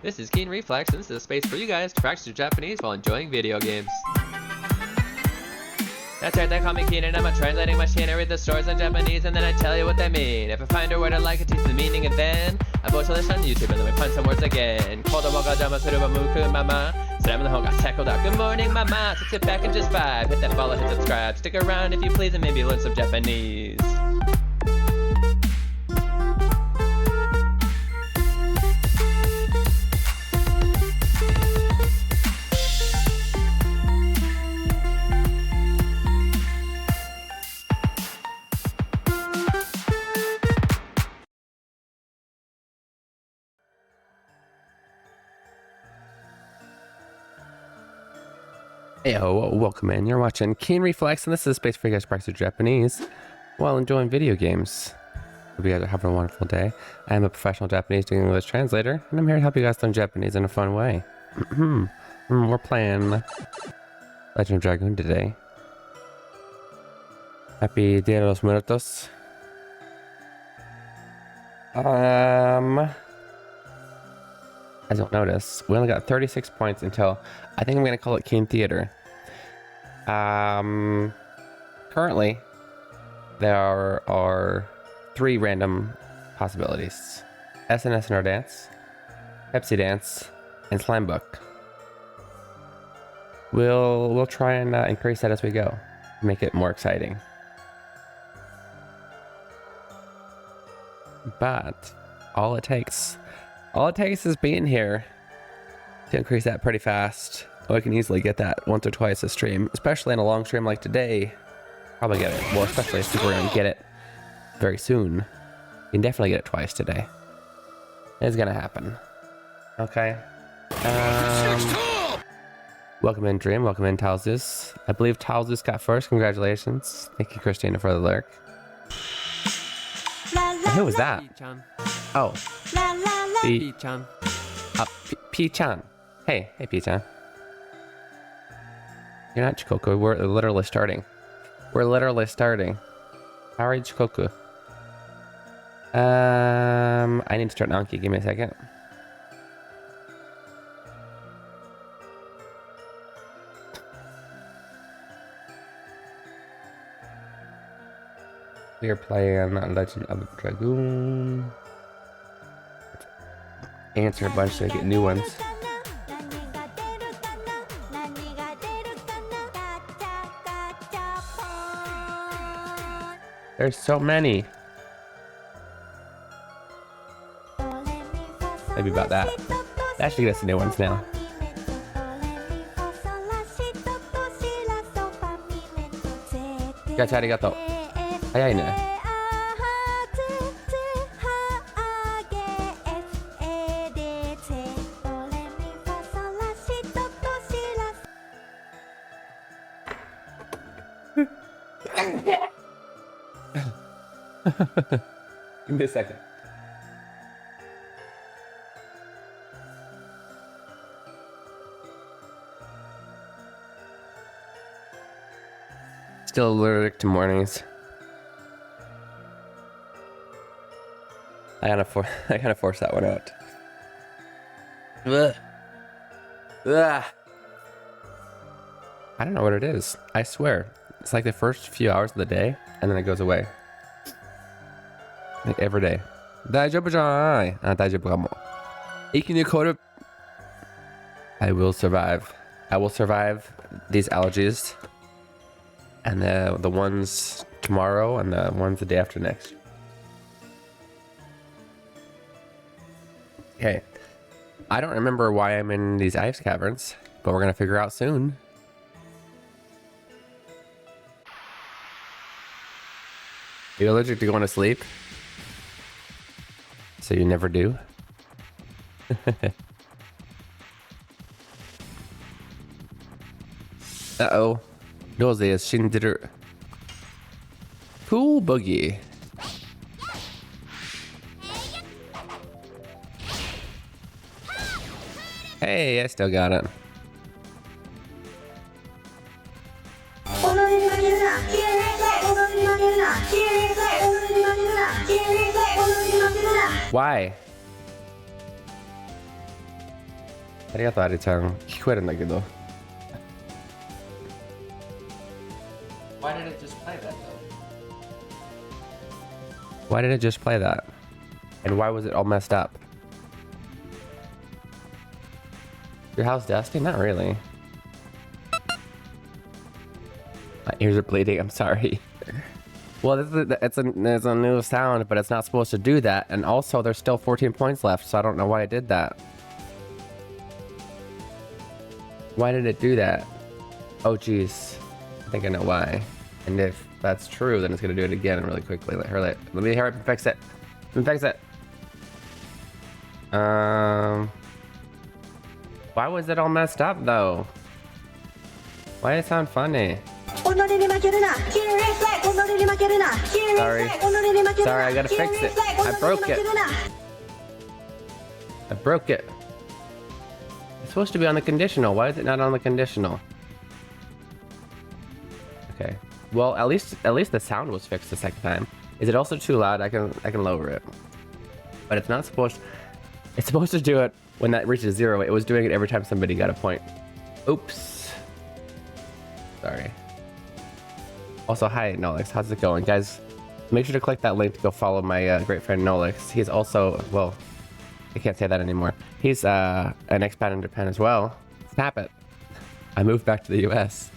This is Keen Reflex, and this is a space for you guys to practice your Japanese while enjoying video games. That's right, they call me Keen and I'm a translating machine. I read the stories in Japanese and then I tell you what they mean. If I find a word I like, I teach the meaning and then I post a list on YouTube and let me find some words again. Kodomo ga jama suru wa muku mama. Salam no ga seko da. Good morning, mama. So sit back and just vibe. Hit that follow, hit subscribe. Stick around if you please and maybe learn some Japanese. Hey, welcome in. You're watching Keen Reflex, and this is a space for you guys to practice Japanese while enjoying video games. Hope you guys are having a wonderful day. I am a professional Japanese to English translator, and I'm here to help you guys learn Japanese in a fun way. We're playing Legend of Dragoon today. Happy Dia de los Muertos. As you'll notice, we only got 36 points until I think I'm going to call it Keen Theater. Currently, there are 3 random possibilities. SNS in our dance, Pepsi dance, and slime book. We'll try and increase that as we go, make it more exciting. But all it takes is being here to increase that pretty fast. I can easily get that once or twice a stream, especially in a long stream like today. Probably get it. Well, especially if people are going to get it very soon. You can definitely get it twice today. It's going to happen. Okay. Welcome in, Dream. Welcome in, Talzus. I believe Talzus got first. Congratulations. Thank you, Christina, for the lyric. Who was that? Oh. P-chan. P-chan. Hey, P-chan. You're not Chikoku. We're literally starting. How are you, Chikoku? I need to start Anki. Give me a second. We are playing Legend of Dragoon. Answer a bunch so I get new ones. There's so many. Maybe about that. That should get us new ones now. Gacha arigato. Hayai ne. Give me a second. Still allergic to mornings. I gotta force that one out. Ugh. Ugh. I don't know what it is. I swear. It's like the first few hours of the day, and then it goes away. Like every day. Daijoubu janai. Daijoubu kamo. Ikinu koru. I will survive. I will survive these allergies. And the ones tomorrow and the ones the day after next. Okay. I don't remember why I'm in these ice caverns, but we're gonna figure out soon. Are you allergic to going to sleep? So you never do? Uh-oh. Doze is Shindiru. Cool boogie. Hey, I still got it. Why? Arigato, Ari-chan. Kikoeru ndakedo. Why did it just play that though? Why did it just play that? And why was it all messed up? Your house dusty? Not really. My ears are bleeding, I'm sorry. Well, it's a new sound, but it's not supposed to do that. And also, there's still 14 points left, so I don't know why it did that. Why did it do that? Oh, jeez. I think I know why. And if that's true, then it's going to do it again really quickly. Let me hurry up and fix it. Let me fix it. Why was it all messed up, though? Why did it sound funny? Sorry. Sorry, I gotta fix it. I broke it. I broke it. It's supposed to be on the conditional. Why is it not on the conditional? Okay. Well, at least the sound was fixed the second time. Is it also too loud? I can lower it. But it's not supposed. It's supposed to do it when that reaches 0. It was doing it every time somebody got a point. Oops. Sorry. Also, hi, Nolix. How's it going? Guys, make sure to click that link to go follow my great friend Nolix. He's also, well, I can't say that anymore. He's an expat in Japan as well. Snap it. I moved back to the US.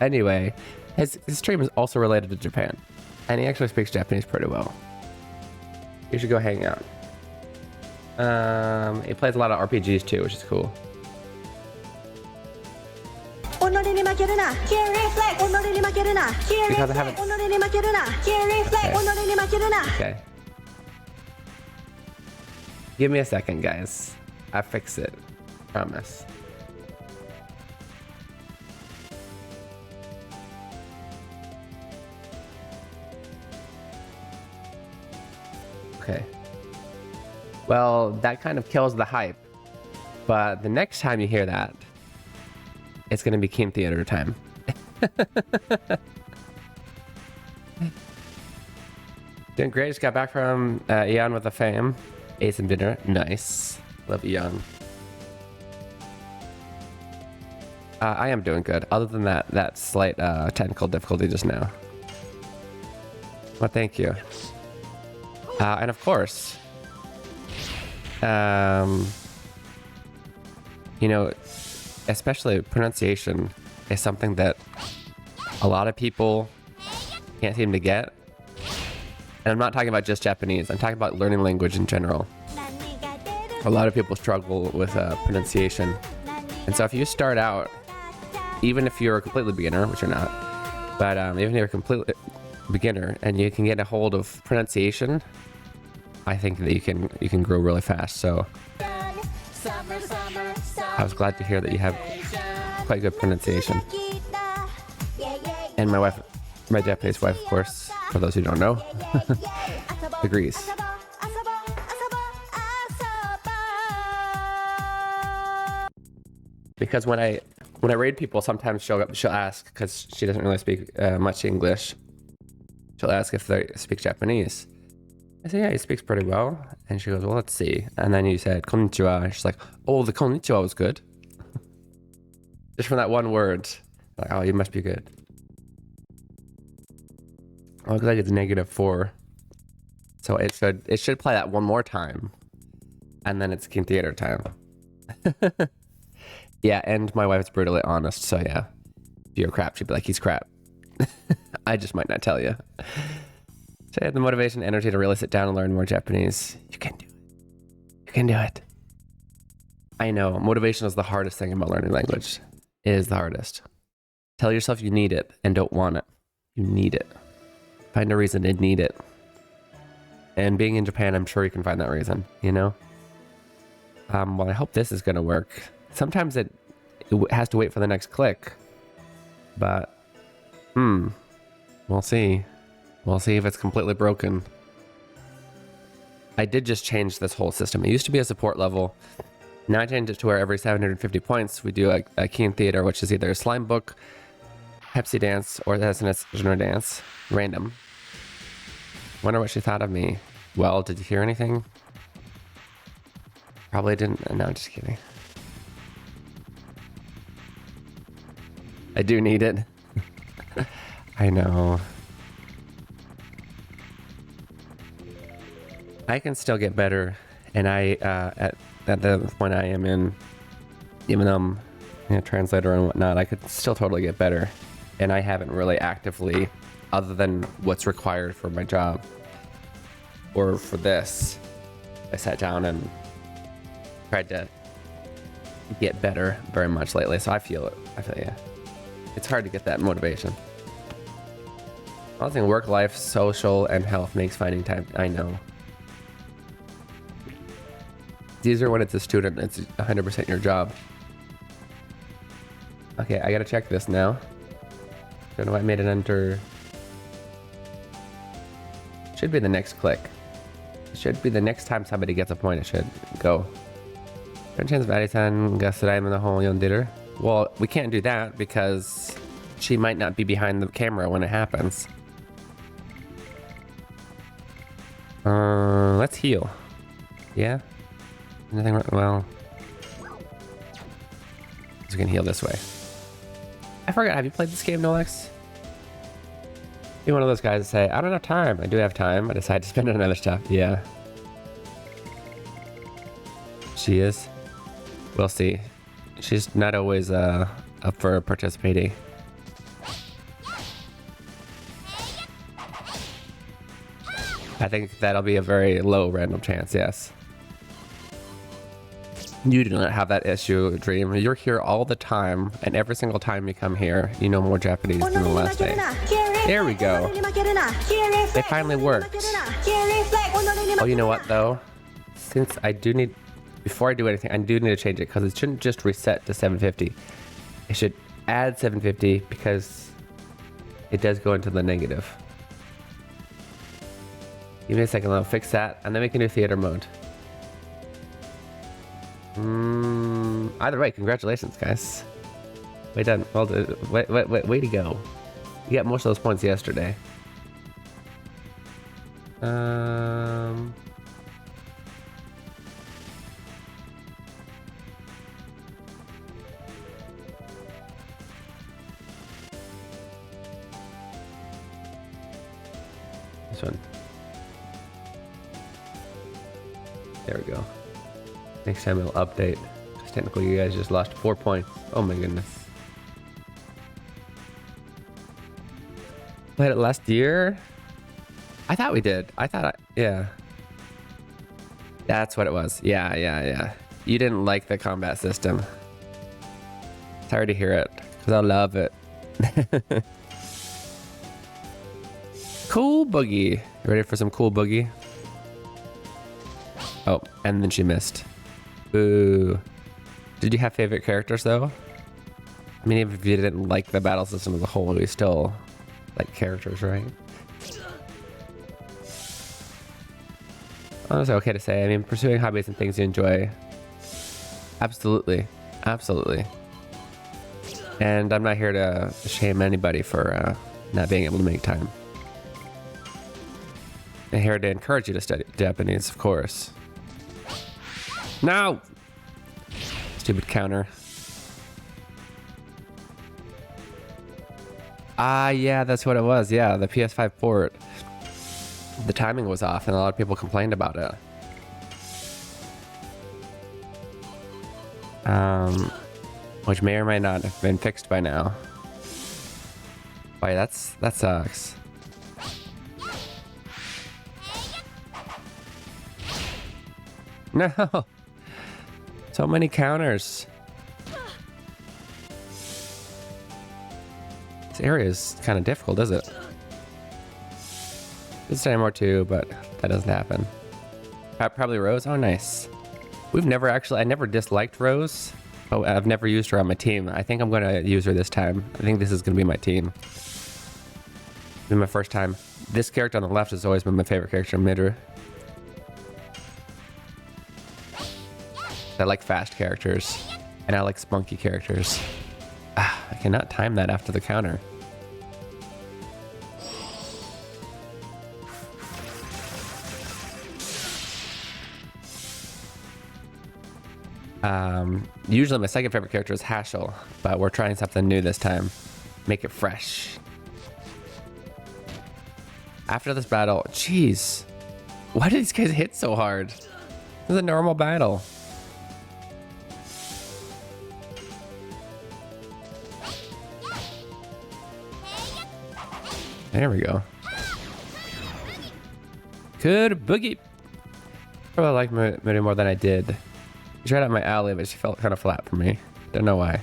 Anyway, his stream is also related to Japan. And he actually speaks Japanese pretty well. You should go hang out. He plays a lot of RPGs too, which is cool. Because I haven't... Okay. Give me a second, guys. I fix it. Promise. Okay. Well, that kind of kills the hype. But the next time you hear that, it's gonna be Keen Theater time. Doing great. Just got back from Eon with the fam. Ate some dinner. Nice. Love Eon. I am doing good. Other than that slight technical difficulty just now. Well, thank you. And of course, you know, especially pronunciation is something that a lot of people can't seem to get. And I'm not talking about just Japanese. I'm talking about learning language in general. A lot of people struggle with pronunciation. And so if you start out, even if you're a completely beginner, which you're not, but even if you're a completely beginner and you can get a hold of pronunciation, I think that you can grow really fast. So I was glad to hear that you have quite good pronunciation. And my wife, my Japanese wife, of course, for those who don't know, agrees. Because when I raid people, sometimes she'll ask, because she doesn't really speak much English. She'll ask if they speak Japanese. I say, yeah, he speaks pretty well. And she goes, well, let's see. And then you said, konnichiwa. And she's like, oh, the konnichiwa was good. Just from that one word. Like, oh, you must be good. Oh, it looks like it's -4. So it should play that one more time. And then it's Keen Theater time. Yeah, and my wife's brutally honest, so yeah. If you're crap, she'd be like, he's crap. I just might not tell you. So I have the motivation and energy to really sit down and learn more Japanese. You can do it. You can do it. I know, motivation is the hardest thing about learning language. It is the hardest. Tell yourself you need it and don't want it. You need it. Find a reason to need it. And being in Japan, I'm sure you can find that reason, you know? Well, I hope this is going to work. Sometimes it has to wait for the next click. But, we'll see. We'll see if it's completely broken. I did just change this whole system. It used to be a support level. Now I changed it to where every 750 points, we do a Keen Theater, which is either a slime book, Pepsi dance, or the SNS genre dance. Random. Wonder what she thought of me. Well, did you hear anything? Probably didn't. No, I'm just kidding. I do need it. I know. I can still get better, and at the point I am in, even though I'm a translator and whatnot, I could still totally get better, and I haven't really actively, other than what's required for my job or for this, I sat down and tried to get better very much lately. So I feel it. I feel yeah, it's hard to get that motivation. I think work life, social, and health makes finding time. I know. It's easier when it's a student. It's 100% your job. Okay, I gotta check this now. Don't know if I made it enter. Should be the next click. It should be the next time somebody gets a point. It should go. Chance Vatitan Gasraim in the whole Yonditter. Well, we can't do that because she might not be behind the camera when it happens. Let's heal. Yeah. Nothing wrong. Well, we can heal this way. I forgot. Have you played this game, Nolex? You're one of those guys that say, "I don't have time." I do have time. I decide to spend it on other stuff. Yeah. She is. We'll see. She's not always up for participating. I think that'll be a very low random chance, yes. You do not have that issue, Dream. You're here all the time, and every single time you come here, you know more Japanese than the last day. There we go. They finally worked. Oh, you know what, though? Since I do need... Before I do anything, I do need to change it, because it shouldn't just reset to 750. It should add 750, because it does go into the negative. Give me a second, I'll fix that, and then we can do theater mode. Either way, congratulations, guys. Way done. Well, way to go. You got most of those points yesterday. This one. There we go. Next time it'll update. Because technically you guys just lost 4 points. Oh my goodness. Played it last year? I thought we did. Yeah. That's what it was. Yeah. You didn't like the combat system. Sorry to hear it. Because I love it. Cool boogie. You ready for some cool boogie? Oh, and then she missed. Ooh. Did you have favorite characters though? I mean, if you didn't like the battle system as a whole, you still like characters, right? Oh, it's okay to say. I mean, pursuing hobbies and things you enjoy. Absolutely. Absolutely. And I'm not here to shame anybody for not being able to make time. I'm here to encourage you to study Japanese, of course. No! Stupid counter. Ah, yeah, that's what it was. Yeah, the PS5 port. The timing was off, and a lot of people complained about it. Which may or may not have been fixed by now. Boy, that sucks. No! So many counters. This area is kind of difficult, is it? This time or two, but that doesn't happen. Probably Rose. Oh, nice. I never disliked Rose, but I've never used her on my team. I think I'm going to use her this time. I think this is going to be my team. This is my first time. This character on the left has always been my favorite character, Midra. I like fast characters, and I like spunky characters. I cannot time that after the counter. Usually my second favorite character is Hashel, but we're trying something new this time. Make it fresh. After this battle, jeez. Why do these guys hit so hard? This is a normal battle. There we go. Good boogie. Probably like Moody more than I did. She tried out my alley, but she felt kind of flat for me. Don't know why.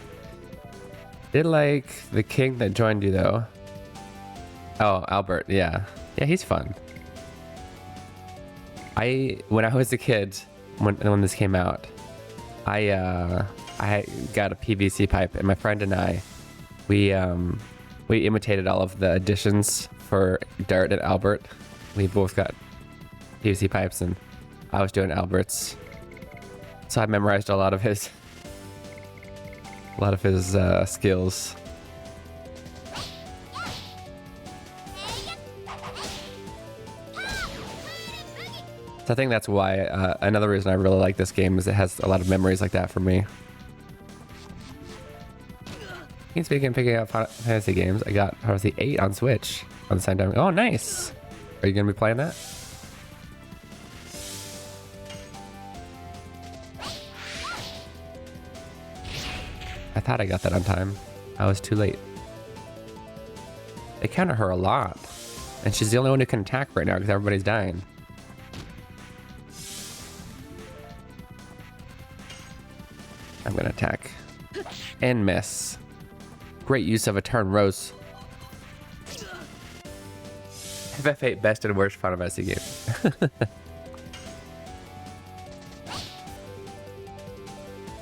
Did like the king that joined you though. Oh, Albert, yeah. Yeah, he's fun. When I was a kid, when this came out, I got a PVC pipe, and my friend and I, we imitated all of the additions for Dart and Albert. We both got PVC pipes, and I was doing Albert's. So I memorized a lot of his skills. So I think that's why another reason I really like this game is it has a lot of memories like that for me. Speaking of picking up fantasy games, I got Final Fantasy 8 on Switch on the same time. Oh, nice! Are you gonna be playing that? I thought I got that on time. I was too late. They counter her a lot, and she's the only one who can attack right now because everybody's dying. I'm gonna attack and miss. Great use of a turn, Rose. FF8 best and worst Final Fantasy game.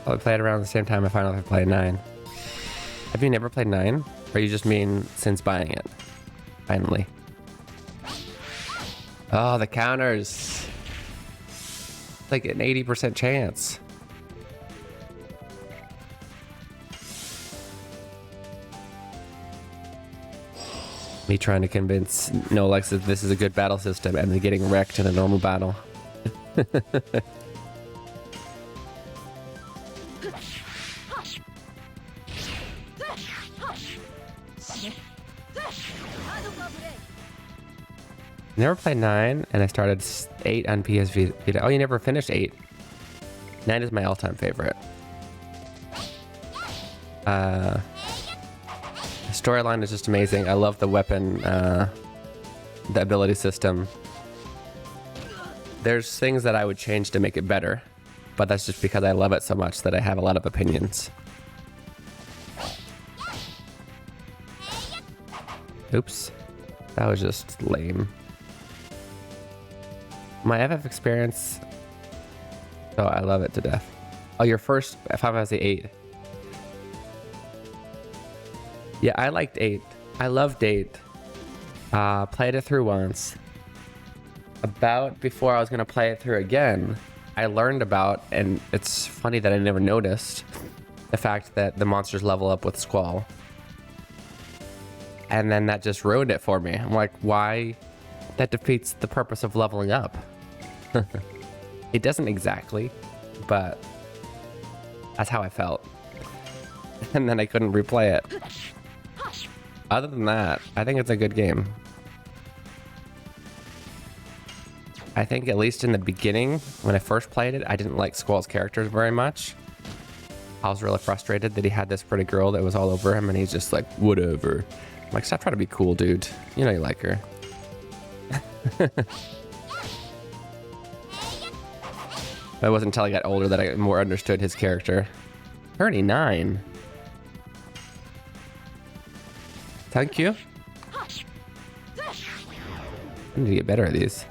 I'll play it around the same time I finally play 9. Have you never played 9? Or you just mean since buying it? Finally. Oh, the counters. It's like an 80% chance. Me trying to convince Nolex that this is a good battle system and then getting wrecked in a normal battle. Never played 9, and I started 8 on PSV. Oh, you never finished 8? 9 is my all-time favorite. The storyline is just amazing. I love the weapon, the ability system. There's things that I would change to make it better, but that's just because I love it so much that I have a lot of opinions. Oops, that was just lame. My FF experience, oh, I love it to death. Oh, your first Final Fantasy 8. Yeah, I liked 8. I loved 8. Played it through once. About before I was gonna play it through again, I learned about, and it's funny that I never noticed, the fact that the monsters level up with Squall. And then that just ruined it for me. I'm like, why? That defeats the purpose of leveling up. It doesn't exactly, but that's how I felt. And then I couldn't replay it. Other than that, I think it's a good game. I think at least in the beginning, when I first played it, I didn't like Squall's characters very much. I was really frustrated that he had this pretty girl that was all over him, and he's just like, whatever. I'm like, stop trying to be cool, dude. You know you like her. It wasn't until I got older that I more understood his character. 39. Thank you. I need to get better at these.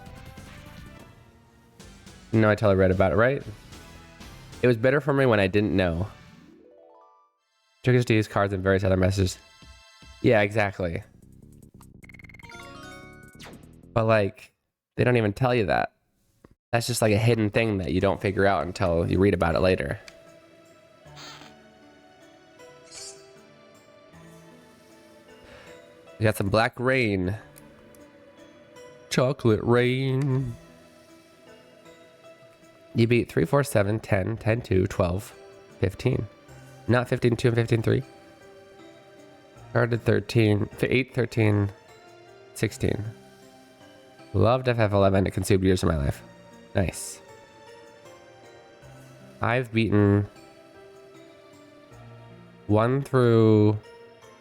No, I totally read about it, right? It was better for me when I didn't know. Triggers to use cards and various other messages. Yeah, exactly. But like, they don't even tell you that. That's just like a hidden thing that you don't figure out until you read about it later. We got some black rain. Chocolate rain. You beat 3, 4, 7, 10, 10, 2, 12. 15. Not 15.2 and 15.3. Started 13, 8, 13, 16. Loved FF11. It consumed years of my life. Nice. I've beaten 1 through...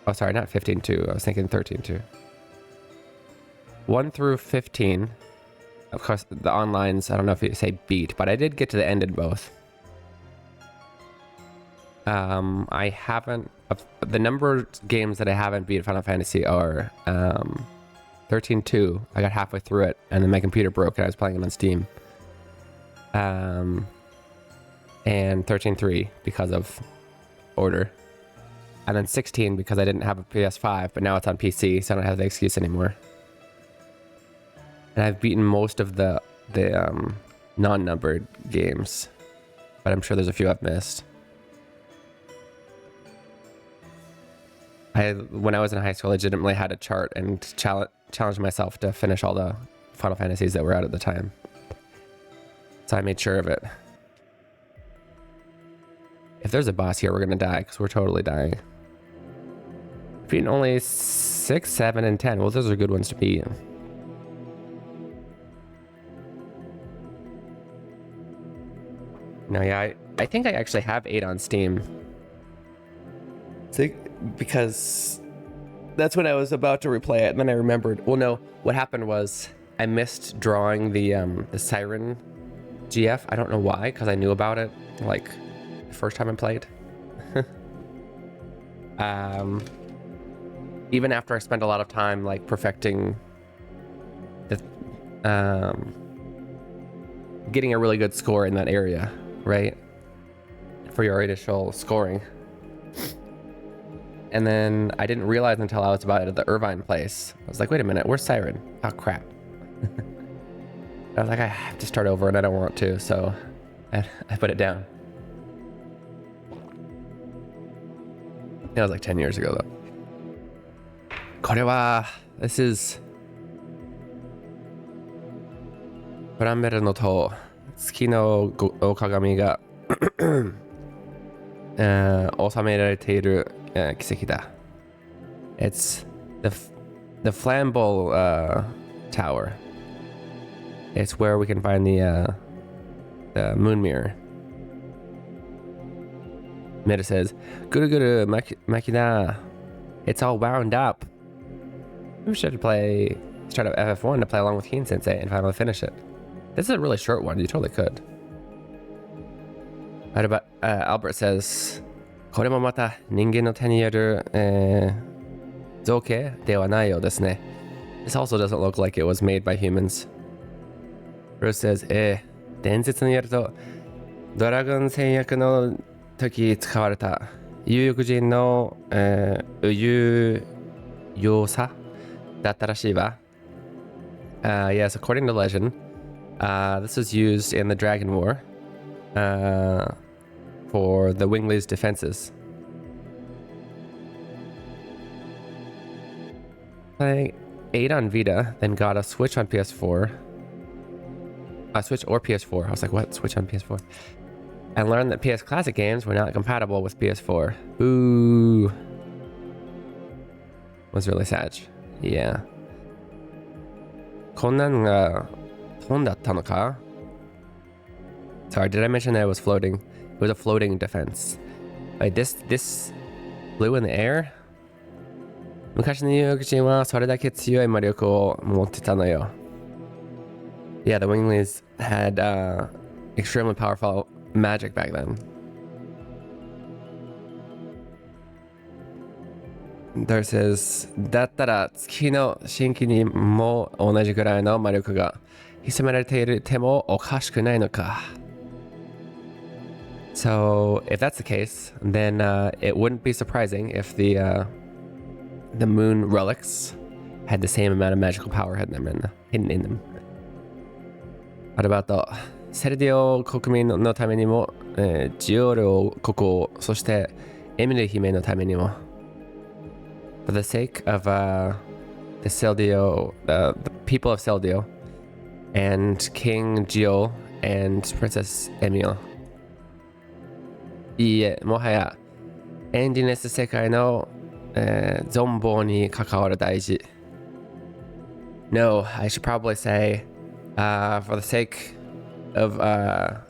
Oh, sorry, not 15.2. I was thinking 13.2. 1 through 15. Of course, the onlines, I don't know if you say beat, but I did get to the end in both. I haven't... The number of games that I haven't beat Final Fantasy are 13.2. I got halfway through it, and then my computer broke, and I was playing it on Steam. And 13.3 because of order. And then 16 because I didn't have a PS5, but now it's on PC, so I don't have the excuse anymore. And I've beaten most of the non-numbered games, but I'm sure there's a few I've missed. When I was in high school, I legitimately had a chart and challenged myself to finish all the Final Fantasies that were out at the time. So I made sure of it. If there's a boss here, we're gonna die, because we're totally dying. Beating only 6, 7, and 10. Well, those are good ones to beat. No, yeah, I think I actually have 8 on Steam. Because that's when I was about to replay it, and then I remembered. Well, no, what happened was I missed drawing the Siren GF. I don't know why, because I knew about it like the first time I played. Even after I spent a lot of time like perfecting the getting a really good score in that area, right? For your initial scoring. And then I didn't realize until I was about at the Irvine place. I was like, wait a minute, where's Siren? Oh, crap. I was like, I have to start over and I don't want to, so I put it down. That was like 10 years ago, though. This is... プランベルの塔、月の鏡が収められている奇跡だ。It's the flammable tower. It's where we can find the moon mirror. Meta says, Guru Guru Makina. It's all wound up. We should start up FF1 to play along with Keen Sensei and finally finish it. This is a really short one. You totally could. Right about Albert says, これもまた人間の手による造形ではないようですね. This also doesn't look like it was made by humans. Bruce says, 伝説によるとドラゴン戦役の時使われた有力人の有用さだったらしいわ. Yes, according to legend, this was used in the Dragon War for the Wingley's defenses. Playing 8 on Vita, then got a Switch on PS4. A Switch or PS4. I was like, what? Switch on PS4? And learned that PS Classic games were not compatible with PS4. Ooh. Was really sad. Yeah. こんなんが飛んだったのか? Sorry, did I mention that it was floating? It was a floating defense. Like this flew in the air? 昔の有力人はそれだけ強い魔力を持ってたのよ. Yeah, the Winglies had extremely powerful magic back then. There says, だったら月の新規にも同じぐらいの魔力が潜められているてもおかしくないのか. So, if that's the case, then it wouldn't be surprising if the moon relics had the same amount of magical power hidden in them. What about the セルディオ国民のためにも、ジオール国王、そしてエミリ姫のためにも. For the sake of the Seldio, the people of Seldio, and King Gio and Princess Emil. いいえ、もはやエンディネス世界の、存亡に関わる大事。No, I should probably say, for the sake of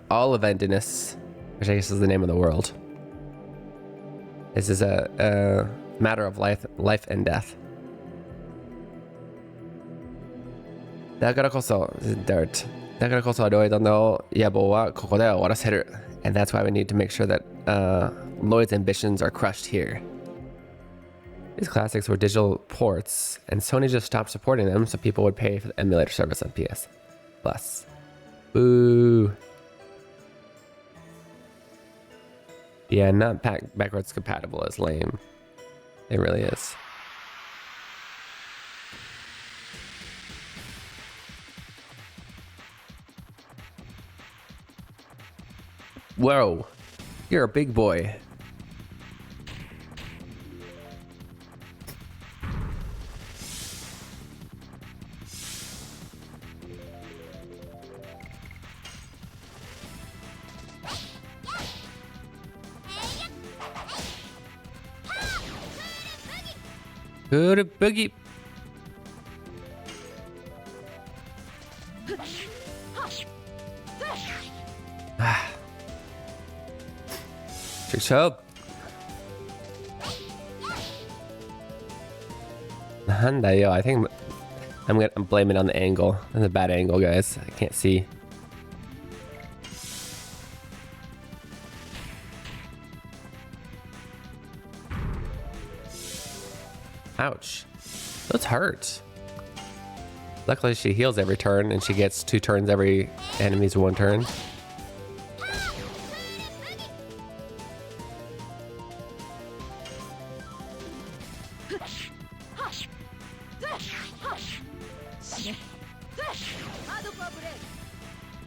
all of Endiness, which I guess is the name of the world. This is a matter of life and death. だからこそ Dirt. だからこそロイドの野望はここで終わらせる. And that's why we need to make sure that Lloyd's ambitions are crushed here. These classics were digital ports, and Sony just stopped supporting them so people would pay for the emulator service on PS Plus. Boo. Yeah, not backwards compatible is lame. It really is. Whoa, you're a big boy. Good boogie. Trick Yo, I think I'm blaming it on the angle. That's a bad angle, guys. I can't see. Ouch. Those hurt. Luckily she heals every turn and she gets 2 turns every enemy's 1 turn.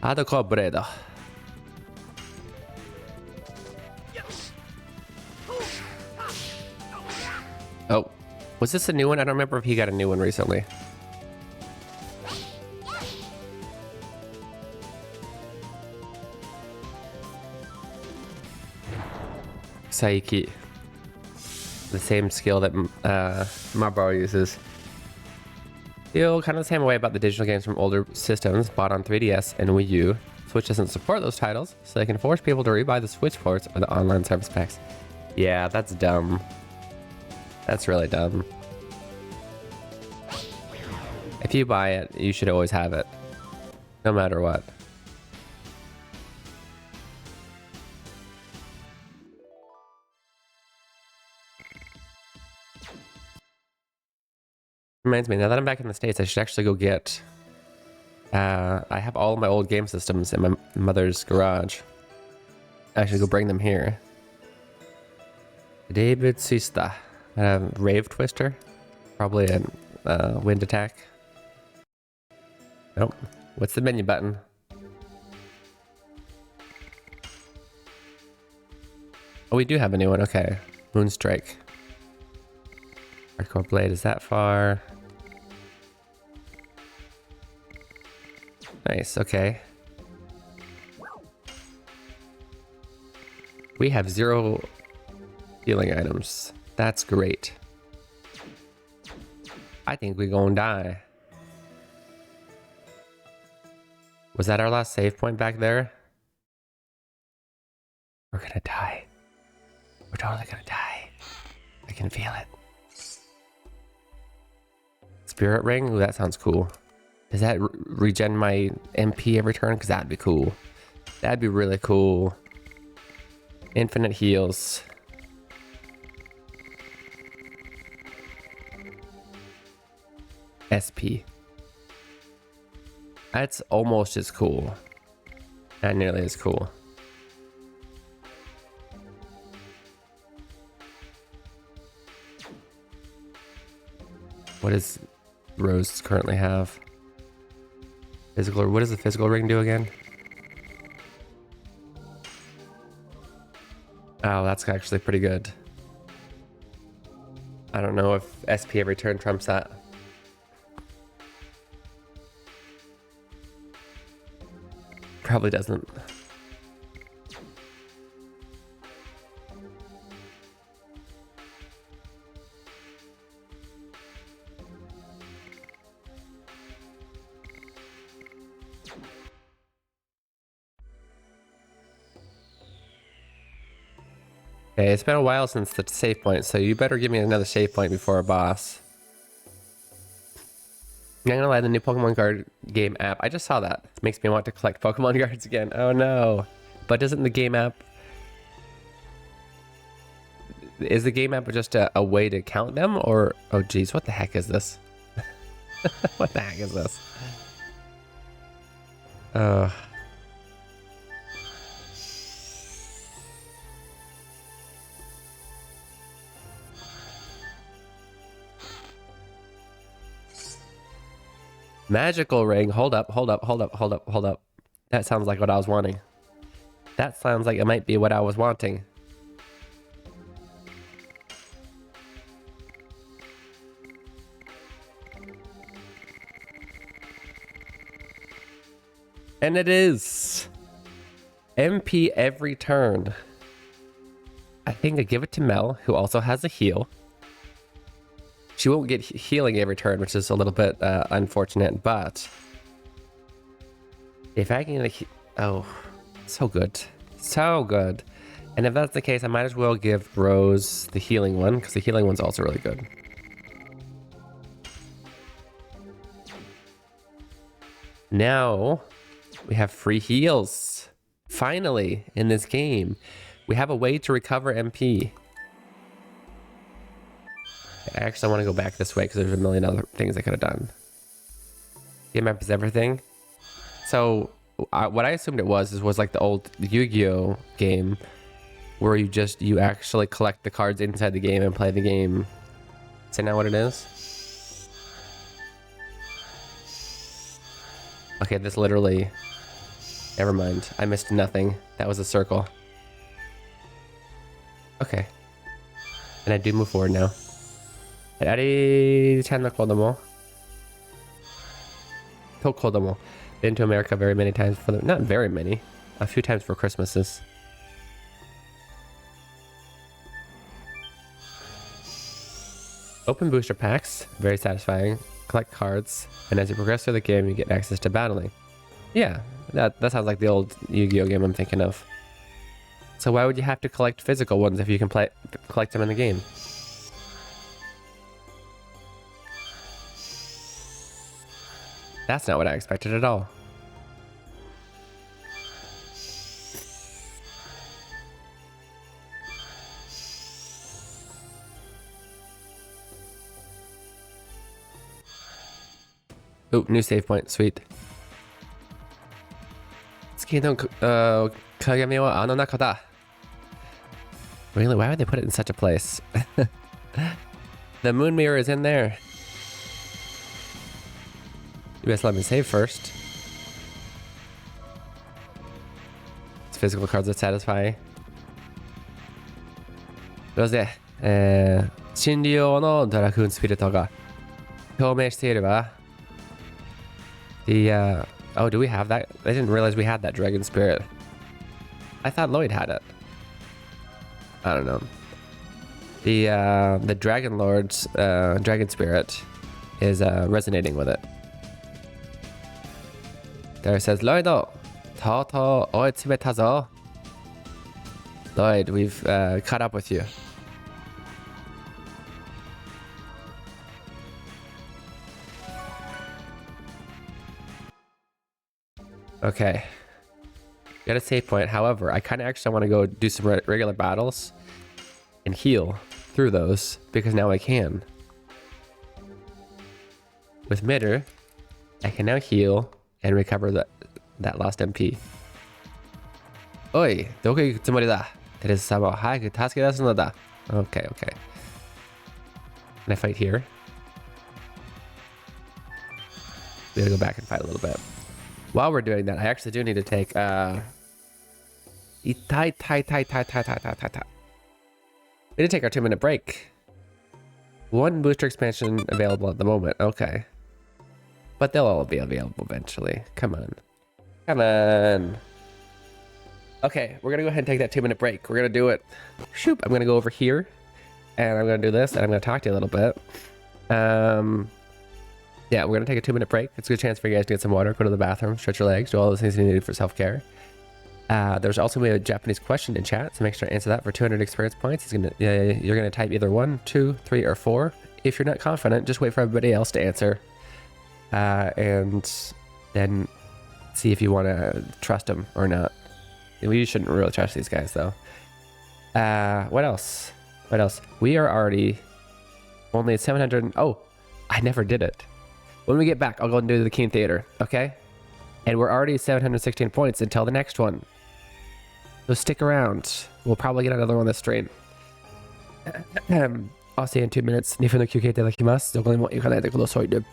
Adequate Bredo. Oh, was this a new one? I don't remember if he got a new one recently. Saiki. The same skill that Marlboro uses. Feel kind of the same way about the digital games from older systems bought on 3DS and Wii U. Switch doesn't support those titles, so they can force people to rebuy the Switch ports or the online service packs. Yeah, that's dumb. That's really dumb. If you buy it, you should always have it. No matter what. Reminds me, now that I'm back in the States, I should actually go get... I have all of my old game systems in my mother's garage. I should go bring them here. David Sista. Rave Twister. Probably a wind attack. Nope. What's the menu button? Oh, we do have a new one. Okay. Moonstrike. Hardcore Blade is that far. Nice, okay. We have 0 healing items. That's great. I think we gonna die. Was that our last save point back there? We're gonna die. We're totally gonna die. I can feel it. Spirit Ring? Ooh, that sounds cool. Does that regen my MP every turn? Because that'd be cool. That'd be really cool. Infinite heals. SP. That's almost as cool. Not nearly as cool. What does Rose currently have? Physical, what does the physical ring do again? Oh, that's actually pretty good. I don't know if SP every turn trumps that. Probably doesn't. Okay, it's been a while since the save point, so you better give me another save point before a boss. I'm not gonna lie, the new Pokemon card game app, I just saw that. It makes me want to collect Pokemon cards again. Oh no. But doesn't the game app... Is the game app just a way to count them? Or... Oh geez, what the heck is this? What the heck is this? Magical ring. Hold up. That sounds like what I was wanting. That sounds like it might be what I was wanting. And it is. MP every turn. I think I give it to Mel, who also has a heal. She won't get healing every turn, which is a little bit unfortunate, but if I can get oh, so good. So good. And if that's the case, I might as well give Rose the healing one, because the healing one's also really good. Now, we have free heals. Finally, in this game, we have a way to recover MP. I actually want to go back this way because there's a million other things I could have done. Game map is everything. So what I assumed it was like the old Yu-Gi-Oh game where you actually collect the cards inside the game and play the game. Is that not what it is? Okay, this literally... Never mind. I missed nothing. That was a circle. Okay. And I do move forward now. Ari chan na kodomo. To kodomo. Been to America very many times for the... Not very many. A few times for Christmases. Open booster packs. Very satisfying. Collect cards. And as you progress through the game, you get access to battling. Yeah. That sounds like the old Yu-Gi-Oh game I'm thinking of. So why would you have to collect physical ones if you can collect them in the game? That's not what I expected at all. Oh, new save point. Sweet. Kagami wa ano naka da. Really? Why would they put it in such a place? The moon mirror is in there. You best let me save first. It's physical cards that satisfy. どうせ、診療のドラグーンスピリットが表明していれば The oh, do we have that? I didn't realize we had that dragon spirit. I thought Lloyd had it. I don't know. The Dragon Lord's dragon spirit is resonating with it. There it says, Lloyd, Toto oitsubetazo. Lloyd, we've caught up with you. Okay. Got a save point. However, I kind of actually want to go do some regular battles and heal through those because now I can. With Mitter, I can now heal and recover that lost MP. Oi, doko iku tsumori da? Teresa-sama wa hayaku tasuke desu no da. Okay, okay. Can I fight here? We gotta go back and fight a little bit. While we're doing that, I actually do need to take we need to take our 2-minute break. One booster expansion available at the moment. Okay. But they'll all be available eventually. Come on. Come on. Okay, we're gonna go ahead and take that 2-minute break. We're gonna do it. Shoop, I'm gonna go over here and I'm gonna do this and I'm gonna talk to you a little bit. Yeah, we're gonna take a 2-minute break. It's a good chance for you guys to get some water, go to the bathroom, stretch your legs, do all those things you need for self-care. There's also a Japanese question in chat, so make sure to answer that for 200 experience points. You're gonna type either 1, 2, 3, or 4. If you're not confident, just wait for everybody else to answer, and then see if you want to trust them or not. We shouldn't really trust these guys though. What else? What else? We are already only at 700. Oh, I never did it. When we get back, I'll go and do the Keen Theater, okay? And we're already 716 points until the next one. So stick around. We'll probably get another one this stream. I'll see you in 2 minutes. 2分の休憩いただきます。どこにも行かないでくださいね。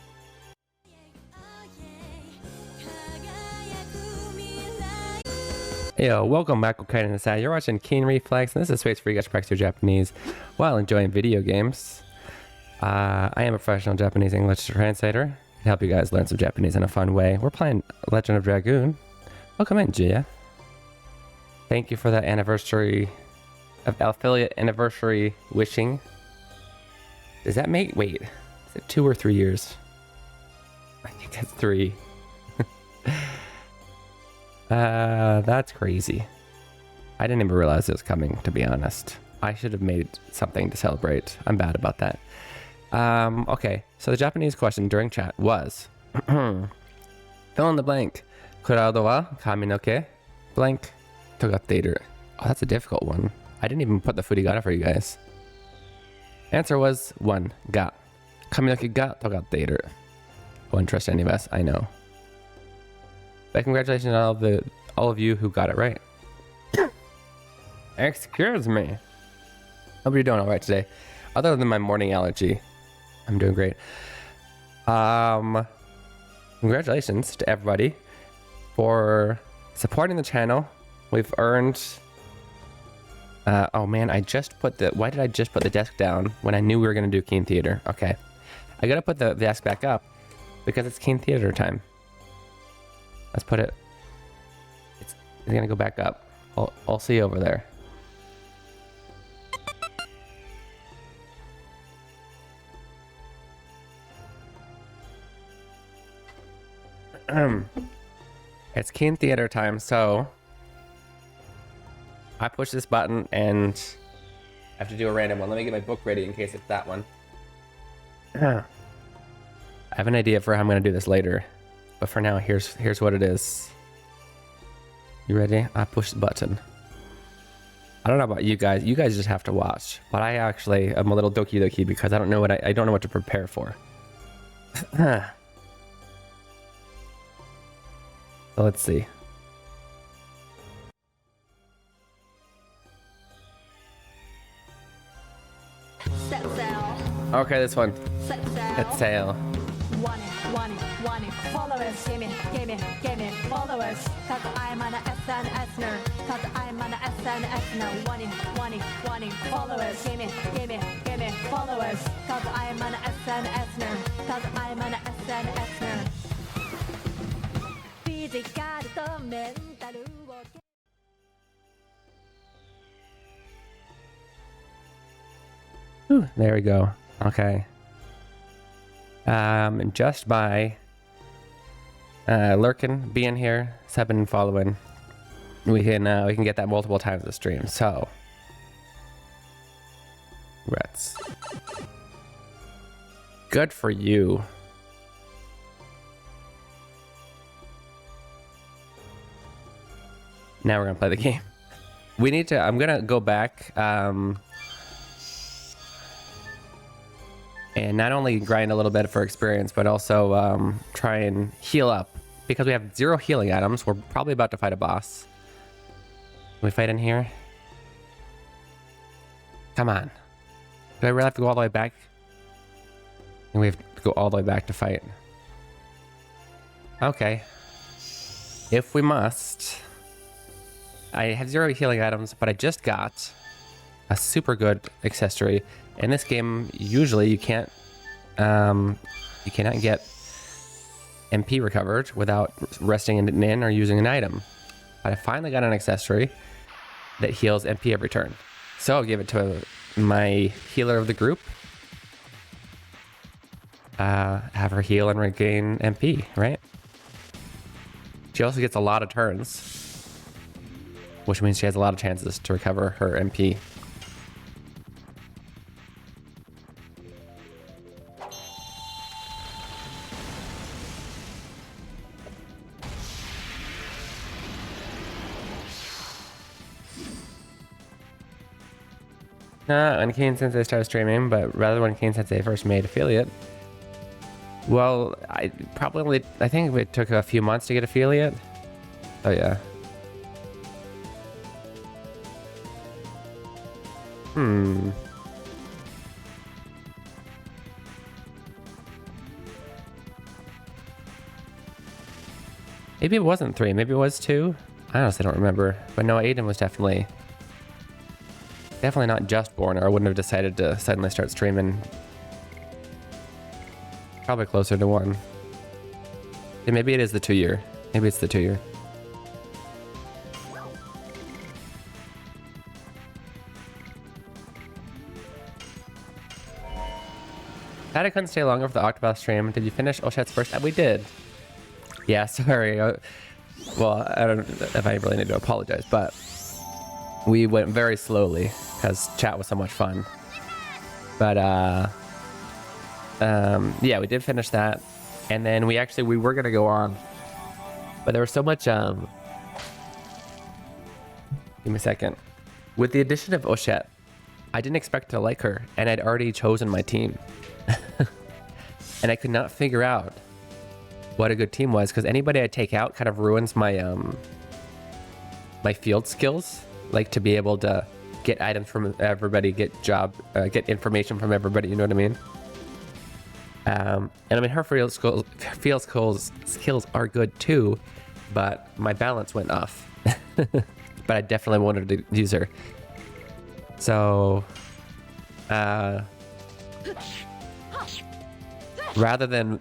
Yo, welcome back, okay, and You're watching Keen Reflex, and this is a space where you guys to practice your Japanese while enjoying video games. I am a professional Japanese English translator to help you guys learn some Japanese in a fun way. We're playing Legend of Dragoon. Welcome in, Gia. Thank you for that anniversary of affiliate anniversary wishing. Does that make, wait, is it 2 or 3 years? I think that's 3. That's crazy. I didn't even realize it was coming, to be honest. I should have made something to celebrate. I'm bad about that. Okay, so the Japanese question during chat was fill in the blank. Kurado wa kami no ke blank togatteiru. Oh, that's a difficult one. I didn't even put the furigana for you guys. Answer was 1 ga. Kami no ke ga togatteiru. Won't trust any of us, I know. But congratulations on all of you who got it right. Excuse me. Hope you're doing all right today. Other than my morning allergy, I'm doing great. Congratulations to everybody for supporting the channel. We've earned. Oh man, why did I just put the desk down when I knew we were gonna do Keen Theater? Okay, I gotta put the desk back up because it's Keen Theater time. Let's put it. It's gonna go back up. I'll see you over there. It's Keen Theater time, so I push this button and I have to do a random one. Let me get my book ready in case it's that one. I have an idea for how I'm gonna do this later. But for now, here's what it is. You ready? I push the button. I don't know about you guys. You guys just have to watch. But I actually am a little doki doki because I don't know what to prepare for. So let's see. Okay, this one. Set sail. One followers, gimme followers. Cause I'm an SNSner. Cause I'm an SNSner. One followers, gimme followers. Cause I'm an SNSner. Cause I'm an SNSner. Physical to mental. There we go. Okay. And just by lurking, being here, subbing and following, we can get that multiple times a stream. So let's. Good for you. Now we're gonna play the game. We need to. I'm gonna go back. And not only grind a little bit for experience, but also try and heal up. Because we have 0 healing items, we're probably about to fight a boss. Can we fight in here? Come on. Do I really have to go all the way back? And we have to go all the way back to fight. Okay. If we must. I have 0 healing items, but I just got a super good accessory. In this game, usually you cannot get MP recovered without resting in or using an item. But I finally got an accessory that heals MP every turn. So I'll give it to my healer of the group. Have her heal and regain MP, right? She also gets a lot of turns. which means she has a lot of chances to recover her MP. When Kane Sensei started streaming, but rather when Kane Sensei first made affiliate. Well, I think it took a few months to get affiliate. Oh yeah. Maybe it wasn't 3, maybe it was 2. I honestly don't remember. But no, Aiden was definitely not just born, or I wouldn't have decided to suddenly start streaming. Probably closer to 1. Yeah, maybe it is the 2 year. Maybe it's the 2 year. Glad I couldn't stay longer for the Octopath stream. Did you finish Oshet's first? We did. Yeah, sorry. Well, I don't know if I really need to apologize, but we went very slowly because chat was so much fun. But yeah, we did finish that, and then we were gonna go on, but there was so much. Give me a second. With the addition of Oshet, I didn't expect to like her, and I'd already chosen my team. And I could not figure out what a good team was, because anybody I take out kind of ruins my my field skills, like to be able to get items from everybody, get information from everybody, you know what I mean? And I mean, her field skills are good too, but my balance went off. But I definitely wanted to use her. So rather than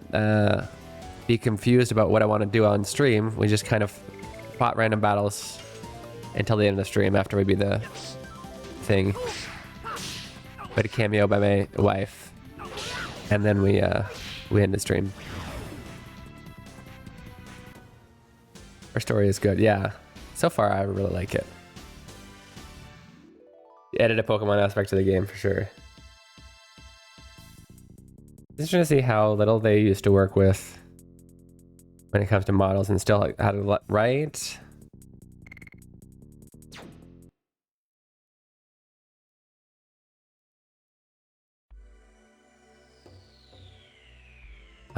be confused about what I want to do on stream, we just kind of fought random battles until the end of the stream after we beat the thing. We had a cameo by my wife, and then we end the stream. Our story is good, yeah. So far, I really like it. You added a Pokemon aspect to the game for sure. Just trying to see how little they used to work with when it comes to models and still like how to right.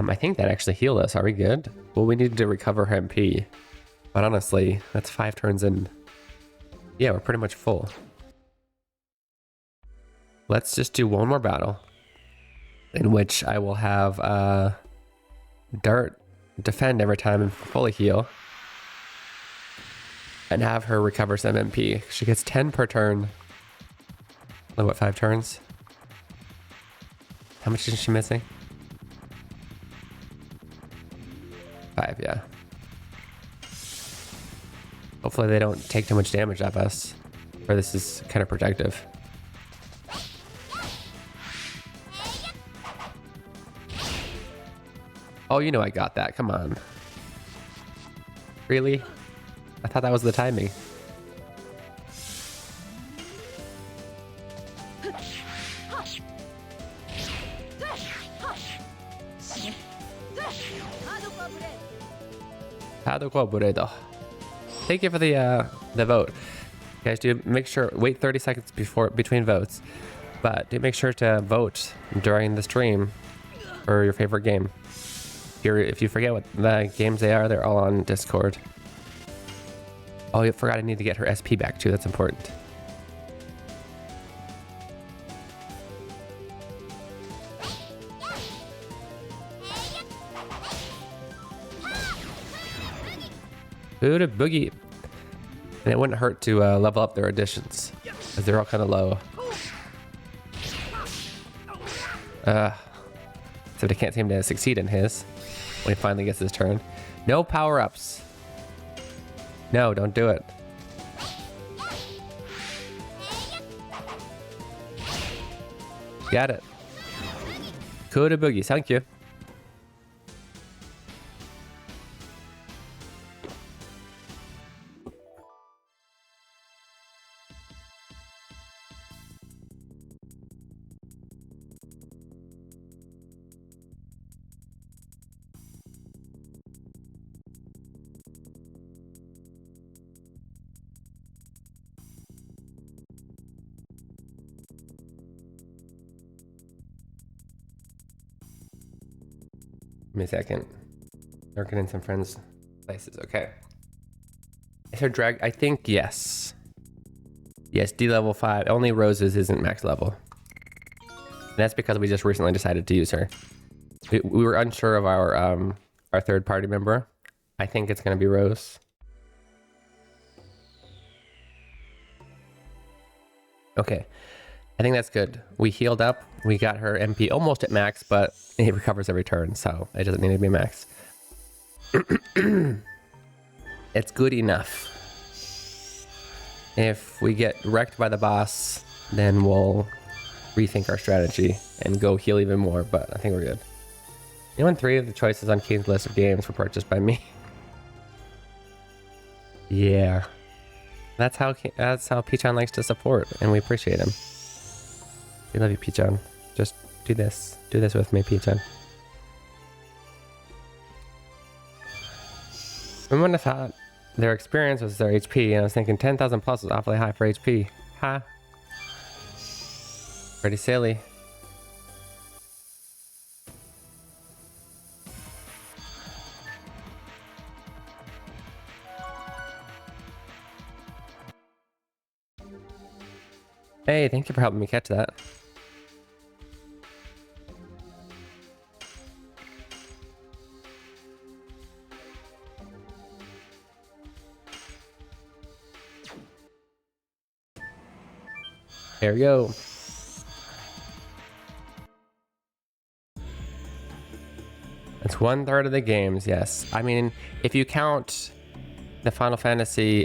I think that actually healed us. Are we good? Well, we needed to recover her MP. But honestly, that's 5 turns in. Yeah, we're pretty much full. Let's just do one more battle, in which I will have Dart defend every time and fully heal, and have her recover some MP. She gets 10 per turn. Like what, 5 turns? How much is she missing? 5, yeah. Hopefully they don't take too much damage off us, or this is kind of protective. Oh, you know I got that. Come on. Really? I thought that was the timing. Thank you for the vote. Guys, do make sure, wait 30 seconds between votes, but do make sure to vote during the stream for your favorite game. If you forget what the games they are, they're all on Discord. Oh, you forgot I need to get her SP back too. That's important. Ooh, boogie. And it wouldn't hurt to level up their additions, because they're all kind of low. So they can't seem to succeed in his when he finally gets his turn. No power-ups. No, don't do it. Got it. Coda boogie, thank you. Give me a second. Working in some friends' places. Okay. Is her drag? I think yes. Yes, D level 5. Only Roses isn't max level. And that's because we just recently decided to use her. We were unsure of our third party member. I think it's gonna be Rose. Okay. I think that's good. We healed up. We got her MP almost at max, but it recovers every turn, so it doesn't need to be max. It's good enough. If we get wrecked by the boss, then we'll rethink our strategy and go heal even more, but I think we're good. You know, 3 of the choices on Keen's list of games were purchased by me. Yeah. That's how Pichon likes to support, and we appreciate him. We love you, Pichon. Just do this. Do this with me, Pichon. I wouldn't have thought their experience was their HP, and I was thinking 10,000 plus was awfully high for HP. Ha. Pretty silly. Hey, thank you for helping me catch that. There we go. It's 1/3 of the games, yes. I mean, if you count the Final Fantasy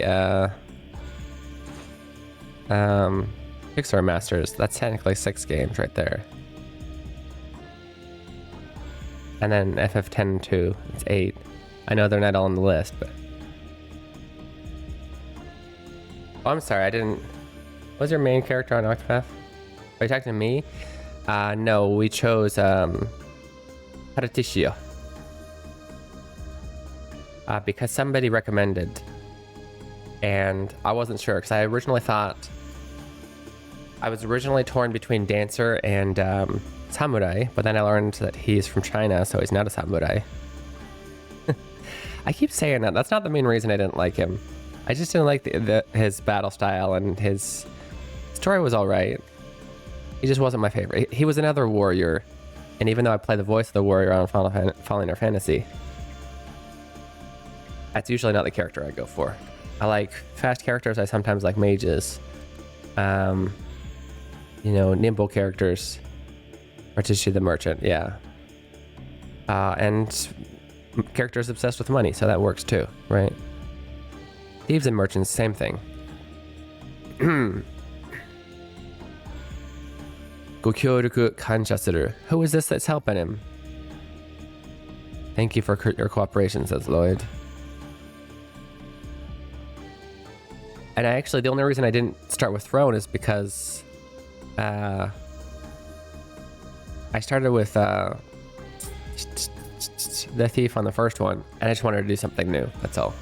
Kickstarter Masters, that's technically 6 games right there. And then FF10 2, it's 8. I know they're not all on the list, but... Oh, I'm sorry, I didn't... What was your main character on Octopath? Are you talking to me? No, we chose Paratishio. Because somebody recommended. And I wasn't sure, because I originally thought... I was originally torn between Dancer and Samurai, but then I learned that he's from China, so he's not a Samurai. I keep saying that. That's not the main reason I didn't like him. I just didn't like his battle style, and his story was alright. He just wasn't my favorite. He was another warrior, and even though I play the voice of the warrior on Final Fantasy, that's usually not the character I go for. I like fast characters. I sometimes like mages. You know, nimble characters. Partishi the merchant, yeah. And characters obsessed with money, so that works too, right? Thieves and merchants, same thing. Gokyoruku kansha suru. Who is this that's helping him? Thank you for your cooperation, says Lloyd. And the only reason I didn't start with Throne is because I started with the thief on the first one, and I just wanted to do something new. That's all.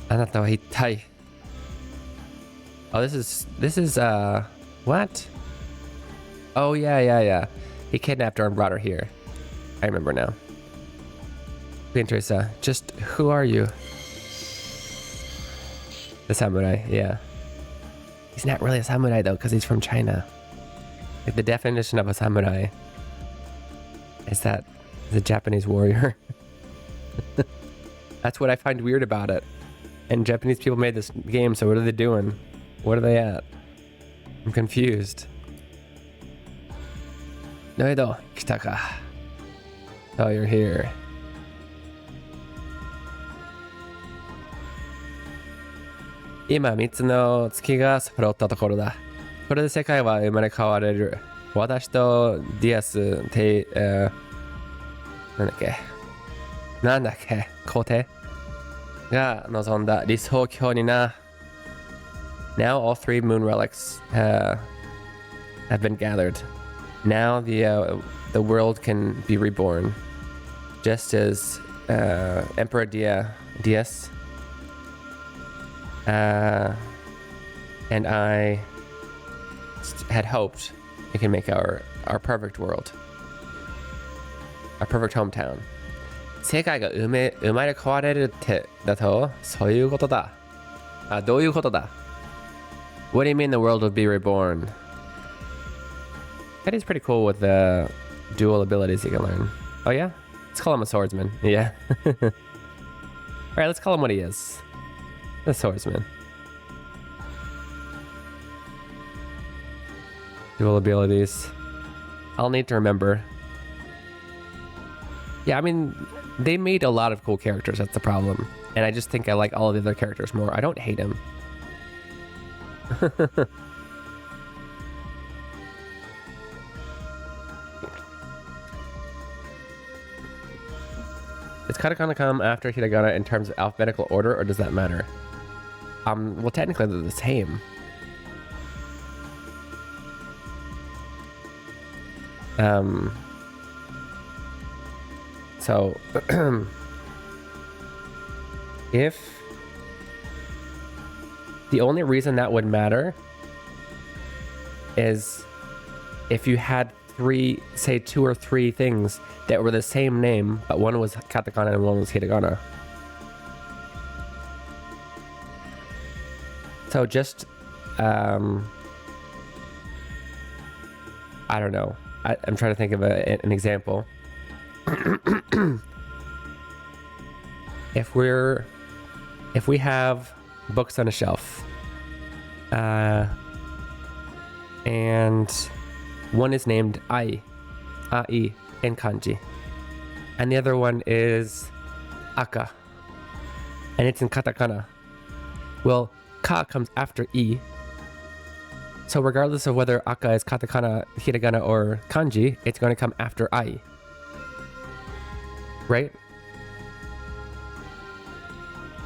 Anata wa hittai. Oh, this is what? Oh yeah. He kidnapped her and brought her here. I remember now. Queen Teresa, just who are you? The samurai, yeah. He's not really a samurai though, because he's from China. Like, the definition of a samurai is that he's a Japanese warrior. That's what I find weird about it. And Japanese people made this game, so what are they doing? What are they at? I'm confused. Noido, kitaka. Oh, you're here. Ima 3つの月が揃ったところだ。これで世界は生まれ変われる。私とディアス、なんだっけ皇帝が望んだ理想郷にな。Now all 3 moon relics have been gathered. Now the world can be reborn. Just as Emperor Diaz and I had hoped we can make our perfect world. Our perfect hometown. 世界が生まれ変われるってだとそういうことだ。どういうことだ? What do you mean the world will be reborn? Eddie's pretty cool with the dual abilities he can learn. Oh yeah? Let's call him a swordsman. Yeah. Alright, let's call him what he is. The swordsman. Dual abilities. I'll need to remember. Yeah, I mean, they made a lot of cool characters, that's the problem. And I just think I like all of the other characters more. I don't hate him. Is katakana come after hiragana in terms of alphabetical order, or does that matter? Well, technically they're the same. So if the only reason that would matter is if you had three, say 2 or 3 things that were the same name, but one was katakana and one was hiragana. So just, I don't know. I'm trying to think of an example. If we have books on a shelf, and one is named Ai in kanji, and the other one is Aka, and it's in katakana. Well, ka comes after I, so regardless of whether Aka is katakana, hiragana, or kanji, it's going to come after Ai. Right?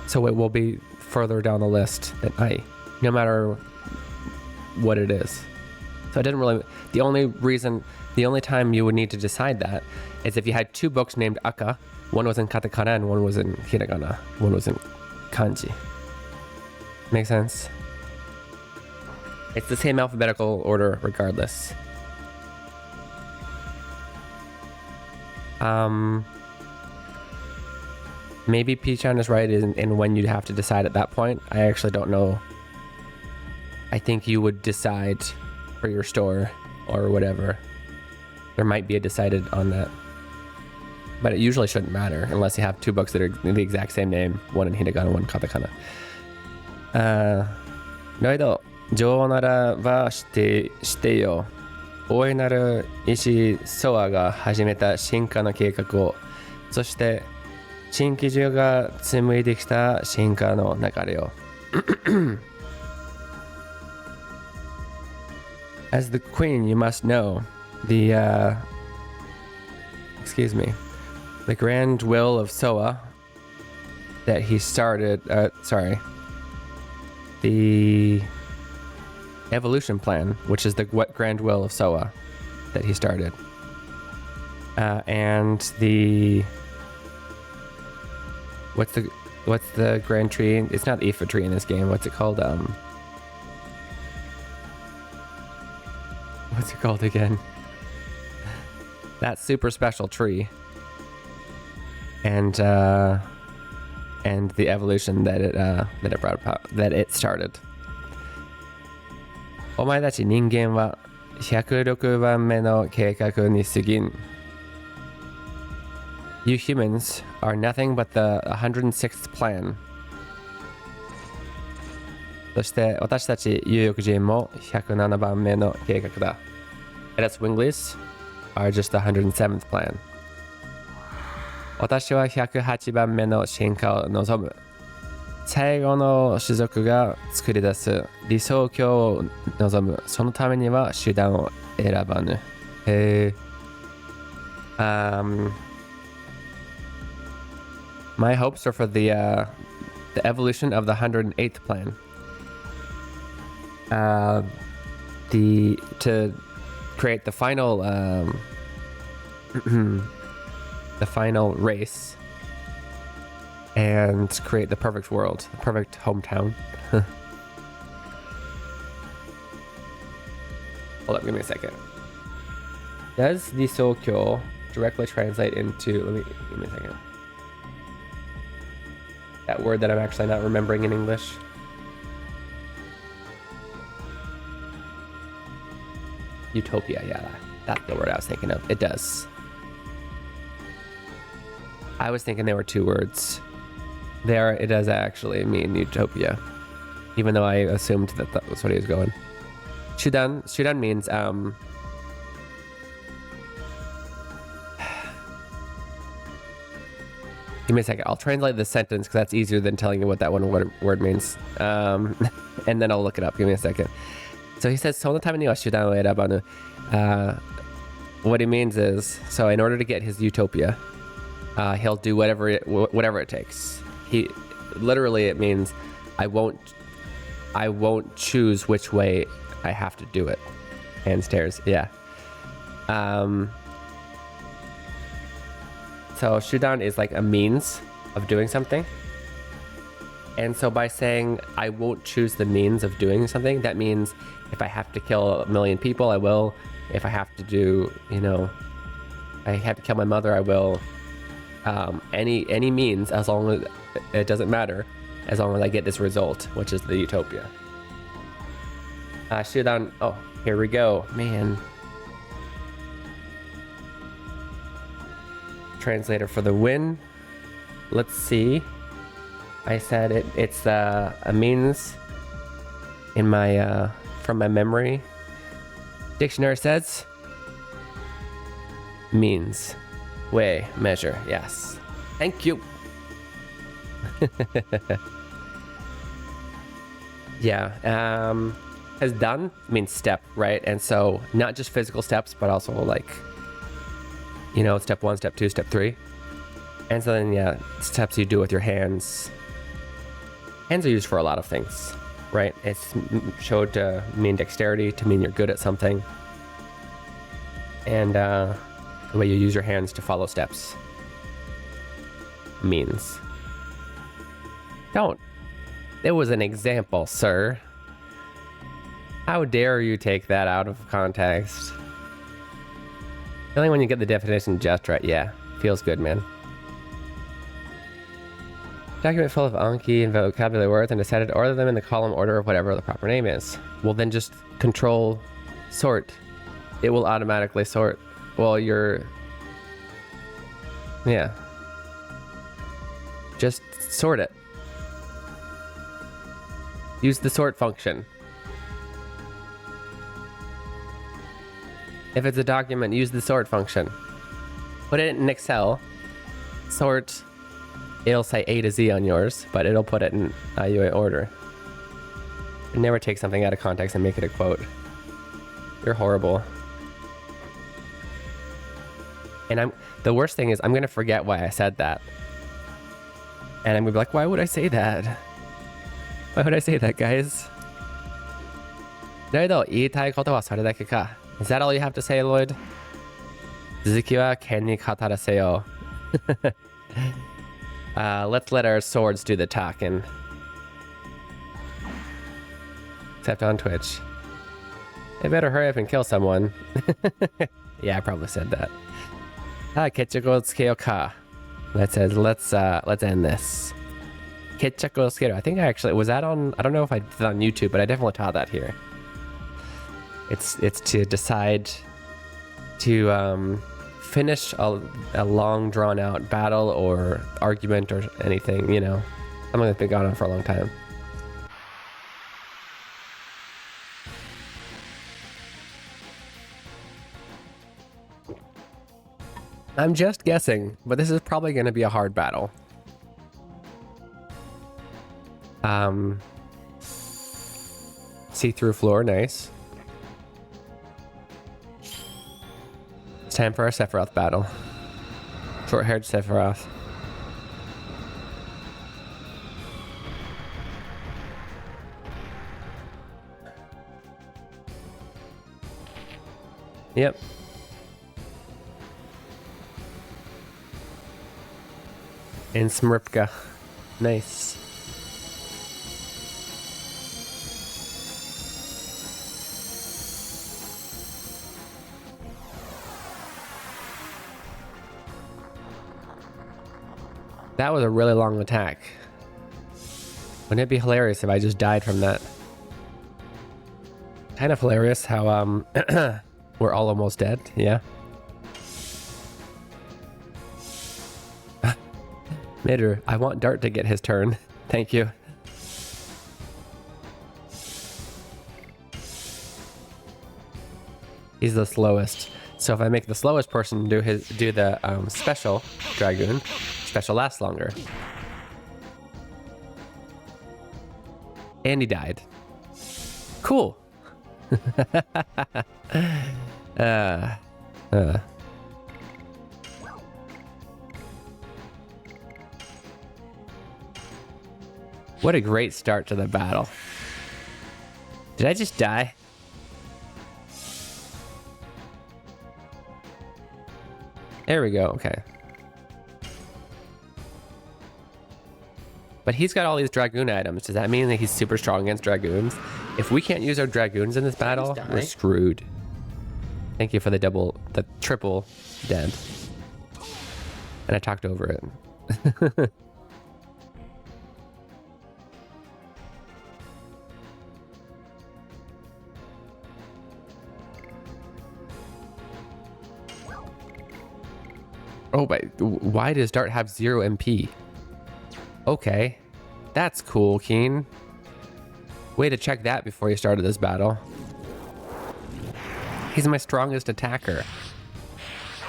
So it will be further down the list than Ai, no matter what it is. So it didn't really, the only time you would need to decide that is if you had 2 books named Aka, one was in katakana and one was in hiragana, one was in kanji. Make sense? It's the same alphabetical order regardless. Maybe P-chan is right in when you'd have to decide at that point. I actually don't know. I think you would decide for your store or whatever. There might be a decided on that. But it usually shouldn't matter unless you have 2 books that are the exact same name. One in hiragana, one katakana. ロイド、女王ならば知ってよ。大いなる石ソアが始めた進化の計画を、そして新規中が紡いできた進化の流れを。As the queen, you must know the grand will of Soa that he started. The evolution plan, which is the grand will of Soa that he started, and the what's the grand tree? It's not the Ifa tree in this game. What's it called? What's it called again? That super special tree, and the evolution that it brought about, that it started. お前たち人間は106番目の計画に過ぎん。You humans are nothing but the 106th plan. そして私たち有力人も107番目の計画だ。And us winglies are just the 107th plan. 私は108番目の進化を望む。最後の種族が作り出す理想郷を望む。そのためには手段を選ばぬ。My hopes are for the evolution of the 108th plan. To create the final the final race and create the perfect world, the perfect hometown. Hold up, give me a second. Does the Sokyo directly translate into, give me a second. That word that I'm actually not remembering in English. Utopia, yeah, that's the word I was thinking of. It does. I was thinking there were two words. There, it does actually mean utopia, even though I assumed that that was what he was going. Shudan means give me a second. I'll translate this sentence because that's easier than telling you what that one word means. And then I'll look it up. Give me a second. So he says, "So time what he means is, so in order to get his utopia, he'll do whatever it takes. He literally, it means I won't choose which way I have to do it." And stairs, yeah. So Shudan is like a means of doing something. And so by saying I won't choose the means of doing something, that means if I have to kill 1 million people, I will. If I have to do, I have to kill my mother, I will. Any means, as long as it doesn't matter, as long as I get this result, which is the utopia. Shudan, oh, here we go, man. Translator for the win. Let's see. I said it's a means in my from my memory. Dictionary says means, way, measure. Yes, thank you. Yeah, has done means step, right? And so not just physical steps, but also like, step 1, step 2, step 3. And so then, yeah, steps you do with your hands. Hands are used for a lot of things, right? It's showed to mean dexterity, to mean you're good at something. And the way you use your hands to follow steps means. Don't. It was an example, sir. How dare you take that out of context? Only when you get the definition just right. Yeah, feels good, man. Document full of Anki and vocabulary words and decided to order them in the column order of whatever the proper name is. Well, then just control sort. It will automatically sort. Well, yeah. Just sort it. Use the sort function. If it's a document, use the sort function. Put it in Excel. Sort. It'll say A to Z on yours, but it'll put it in IUA order. Never take something out of context and make it a quote. You're horrible. And the worst thing is I'm gonna forget why I said that. And I'm gonna be like, why would I say that? Why would I say that, guys? Is that all you have to say, Lloyd? 続きは剣に語らせよう。Let's let our swords do the talking. Except on Twitch. They better hurry up and kill someone. Yeah, I probably said that. Ketchaku tsukeyo ka. That says, let's end this. Ketchaku tsukeyo. I think I actually, was that on, I don't know if I did it on YouTube, but I definitely taught that here. It's to decide to finish a long drawn out battle or argument or anything, something that's been going on for a long time. I'm just guessing, but this is probably going to be a hard battle. See-through floor, nice. It's time for our Sephiroth battle. Short-haired Sephiroth. Yep. And Smripka. Nice. That was a really long attack. Wouldn't it be hilarious if I just died from that? Kind of hilarious how we're all almost dead. Yeah. Midder, I want Dart to get his turn. Thank you. He's the slowest. So if I make the slowest person do the special Dragoon, special lasts longer. And he died. Cool. What a great start to the battle. Did I just die? There we go, okay. But he's got all these Dragoon items. Does that mean that he's super strong against Dragoons? If we can't use our Dragoons in this battle, we're screwed. Thank you for the triple dead. And I talked over it. Oh, but why does Dart have 0 MP? Okay, that's cool, Keen. Way to check that before you started this battle. He's my strongest attacker.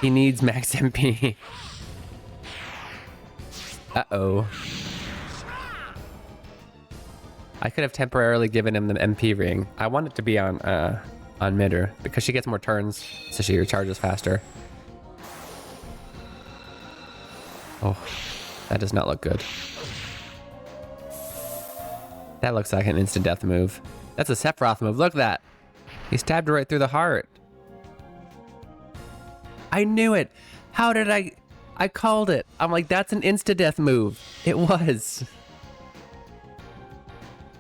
He needs max MP. Uh-oh. I could have temporarily given him the MP ring. I want it to be on Midder because she gets more turns, so she recharges faster. Oh, that does not look good. That looks like an instant death move. That's a Sephiroth move. Look at that. He stabbed her right through the heart. I knew it. How did I called it. I'm like, that's an insta-death move. It was.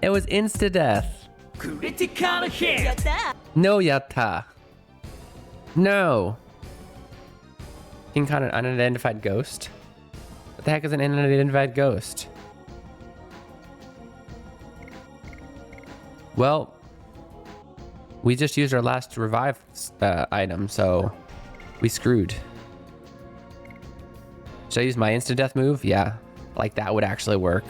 It was insta-death. Critical hit. No, yatta. No. King caught an unidentified ghost. What the heck is an unidentified ghost? Well, we just used our last revive item, so we screwed. Should I use my instant death move? Yeah, like that would actually work.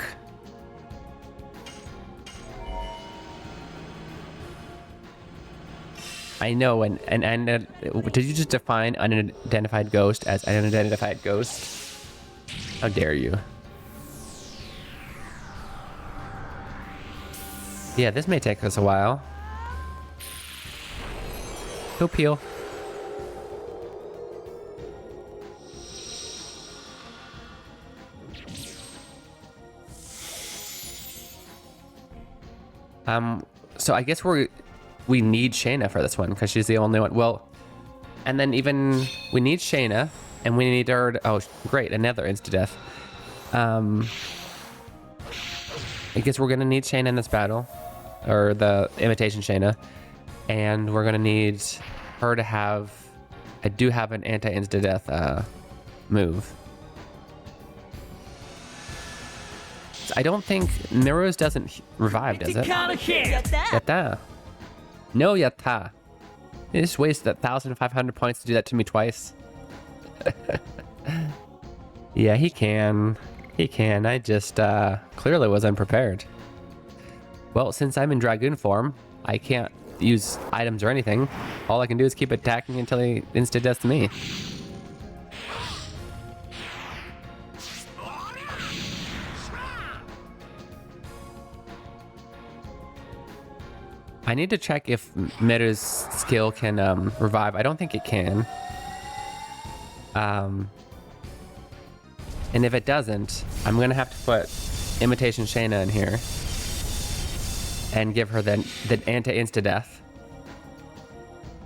I know, and did you just define unidentified ghost as an unidentified ghost? How dare you? Yeah, this may take us a while. Go peel. So I guess we need Shayna for this one because she's the only one. Well, and then even we need Shayna and we need her to, oh great, another insta-death. I guess we're gonna need Shayna in this battle, or the imitation Shayna, and we're gonna need her to have, I do have an anti-insta-death move. I don't think Miro's doesn't revive, does it? Yatta. No, yatta. You just wasted 1,500 points to do that to me twice. Yeah, he can. He can. I just clearly was unprepared. Well, since I'm in Dragoon form, I can't use items or anything. All I can do is keep attacking until he insta-deaths me. I need to check if Midder's skill can revive. I don't think it can. And if it doesn't, I'm gonna have to put imitation Shayna in here and give her the anti-insta-death.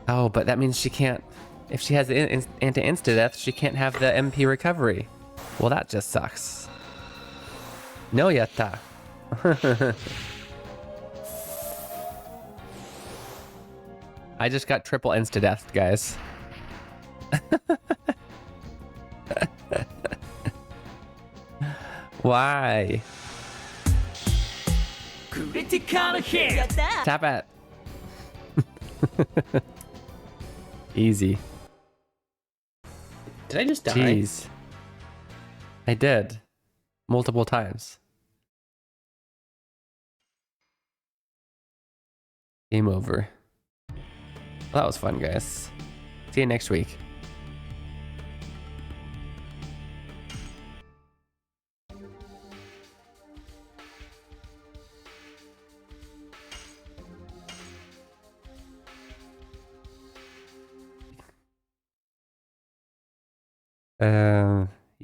Oh, but that means she can't. If she has the anti-insta-death, she can't have the MP recovery. Well, that just sucks. No yatta. I just got triple insta-death, guys. Why? Critical hit. Tap it. Easy. Did I just die? Jeez. I did. Multiple times. Game over. Well, that was fun, guys. See you next week.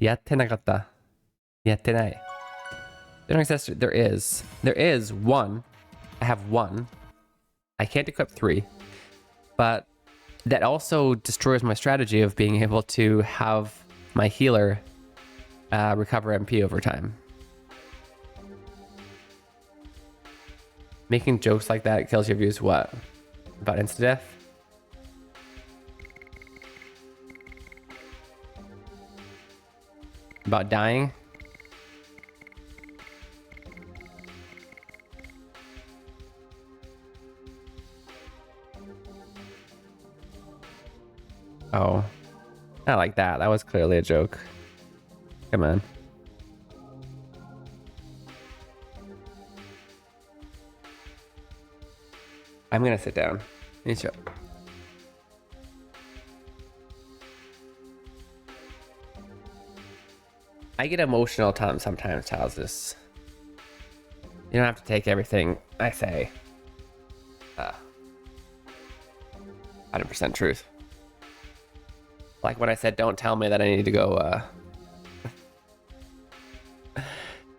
Yatte nagatta. Yatte nai. There is one. I have one. I can't equip 3. But that also destroys my strategy of being able to have my healer recover MP over time. Making jokes like that kills your views. What? About insta-death? About dying? Oh, not like that. That was clearly a joke. Come on. I'm gonna sit down. I get emotional sometimes, how's this? You don't have to take everything I say 100% truth. Like when I said, don't tell me that I need to go,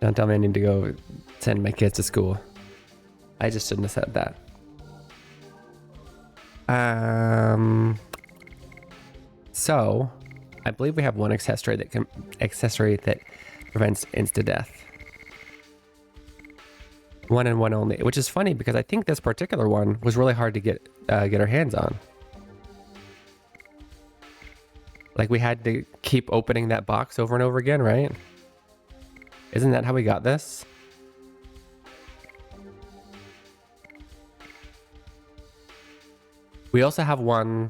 don't tell me I need to go send my kids to school. I just shouldn't have said that. So I believe we have one accessory that prevents insta death. One and one only, which is funny because I think this particular one was really hard to get our hands on. Like we had to keep opening that box over and over again, right? Isn't that how we got this? We also have one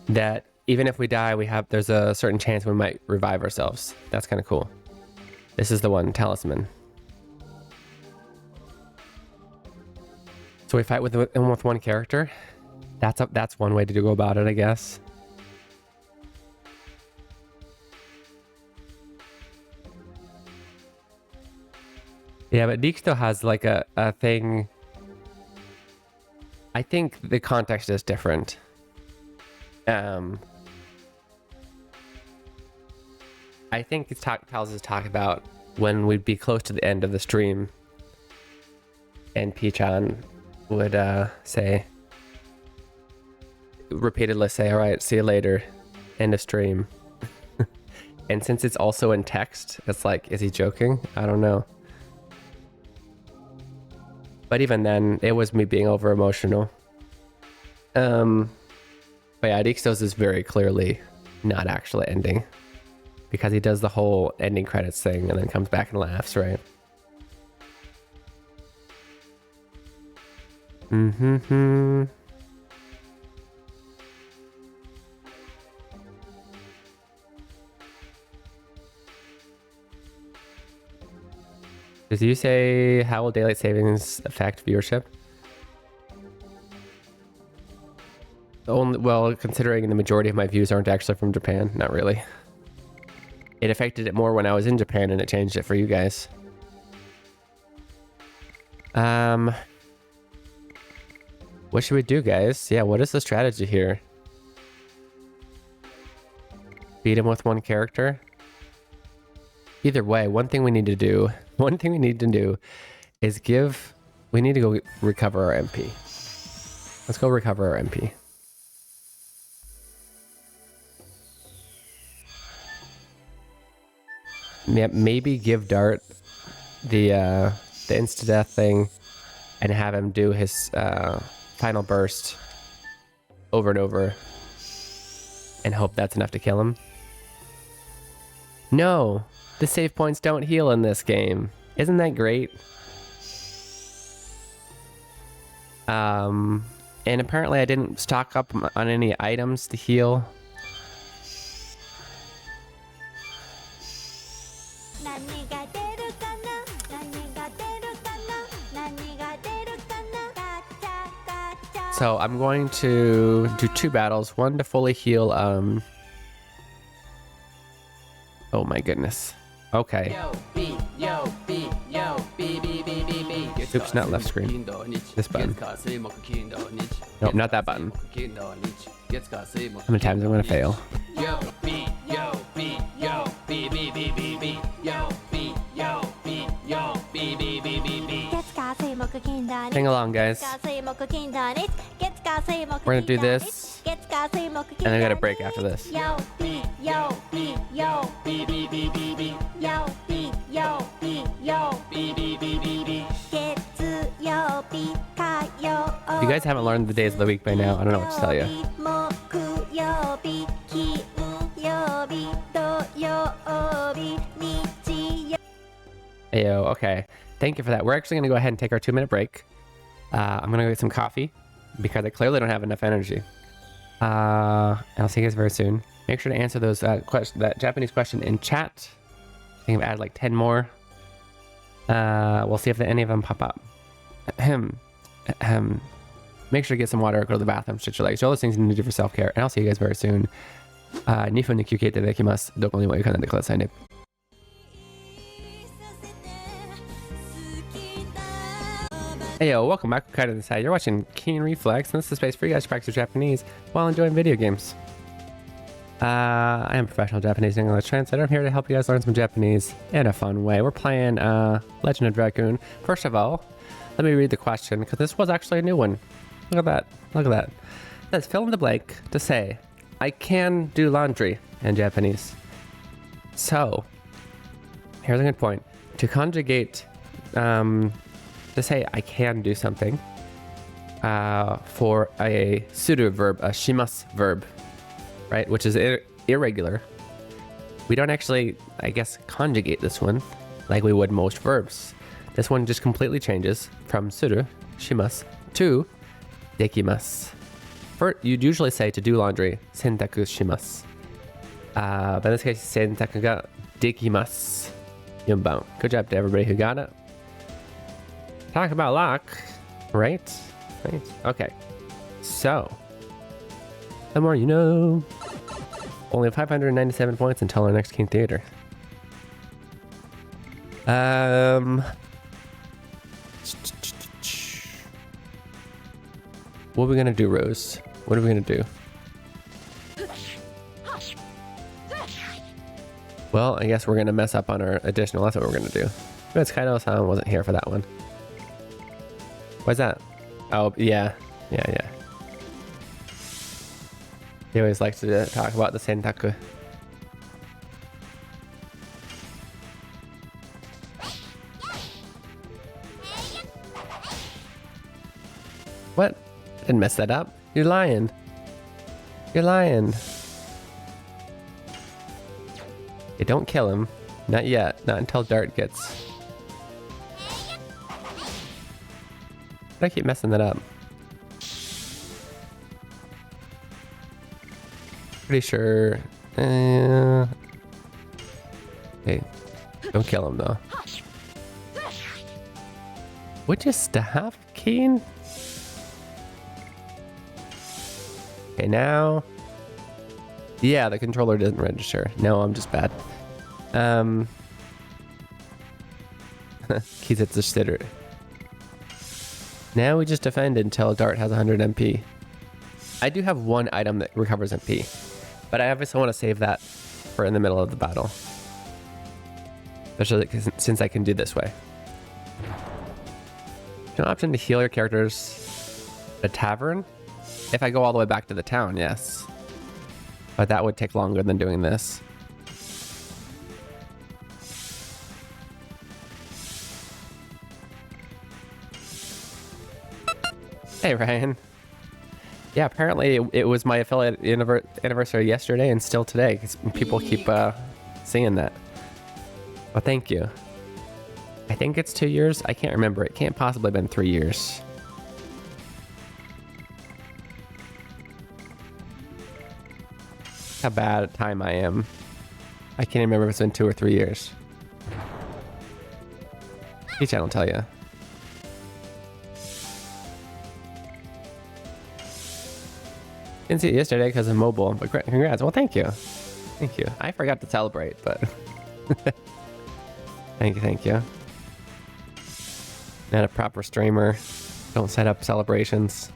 that even if we die, there's a certain chance we might revive ourselves. That's kind of cool. This is the one, Talisman. So we fight with one character. That's one way to go about it, I guess. Yeah, but Deke still has like a thing. I think the context is different. I think it tells us talk about when we'd be close to the end of the stream and Pichan would repeatedly say, all right, see you later, end of stream. And since it's also in text, it's like, is he joking? I don't know. But even then, it was me being over emotional. But yeah, Dixos is very clearly not actually ending. Because he does the whole ending credits thing and then comes back and laughs, right? Mm-hmm. Did you say how will daylight savings affect viewership? Only, well, considering the majority of my views aren't actually from Japan, not really. It affected it more when I was in Japan and it changed it for you guys. What should we do, guys? Yeah, what is the strategy here? Beat him with one character? Either way, one thing we need to do is we need to go recover our MP. Let's go recover our MP. Yeah, maybe give Dart the insta-death thing and have him do his final burst over and over and hope that's enough to kill him. No, The save points don't heal in this game. Isn't that great? And apparently I didn't stock up on any items to heal. So I'm going to do 2 battles, one to fully heal, oh my goodness. Okay. Oops, not left screen. This button. Nope, not that button. How many times I'm gonna fail? Hang along, guys. We're gonna do this, and I got a break after this. If you guys haven't learned the days of the week by now, I don't know what to tell you. Ayo, okay. Thank you for that. We're actually gonna go ahead and take our 2-minute break. I'm gonna go get some coffee because I clearly don't have enough energy. And I'll see you guys very soon. Make sure to answer those that Japanese question in chat. I think I've added like 10 more. We'll see if any of them pop up. Make sure to get some water, go to the bathroom, stretch your legs. All those things you need to do for self-care. And I'll see you guys very soon. 2分で休憩いただきます。どこにも行かないでくださいね。Hey yo, welcome back. Kind of the side. You're watching Keen Reflex, and this is a space for you guys to practice Japanese while enjoying video games. I am a professional Japanese and English translator. I'm here to help you guys learn some Japanese in a fun way. We're playing Legend of Dragoon. First of all, let me read the question because this was actually a new one. Look at that. Look at that. It says fill in the blank to say, I can do laundry in Japanese. So, here's a good point. To conjugate, to say I can do something for a suru verb, a shimasu verb, right, which is irregular. We don't actually, I guess, conjugate this one like we would most verbs. This one just completely changes from suru, shimasu, to dekimasu. You'd usually say to do laundry, sentaku shimasu. But in this case, sentaku ga dekimasu. Yumbo. Good job to everybody who got it. Talk about luck, right? Right. Okay. So, the more you know. Only 597 points until our next King Theater. What are we gonna do, Rose? What are we gonna do? Well, I guess we're gonna mess up on our additional. That's what we're gonna do. But Kaido-san wasn't here for that one. Why's that? Oh, yeah. Yeah. He always likes to talk about the sentaku. What? Didn't mess that up. You're lying. You're lying. Okay, don't kill him. Not yet. Not until Dart gets... I keep messing that up. Pretty sure. Okay, don't kill him though. Would you stop, Keen? Okay, now. Yeah, the controller didn't register. No, I'm just bad. Keith, it's a sitter. Now we just defend until Dart has 100 MP. I do have one item that recovers MP, but I obviously want to save that for in the middle of the battle. Especially since I can do this way. An option to heal your characters at a tavern? If I go all the way back to the town, yes. But that would take longer than doing this. Hey, Ryan. Yeah, apparently it was my affiliate anniversary yesterday and still today because people keep seeing that. Well, thank you. I think it's 2 years. I can't remember. It can't possibly have been 3 years. How bad at time I am. I can't remember if it's been 2 or 3 years. Each I don't tell you. Didn't see it yesterday because of mobile, but congrats. Well, thank you. Thank you. I forgot to celebrate, but thank you. Not a proper streamer. Don't set up celebrations.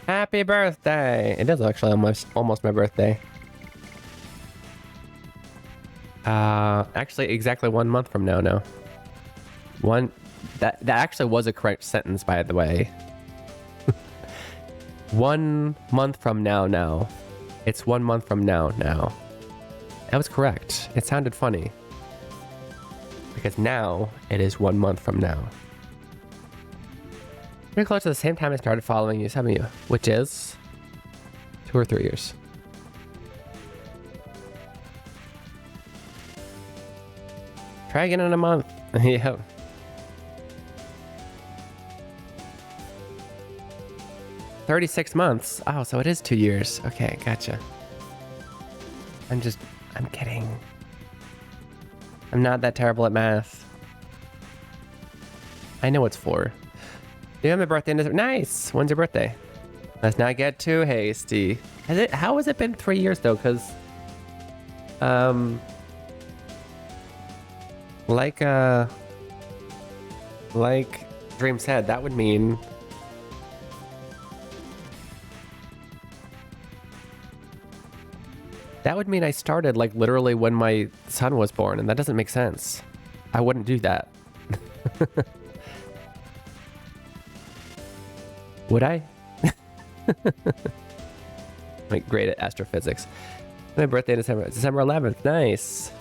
Happy birthday! It is actually almost my birthday. Actually, exactly 1 month from now. No, that actually was a correct sentence, by the way. 1 month from now. Now, it's 1 month from now. Now, that was correct. It sounded funny because now it is 1 month from now. Pretty close to the same time I started following you, some of you, which is 2 or 3 years. Try again in a month. Yep. $36 months. Oh, so it is 2 years. Okay, gotcha. I'm kidding. I'm not that terrible at math. I know it's 4. Yeah, my birthday is nice. When's your birthday? Let's not get too hasty. How has it been 3 years though? Because, like Dream said, that would mean I started like literally when my son was born, and that doesn't make sense. I wouldn't do that. Would I? Like great at astrophysics. My birthday December 11th. Nice.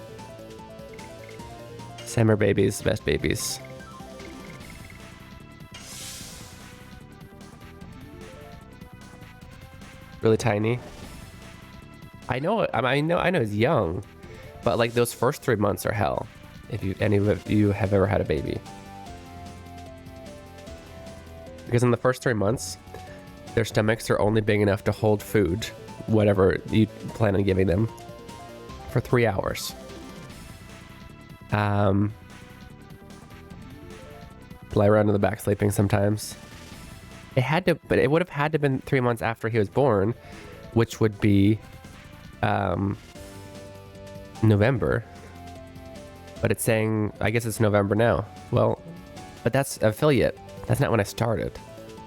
Summer babies, best babies. Really tiny. I know it's young, but like those first 3 months are hell. If any of you have ever had a baby. Because in the first 3 months, their stomachs are only big enough to hold food, whatever you plan on giving them, for 3 hours. Lie around in the back sleeping sometimes. But it would have had to been 3 months after he was born, which would be November. But it's saying, I guess it's November now. Well, but that's affiliate. That's not when I started.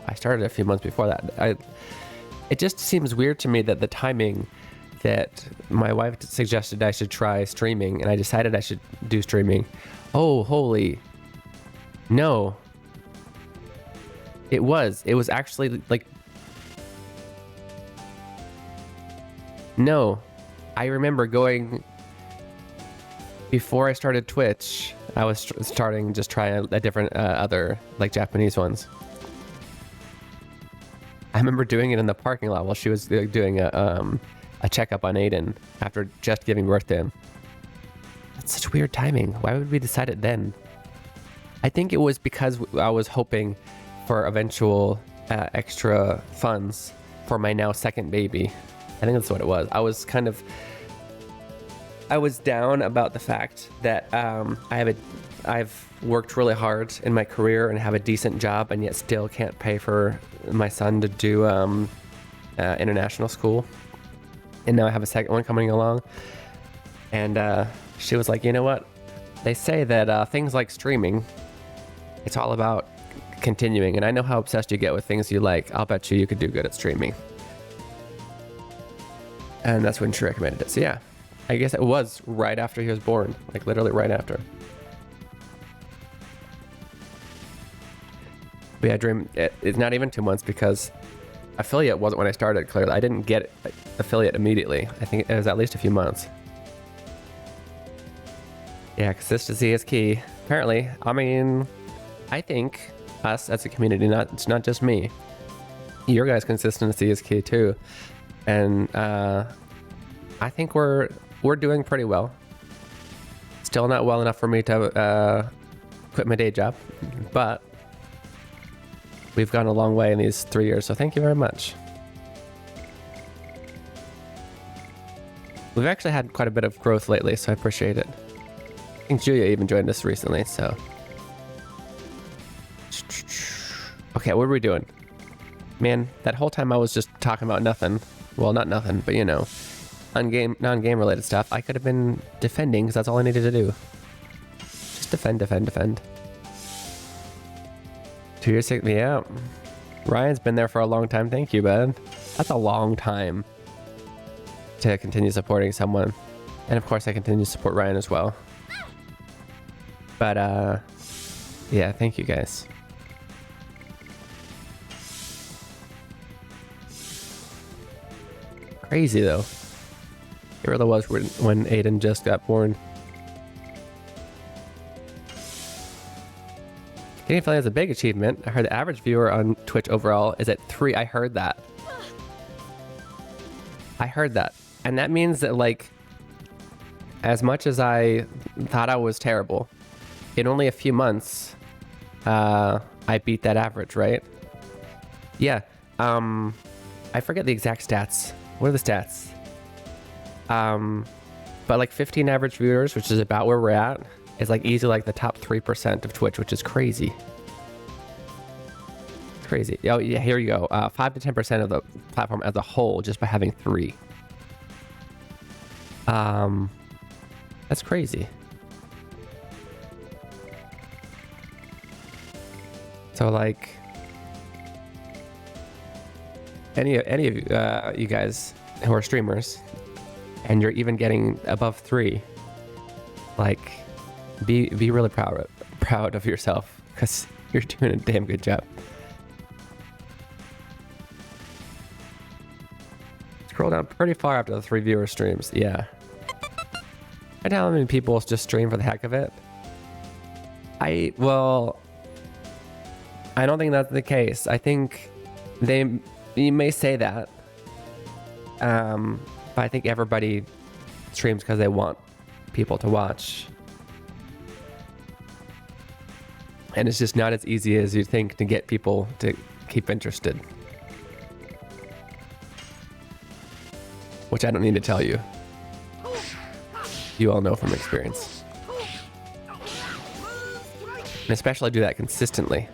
I started a few months before that. It just seems weird to me that the timing that my wife suggested I should try streaming, and I decided I should do streaming. Oh, holy. No. It was actually like... No. I remember going... Before I started Twitch, I was starting just trying a different other like Japanese ones. I remember doing it in the parking lot while she was doing a checkup on Aiden after just giving birth to him. That's such weird timing. Why would we decide it then? I think it was because I was hoping for eventual extra funds for my now second baby. I think that's what it was. I was down about the fact that I've worked really hard in my career and have a decent job, and yet still can't pay for my son to do international school. And now I have a second one coming along. And she was like, you know what? They say that things like streaming, it's all about continuing. And I know how obsessed you get with things you like. I'll bet you could do good at streaming. And that's when she recommended it. So yeah. I guess it was right after he was born, like literally right after. But yeah, Dream, it's not even 2 months because affiliate wasn't when I started, clearly. I didn't get affiliate immediately. I think it was at least a few months. Yeah, consistency is key. Apparently, I mean, I think us as a community, it's not just me. Your guys' consistency is key too. And I think we're doing pretty well. Still not well enough for me to quit my day job, but we've gone a long way in these 3 years, so thank you very much. We've actually had quite a bit of growth lately, so I appreciate it. I think Julia even joined us recently, so. Okay, what are we doing? Man, that whole time I was just talking about nothing. Well, not nothing, but you know, non-game related stuff. I could have been defending, because that's all I needed to do. Just defend. 2 years, yeah. Ryan's been there for a long time. Thank you, bud. That's a long time to continue supporting someone. And of course, I continue to support Ryan as well. But, yeah, thank you guys. Crazy, though. It really was when Aiden just got born. Getting affiliate is a big achievement. I heard the average viewer on Twitch overall is at 3. I heard that. And that means that, like, as much as I thought I was terrible, in only a few months, I beat that average, right? Yeah. I forget the exact stats. What are the stats? But like 15 average viewers, which is about where we're at, is like easily like the top 3% of Twitch, which is crazy. Crazy. Oh yeah, here you go. 5 to 10% of the platform as a whole, just by having 3. That's crazy. So like, any of you guys who are streamers, and you're even getting above 3, like, be really proud of yourself, because you're doing a damn good job. Scroll down pretty far after the 3 viewer streams. Yeah. I know how many people just stream for the heck of it. Well, I don't think that's the case. I think you may say that, but I think everybody streams because they want people to watch. And it's just not as easy as you think to get people to keep interested. Which I don't need to tell you. You all know from experience. And especially do that consistently.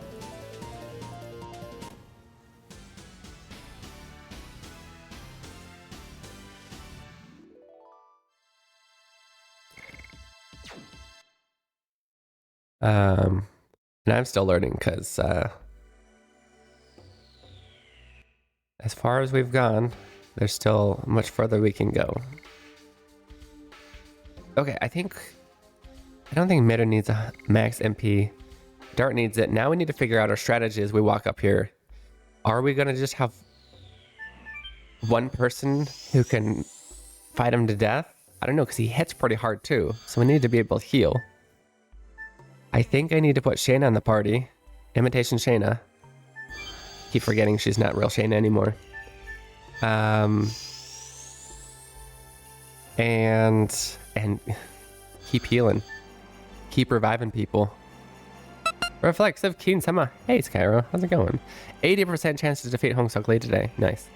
And I'm still learning because as far as we've gone, there's still much further we can go. Okay, I don't think Meta needs a max MP. Dart needs it. Now we need to figure out our strategy as we walk up here. Are we gonna just have one person who can fight him to death? I don't know, because he hits pretty hard too. So we need to be able to heal. I think I need to put Shayna in the party. Imitation Shayna. Keep forgetting she's not real Shayna anymore. And keep healing. Keep reviving people. Reflexive Keen Summer. Hey Skyro, how's it going? 80% chance to defeat Hong Seok Lee today. Nice.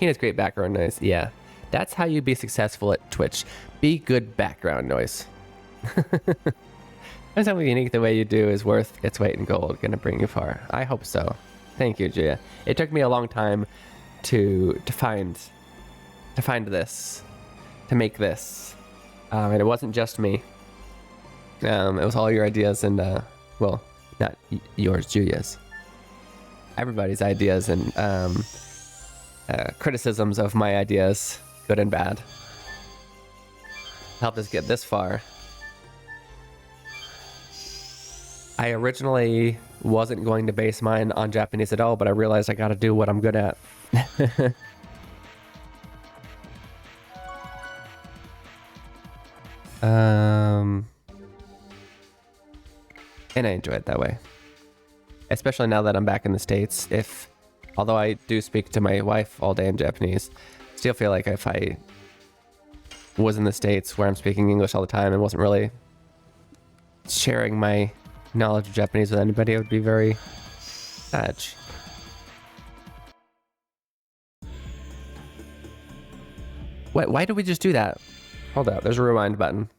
He has great background noise. Yeah. That's how you be successful at Twitch. Be good background noise. That's something unique the way you do is worth its weight in gold. Gonna bring you far. I hope so. Thank you, Julia. It took me a long time to find this, to make this, and it wasn't just me. It was all your ideas and well, not yours, Julia's. Everybody's ideas and criticisms of my ideas, good and bad, helped us get this far. I originally wasn't going to base mine on Japanese at all, but I realized I gotta do what I'm good at. And I enjoy it that way. Especially now that I'm back in the States. Although I do speak to my wife all day in Japanese, still feel like if I was in the States where I'm speaking English all the time and wasn't really sharing my knowledge of Japanese with anybody, it would be very sad. Why did we just do that? Hold up, there's a rewind button.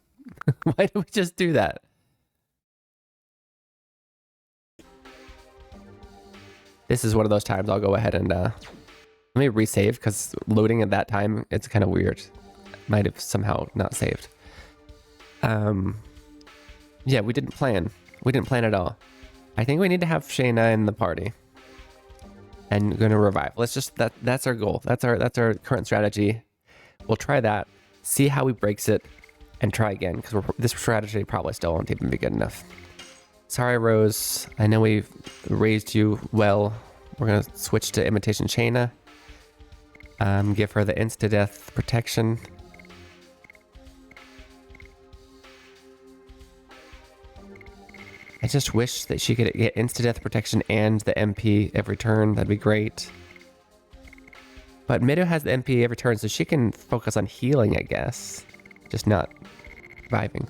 Why did we just do that? This is one of those times I'll go ahead and let me resave, because loading at that time, it's kind of weird. Might have somehow not saved. Yeah, we didn't plan. We didn't plan at all. I think we need to have Shayna in the party. And gonna revive. Let's just that's our goal. That's our current strategy. We'll try that, see how he breaks it, and try again, because this strategy probably still won't even be good enough. Sorry, Rose. I know we've raised you well. We're gonna switch to Imitation Shayna. Give her the insta-death protection. I just wish that she could get insta-death protection and the MP every turn. That'd be great. But Mido has the MP every turn, so she can focus on healing, I guess. Just not reviving.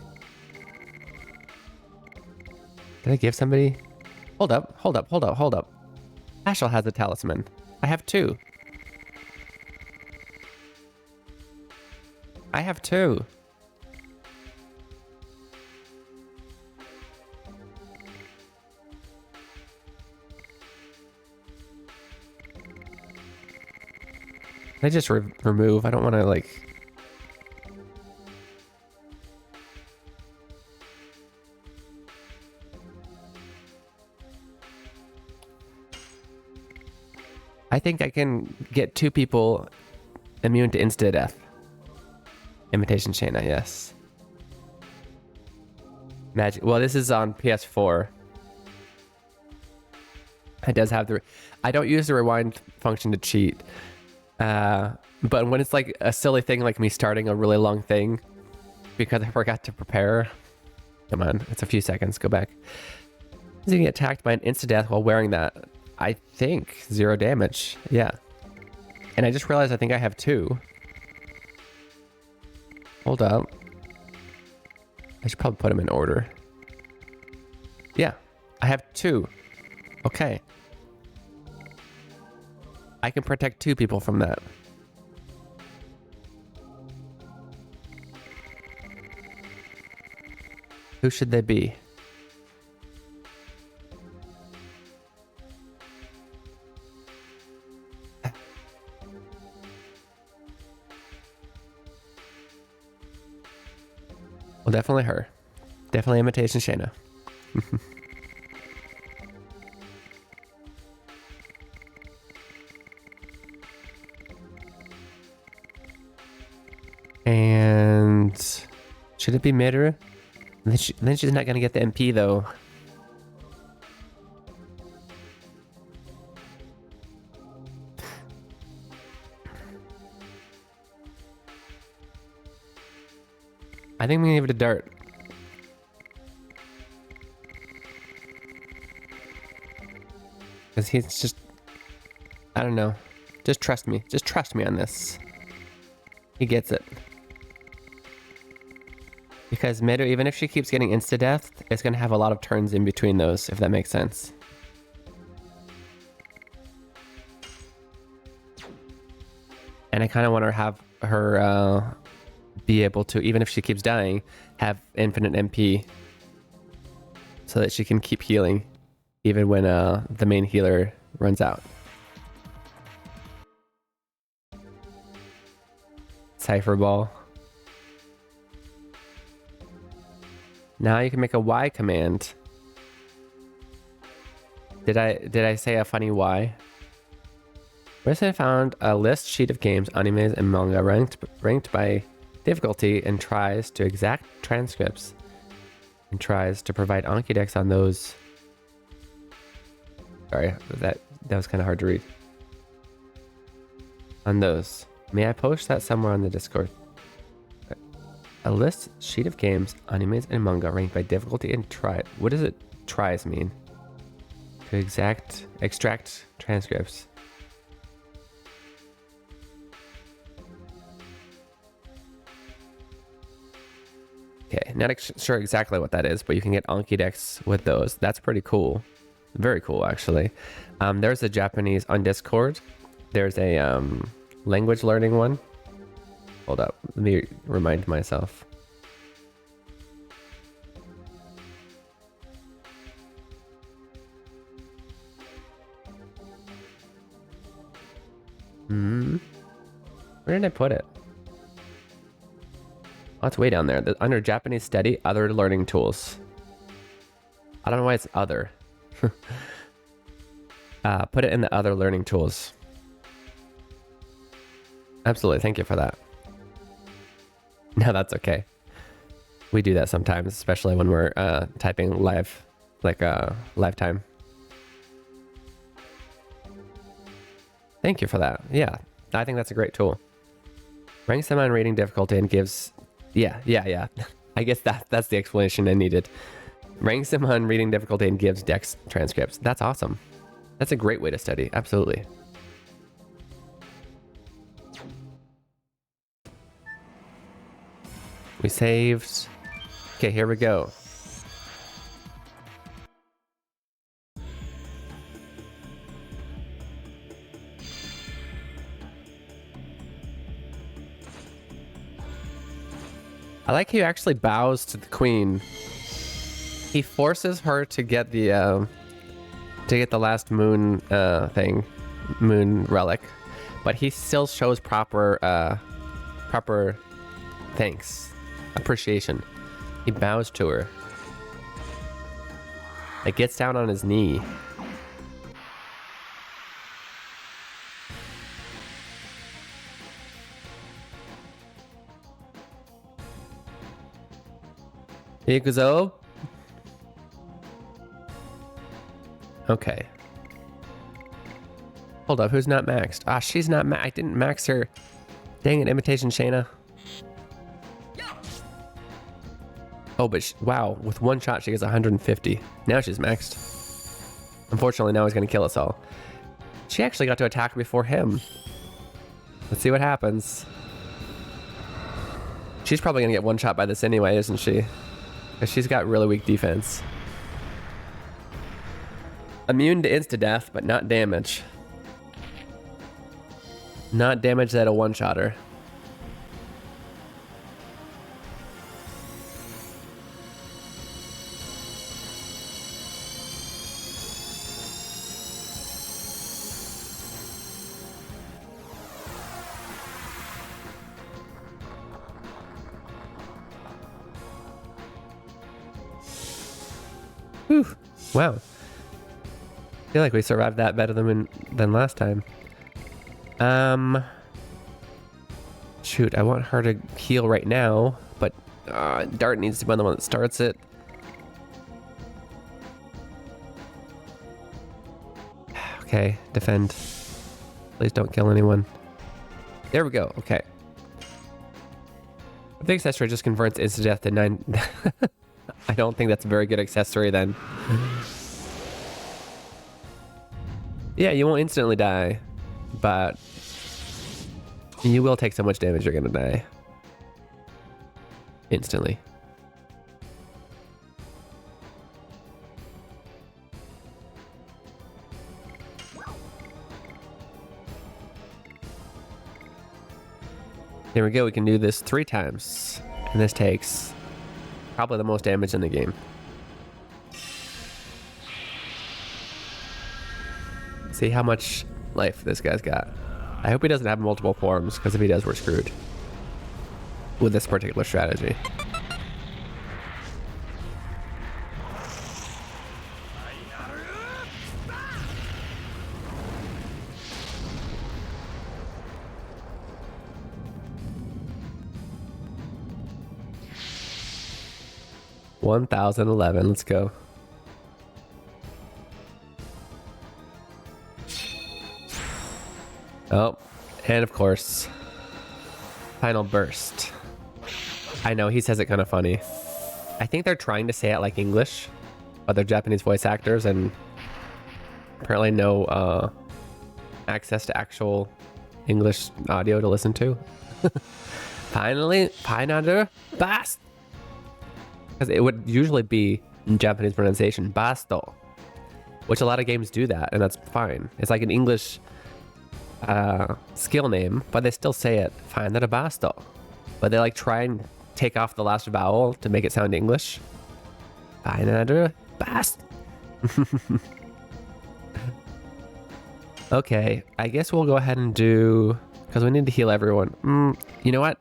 Did I give somebody? Hold up. Ashel has a talisman. I have two. Can I just remove? I don't want to like... I think I can get two people immune to insta-death. Imitation Shayna, yes. Magic. Well, this is on PS4. It does have the... I don't use the rewind function to cheat. But when it's like a silly thing like me starting a really long thing because I forgot to prepare. Come on, it's a few seconds. Go back. He's gonna get attacked by an insta-death while wearing that. I think 0 damage. Yeah. And I just realized I think I have two. Hold up. I should probably put them in order. Yeah, I have two. Okay. I can protect two people from that. Who should they be? Well, definitely her. Definitely Imitation Shayna. And should it be Midra? Then she's not gonna get the MP though. I think we can give it a dart. Because he's just... I don't know. Just trust me. Just trust me on this. He gets it. Because Mido, even if she keeps getting insta-death, it's going to have a lot of turns in between those, if that makes sense. And I kind of want to have her be able to, even if she keeps dying, have infinite MP. So that she can keep healing, even when the main healer runs out. Cypher Ball. Now you can make a Y command. Did I say a funny Y? Recently found a list sheet of games, animes, and manga ranked by difficulty and tries to exact transcripts and tries to provide Anki decks on those. Sorry, that was kind of hard to read. on those. May I post that somewhere on the Discord? A list sheet of games, animes, and manga ranked by difficulty and try. What does it tries mean? To extract transcripts. Okay, not sure exactly what that is, but you can get Anki decks with those. That's pretty cool. Very cool, actually. There's a Japanese on Discord. There's a language learning one. Hold up, let me remind myself. Where did I put it? Oh, it's way down there. Under Japanese Study, other learning tools. I don't know why it's other. Put it in the other learning tools. Absolutely, thank you for that. No, that's okay. We do that sometimes, especially when we're typing live, like live time. Thank you for that. Yeah, I think that's a great tool. Ranks them on reading difficulty and gives... Yeah. I guess that's the explanation I needed. Ranks them on reading difficulty and gives dex transcripts. That's awesome. That's a great way to study. Absolutely. We saved. Okay, here we go. I like he actually bows to the queen. He forces her to get the last moon thing, moon relic, but he still shows proper thanks, appreciation. He bows to her. Like gets down on his knee. Ikuzo. Okay. Hold up, who's not maxed? Ah, she's not I didn't max her. Dang it, Imitation Shayna. Oh, but wow, with one shot she gets 150. Now she's maxed. Unfortunately, now he's gonna kill us all. She actually got to attack before him. Let's see what happens. She's probably gonna get one shot by this anyway, isn't she? Because she's got really weak defense. Immune to insta-death, but not damage. Not damage that'll one-shot her. Whew. Wow. I feel like we survived that better than last time. Shoot, I want her to heal right now, but Dart needs to be the one that starts it. Okay, defend. Please don't kill anyone. There we go, okay. The accessory just converts instant death to 9. I don't think that's a very good accessory then. Yeah, you won't instantly die, but you will take so much damage you're gonna die. Instantly. There we go, we can do this 3 times. And this takes probably the most damage in the game. See how much life this guy's got. I hope he doesn't have multiple forms, because if he does, we're screwed with this particular strategy. $1,011, let's go. Oh, And of course, final burst. I know, he says it kind of funny. I think they're trying to say it like English, but they're Japanese voice actors and apparently no access to actual English audio to listen to. Finally, final burst. Because it would usually be in Japanese pronunciation, basto, which a lot of games do that, and that's fine. It's like an English skill name, but they still say it, final basto. But they like try and take off the last vowel to make it sound English. Final bast. Okay, I guess we'll go ahead and do, because we need to heal everyone. You know what?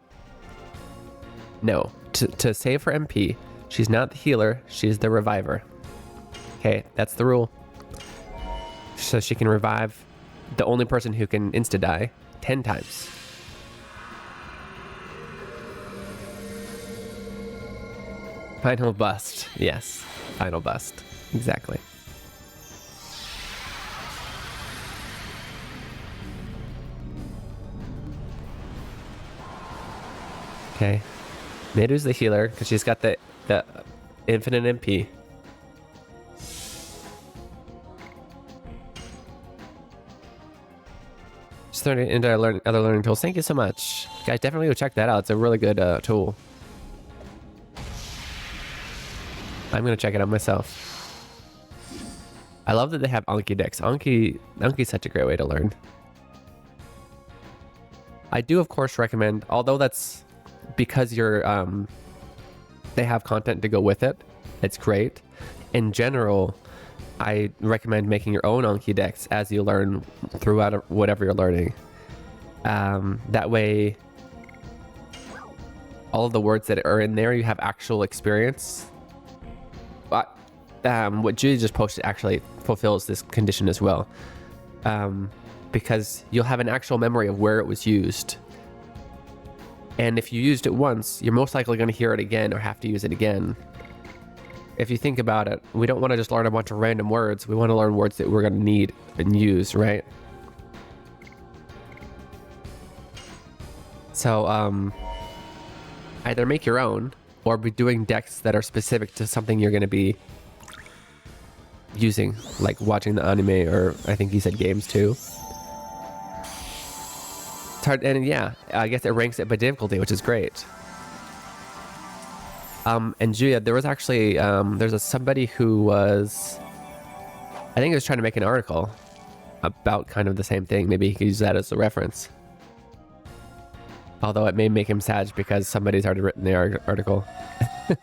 No, to save for MP, she's not the healer, she's the reviver. Okay, that's the rule. So she can revive the only person who can insta-die 10 times. Final bust. Yes, final bust. Exactly. Okay. Neidu's the healer because she's got the infinite MP. Just learning into other learning tools. Thank you so much. Guys, definitely go check that out. It's a really good tool. I'm going to check it out myself. I love that they have Anki decks. Anki's such a great way to learn. I do, of course, recommend, although that's because you're, they have content to go with it. It's great. In general, I recommend making your own Anki decks as you learn throughout whatever you're learning. That way, all of the words that are in there, you have actual experience. But what Julie just posted actually fulfills this condition as well. Because you'll have an actual memory of where it was used. And if you used it once, you're most likely going to hear it again or have to use it again. If you think about it, we don't want to just learn a bunch of random words. We want to learn words that we're going to need and use, right? So, either make your own or be doing decks that are specific to something you're going to be using, like watching the anime, or I think he said games too. It's hard, and yeah, I guess it ranks it by difficulty, which is great. And Julia, there was actually, there's somebody who was, I think he was trying to make an article about kind of the same thing. Maybe he could use that as a reference. Although it may make him sad because somebody's already written the article. I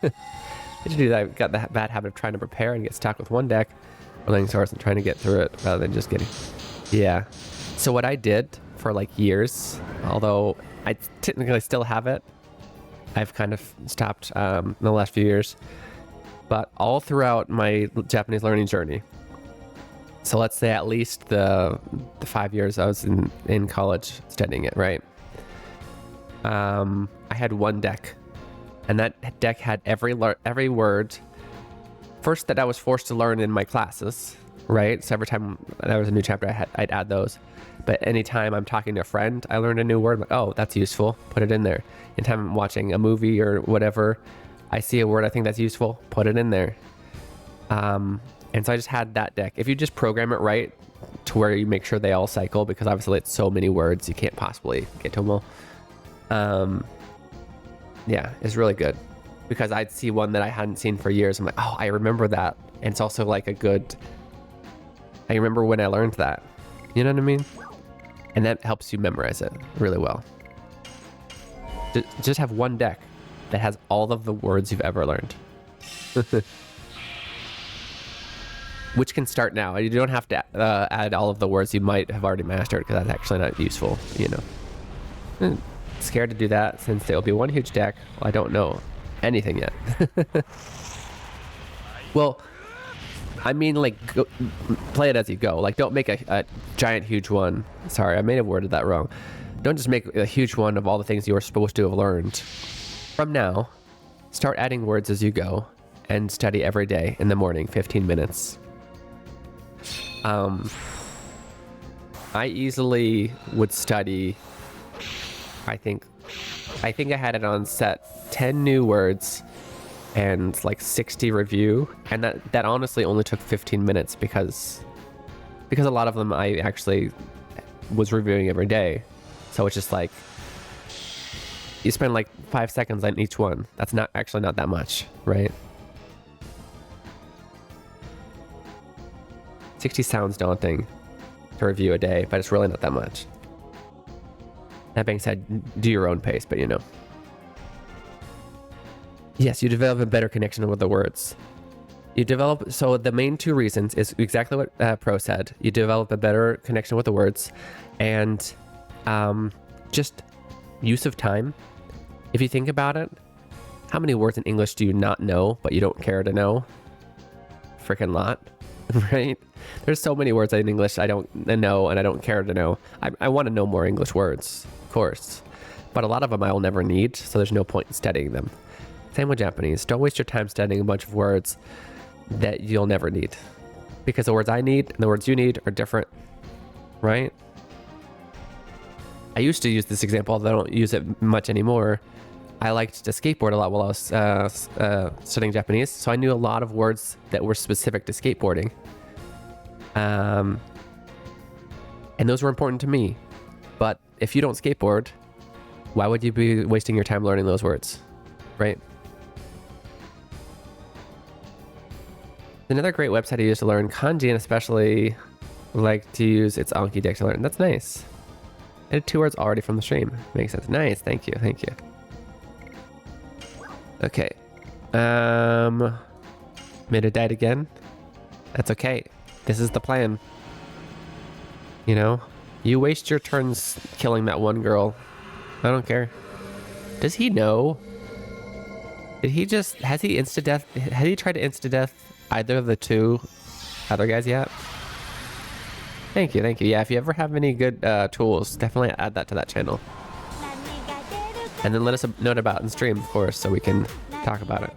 should do that. I've got the bad habit of trying to prepare and get stuck with one deck, playing source and trying to get through it rather than just getting. Yeah. So what I did for like years, although I technically still have it, I've kind of stopped in the last few years, but all throughout my Japanese learning journey. So let's say at least the 5 years I was in college studying it, right? I had one deck, and that deck had every word first that I was forced to learn in my classes, right? So every time there was a new chapter, I'd add those. But anytime I'm talking to a friend, I learned a new word. Like, oh, that's useful. Put it in there. Anytime I'm watching a movie or whatever, I see a word I think that's useful. Put it in there. And so I just had that deck. If you just program it right to where you make sure they all cycle, because obviously it's so many words, you can't possibly get to them all. Yeah, it's really good. Because I'd see one that I hadn't seen for years. I'm like, oh, I remember that. And it's also like I remember when I learned that. You know what I mean? And that helps you memorize it really well. Just have one deck that has all of the words you've ever learned. Which can start now. You don't have to add all of the words you might have already mastered, because that's actually not useful, you know. Scared to do that since there'll be one huge deck. Well, I don't know anything yet. Well, I mean, like, play it as you go. Like, don't make a giant, huge one. Sorry, I may have worded that wrong. Don't just make a huge one of all the things you were supposed to have learned. From now, start adding words as you go and study every day in the morning, 15 minutes. I easily would study I think I had it on set 10 new words and like 60 review, and that honestly only took 15 minutes because a lot of them I actually was reviewing every day. So it's just like you spend like 5 seconds on each one. That's not that much, right? 60 sounds daunting to review a day, but it's really not that much. That being said, do your own pace, but you know. Yes, you develop a better connection with the words. So the main two reasons is exactly what Pro said. You develop a better connection with the words, and just use of time. If you think about it, how many words in English do you not know, but you don't care to know? Freaking lot, right? There's so many words in English I don't know and I don't care to know. I want to know more English words, of course, but a lot of them I will never need, so there's no point in studying them. Same with Japanese. Don't waste your time studying a bunch of words that you'll never need, because the words I need and the words you need are different, right? I used to use this example, although I don't use it much anymore. I liked to skateboard a lot while I was studying Japanese, so I knew a lot of words that were specific to skateboarding. And those were important to me. But if you don't skateboard, why would you be wasting your time learning those words, right? Another great website I use to learn kanji, and especially like to use its Anki deck to learn. That's nice. And 2 words already from the stream. Makes sense. Nice. Thank you. Thank you. Okay. Made it died again. That's okay. This is the plan. You know, you waste your turns killing that one girl. I don't care. Does he know? Has he tried to insta-death either of the 2 other guys yet? Thank you. Yeah, if you ever have any good tools, definitely add that to that channel. And then let us know about it in stream, of course, so we can talk about it.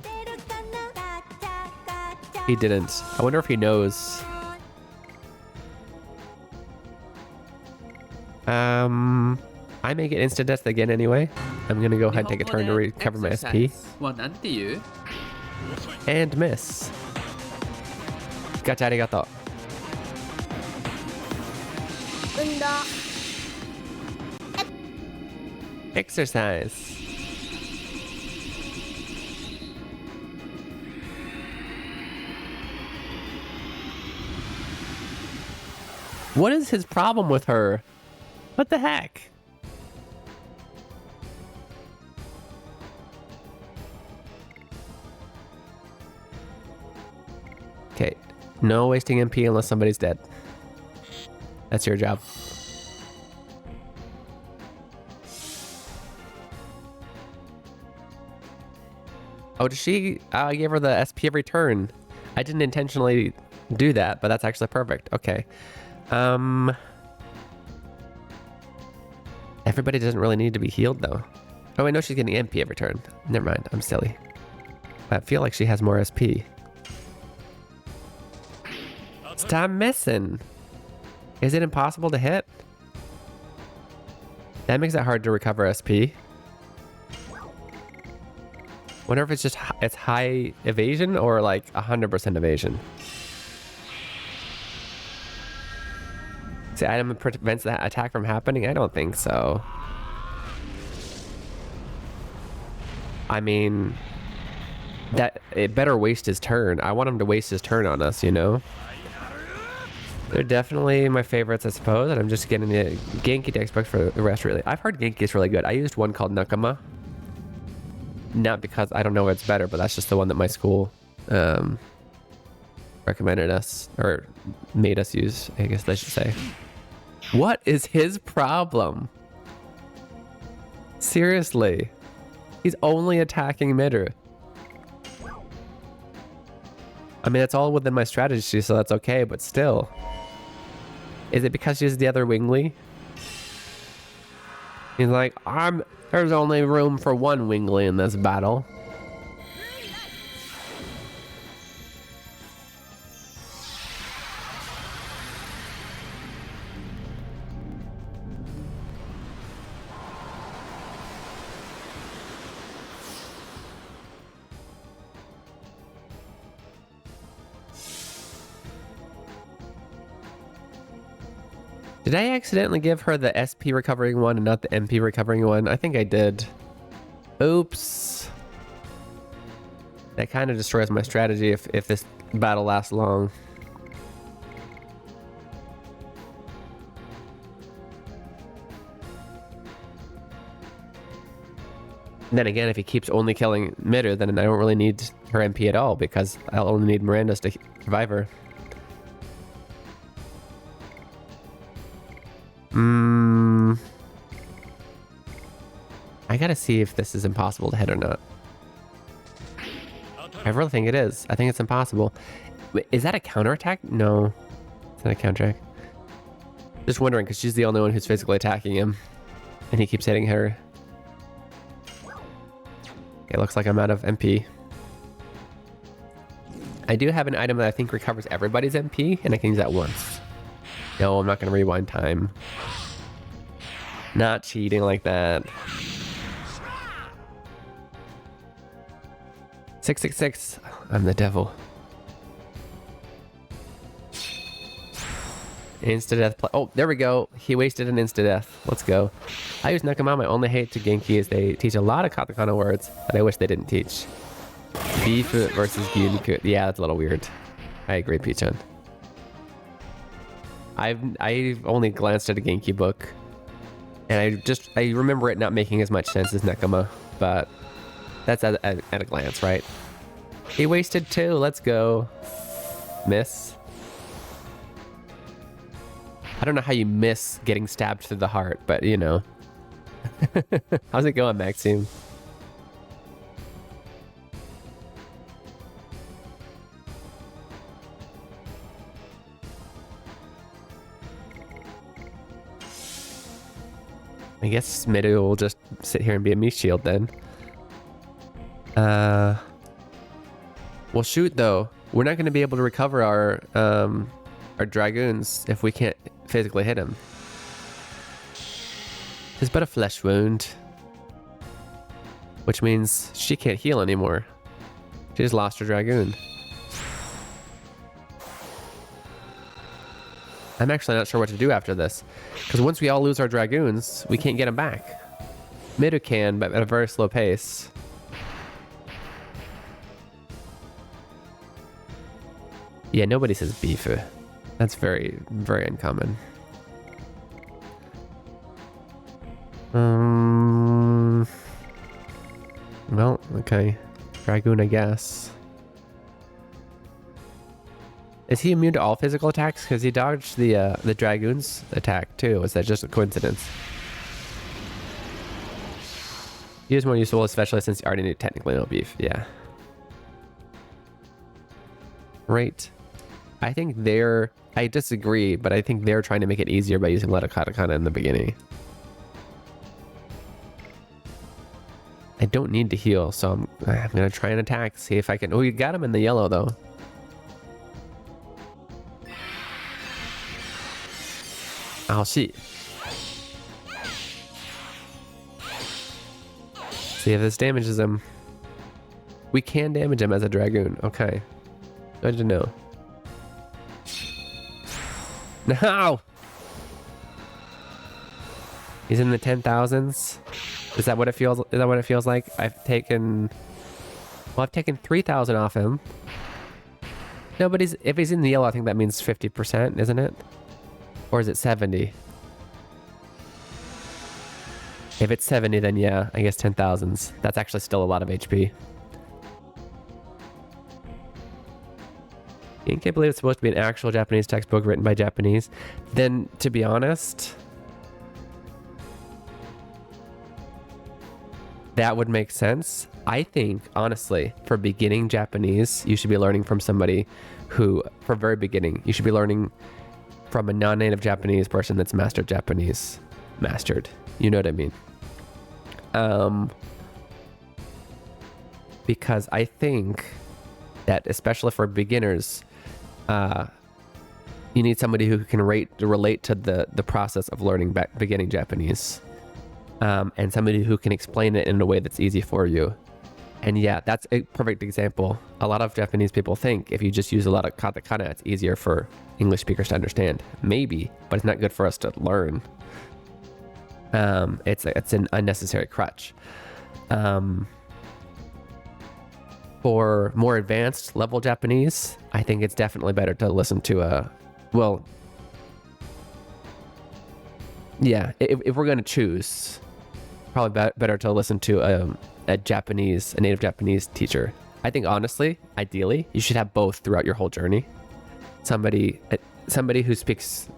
He didn't. I wonder if he knows. I may get insta-death again anyway. I'm gonna go ahead and take a turn to recover my SP. And miss. Gacha arigato. Exercise. What is his problem with her? What the heck? Okay, no wasting MP unless somebody's dead. That's your job. Oh, does she? I gave her the SP every turn. I didn't intentionally do that, but that's actually perfect. Okay. Everybody doesn't really need to be healed though. Oh, I know she's getting MP every turn. Never mind, I'm silly. I feel like she has more SP. Stop missing. Is it impossible to hit? That makes it hard to recover SP. Wonder if it's just it's high evasion or like 100% evasion. See, item prevents that attack from happening? I don't think so. I mean, that it better waste his turn. I want him to waste his turn on us, you know? They're definitely my favorites, I suppose, and I'm just getting the Genki textbook for the rest, really. I've heard Genki is really good. I used one called Nakama. Not because I don't know it's better, but that's just the one that my school recommended us, or made us use, I guess I should say. What is his problem? Seriously. He's only attacking Midru. I mean, it's all within my strategy, so that's okay, but still. Is it because she's the other Wingly? He's like, there's only room for one Wingly in this battle. Did I accidentally give her the SP recovering one and not the MP recovering one? I think I did. Oops. That kind of destroys my strategy if this battle lasts long. And then again, if he keeps only killing Miru, then I don't really need her MP at all because I'll only need Miranda's to survive her. I gotta see if this is impossible to hit or not. I really think it is. I think it's impossible. Wait, is that a counterattack? No. It's not a counterattack. Just wondering because she's the only one who's physically attacking him. And he keeps hitting her. It looks like I'm out of MP. I do have an item that I think recovers everybody's MP, and I can use that once. No, I'm not going to rewind time. Not cheating like that. 666. I'm the devil. Insta-death play. Oh, there we go. He wasted an insta-death. Let's go. I use Nekama. My only hate to Genki is they teach a lot of katakana words that I wish they didn't teach. Beef versus Gyuniku. Yeah, that's a little weird. I agree, Pichon. I've only glanced at a Genki book. And I remember it not making as much sense as Nekama. But that's at a glance, right? He wasted 2. Let's go. Miss. I don't know how you miss getting stabbed through the heart, but you know. How's it going, Maxime? I guess Miru will just sit here and be a Mii shield then. Well, shoot though. We're not going to be able to recover our Dragoons if we can't physically hit him. It's but a flesh wound. Which means she can't heal anymore. She just lost her Dragoon. I'm actually not sure what to do after this. Because once we all lose our Dragoons, we can't get them back. Miru can, but at a very slow pace. Yeah, nobody says Bifu. That's very, very uncommon. Well, okay. Dragoon, I guess. Is he immune to all physical attacks? Because he dodged the Dragoon's attack too. Is that just a coincidence? He is more useful, especially since you already need technically no beef. Yeah. Right. I think I disagree, but I think they're trying to make it easier by using Letter Katakana in the beginning. I don't need to heal, so I'm going to try and attack, see if I can... Oh, you got him in the yellow, though. Oh, shit. See if this damages him. We can damage him as a Dragoon. Okay. Good to know. No! He's in the 10,000s. Is that what it feels? Is that what it feels like? I've taken 3,000 off him. No, but if he's in the yellow, I think that means 50%, isn't it? Or is it 70? If it's 70, then yeah, I guess 10,000s. That's actually still a lot of HP. You can't believe it's supposed to be an actual Japanese textbook written by Japanese. Then, to be honest, that would make sense. I think, honestly, for beginning Japanese, you should be learning from somebody who, for very beginning, you should be learning from a non-native Japanese person that's mastered Japanese. Mastered. You know what I mean? Because I think that, especially for beginners, you need somebody who can relate to the process of learning beginning Japanese. And somebody who can explain it in a way that's easy for you. And yeah, that's a perfect example. A lot of Japanese people think if you just use a lot of katakana, it's easier for English speakers to understand. Maybe, but it's not good for us to learn. It's an unnecessary crutch. For more advanced level Japanese, I think it's definitely better to listen to if we're going to choose, probably better to listen to a native Japanese teacher. I think honestly, ideally, you should have both throughout your whole journey. Somebody who speaks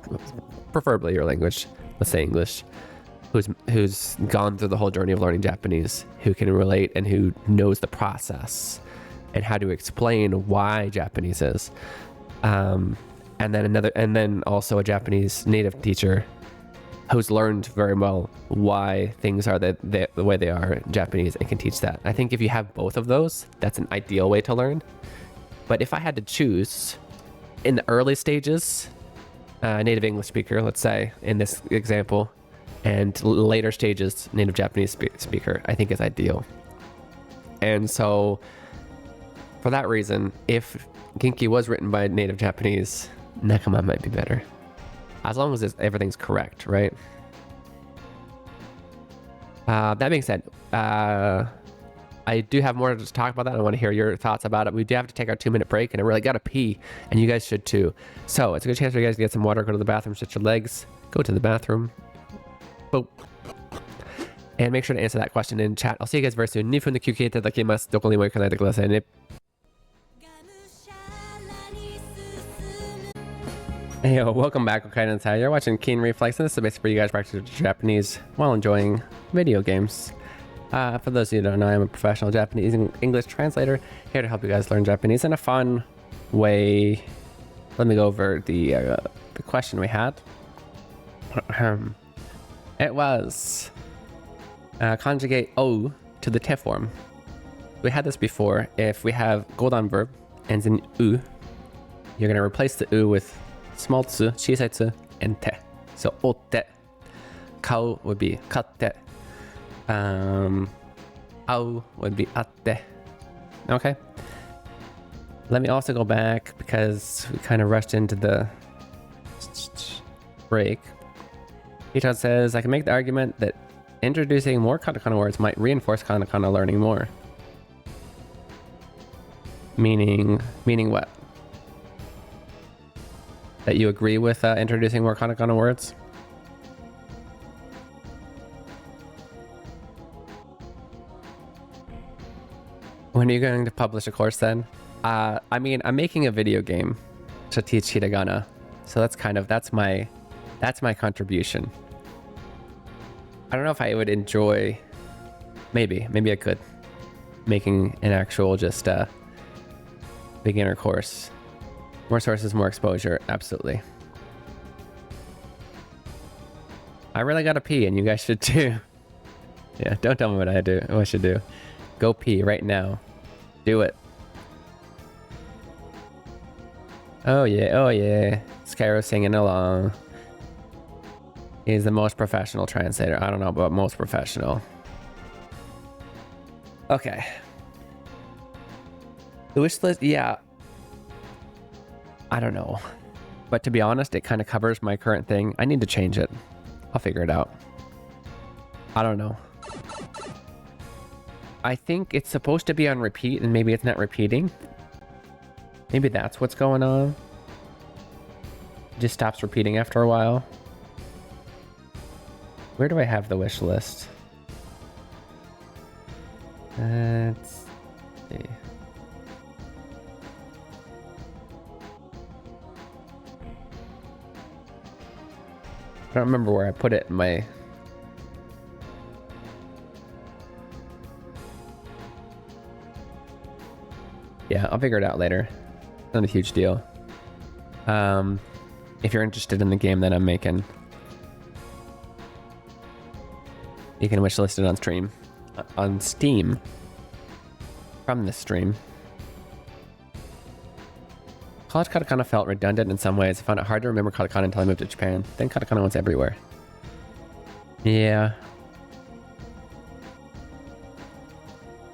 preferably your language, let's say English, who's gone through the whole journey of learning Japanese, who can relate and who knows the process and how to explain why Japanese is. And then also a Japanese native teacher who's learned very well why things are the way they are in Japanese and can teach that. I think if you have both of those, that's an ideal way to learn. But if I had to choose in the early stages, native English speaker, let's say in this example, and later stages, native Japanese speaker, I think is ideal. And so for that reason, if Genki was written by native Japanese, Nakama might be better. As long as everything's correct, right? That being said, I do have more to talk about that. I want to hear your thoughts about it. We do have to take our 2-minute break, and I really got to pee, and you guys should too. So it's a good chance for you guys to get some water, go to the bathroom, stretch your legs, go to the bathroom. Boop. And make sure to answer that question in chat. I'll see you guys very soon. 2分で休憩いただきます。どこにも行かないでくださいね。Hey, yo, welcome back, Okaiden-san. You're watching Keen Reflex, and this is basically for you guys practice Japanese while enjoying video games. For those of you who don't know, I'm a professional Japanese and English translator here to help you guys learn Japanese in a fun way. Let me go over the question we had. It was conjugate O to the te form. We had this before. If we have godan verb ends in U, you're going to replace the U with small tsu, chisai tsu, and te. So otte. Kau would be katte. Au would be atte. Okay. Let me also go back because we kind of rushed into the break. Ito says, I can make the argument that introducing more katakana words might reinforce katakana learning more. Meaning what? That you agree with introducing more katakana words? When are you going to publish a course then? I mean, I'm making a video game to teach hiragana, so that's my contribution. I don't know if I would enjoy. Maybe I could making an actual just beginner course. More sources, more exposure. Absolutely. I really gotta pee, and you guys should too. Yeah, don't tell me what I should do. Go pee right now. Do it. Oh yeah. Skyro singing along. He's the most professional translator. I don't know about most professional. Okay. The wish list, yeah. I don't know. But to be honest, it kind of covers my current thing. I need to change it. I'll figure it out. I don't know. I think it's supposed to be on repeat and maybe it's not repeating. Maybe that's what's going on. It just stops repeating after a while. Where do I have the wish list? Let's see. I don't remember where I put it in my... Yeah, I'll figure it out later. Not a huge deal. If you're interested in the game that I'm making, you can wishlist it on stream, on Steam, from this stream. College katakana felt redundant in some ways. I found it hard to remember katakana until I moved to Japan. Then katakana was everywhere. Yeah.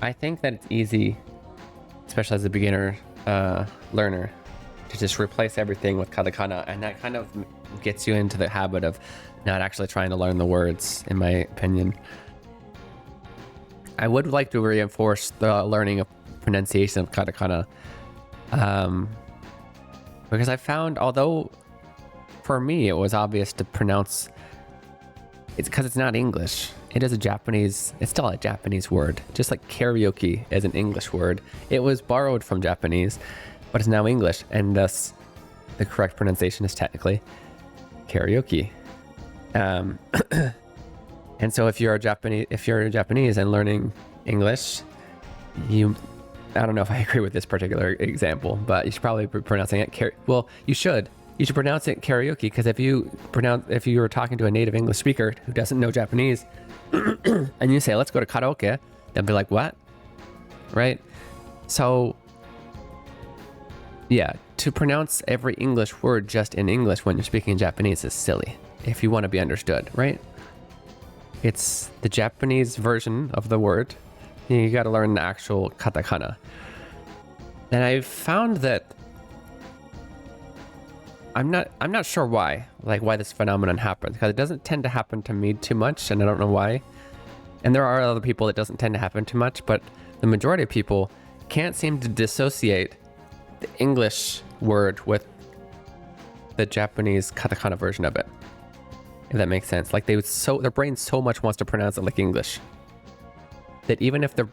I think that it's easy, especially as a beginner learner, to just replace everything with katakana, and that kind of gets you into the habit of not actually trying to learn the words, in my opinion. I would like to reinforce the learning of pronunciation of katakana, because I found, although for me it was obvious to pronounce, it's because it's not English. It is a Japanese, it's still a Japanese word. Just like karaoke is an English word. It was borrowed from Japanese, but it's now English, and thus the correct pronunciation is technically karaoke. And so if you're Japanese and learning English, I don't know if I agree with this particular example, but you should probably be pronouncing it you should pronounce it karaoke, because if you were talking to a native English speaker who doesn't know Japanese and you say, let's go to karaoke, they'll be like, what? Right? So yeah, to pronounce every English word just in English when you're speaking Japanese is silly if you want to be understood, right? It's the Japanese version of the word. You got to learn the actual katakana. And I've found that I'm not sure why this phenomenon happens, because it doesn't tend to happen to me too much, and I don't know why. And there are other people it doesn't tend to happen too much, but the majority of people can't seem to dissociate the English word with the Japanese katakana version of it, if that makes sense. Like their brain so much wants to pronounce it like English that even if the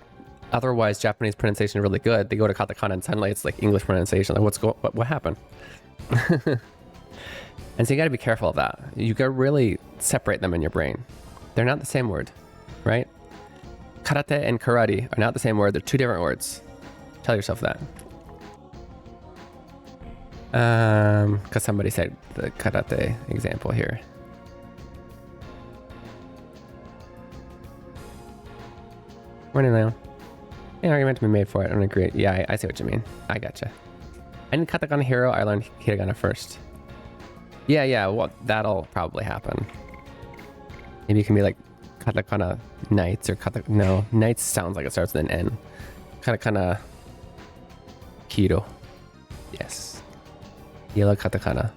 otherwise Japanese pronunciation is really good, they go to katakana and suddenly it's like English pronunciation. Like what happened? And so you got to be careful of that. You got to really separate them in your brain. They're not the same word, right? Karate and karate are not the same word. They're two different words. Tell yourself that. Because somebody said the karate example here. Running down. An argument to be made for it. I don't agree. Yeah, I see what you mean. I gotcha. I didn't katakana hero. I learned hiragana first. Yeah. Well, that'll probably happen. Maybe you can be like katakana knights or no, knights sounds like it starts with an N. Katakana hiro. Yes. Yellow katakana.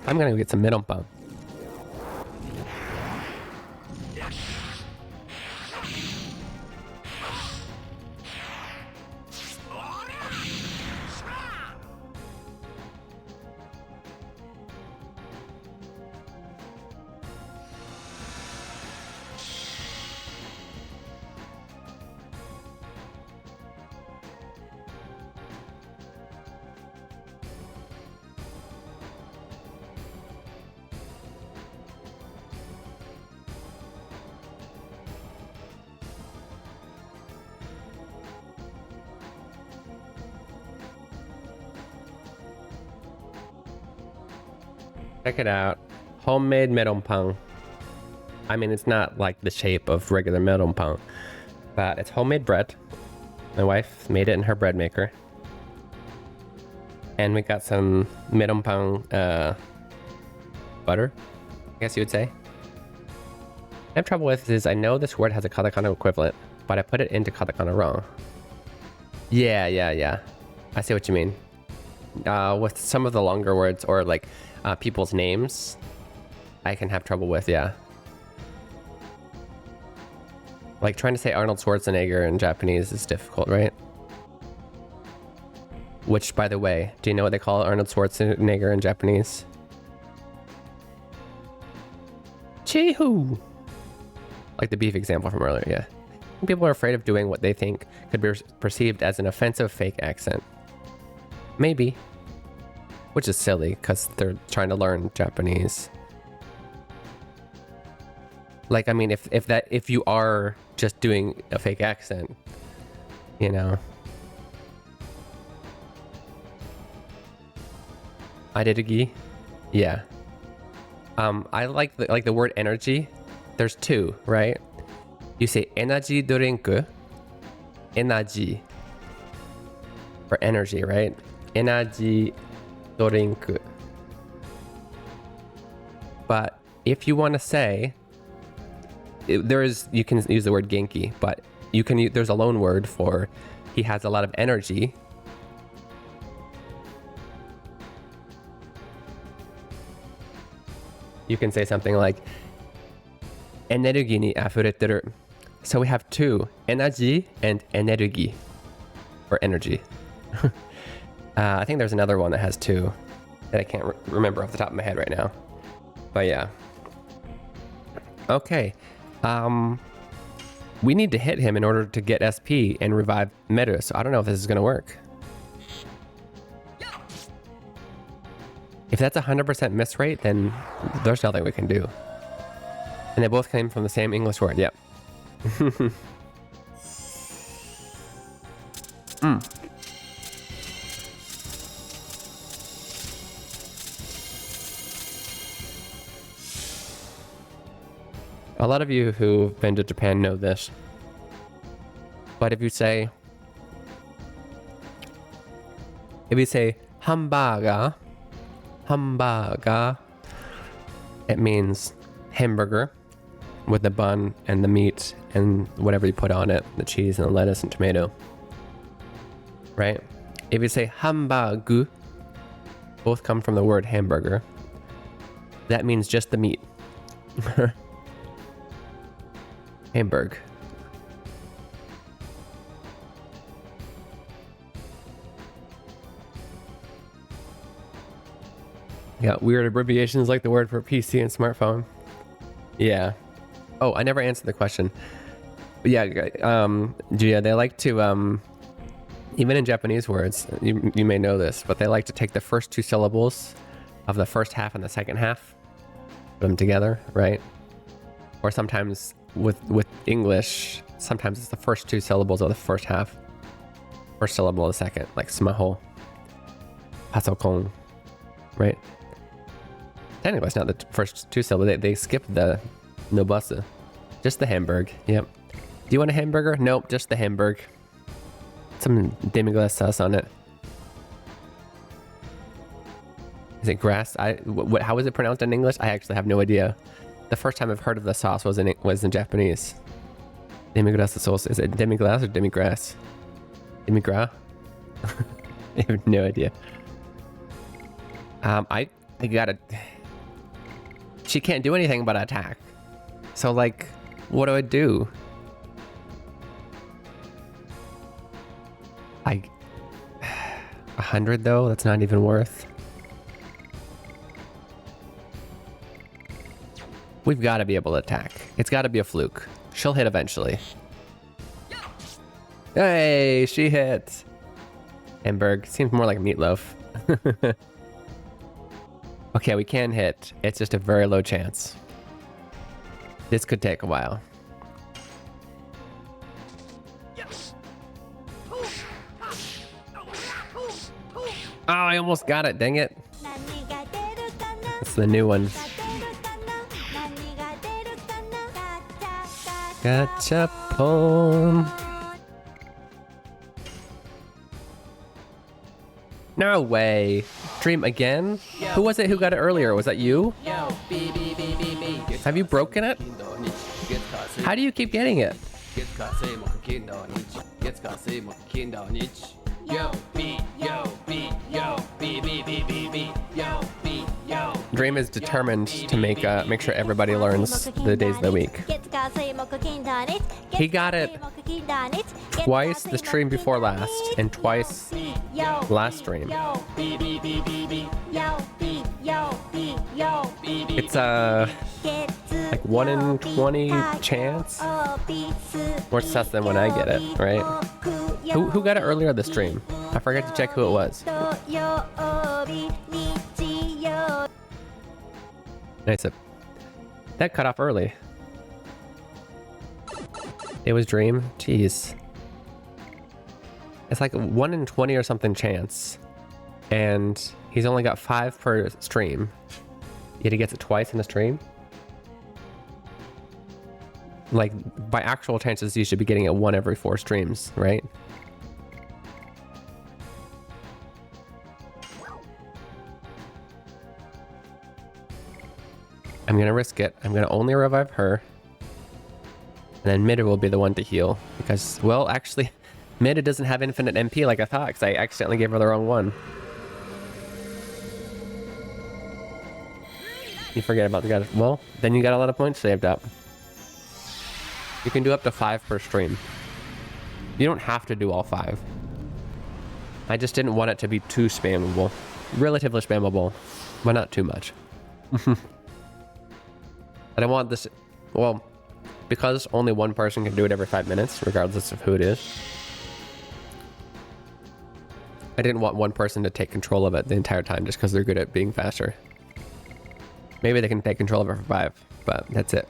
I'm gonna go get some middlepang. Check it out. Homemade meronpang. I mean, it's not like the shape of regular meronpang, but it's homemade bread. My wife made it in her bread maker. And we got some meronpang butter, I guess you would say. I have trouble with is I know this word has a katakana equivalent, but I put it into katakana wrong. Yeah. I see what you mean. With some of the longer words or like people's names, I can have trouble with, yeah. Like trying to say Arnold Schwarzenegger in Japanese is difficult, right? Which, by the way, do you know what they call Arnold Schwarzenegger in Japanese? Chihu! Like the beef example from earlier, yeah. People are afraid of doing what they think could be perceived as an offensive fake accent. Maybe. Which is silly, because they're trying to learn Japanese. Like, I mean, if you are just doing a fake accent, you know. Aderugi? Yeah. I like the word energy. There's two, right? You say energy drink, energy, for energy, right? Energy drink. But if you want to say you can use the word Genki, but there's a loan word for he has a lot of energy. You can say something like Energy ni afureteru. So we have two, energy and energy, or energy. I think there's another one that has two that I can't remember off the top of my head right now. But yeah. Okay. We need to hit him in order to get SP and revive Meru, so I don't know if this is going to work. If that's 100% miss rate, then there's nothing we can do. And they both came from the same English word, yep. A lot of you who've been to Japan know this. But if you say hamburger, it means hamburger with the bun and the meat and whatever you put on it, the cheese and the lettuce and tomato. Right? If you say hamburgu, both come from the word hamburger. That means just the meat. Hamburg. Yeah, weird abbreviations like the word for PC and smartphone. Yeah. Oh, I never answered the question. But yeah, Gia, they like to, even in Japanese words, you may know this, but they like to take the first two syllables of the first half and the second half, put them together, right? Or sometimes with English, sometimes it's the first two syllables of the first half, first syllable of the second, like smaho, pasokon, right? Technically, it's not the first two syllables. They skipped the nobusu. Just the Hamburg. Yep. Do you want a hamburger? Nope, just the Hamburg. Some demi-glace sauce on it. Is it grass? How is it pronounced in English? I actually have no idea. The first time I've heard of the sauce was in Japanese. Demi-glace sauce. Is it demi-glace or demi-grass? Demi-gras? I have no idea. I gotta... She can't do anything but attack. So, like, what do I do? 100 though? That's not even worth. We've got to be able to attack. It's got to be a fluke. She'll hit eventually. Hey, she hit. Hamburg. Seems more like meatloaf. Okay, we can hit. It's just a very low chance. This could take a while. Oh, I almost got it. Dang it. It's the new one. Gachapon. No way. Dream again? Who was it who got it earlier? Was that you? Have you broken it? How do you keep getting it? Dream is determined to make sure everybody learns the days of the week. He got it twice the stream before last and twice last stream. It's like 1 in 20 chance. More sus than when I get it, right? Who got it earlier this stream? I forgot to check who it was. Nice. That cut off early. It was Dream. Jeez. It's like 1 in 20 or something chance. And he's only got 5 per stream. Yet he gets it twice in a stream. Like, by actual chances, you should be getting it 1 every 4 streams, right? I'm gonna risk it. I'm gonna only revive her. And then Mida will be the one to heal. Because, well, actually, Mida doesn't have infinite MP like I thought, because I accidentally gave her the wrong one. You forget about the guy. Well, then you got a lot of points saved up. You can do up to 5 per stream. You don't have to do all 5. I just didn't want it to be too spammable. Relatively spammable, but not too much. I don't want this... Well, because only one person can do it every 5 minutes, regardless of who it is. I didn't want one person to take control of it the entire time just because they're good at being faster. Maybe they can take control of it for 5, but that's it.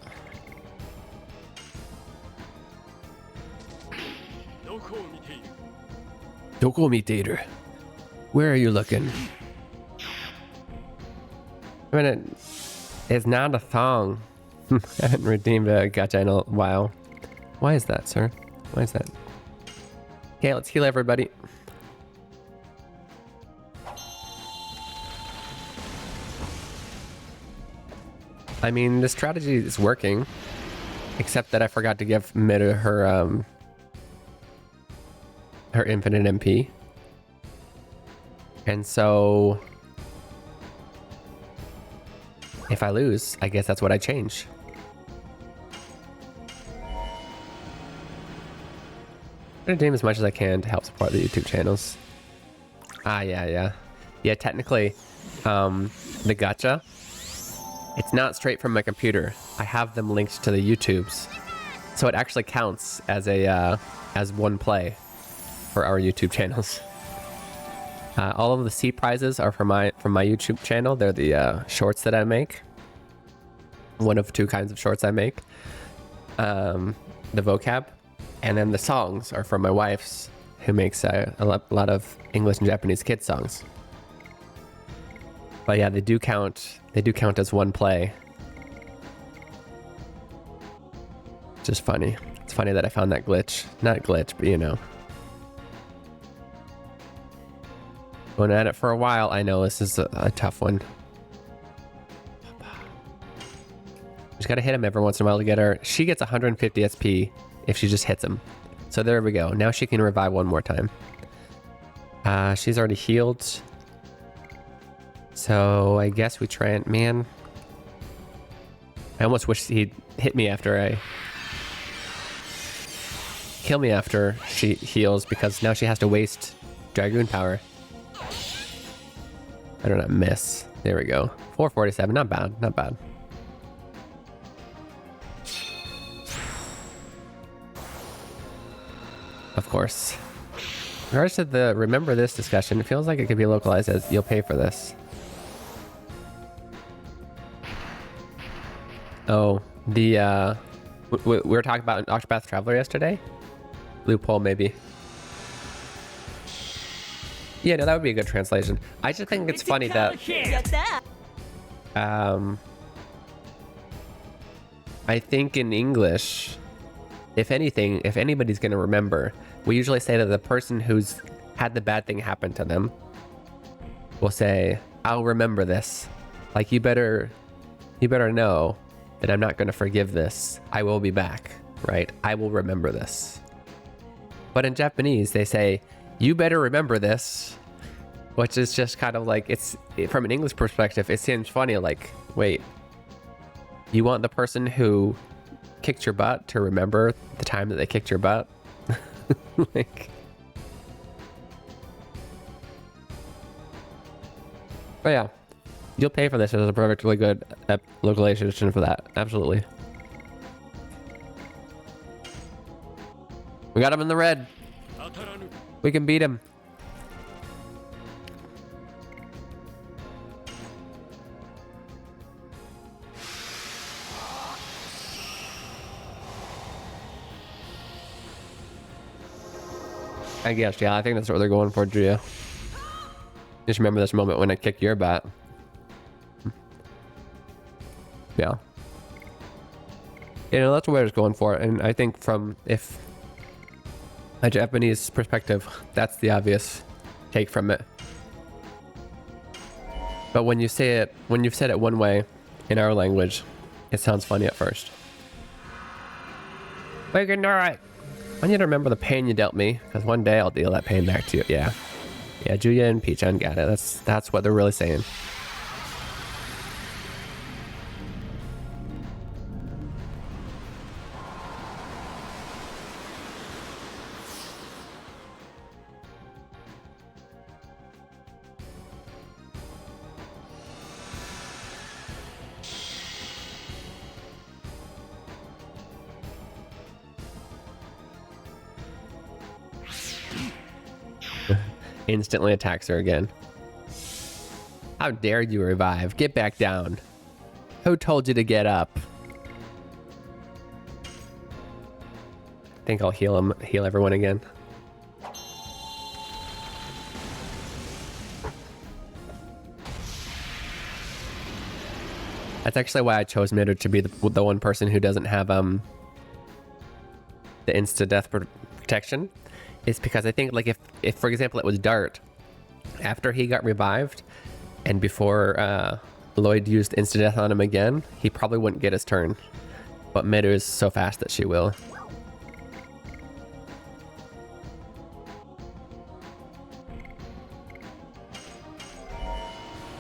Doko Mitator. Where are you looking? I mean, it's not a thong. I haven't redeemed a gacha in a while. Why is that, sir? Why is that? Okay, let's heal everybody. I mean, the strategy is working, except that I forgot to give Mida her her infinite MP, and so if I lose, I guess that's what I change. I'm gonna do as much as I can to help support the YouTube channels. Yeah. Technically, the gacha. It's not straight from my computer. I have them linked to the YouTubes, so it actually counts as a as one play for our YouTube channels. All of the C prizes are from my YouTube channel. They're the shorts that I make. One of 2 kinds of shorts I make. The vocab, and then the songs are from my wife's, who makes a lot of English and Japanese kids songs. But yeah, they do count. They do count as one play. Just funny. It's funny that I found that glitch. Not glitch, but you know. Going at it for a while. I know this is a tough one. Just gotta hit him every once in a while to get her. She gets 150 SP if she just hits him. So there we go. Now she can revive one more time. She's already healed. So I guess we try and... Man. I almost wish he'd hit me after I... Kill me after she heals, because now she has to waste Dragoon power. I don't know, miss. There we go. 447, not bad, not bad. Of course. In regards to the remember this discussion, it feels like it could be localized as you'll pay for this. Oh, the we were talking about an Octopath Traveler yesterday. Loophole, maybe. Yeah, no, that would be a good translation. I just think it's funny that I think in English, if anything, if anybody's gonna remember, we usually say that the person who's had the bad thing happen to them will say, "I'll remember this." Like, you better know that I'm not gonna forgive this. I will be back, right? I will remember this. But in Japanese, they say, "You better remember this," which is just kind of like, from an English perspective, it seems funny. Like, wait, you want the person who kicked your butt to remember the time that they kicked your butt? Like, but yeah, you'll pay for this. It is a perfectly good localization for that. Absolutely. We got him in the red. We can beat him. I guess, yeah, I think that's what they're going for, Gia. Just remember this moment when I kick your butt. Yeah. You know, that's what I was going for. And I think from, if a Japanese perspective, that's the obvious take from it. But when you say it, when you've said it one way in our language, it sounds funny at first. We can do it. I need to remember the pain you dealt me, because one day I'll deal that pain back to you. Yeah. Yeah, Julia and Peach-Chan got it. That's what they're really saying. Instantly attacks her again. How dare you revive? Get back down. Who told you to get up? I think I'll heal everyone again. That's actually why I chose Mitter to be the one person who doesn't have the insta death protection. Is because I think, like, if for example it was Dart, after he got revived and before Lloyd used insta death on him again, he probably wouldn't get his turn. But Mitter is so fast that she will.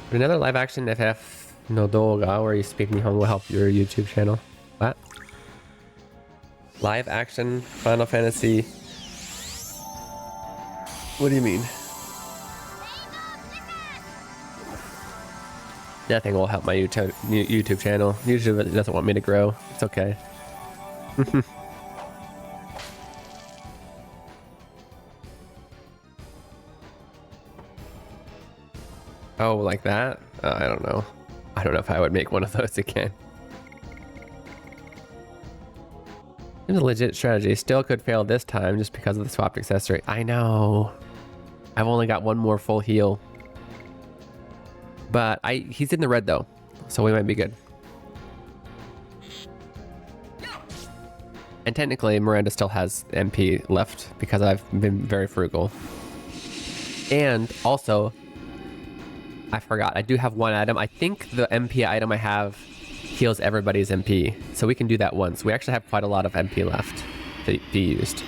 Another live action FF no doga where you speak Nihongo will help your YouTube channel. What? Live action Final Fantasy. What do you mean? Nothing will help my YouTube channel. YouTube doesn't want me to grow. It's okay. Oh, like that? I don't know. I don't know if I would make one of those again. It's a legit strategy. Still could fail this time just because of the swapped accessory. I know. I've only got one more full heal. But he's in the red though, so we might be good. And technically Miranda still has MP left because I've been very frugal. And also, I forgot, I do have one item. I think the MP item I have heals everybody's MP. So we can do that once. We actually have quite a lot of MP left to be used.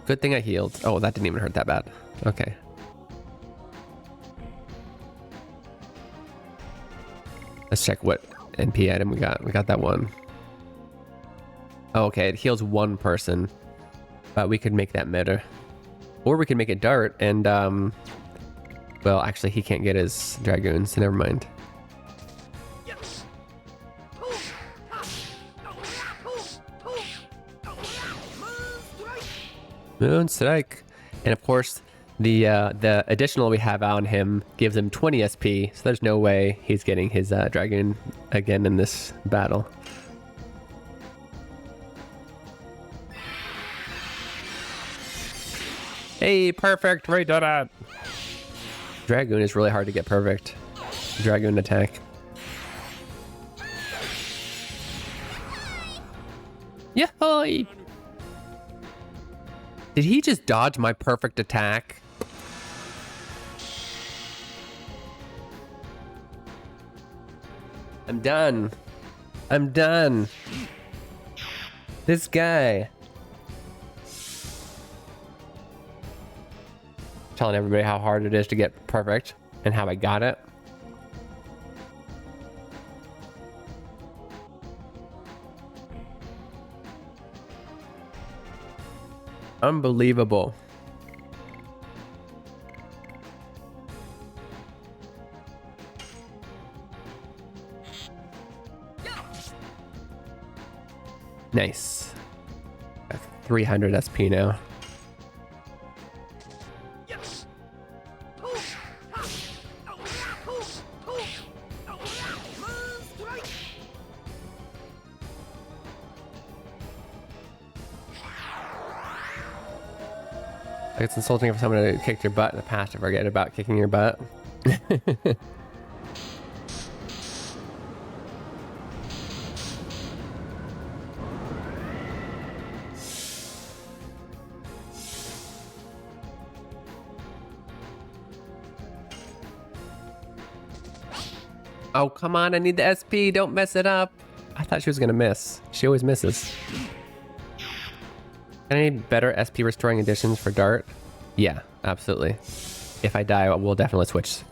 Good thing I healed. Oh, that didn't even hurt that bad. Okay. Let's check what NP item we got. We got that one. Oh, okay, it heals one person. But we could make that meta. Or we could make it Dart and, well, actually, he can't get his Dragoon, so never mind. Moon Strike. And of course, the additional we have on him gives him 20 SP, so there's no way he's getting his Dragoon again in this battle. Hey, perfect! We did it! Dragoon is really hard to get perfect. Dragoon attack. Yahoo! Did he just dodge my perfect attack? I'm done. I'm done. This guy. Telling everybody how hard it is to get perfect and how I got it. Unbelievable. Nice. 300 SP now. It's insulting if someone kicked your butt in the past to forget about kicking your butt. Oh, come on. I need the SP. Don't mess it up. I thought she was going to miss. She always misses. Can I need better SP restoring additions for Dart? Yeah, absolutely. If I die, we'll definitely switch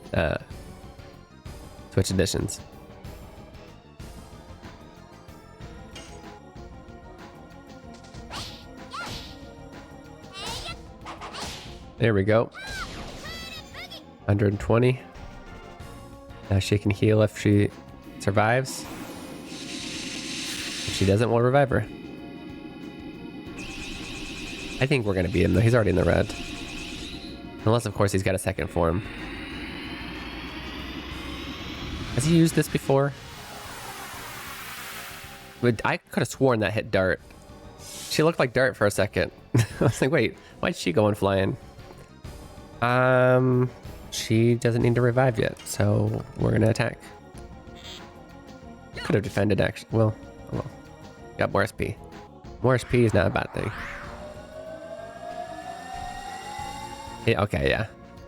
additions. There we go. 120. Now she can heal if she survives. If she doesn't, we'll revive her. I think we're gonna beat him though. He's already in the red. Unless, of course, he's got a second form. Has he used this before? I could have sworn that hit Dart. She looked like Dart for a second. I was like, wait, why'd she go flying? She doesn't need to revive yet, so we're gonna attack. Could have defended, actually. Well, oh well. Got more SP. More SP is not a bad thing. Yeah, okay, yeah.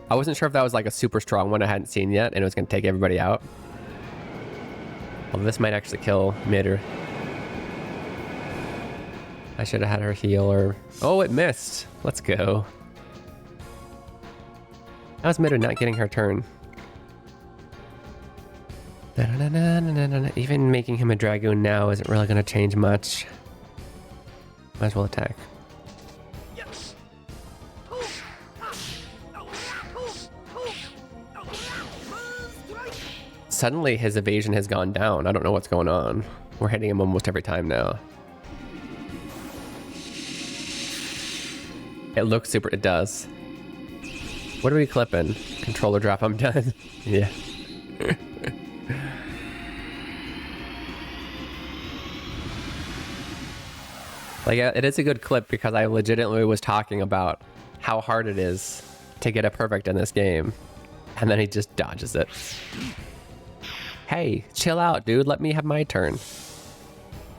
I wasn't sure if that was like a super strong one I hadn't seen yet, and it was gonna take everybody out. Well, this might actually kill Midder. I should have had her heal or... Oh, it missed. Let's go. How's Midder not getting her turn? Even making him a Dragoon now isn't really going to change much. Might as well attack. Suddenly his evasion has gone down. I don't know what's going on. We're hitting him almost every time now. It looks super... It does. What are we clipping? Controller drop, I'm done. Yeah. Like, it is a good clip because I legitimately was talking about how hard it is to get a perfect in this game. And then he just dodges it. Hey, chill out, dude. Let me have my turn.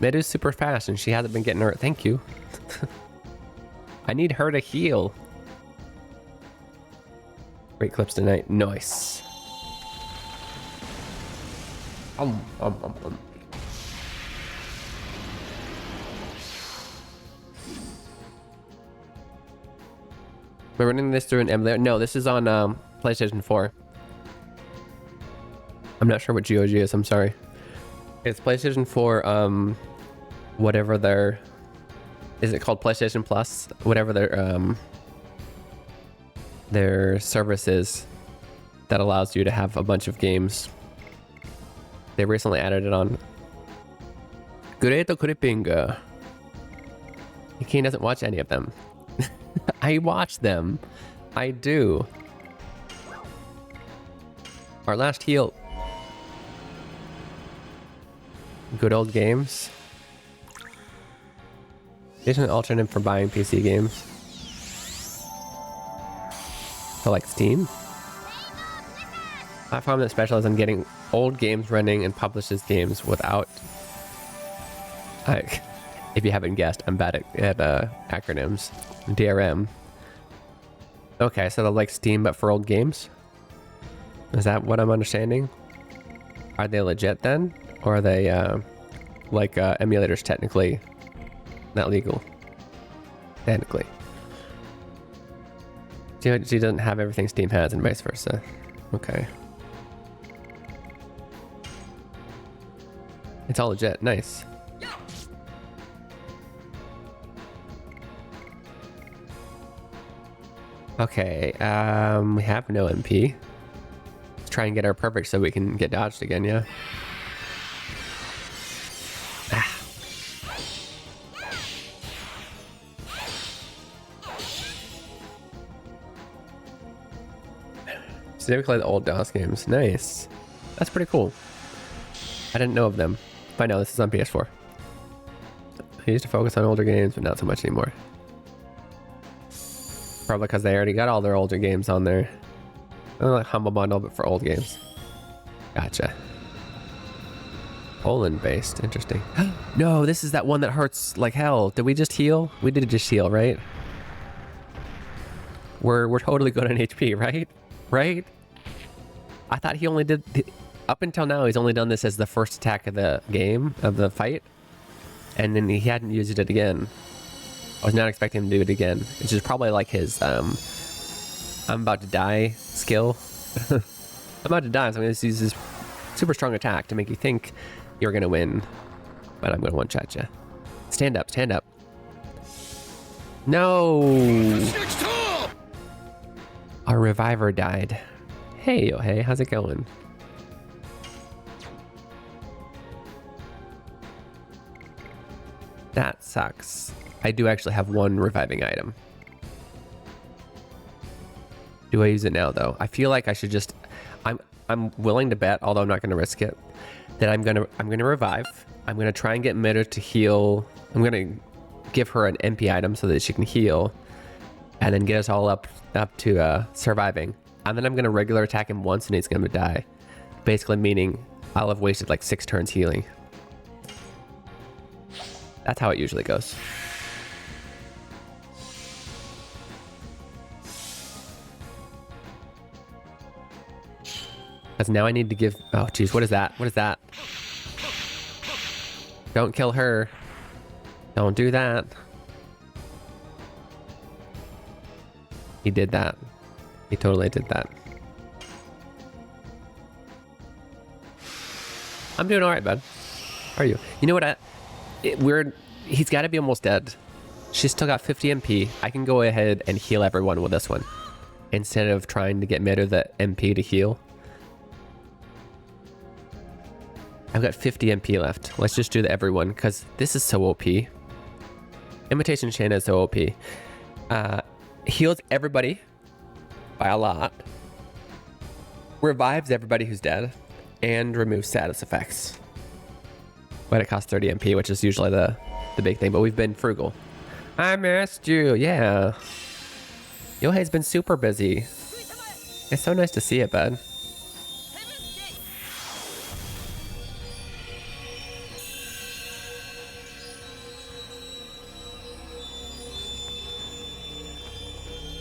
Mid is super fast and she hasn't been getting hurt. Thank you. I need her to heal. Great clips tonight. Nice. We're running this through an emulator. No, this is on PlayStation 4. I'm not sure what GOG is. I'm sorry. It's PlayStation 4. Whatever their... Is it called PlayStation Plus? Whatever their service is that allows you to have a bunch of games. They recently added it on. Great Cripping. Keen doesn't watch any of them. I watch them. I do. Our last heal. Good old games. There's an alternate for buying PC games. So like Steam. Platform that specializes in getting old games running and publishes games without... if you haven't guessed, I'm bad at acronyms. DRM. Okay, so they're like Steam but for old games? Is that what I'm understanding? Are they legit then? Or are they like emulators technically not legal? Technically. She doesn't have everything Steam has and vice versa. Okay. It's all legit. Nice. Okay, we have no MP. Let's try and get our perfect so we can get dodged again, yeah? Ah. So they play the old DOS games. Nice. That's pretty cool. I didn't know of them. I know this is on PS4. I used to focus on older games, but not so much anymore. Probably because they already got all their older games on there. Like Humble Bundle, but for old games. Gotcha. Poland based. Interesting. No, this is that one that hurts like hell. Did we just heal? We did just heal, right? We're totally good on HP, right? Right? I thought he only did... up until now, he's only done this as the first attack of the game, of the fight. And then he hadn't used it again. I was not expecting him to do it again. It's just probably like his, I'm about to die skill. I'm about to die, so I'm going to use this super strong attack to make you think you're going to win. But I'm going to one-shot you. Stand up, stand up. No! Our reviver died. Hey, oh hey, how's it going? That sucks. I do actually have one reviving item. Do I use it now though? I feel like I should just, I'm willing to bet, although I'm not gonna risk it, that I'm gonna revive. I'm gonna try and get Meta to heal. I'm gonna give her an MP item so that she can heal, and then get us all up to surviving. And then I'm gonna regular attack him once and he's gonna die. Basically meaning I'll have wasted like 6 turns healing. That's how it usually goes. Because now I need to give... Oh, geez, what is that? What is that? Don't kill her. Don't do that. He did that. He totally did that. I'm doing all right, bud. How are you? You know what? He's got to be almost dead. She's still got 50 MP. I can go ahead and heal everyone with this one instead of trying to get Meta the MP to heal. I've got 50 MP left. Let's just do everyone because this is so OP. Imitation Shanna is so OP. Heals everybody by a lot. Revives everybody who's dead. And removes status effects. But it costs 30 MP, which is usually the big thing. But we've been frugal. I missed you. Yeah. Yohei's been super busy. It's so nice to see it, bud.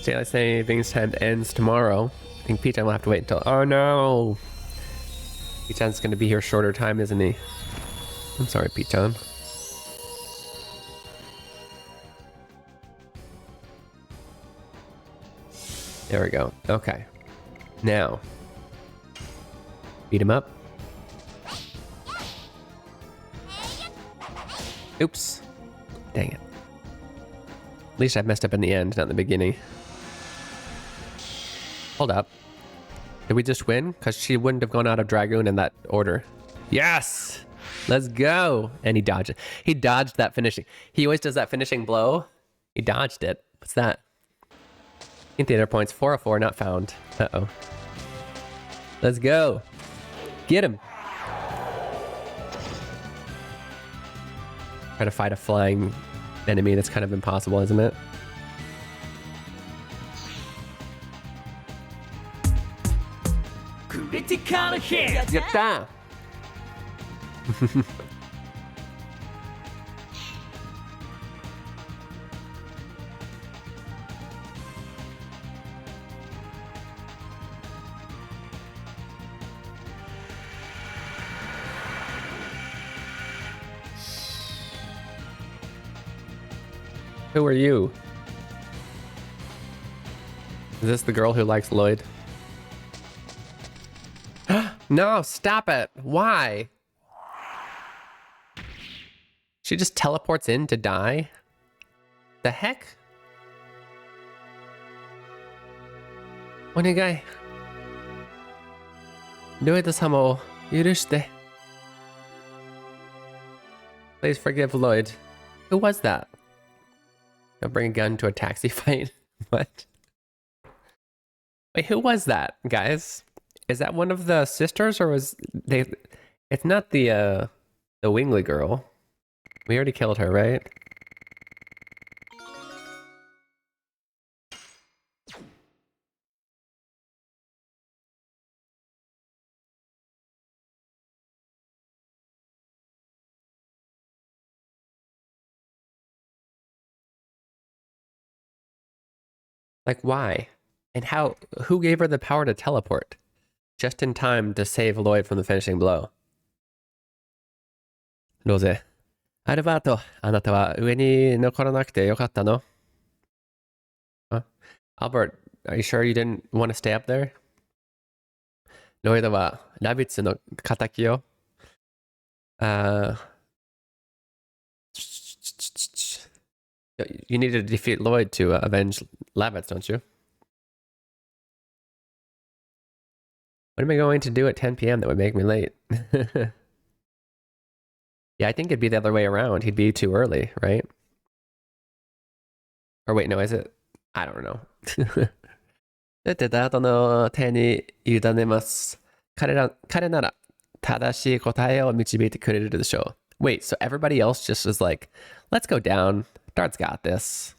Daylight savings time ends tomorrow. I think P-Chan will have to wait until... Oh no! P-Chan's gonna be here shorter time, isn't he? I'm sorry, P-Chan. There we go. Okay. Now. Beat him up. Oops. Dang it. At least I messed up in the end, not in the beginning. Hold up. Did we just win? Because she wouldn't have gone out of Dragoon in that order. Yes! Let's go! And he dodged it. He dodged that finishing. He always does that finishing blow. He dodged it. What's that? In theater points, 404 not found. Uh-oh. Let's go. Get him. Try to fight a flying enemy. That's kind of impossible, isn't it? Critical hit. Yatta! Who are you? Is this the girl who likes Lloyd? No, stop it. Why? She just teleports in to die? The heck? Onegai. Doe-ita-sama wo yurushite. Please forgive Lloyd. Who was that? I'll bring a gun to a taxi fight? What? Wait, who was that, guys? Is that one of the sisters, or was they? It's not the Wingley girl. We already killed her, right? Like, why? And how? Who gave her the power to teleport? just in time to save Lloyd from the finishing blow. ロゼ。アルバート、あなたは上に残らなくてよかったの? Huh? Albert, are you sure you didn't want to stay up there? ロイドはラビッツの仇よ。You need to defeat Lloyd to avenge Lavitz, don't you? What am I going to do at 10 p.m. that would make me late? Yeah, I think it'd be the other way around. He'd be too early, right? Or wait, no, is it? I don't know. だってダートの手に委ねます。彼なら正しい答えを導いてくれるでしょう。Wait, so everybody else just was like, let's go down. Dart's got this.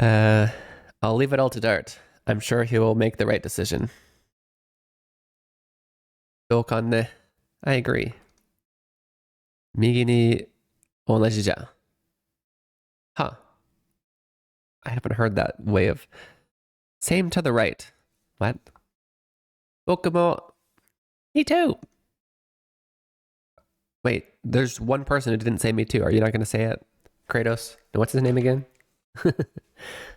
I'll leave it all to Dart. I'm sure he will make the right decision. 同感ね。I agree. 右に同じじゃ。Huh. I haven't heard that way of... Same to the right. What? 僕も... Me too. Wait, there's one person who didn't say me too. Are you not going to say it? Kratos? And what's his name again?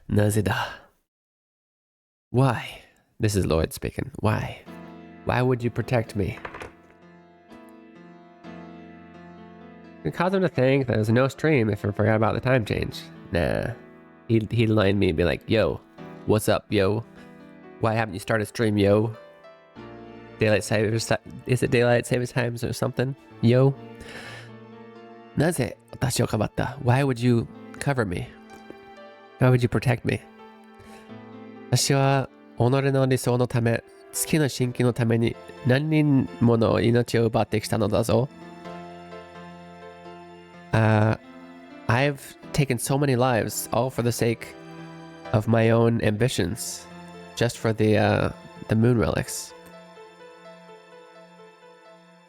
なぜだ? Why? This is Lloyd speaking. Why? Why would you protect me? It caused him to think that there was no stream if I forgot about the time change. Nah. He'd line me and be like, yo, what's up, yo? Why haven't you started stream, yo? Daylight savings time? Is it daylight savings times or something? Yo? なぜ私をかばった? Why would you cover me? Why would you protect me? 私は己の理想のため、月の神器のために何人もの命を奪ってきたのだぞ。I've taken so many lives, all for the sake of my own ambitions, just for the moon relics.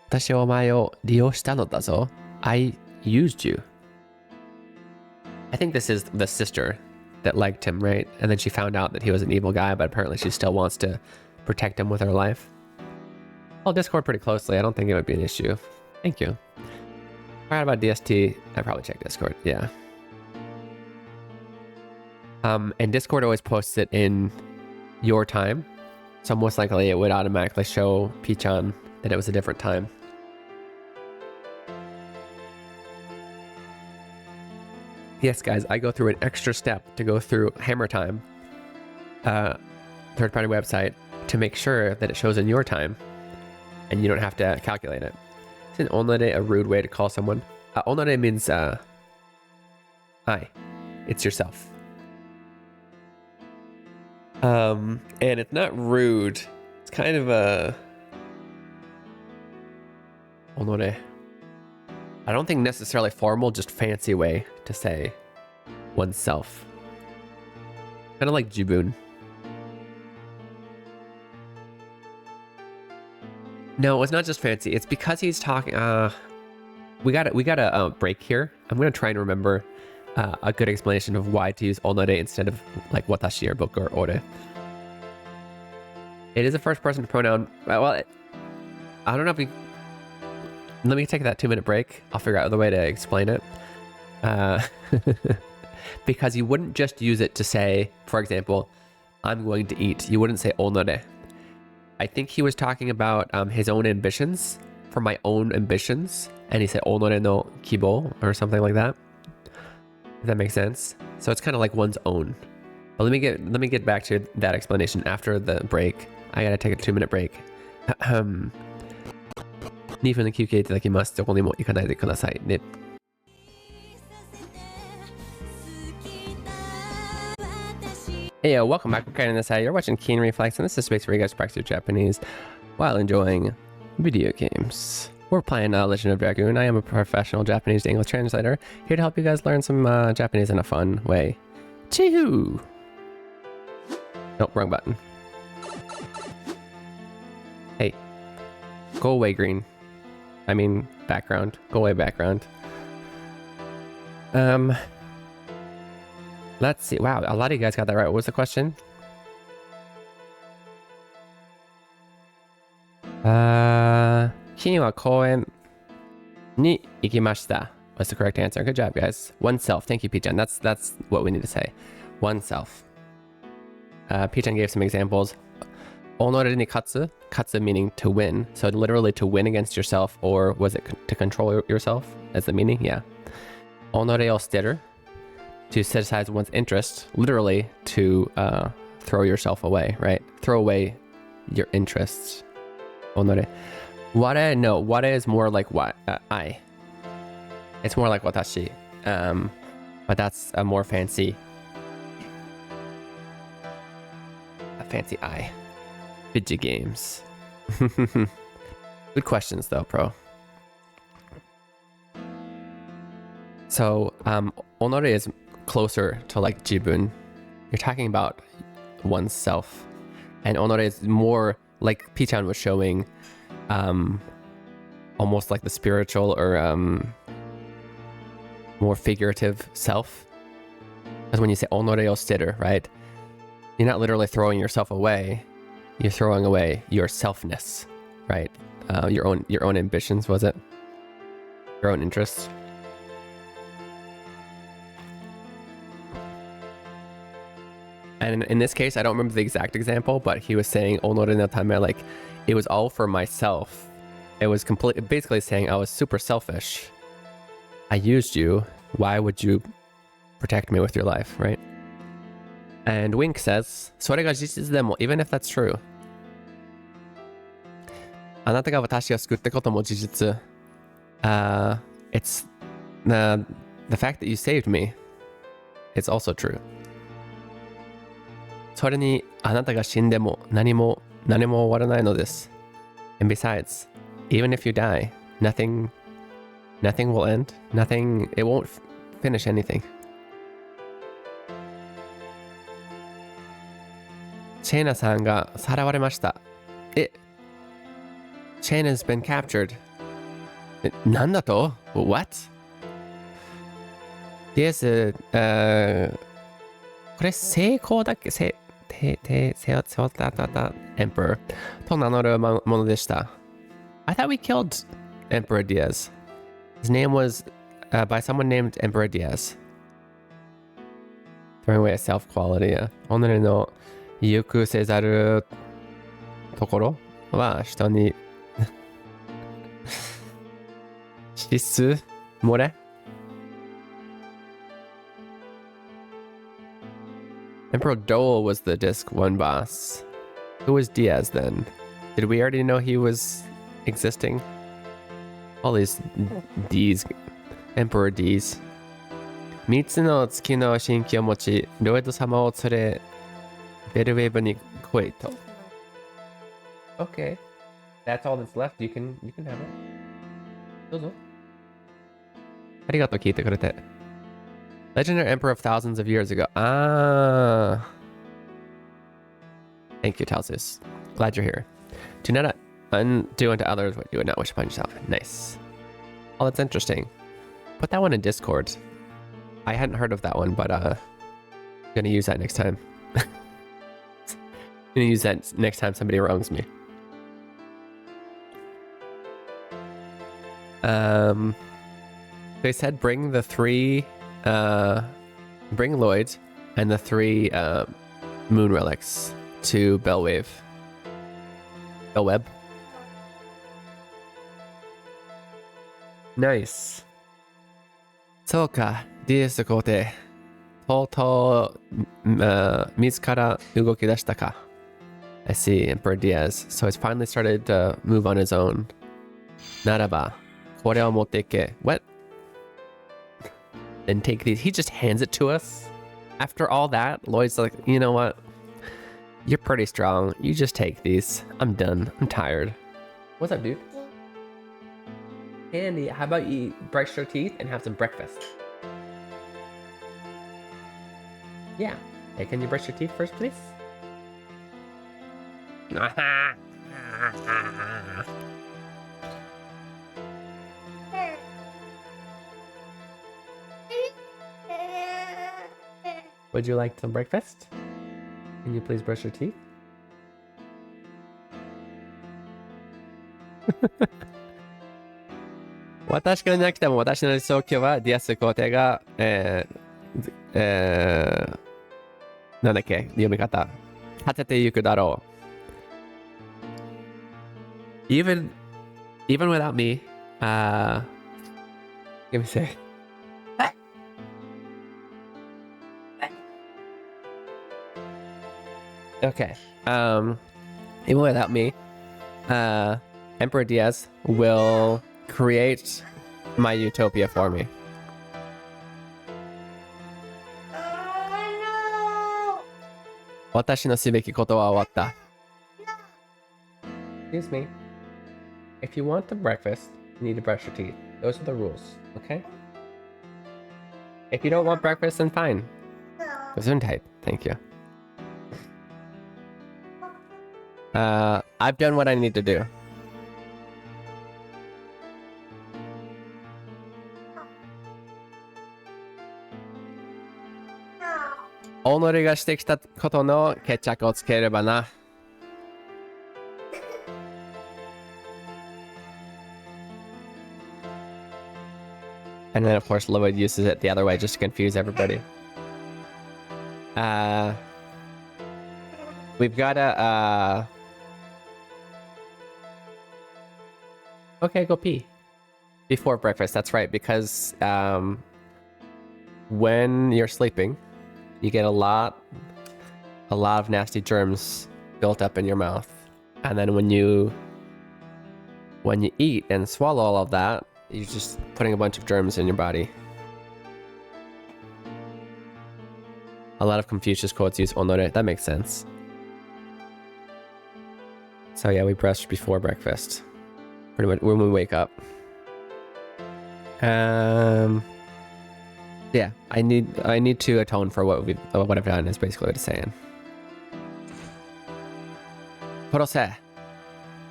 私はお前を利用したのだぞ。I used you. I think this is the sister that liked him, right? And then she found out that he was an evil guy, but apparently she still wants to protect him with her life. I'll Discord pretty closely. I don't think it would be an issue. Thank you. Forgot about DST. I probably check Discord. Yeah. And Discord always posts it in your time. So most likely it would automatically show Pichan that it was a different time. Yes, guys, I go through an extra step to go through Hammer Time, third-party website, to make sure that it shows in your time, and you don't have to calculate it. Isn't onare a rude way to call someone? Onare means, hi. It's yourself. And it's not rude. It's kind of a... Onore. I don't think necessarily formal, just fancy way to say oneself. Kind of like Jibun. No, it's not just fancy. It's because he's talking. We got a break here. I'm gonna try and remember a good explanation of why to use onare instead of like watashi or boku or ore. It is a first-person pronoun. Well, I don't know if we. Let me take that 2-minute break. I'll figure out the way to explain it. Because you wouldn't just use it to say, for example, I'm going to eat. You wouldn't say onare. I think he was talking about his own ambitions, for my own ambitions, and he said onore no kibo or something like that. If that makes sense. So it's kind of like one's own. But let me get back to that explanation after the break. I gotta take a 2-minute break. 2分の休憩いただきます。どこにも行かないでくださいね。Hey yo, welcome back. We're cutting this out. You're watching Keen Reflex, and this is a space where you guys practice your Japanese while enjoying video games. We're playing Legend of Dragoon. I am a professional Japanese to English translator, here to help you guys learn some Japanese in a fun way. Chihoo! Nope, wrong button. Hey, go away, green. I mean, background. Go away, background. Let's see. Wow, a lot of you guys got that right. What was the question? 金は公園に行きました was the correct answer. Good job, guys. Oneself. Thank you, P-chan. That's what we need to say. Oneself. P-chan gave some examples. Onore ni katsu. Katsu meaning to win. So literally to win against yourself, or was it to control yourself as the meaning? Yeah. Onore o steru. To set aside one's interest. Literally to throw yourself away, right? Throw away your interests. Onore. Ware, no. Ware is more like what? I. It's more like watashi. But that's a more fancy I. Video games. Good questions though, pro. So, onore is closer to like jibun. You're talking about oneself. And onore is more like P-chan was showing, almost like the spiritual or more figurative self. Because when you say onore o steru, right? You're not literally throwing yourself away. You're throwing away your selfness, right? Your own ambitions, was it? Your own interests. And in this case, I don't remember the exact example, but he was saying onore no tame, like it was all for myself. It was basically saying I was super selfish. I used you. Why would you protect me with your life, right? And Wink says, それが事実でも, even if that's true. あなたが私を救ったことも事実. It's the fact that you saved me. It's also true. それにあなたが死んでも何も終わらないのです. And besides, even if you die, nothing will end. It won't finish anything. チェーナさんがさらわれました。Chain has been captured. なんだと? What? Yes, これ成功だっけ? Emperor と名乗るものでした。I thought we killed Emperor Diaz. His name was by someone named Emperor Diaz. Throwing away a self-quality. 己の行くせざるところは人に指数漏れ Emperor Dole was the Disc 1 boss. Who was Diaz then? Did we already know he was existing? All these D's. Emperor D's. 3つの月の新規を持ち、ロエド様を連れ、ベルウェーブに来いと。Okay. That's all that's left. You can have it. どうぞ。ありがとう、聞いてくれて。Legendary Emperor of thousands of years ago. Ah. Thank you, Talsus. Glad you're here. Do not undo unto others what you would not wish upon yourself. Nice. Oh, that's interesting. Put that one in Discord. I hadn't heard of that one, but I'm gonna use that next time. Gonna use that next time somebody wrongs me. They said bring the three, bring Lloyd and the three moon relics to Bellweb. Nice. そうか、DS 皇帝。とうとう、自ら動き出したか。I see, Emperor Diaz. So he's finally started to move on his own. ならば、これを持っていけ。What? And take these. He just hands it to us. After all that, Lloyd's like, you know what? You're pretty strong. You just take these. I'm done. I'm tired. What's up, dude? Andy, how about you brush your teeth and have some breakfast? Yeah. Hey, can you brush your teeth first, please? Would you like some breakfast? Can you please brush your teeth? 私からなくても私の理想郷はディアス皇帝が、なんだっけ読み方。果ててゆくだろう。Even without me, let me see. Okay. Even without me, Emperor Diaz will create my utopia for me. Watashi no subeki koto wa owatta. Excuse me. If you want the breakfast, you need to brush your teeth. Those are the rules, okay? If you don't want breakfast, then fine. Gesundheit. Thank you. I've done what I need to do. Onori ga shite kita koto no ketchaku o tsukereba na. And then, of course, Lloyd uses it the other way just to confuse everybody. We've got a, Okay, go pee. Before breakfast, that's right, because, when you're sleeping, you get a lot of nasty germs built up in your mouth. And then when you eat and swallow all of that, you're just putting a bunch of germs in your body. A lot of Confucius quotes use onore. That makes sense. So yeah, we brush before breakfast. Pretty much when we wake up. Yeah, I need to atone for what I've done is basically what it's saying. 殺せ。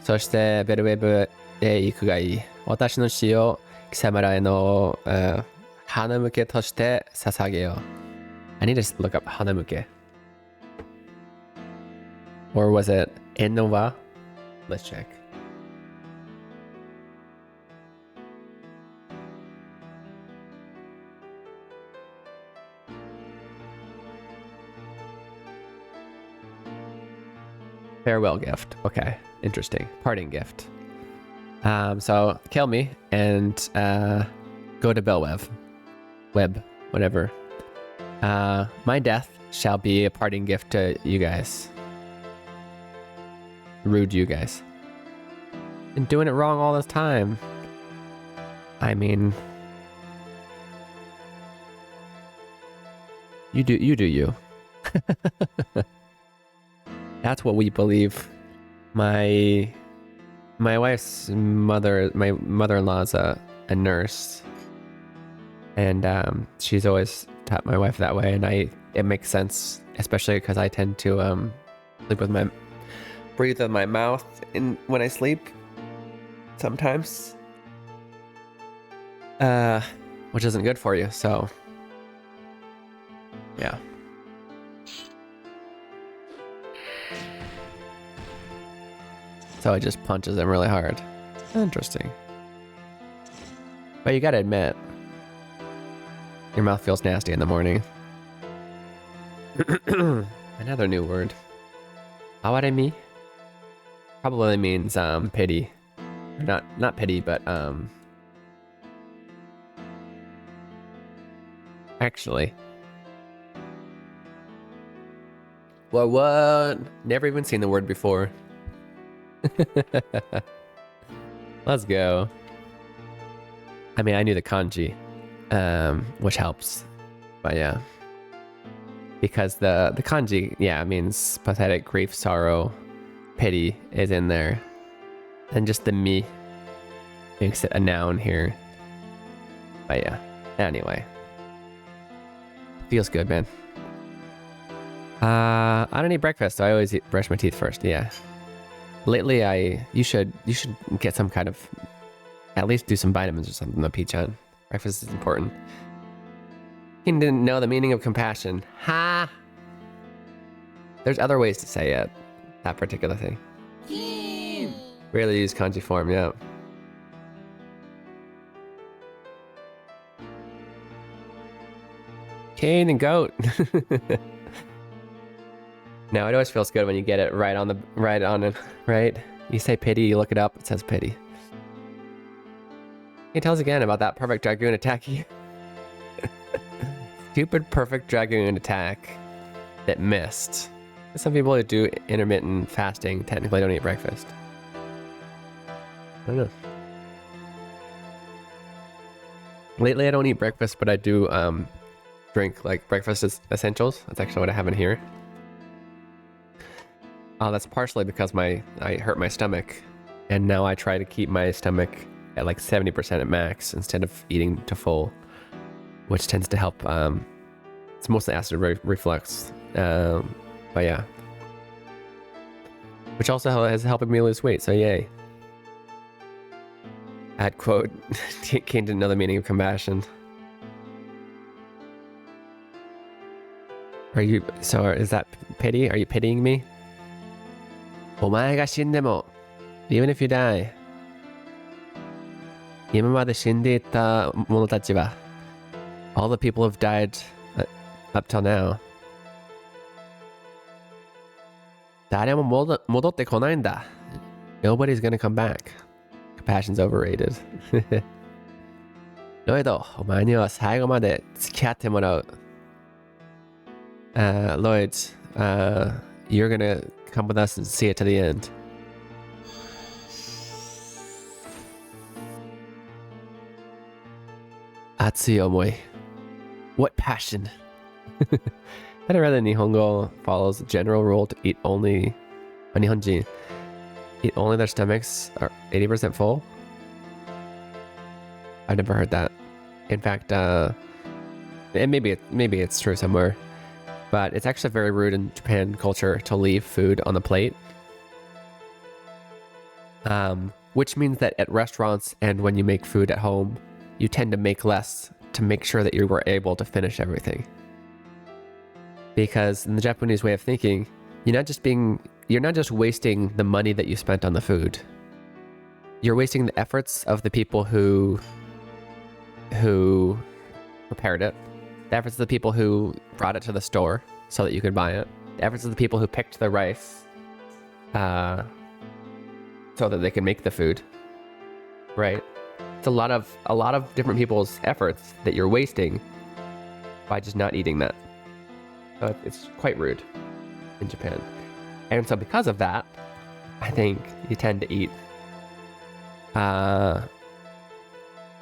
そしてベルウェブへ行くがいい。私の死を貴様らへの、花向けとして捧げよう。I need to look up 花向け。Or was it Innova? Let's check. Farewell gift. Okay, interesting. Parting gift. So kill me and go to Belwev. Web, whatever. My death shall be a parting gift to you guys. Rude you guys. Been doing it wrong all this time. I mean, you do you. That's what we believe. My wife's mother, my mother-in-law's a nurse, and she's always taught my wife that way, and it makes sense, especially because I tend to breathe with my mouth when I sleep sometimes, which isn't good for you. So yeah. So it just punches him really hard. Interesting. But you gotta admit, your mouth feels nasty in the morning. Another new word. Awaremi probably means pity. Not pity, but actually. Well, what? Never even seen the word before. Let's go. I mean, I knew the kanji, which helps, but yeah, because the kanji, yeah, means pathetic, grief, sorrow, pity is in there, and just the mi makes it a noun here. But yeah, anyway, feels good, man. I don't eat breakfast, so I always brush my teeth first. Yeah. Lately, you should get some kind of, at least do some vitamins or something, though, Peachan. Breakfast is important. He didn't know the meaning of compassion. Ha! There's other ways to say it, that particular thing. Rarely use kanji form, yeah. Cane and goat. No, it always feels good when you get it right on it, right? You say pity, you look it up, it says pity. Can you tell us again about that perfect Dragoon attack? Stupid perfect Dragoon attack that missed. Some people who do intermittent fasting technically don't eat breakfast. I don't know. Lately I don't eat breakfast, but I do drink like breakfast essentials. That's actually what I have in here. That's partially because I hurt my stomach, and now I try to keep my stomach at like 70% at max instead of eating to full, which tends to help. It's mostly acid reflux, but yeah, which also has helped me lose weight. So yay. Add quote, Kane didn't know the meaning of compassion. Is that pity? Are you pitying me? お前が死んでも even if you die 今まで死んでいた者たちは all the people who've died up till now 誰も戻ってこないんだ nobody's gonna come back. Compassion's overrated. ロイド、お前には最後まで付き合ってもらう。Lloyd, you're gonna come with us and see it to the end. Atsui omoi. What passion? I'd rather Nihongo follows the general rule to eat only Nihonjin. Eat only their stomachs are 80% full. I've never heard that. In fact, and maybe it's true somewhere, but it's actually very rude in Japan culture to leave food on the plate. Which means that at restaurants and when you make food at home, you tend to make less to make sure that you were able to finish everything. Because in the Japanese way of thinking, you're not just wasting the money that you spent on the food. You're wasting the efforts of the people who prepared it, the efforts of the people who brought it to the store so that you could buy it, the efforts of the people who picked the rice so that they could make the food, right? It's a lot of different people's efforts that you're wasting by just not eating that. So it's quite rude in Japan. And so because of that, I think you tend to eat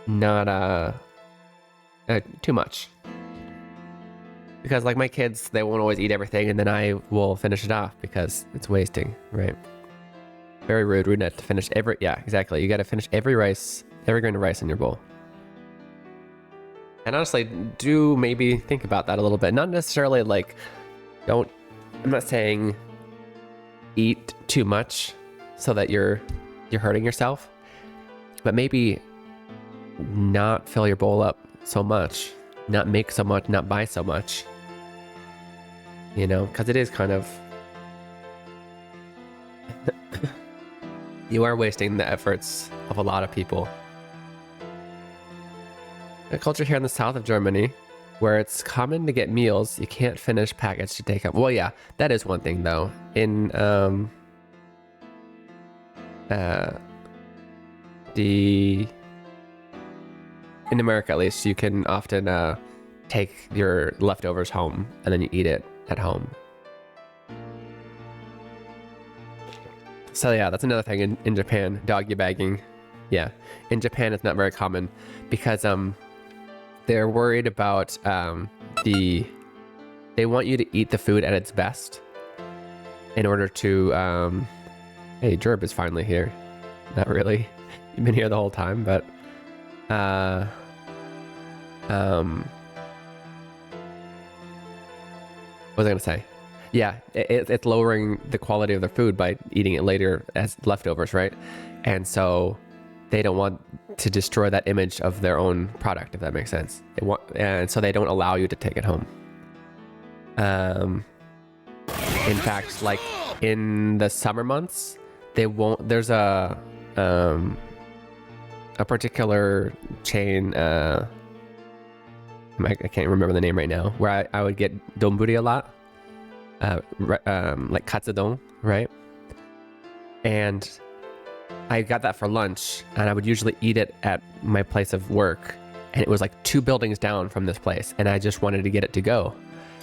not too much. Because like my kids, they won't always eat everything and then I will finish it off because it's wasting, right? Very rude not to finish exactly. You got to finish every grain of rice in your bowl. And honestly, do maybe think about that a little bit. Not necessarily like, I'm not saying eat too much so that you're hurting yourself, but maybe not fill your bowl up so much, not make so much, not buy so much, because it is kind of, you are wasting the efforts of a lot of people. A culture here in the south of Germany where it's common to get meals you can't finish packaged to take home. Well, yeah, that is one thing though. In America at least, you can often take your leftovers home and then you eat it at home. So yeah, that's another thing in Japan, doggy bagging. Yeah, in Japan it's not very common because they're worried about they want you to eat the food at its best in order to hey, Jerb is finally here. Not really. You've been here the whole time, but what was I gonna say? Yeah, it's lowering the quality of their food by eating it later as leftovers, right? And so they don't want to destroy that image of their own product, if that makes sense. And so they don't allow you to take it home. In fact, like in the summer months, they won't. There's a particular chain. I can't remember the name right now. Where I would get donburi a lot, like katsudon, right? And I got that for lunch, and I would usually eat it at my place of work. And it was like 2 buildings down from this place, and I just wanted to get it to go.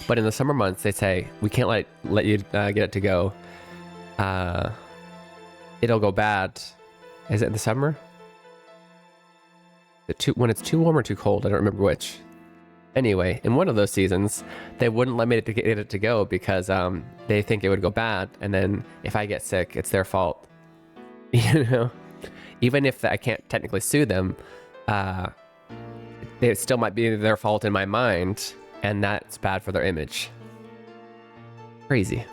But in the summer months, they say we can't let you get it to go. It'll go bad. Is it in the summer? When it's too warm or too cold, I don't remember which. Anyway, in one of those seasons, they wouldn't let me get it to go because they think it would go bad, and then if I get sick, it's their fault. You know, even if I can't technically sue them, it still might be their fault in my mind, and that's bad for their image. Crazy.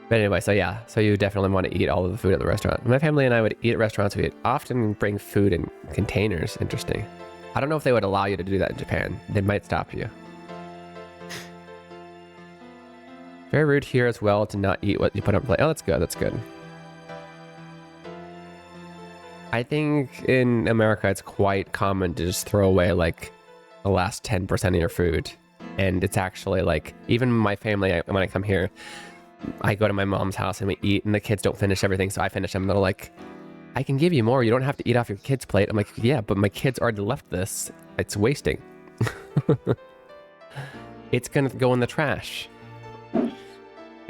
But anyway, so yeah, so you definitely want to eat all of the food at the restaurant. My family and I would eat at restaurants. We would often bring food in containers. Interesting. I don't know if they would allow you to do that in Japan. They might stop you. Very rude here as well to not eat what you put on plate. Oh, that's good. That's good. I think in America, it's quite common to just throw away like the last 10% of your food. And it's actually like, even my family, when I come here, I go to my mom's house and we eat and the kids don't finish everything. So I finish them. And they're like, I can give you more. You don't have to eat off your kid's plate. I'm like, yeah, but my kids already left this. It's wasting. It's going to go in the trash. And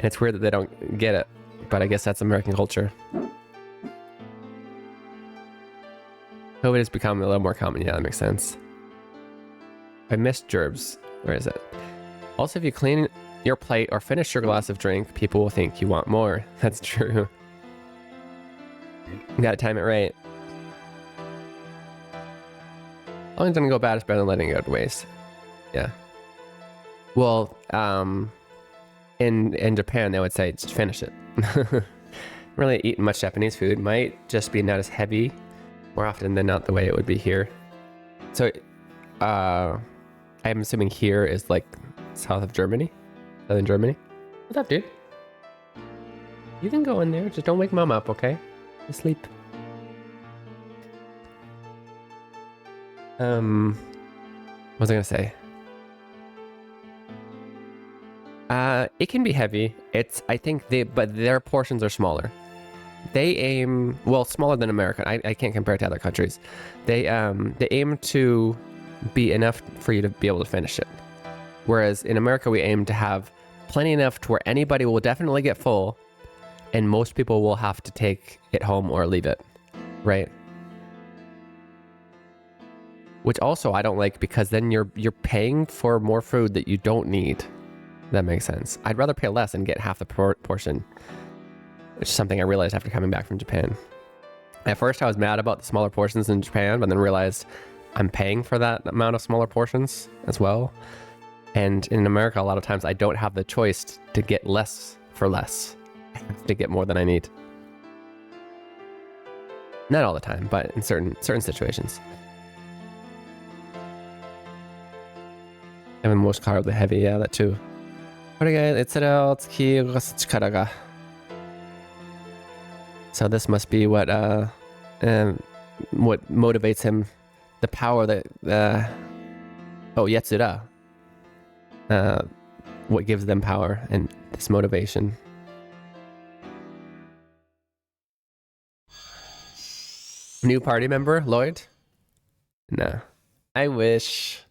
it's weird that they don't get it. But I guess that's American culture. COVID has become a little more common. Yeah, that makes sense. I missed gerbs. Where is it? Also, if you clean your plate or finish your glass of drink, people will think you want more. That's true. You gotta time it right. As long as it doesn't go bad, it's better than letting it go to waste. Yeah. Well, in Japan, they would say just finish it. Really eating much Japanese food might just be not as heavy more often than not the way it would be here. So, I'm assuming here is like south of Germany, southern Germany. What's up, dude? You can go in there. Just don't wake mom up, okay? Just sleep. What was I gonna say? It can be heavy. I think but their portions are smaller. They aim, well, smaller than America. I can't compare it to other countries. They aim to be enough for you to be able to finish it. Whereas in America, we aim to have plenty enough to where anybody will definitely get full, and most people will have to take it home or leave it, right? Which also I don't like, because then you're paying for more food that you don't need. That makes sense. I'd rather pay less and get half the portion, which is something I realized after coming back from Japan. At first, I was mad about the smaller portions in Japan, but then realized I'm paying for that amount of smaller portions as well. And in America, a lot of times I don't have the choice to get less for less. I have to get more than I need. Not all the time, but in certain situations. And the most carbon heavy, yeah, that too. So this must be what motivates him, the power that Yatsura. What gives them power and this motivation. New party member, Lloyd? No. I wish.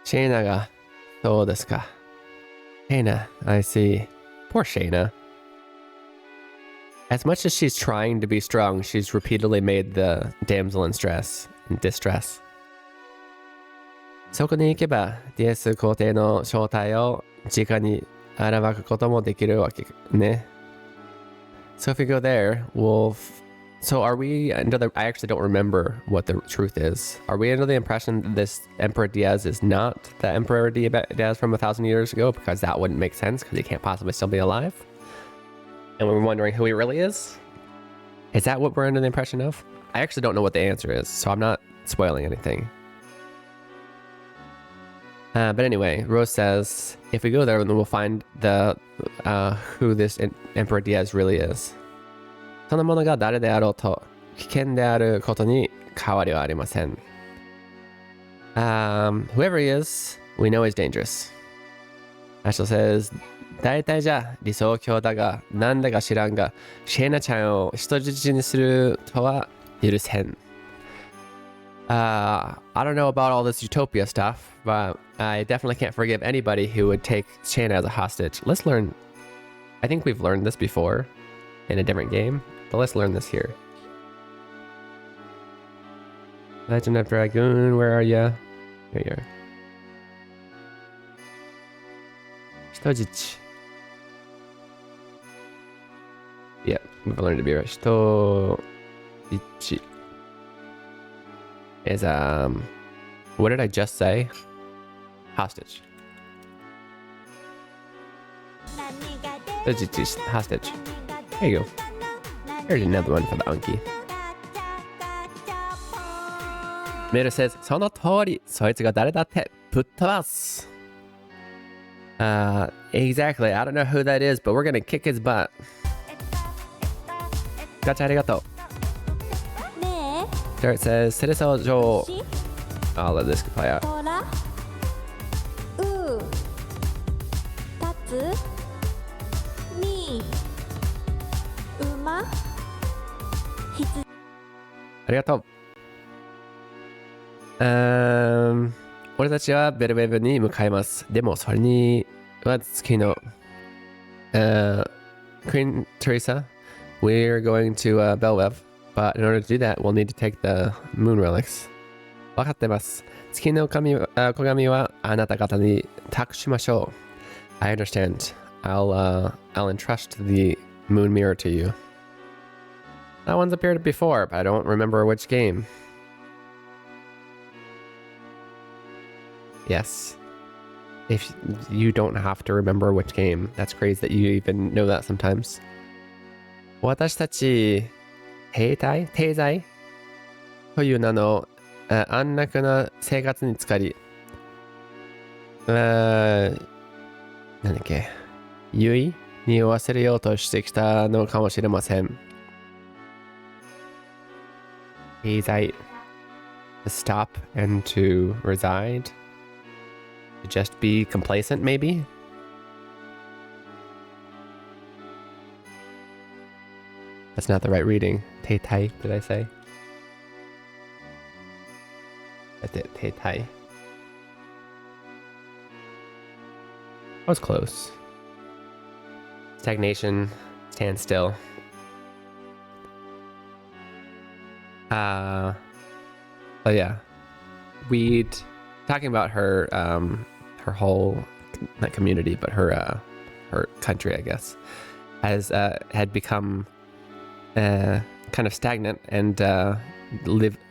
Shayna ga, so desu ka. Shayna, I see. Poor Shayna. As much as she's trying to be strong, she's repeatedly made the damsel in distress. そこに行けば、DS 皇帝の正体を直に暴くこともできるわけね。So if we go there, so are we under the... I actually don't remember what the truth is. Are we under the impression that this Emperor Diaz is not the Emperor Diaz from 1,000 years ago? Because that wouldn't make sense, because he can't possibly still be alive. And we're wondering who he really is? Is that what we're under the impression of? I actually don't know what the answer is, so I'm not spoiling anything. But anyway, Rose says, if we go there, then we'll find the who this Emperor Diaz really is. その者が誰であろうと危険であることに変わりはありません。Whoever he is, we know he's dangerous. Ashel says, 大体じゃ理想郷だが、なんだか知らんが、シェーナちゃんを人質にするとは許せん。I don't know about all this utopia stuff, but I definitely can't forgive anybody who would take Shayna as a hostage. Let's learn. I think we've learned this before in a different game, but let's learn this here. Legend of Dragoon, where are ya? Here you are. 人質. Yeah, we've learned to be right. 人質 is, what did I just say? Hostage. 人質 hostage. There you go. Here's another one for the Unky. Mira says, その通り、そいつが誰だってぶっ飛ばす。Exactly. I don't know who that is, but we're gonna kick his butt. ガチャありがとう。Dirt says, セレサオ女王。I'll let this play out. ありがとう。俺たちはベルウェブに向かいます。でもそれには月の、Queen Teresa, we're going to Belwev, but in order to do that, we'll need to take the moon relics. わかってます。月の神は小神はあなた方に託しましょう。I understand. I'll entrust the moon mirror to you. That one's appeared before, but I don't remember which game. Yes. If you don't have to remember which game, that's crazy that you even know that sometimes. 私たち、停在という名の安楽な生活に浸かり、なんだっけ、優位に忘れようとしてきたのかもしれません。停在 to stop and to reside. To just be complacent, maybe? That's not the right reading. Teitai, did I say? That's it, Teitai. I was close. Stagnation, stand still. But yeah, we'd talking about her her whole not community, but her country, I guess, has had become kind of stagnant and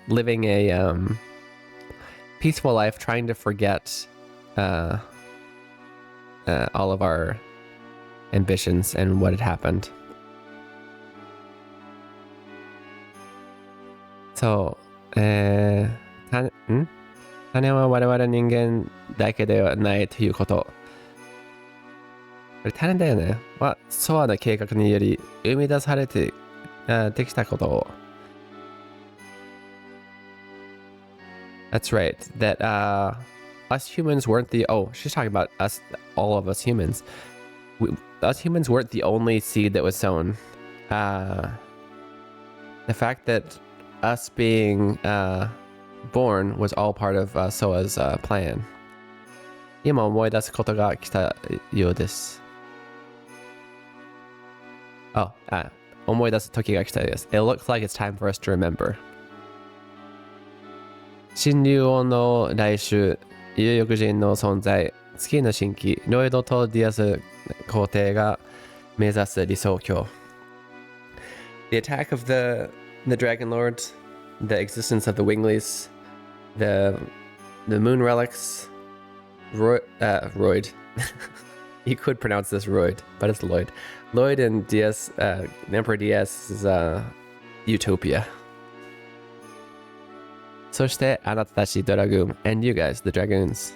living a peaceful life, trying to forget all of our ambitions and what had happened. So, 種は我々人間だけではないということ。これ種だよね。は、ソアの計画により生み出されてできたことを。That's right. That us humans weren't the... Oh, she's talking about us, all of us humans. Us humans weren't the only seed that was sown. The fact that us being born was all part of Soa's plan. 今思い出すことが来たようです。思い出す時が来たようです。It looks like it's time for us to remember. 新竜王の来週、有力人の存在、月の新規、ロイドとディアス皇帝が目指す理想郷。The attack of the Dragon Lord, the existence of the Winglies, the moon relics, Royd. You could pronounce this Royd, but it's Lloyd. Lloyd and Diaz, Emperor Diaz's utopia. そしてあなたたち Dragoon and you guys, the Dragoons.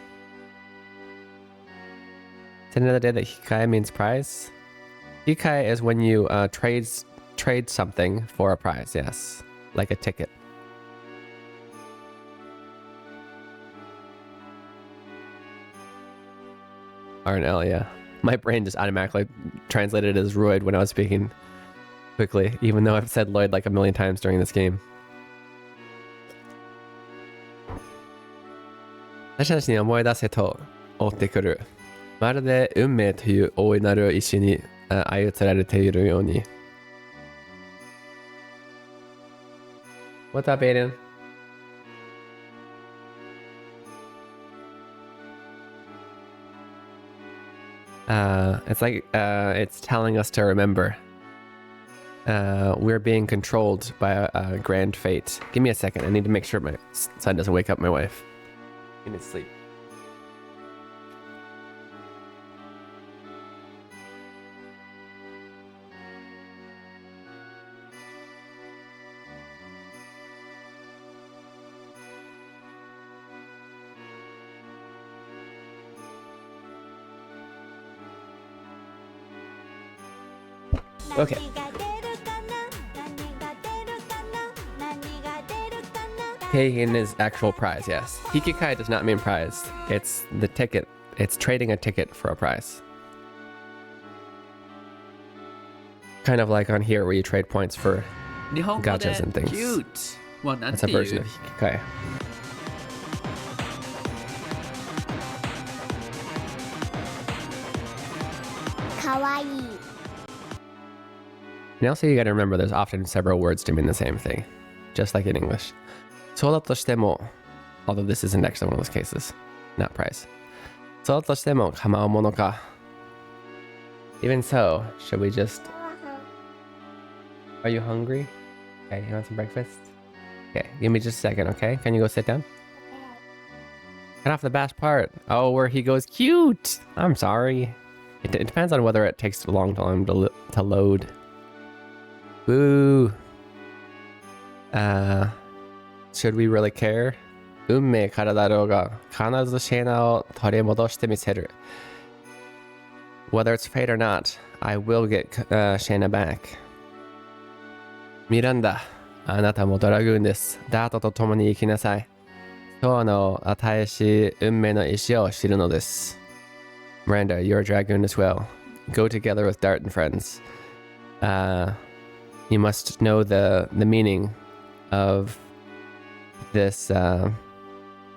Is it another day that Hikai means prize? Hikai is when you trade something for a prize, yes. Like a ticket. R and L, yeah. My brain just automatically translated it as Royd when I was speaking quickly, even though I've said Lloyd like a million times during this game. 私たちに思い出せと追ってくる。まるで運命という大いなる石に操られているように。What's up, Aiden? It's like it's telling us to remember. We're being controlled by a grand fate. Give me a second. I need to make sure my son doesn't wake up my wife in his sleep. Okay. Keihin is actual prize, yes. Hikikai does not mean prize. It's the ticket. It's trading a ticket for a prize. Kind of like on here where you trade points for gachas and things. Cute. That's a version of Hikikai. Kawaii. And also you gotta remember there's often several words to mean the same thing. Just like in English. そうだとしても, although this isn't actually one of those cases. Not price. そうだとしても構うものか. Even so, should we just... Are you hungry? Okay, you want some breakfast? Okay, give me just a second, okay? Can you go sit down? Cut off the best part. Oh, where he goes, cute! I'm sorry. It depends on whether it takes a long time to load. Boo. Should we really care? 運命からだろうが、必ずシェナを取り戻してみせる. Whether it's fate or not, I will get Shayna back. ミランダ、あなたもドラグーンです。ダートと共に生きなさい。今日の与えし運命の石を知るのです。Miranda, you're a dragoon as well. Go together with Dart and friends. You must know the meaning of this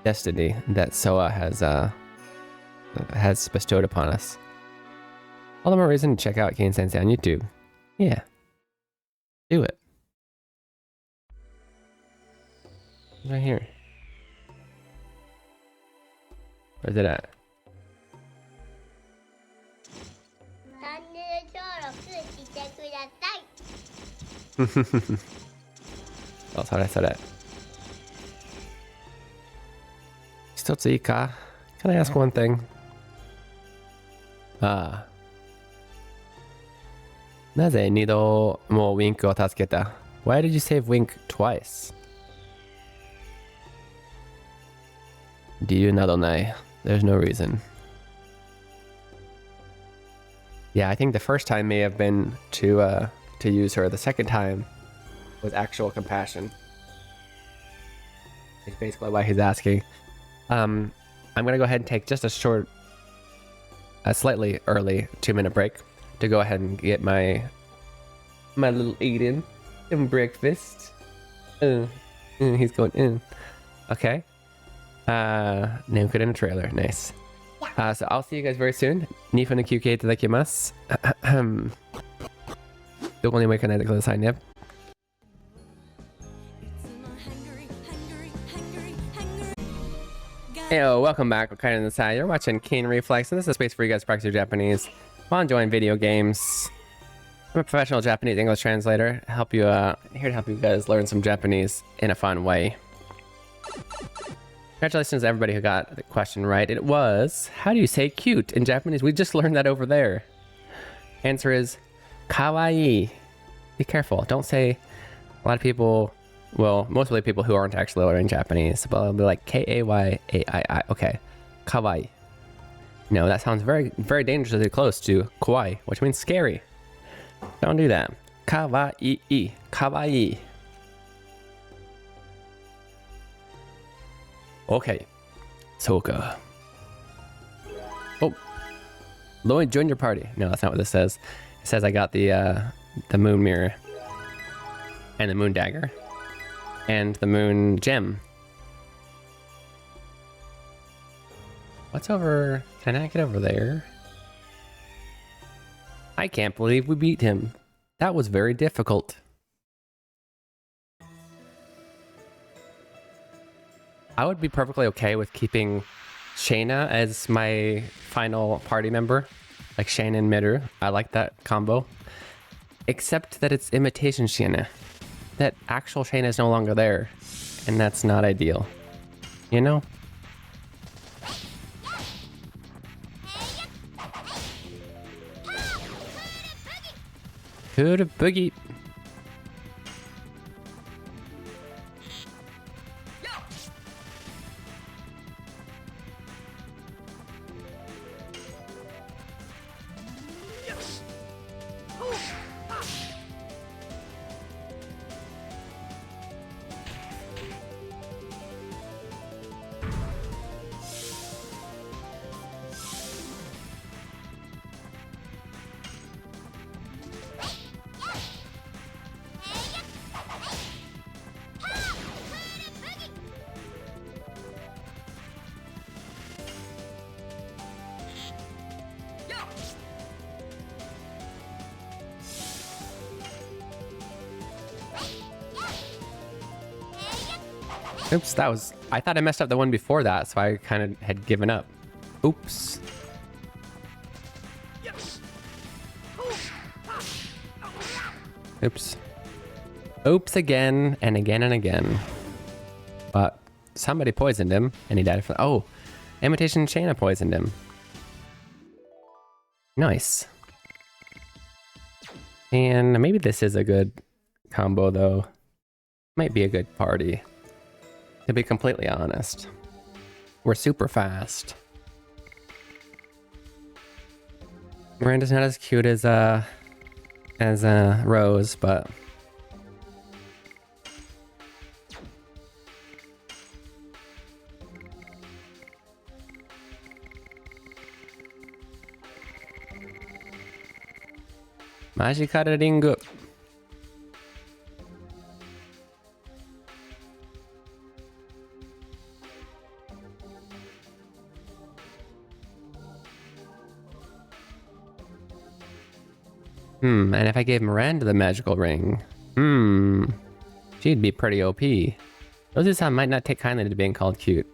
destiny that Soa has bestowed upon us. All the more reason to check out Kane Sensei on YouTube. Yeah. Do it. Right here. Where's it at? Oh, sorry. Can I ask one thing? なぜ二度も Wink を助けた? Why did you save Wink twice? 理由などない. There's no reason. Yeah, I think the first time may have been to use her. The second time was actual compassion. It's basically why he's asking. I'm gonna go ahead and take just a slightly early 2-minute break to go ahead and get my little Aiden some breakfast. He's going in. Okay. Name code in a trailer. Nice. So I'll see you guys very soon. 2分の休憩いただきます。どこにも行かないでくださいね。Heyo, welcome back. We're kind of inside. You're watching Keen Reflex, and this is a space for you guys to practice your Japanese while enjoying video games. I'm a professional Japanese English translator. Here to help you guys learn some Japanese in a fun way. Congratulations to everybody who got the question right. It was, how do you say cute in Japanese? We just learned that over there. Answer is kawaii. Be careful. Don't say, a lot of people Well, mostly people who aren't actually learning Japanese, but they'll be like Kayaii. Okay, kawaii. No, that sounds very, very dangerously close to kawaii, which means scary. Don't do that. Kawaii. Kawaii. Okay. Soka. Oh. Lloyd, join your party. No, that's not what this says. It says I got the moon mirror. And the moon dagger. And the moon gem. What's over? Can I get over there? I can't believe we beat him. That was very difficult. I would be perfectly okay with keeping Shayna as my final party member. Like Shayna and Miru. I like that combo. Except that it's imitation Shayna. That actual Shayna is no longer there. And that's not ideal. You know? To the boogie. Oops, that was... I thought I messed up the one before that, so I kind of had given up. Oops. Oops. Oops again, and again and again. But somebody poisoned him, and he died from... Oh! Imitation Shayna poisoned him. Nice. And maybe this is a good combo, though. Might be a good party. To be completely honest. We're super fast. Miranda's not as cute as Rose, but Magical Ring. And if I gave Miranda the magical ring, she'd be pretty OP. Ozu-san might not take kindly to being called cute.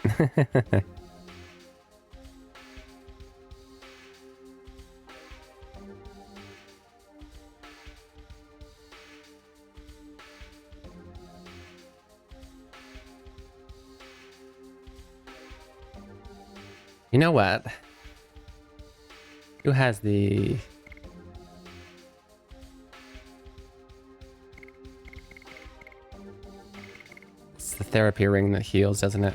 You know what? Who has the... It's the therapy ring that heals, doesn't it?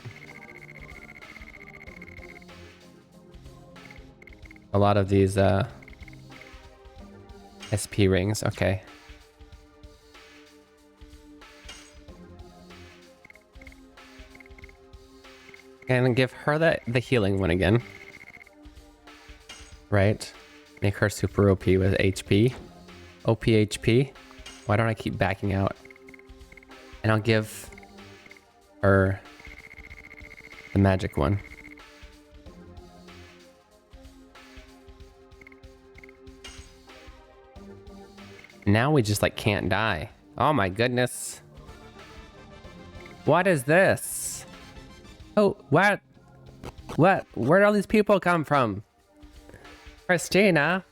A lot of these SP rings, okay. And give her the healing one again. Right. Make her super OP with HP. OP HP. Why don't I keep backing out? And I'll give her the magic one. Now we just like can't die. Oh my goodness. What is this? Oh, what? What? Where'd all these people come from? Christina?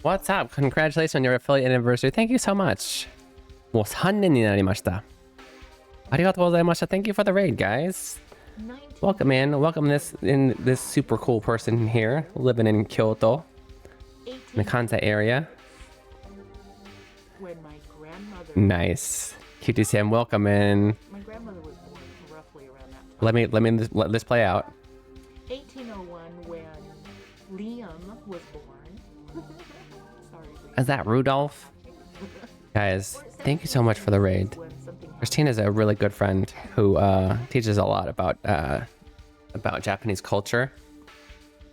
What's up? Congratulations on your affiliate anniversary. Thank you so much. もう3年になりました。ありがとうございました。Thank you for the raid, guys. Welcome in. Welcome this super cool person here, living in Kyoto, in the Kansai area. Nice. QT Sam, welcome in. My grandmother was born roughly around that time. Let this play out. 1801 when Liam was born. Sorry, Liam. Is that Rudolph? Guys, thank you so much for the raid. When something happened. Christina's a really good friend who teaches a lot about Japanese culture.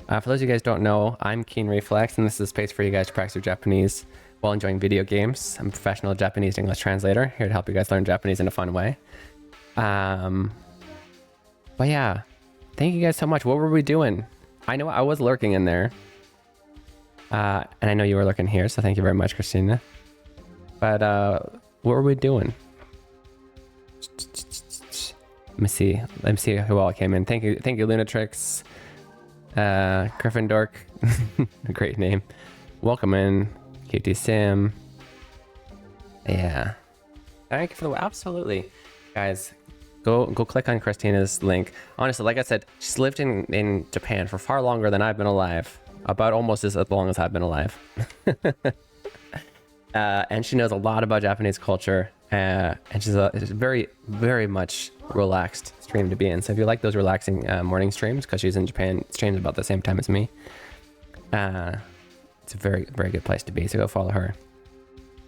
For those of you guys who don't know, I'm Keen Reflex, and this is a space for you guys to practice your Japanese while enjoying video games. I'm a professional Japanese to English translator, here to help you guys learn Japanese in a fun way. But yeah, thank you guys so much. What were we doing? I know I was lurking in there. And I know you were lurking here, so thank you very much, Christina. But what were we doing? Let me see who all came in. Thank you, Lunatrix. Griffin Dork, great name. Welcome in, QT Sim. Yeah, thank you for the absolutely, guys. Go click on Christina's link. Honestly, like I said, she's lived in Japan for far longer than I've been alive. About almost as long as I've been alive. And she knows a lot about Japanese culture. And she's a very, very much relaxed stream to be in. So if you like those relaxing morning streams, because she's in Japan, streams about the same time as me, it's a very, very good place to be. So go follow her.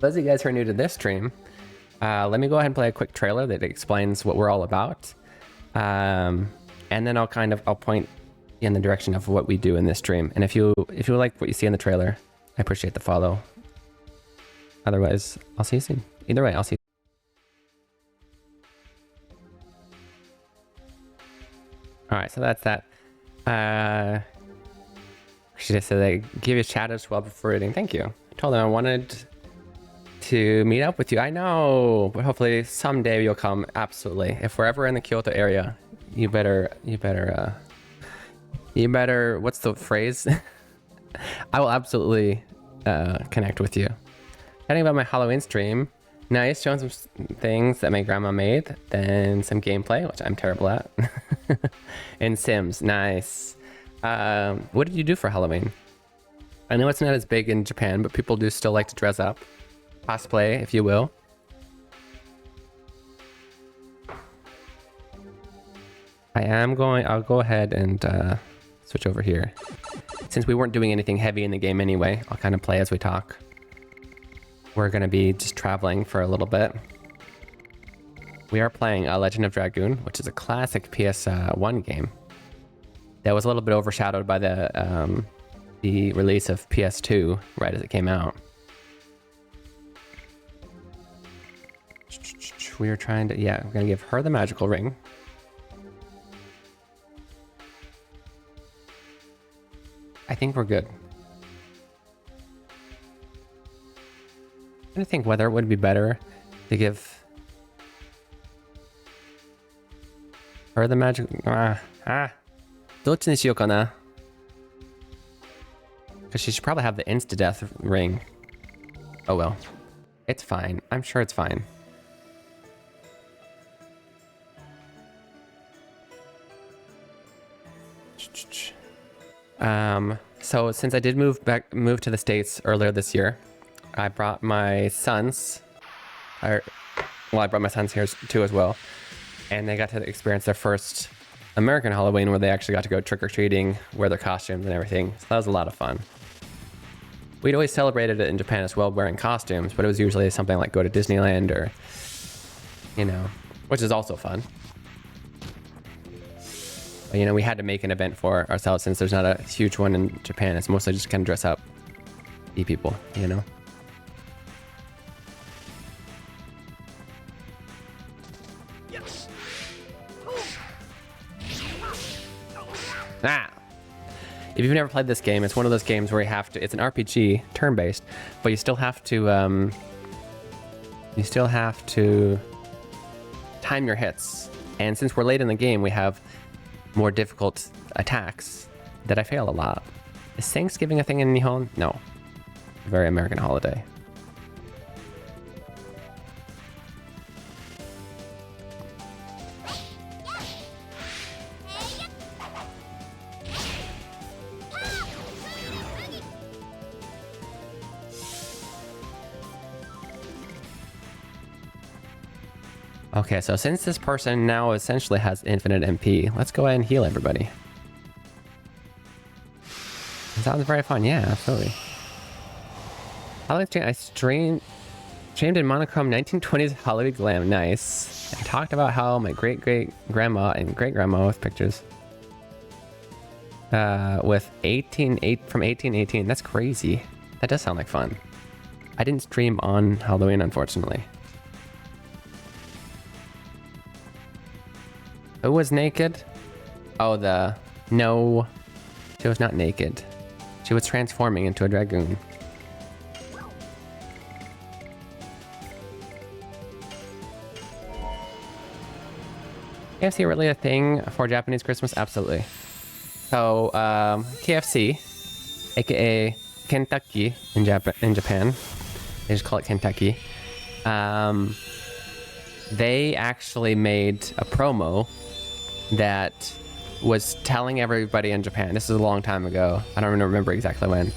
Those of you guys who are new to this stream, let me go ahead and play a quick trailer that explains what we're all about. And then I'll point in the direction of what we do in this stream. And if you like what you see in the trailer, I appreciate the follow. Otherwise, I'll see you soon. Either way, I'll see you. All right, so that's that. She just said they give you shout outs while before reading. Thank you. I told them I wanted to meet up with you. I know, but hopefully someday you'll come. Absolutely. If we're ever in the Kyoto area, you better, what's the phrase? I will absolutely connect with you. Chatting about my Halloween stream. Nice, showing some things that my grandma made, then some gameplay, which I'm terrible at, and Sims. Nice. What did you do for Halloween? I know it's not as big in Japan, but people do still like to dress up, cosplay, if you will. I'll go ahead and switch over here. Since we weren't doing anything heavy in the game anyway, I'll kind of play as we talk. We're going to be just traveling for a little bit. We are playing Legend of Dragoon, which is a classic PS1 game that was a little bit overshadowed by the release of PS2 right as it came out. We are trying to, we're going to give her the magical ring. I think we're good. I'm trying to think whether it would be better to give her the magic. Dochi ni shiyou kana? Because she should probably have the insta-death ring. Oh well. It's fine. I'm sure it's fine. So since I did move to the States earlier this year, I brought my sons, I brought my sons here too as well, and they got to experience their first American Halloween where they actually got to go trick-or-treating, wear their costumes and everything, so that was a lot of fun. We'd always celebrated it in Japan as well, wearing costumes, but it was usually something like go to Disneyland or, which is also fun. But, we had to make an event for ourselves since there's not a huge one in Japan. It's mostly just kind of dress up, be people, If you've never played this game, it's one of those games where you have to, it's an RPG, turn-based, but you still have to time your hits. And since we're late in the game, we have more difficult attacks that I fail a lot. Is Thanksgiving a thing in Nihon? No. Very American holiday. Okay, so since this person now essentially has infinite MP, let's go ahead and heal everybody. It sounds very fun. Yeah, absolutely. I streamed in monochrome 1920s Hollywood glam. Nice. I talked about how my great-great-grandma and great-grandma with pictures. With 1818. That's crazy. That does sound like fun. I didn't stream on Halloween, unfortunately. Who was naked? Oh, no. She was not naked. She was transforming into a Dragoon. KFC really a thing for Japanese Christmas? Absolutely. So, KFC, aka Kentucky in Japan, they just call it Kentucky. They actually made a promo that was telling everybody in Japan, this is a long time ago, I don't even remember exactly when,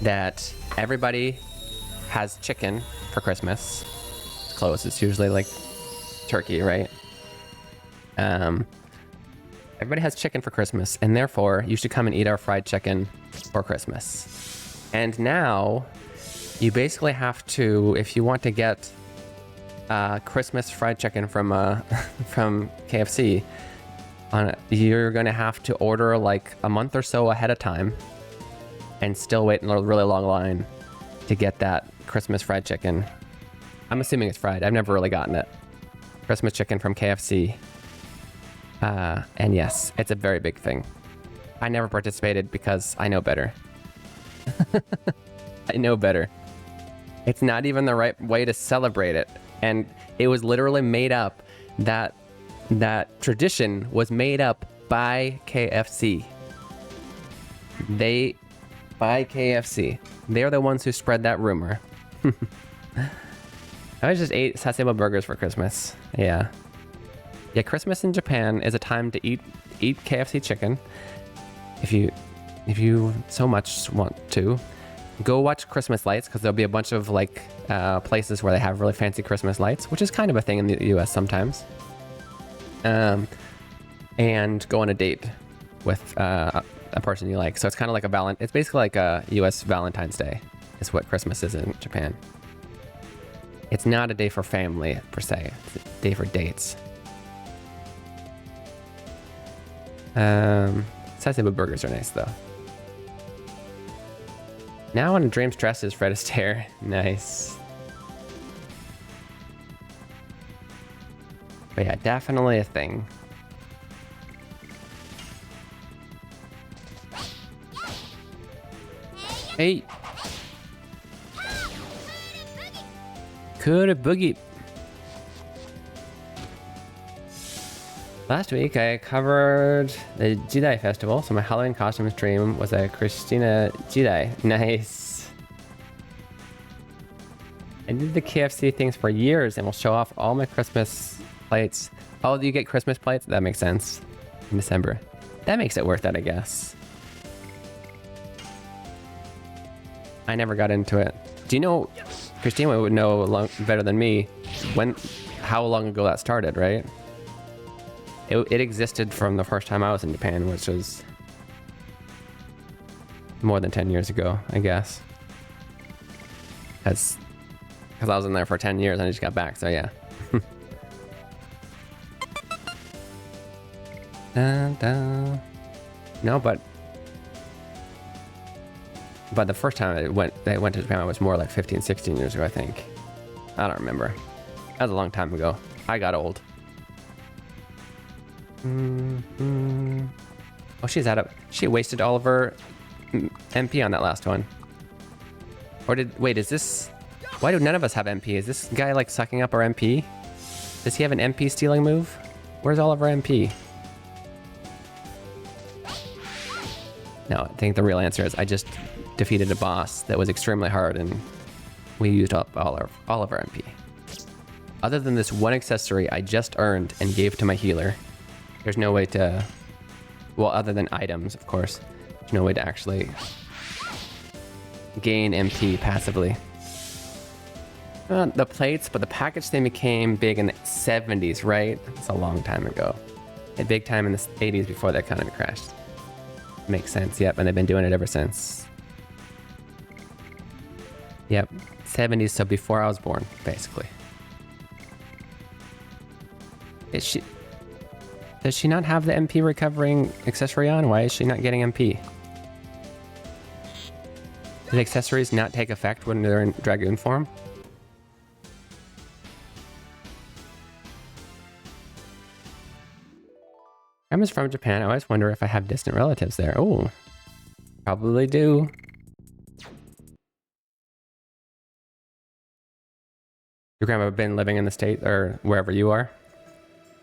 that everybody has chicken for Christmas. It's close, it's usually like turkey, right? Everybody has chicken for Christmas, and therefore you should come and eat our fried chicken for Christmas. And now you basically have to, if you want to get Christmas fried chicken from from KFC, you're gonna have to order like a month or so ahead of time and still wait in a really long line to get that Christmas fried chicken. I'm assuming it's fried. I've never really gotten it. Christmas chicken from KFC. And yes, it's a very big thing. I never participated because I know better. I know better. It's not even the right way to celebrate it. And it was literally made up, that tradition was made up by KFC. By KFC. They're the ones who spread that rumor. I just ate sasebo burgers for Christmas. Yeah. Yeah, Christmas in Japan is a time to eat KFC chicken. If you so much want to. Go watch Christmas lights, because there'll be a bunch of like places where they have really fancy Christmas lights, which is kind of a thing in the US sometimes. And go on a date with a person you like. So it's kind of like it's basically like a US Valentine's Day is what Christmas is in Japan. It's not a day for family per se. It's a day for dates. Sasebo burgers are nice though. Now on Dream's dress is Fred Astaire. Nice. But yeah, definitely a thing. Hey. Could boogie. Last week I covered the Jedi Festival, so my Halloween costume stream was a Christina Jedi. Nice. I did the KFC things for years and will show off all my Christmas plates. Oh, do you get Christmas plates? That makes sense. In December. That makes it worth it, I guess. I never got into it. Do you know, Christina would know better than me, how long ago that started, right? It existed from the first time I was in Japan, which was more than 10 years ago, I guess. Because I was in there for 10 years and I just got back, so yeah. Dun, dun. No, but the first time I went to Japan, it was more like 15, 16 years ago, I think. I don't remember. That was a long time ago. I got old. Mm-hmm. Oh, she wasted all of her MP on that last one. Or wait, is this, why do none of us have MP? Is this guy like sucking up our MP? Does he have an MP stealing move? Where's all of our MP? No, I think the real answer is I just defeated a boss that was extremely hard and we used up all of our MP. Other than this one accessory I just earned and gave to my healer, there's no way to, well, other than items, of course, there's no way to actually gain MP passively. the plates, but the package thing became big in the 70s, right? It's a long time ago. A big time in the 80s before the economy crashed. Makes sense, yep, and they've been doing it ever since. Yep, 70s, so before I was born, basically. Does she not have the MP recovering accessory on? Why is she not getting MP? Do the accessories not take effect when they're in Dragoon form? Grandma's from Japan. I always wonder if I have distant relatives there. Oh, probably do. Your grandma been living in the state or wherever you are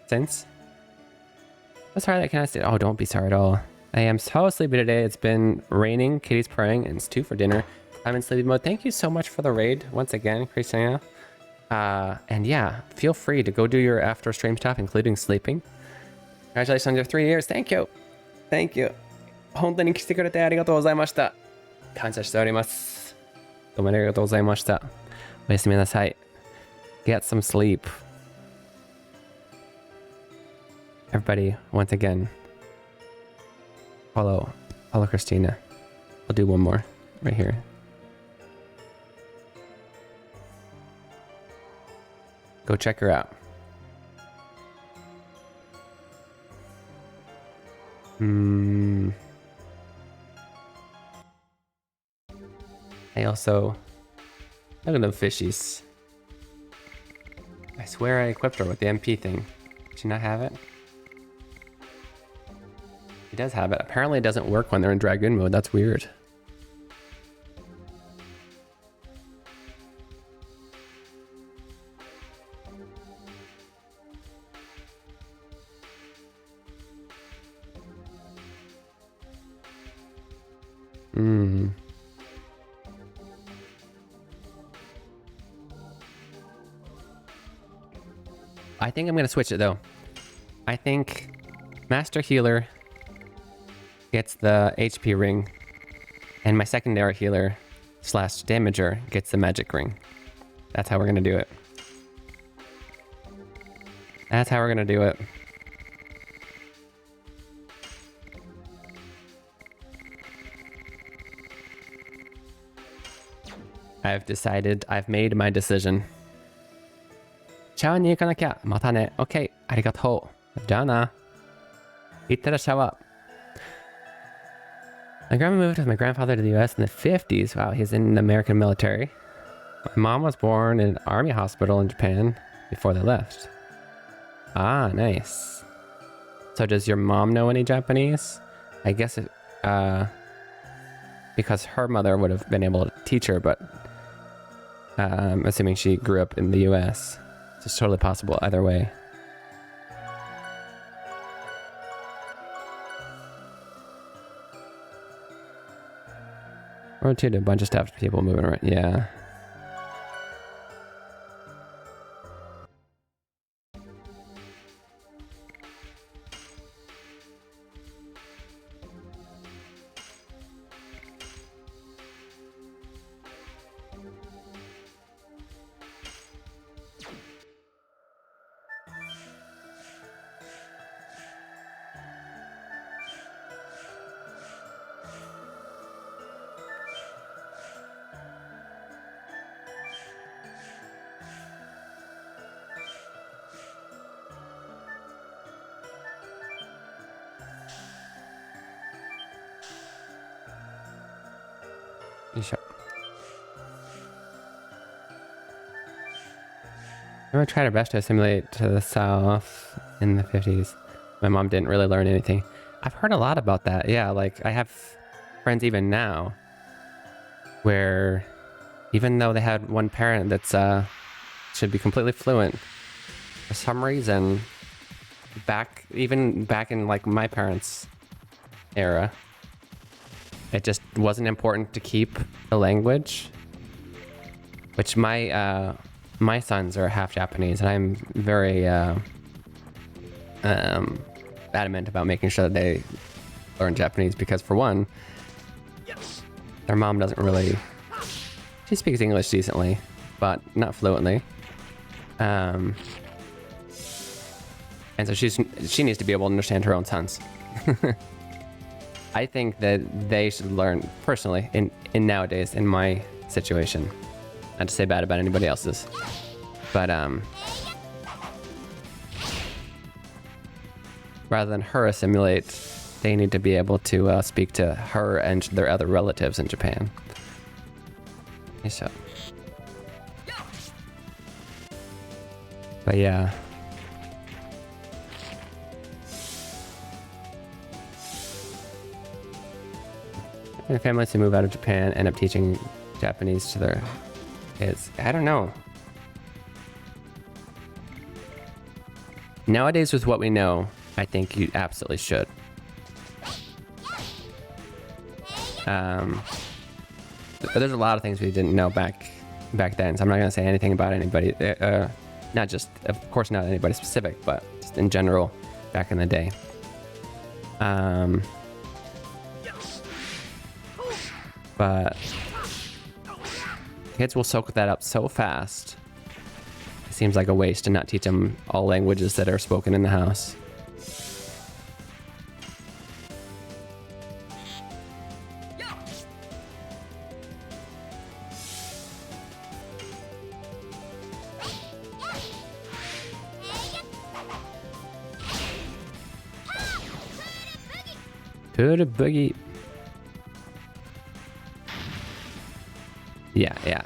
since? I'm sorry that I cannot stay. Oh, don't be sorry at all. I am so sleepy today. It's been raining, Kitty's praying, and it's 2 for dinner. I'm in sleepy mode. Thank you so much for the raid once again, Christina. And yeah, feel free to go do your after stream stuff, including sleeping. Congratulations on your 3 years. Thank you. Thank you. 本当に来てくれてありがとうございました。感謝しております。どうもありがとうございました。おやすみなさい。Get some sleep. Everybody, once again, follow Christina. I'll do one more right here. Go check her out. I also... Look at them fishies. I swear I equipped her with the MP thing. Did she not have it? She does have it. Apparently it doesn't work when they're in Dragoon mode. That's weird. I think I'm going to switch it though. I think Master Healer gets the HP ring and my secondary healer / damager gets the magic ring. That's how we're going to do it. That's how we're going to do it. I've decided. I've made my decision. シャワーに行かなきゃ。またね。OK。ありがとう。じゃあな。行ってらっしゃい。My grandma moved with my grandfather to the US in the 50s. Wow, he's in the American military. My mom was born in an army hospital in Japan before they left. Ah, nice. So does your mom know any Japanese? I guess it, because her mother would have been able to teach her, but I'm assuming she grew up in the US. So it's totally possible either way. Or to a bunch of stuff, people moving around. Yeah. I tried our best to assimilate to the South in the 50s. My mom didn't really learn anything. I've heard a lot about that. Yeah, like I have friends even now where even though they had one parent that's should be completely fluent, for some reason even back in like my parents' era, it just wasn't important to keep the language, which my sons are half Japanese, and I'm very adamant about making sure that they learn Japanese because, for one, their mom doesn't really... She speaks English decently, but not fluently. And so she needs to be able to understand her own sons. I think that they should learn personally in nowadays in my situation. Not to say bad about anybody else's, but rather than her assimilate, they need to be able to speak to her and their other relatives in Japan. So, but yeah. And families who move out of Japan end up teaching Japanese to their kids. I don't know. Nowadays, with what we know, I think you absolutely should. There's a lot of things we didn't know back then, so I'm not gonna say anything about anybody. Not just, of course, not anybody specific, but just in general, back in the day. But kids will soak that up so fast. It seems like a waste to not teach them all languages that are spoken in the house. Put a boogie. Yeah.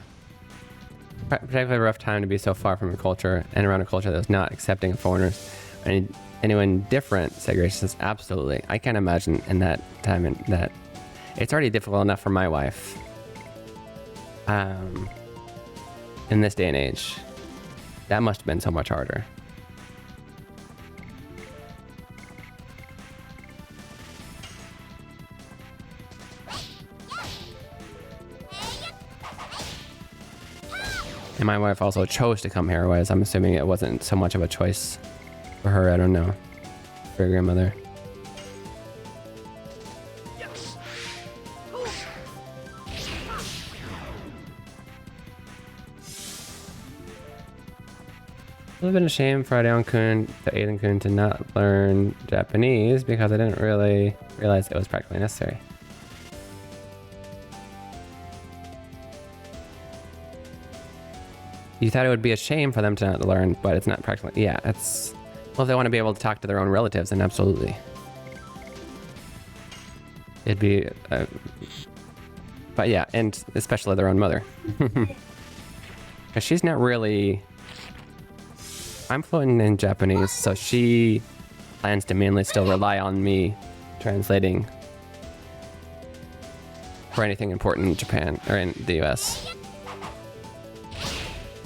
Particularly a rough time to be so far from your culture and around a culture that was not accepting of foreigners. Anyone different, segregation says, absolutely. I can't imagine in that time and that it's already difficult enough for my wife. In this day and age, that must have been so much harder. And my wife also chose to come here, whereas I'm assuming it wasn't so much of a choice for her. I don't know. For her grandmother. It would have been a shame for Aiden Kun to not learn Japanese because I didn't really realize it was practically necessary. You thought it would be a shame for them to not learn, but it's not practically. Yeah, it's... Well, if they want to be able to talk to their own relatives, then absolutely. It'd be... but yeah, and especially their own mother. Because she's not really... I'm fluent in Japanese, so she plans to mainly still rely on me translating for anything important in Japan, or in the US.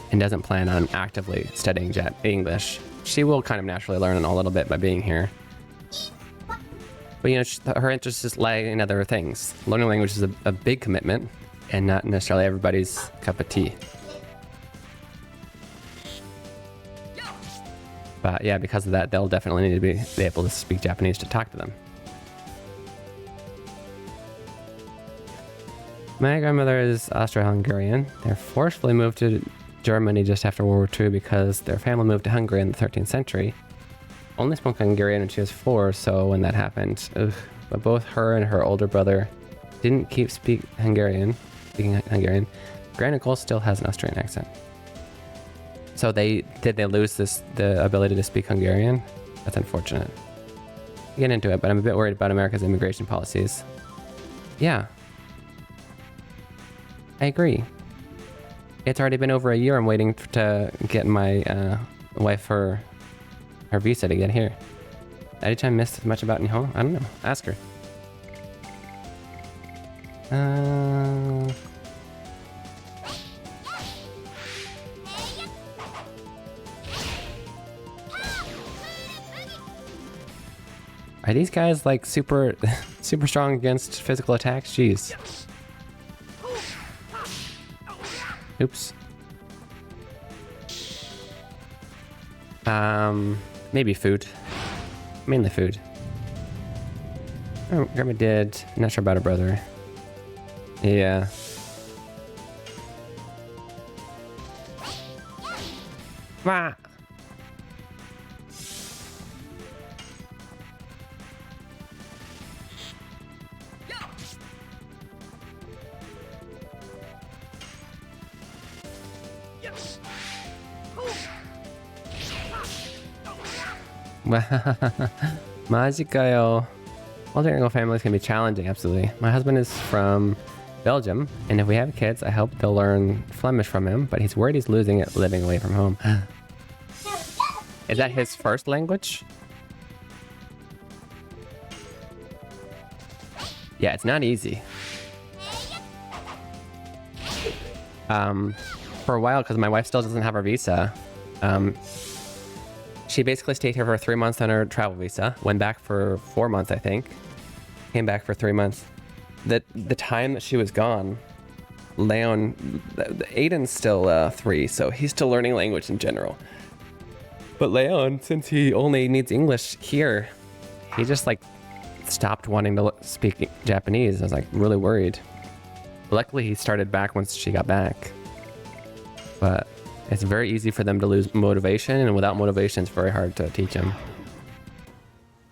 And doesn't plan on actively studying English. She will kind of naturally learn a little bit by being here. But you know, her interests just lie in other things. Learning language is a big commitment and not necessarily everybody's cup of tea. But yeah, because of that, they'll definitely need to be able to speak Japanese to talk to them. My grandmother is Austro-Hungarian. They're forcefully moved to Germany just after World War II because their family moved to Hungary in the 13th century. Only spoke Hungarian when she was 4, so when that happened, but both her and her older brother didn't speaking Hungarian. Grand Nicole still has an Austrian accent. So did they lose the ability to speak Hungarian? That's unfortunate. I'll get into it, but I'm a bit worried about America's immigration policies. Yeah. I agree. It's already been over a year. I'm waiting to get my wife her visa to get here. Did I miss much about Nihon? I don't know. Ask her. Are these guys like super strong against physical attacks? Jeez. Oops. Maybe food. Mainly food. Oh, Grandma did. Not sure about her brother. Yeah. Wah. Majikayo. Multilingual families can be challenging, absolutely. My husband is from Belgium, and if we have kids, I hope they'll learn Flemish from him, but he's worried he's losing it living away from home. Is that his first language? Yeah, it's not easy. For a while, because my wife still doesn't have her visa, she basically stayed here for 3 months on her travel visa, went back for 4 months, I think, came back for 3 months. The time that she was gone, Leon, Aiden's still 3, so he's still learning language in general. But Leon, since he only needs English here, he just like stopped wanting to speak Japanese. I was like really worried. Luckily, he started back once she got back. But it's very easy for them to lose motivation, and without motivation, it's very hard to teach them.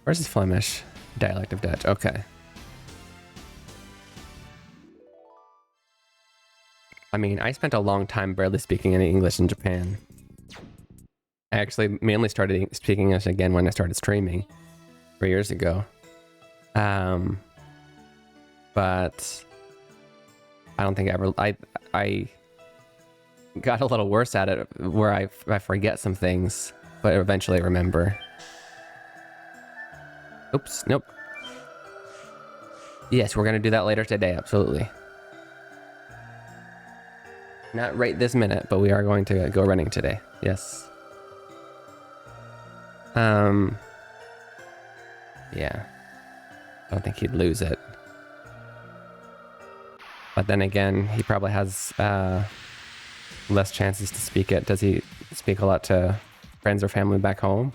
Where's his Flemish? Dialect of Dutch. Okay. I mean, I spent a long time barely speaking any English in Japan. I actually mainly started speaking English again when I started streaming 3 years ago. But I don't think I got a little worse at it where I forget some things, but eventually remember. Oops, nope. Yes, we're gonna do that later today, absolutely. Not right this minute, but we are going to go running today. Yes. Yeah. I don't think he'd lose it. But then again, he probably has less chances to speak it. Does he speak a lot to friends or family back home?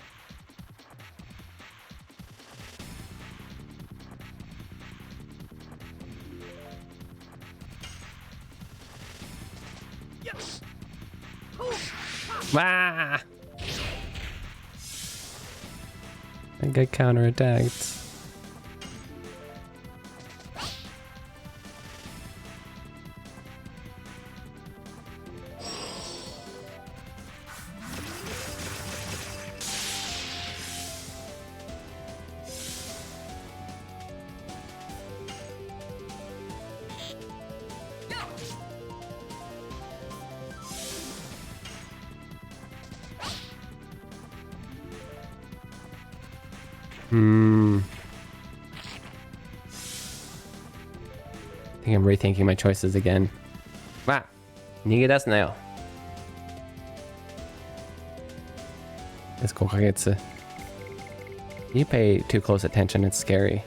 Ah! I get counterattacked. I think I'm rethinking my choices again. Wow. Nigedasu. It's Kokagetsu. You pay too close attention, it's scary.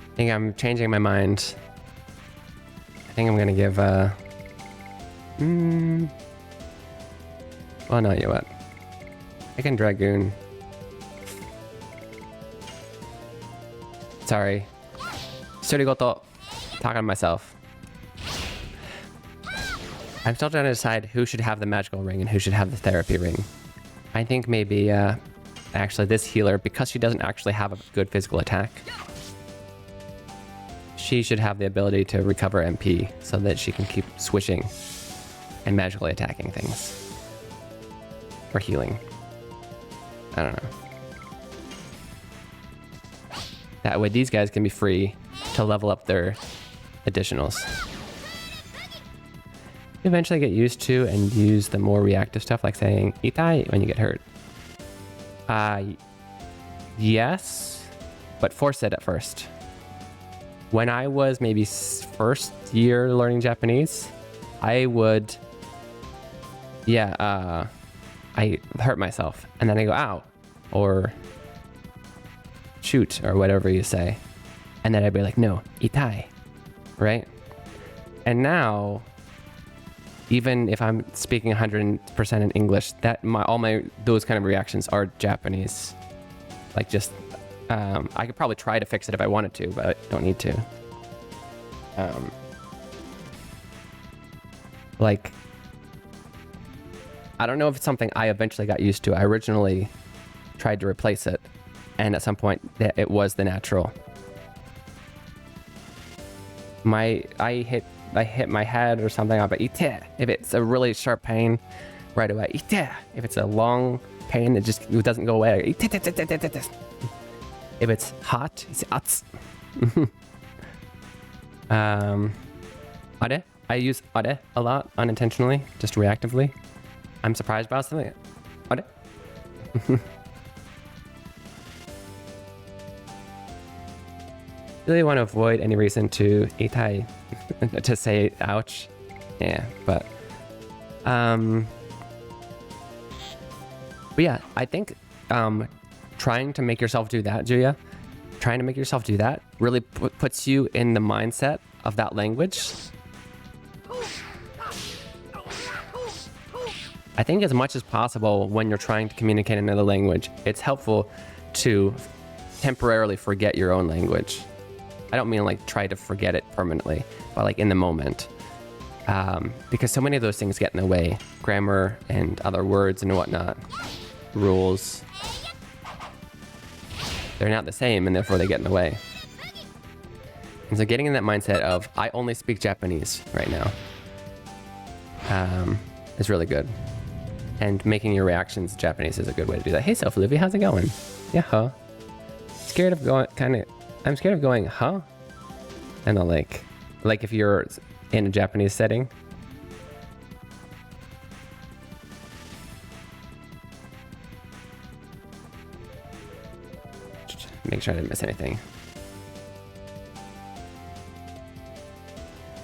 I think I'm changing my mind. I think I'm gonna give well, no, you know what? I can Dragoon. Sorry. Surigoto. Talking to myself. I'm still trying to decide who should have the magical ring and who should have the therapy ring. I think maybe actually this healer, because she doesn't actually have a good physical attack, she should have the ability to recover MP so that she can keep switching and magically attacking things. Or healing. I don't know. That way these guys can be free to level up their additionals. Eventually get used to and use the more reactive stuff like saying itai when you get hurt. Yes, but force it at first. When I was maybe first year learning Japanese, I would, I hurt myself and then I go, ow, or shoot, or whatever you say. And then I'd be like, no, itai, right? And now, even if I'm speaking 100% in English, those kind of reactions are Japanese. Like just, I could probably try to fix it if I wanted to, but I don't need to. Like, I don't know if it's something I eventually got used to. I originally tried to replace it, and at some point it was the natural. I hit my head or something, I'll be ite. If it's a really sharp pain, right away. Ite. If it's a long pain, it doesn't go away. Ite. If it's hot, it's ats. Ade. I use ade a lot unintentionally, just reactively. I'm surprised about something. Ade. Really want to avoid any reason to itai, to say ouch. Yeah, but yeah, I think trying to make yourself do that, Julia, trying to make yourself do that really puts you in the mindset of that language. I think as much as possible when you're trying to communicate in another language, it's helpful to temporarily forget your own language. I don't mean like try to forget it permanently, but like in the moment. Because so many of those things get in the way. Grammar and other words and whatnot. Rules. They're not the same and therefore they get in the way. And so getting in that mindset of, I only speak Japanese right now, is really good. And making your reactions Japanese is a good way to do that. Hey, Self Livy, how's it going? Yeah, huh? Scared of going, I'm scared of going, huh? And then like if you're in a Japanese setting. Make sure I didn't miss anything.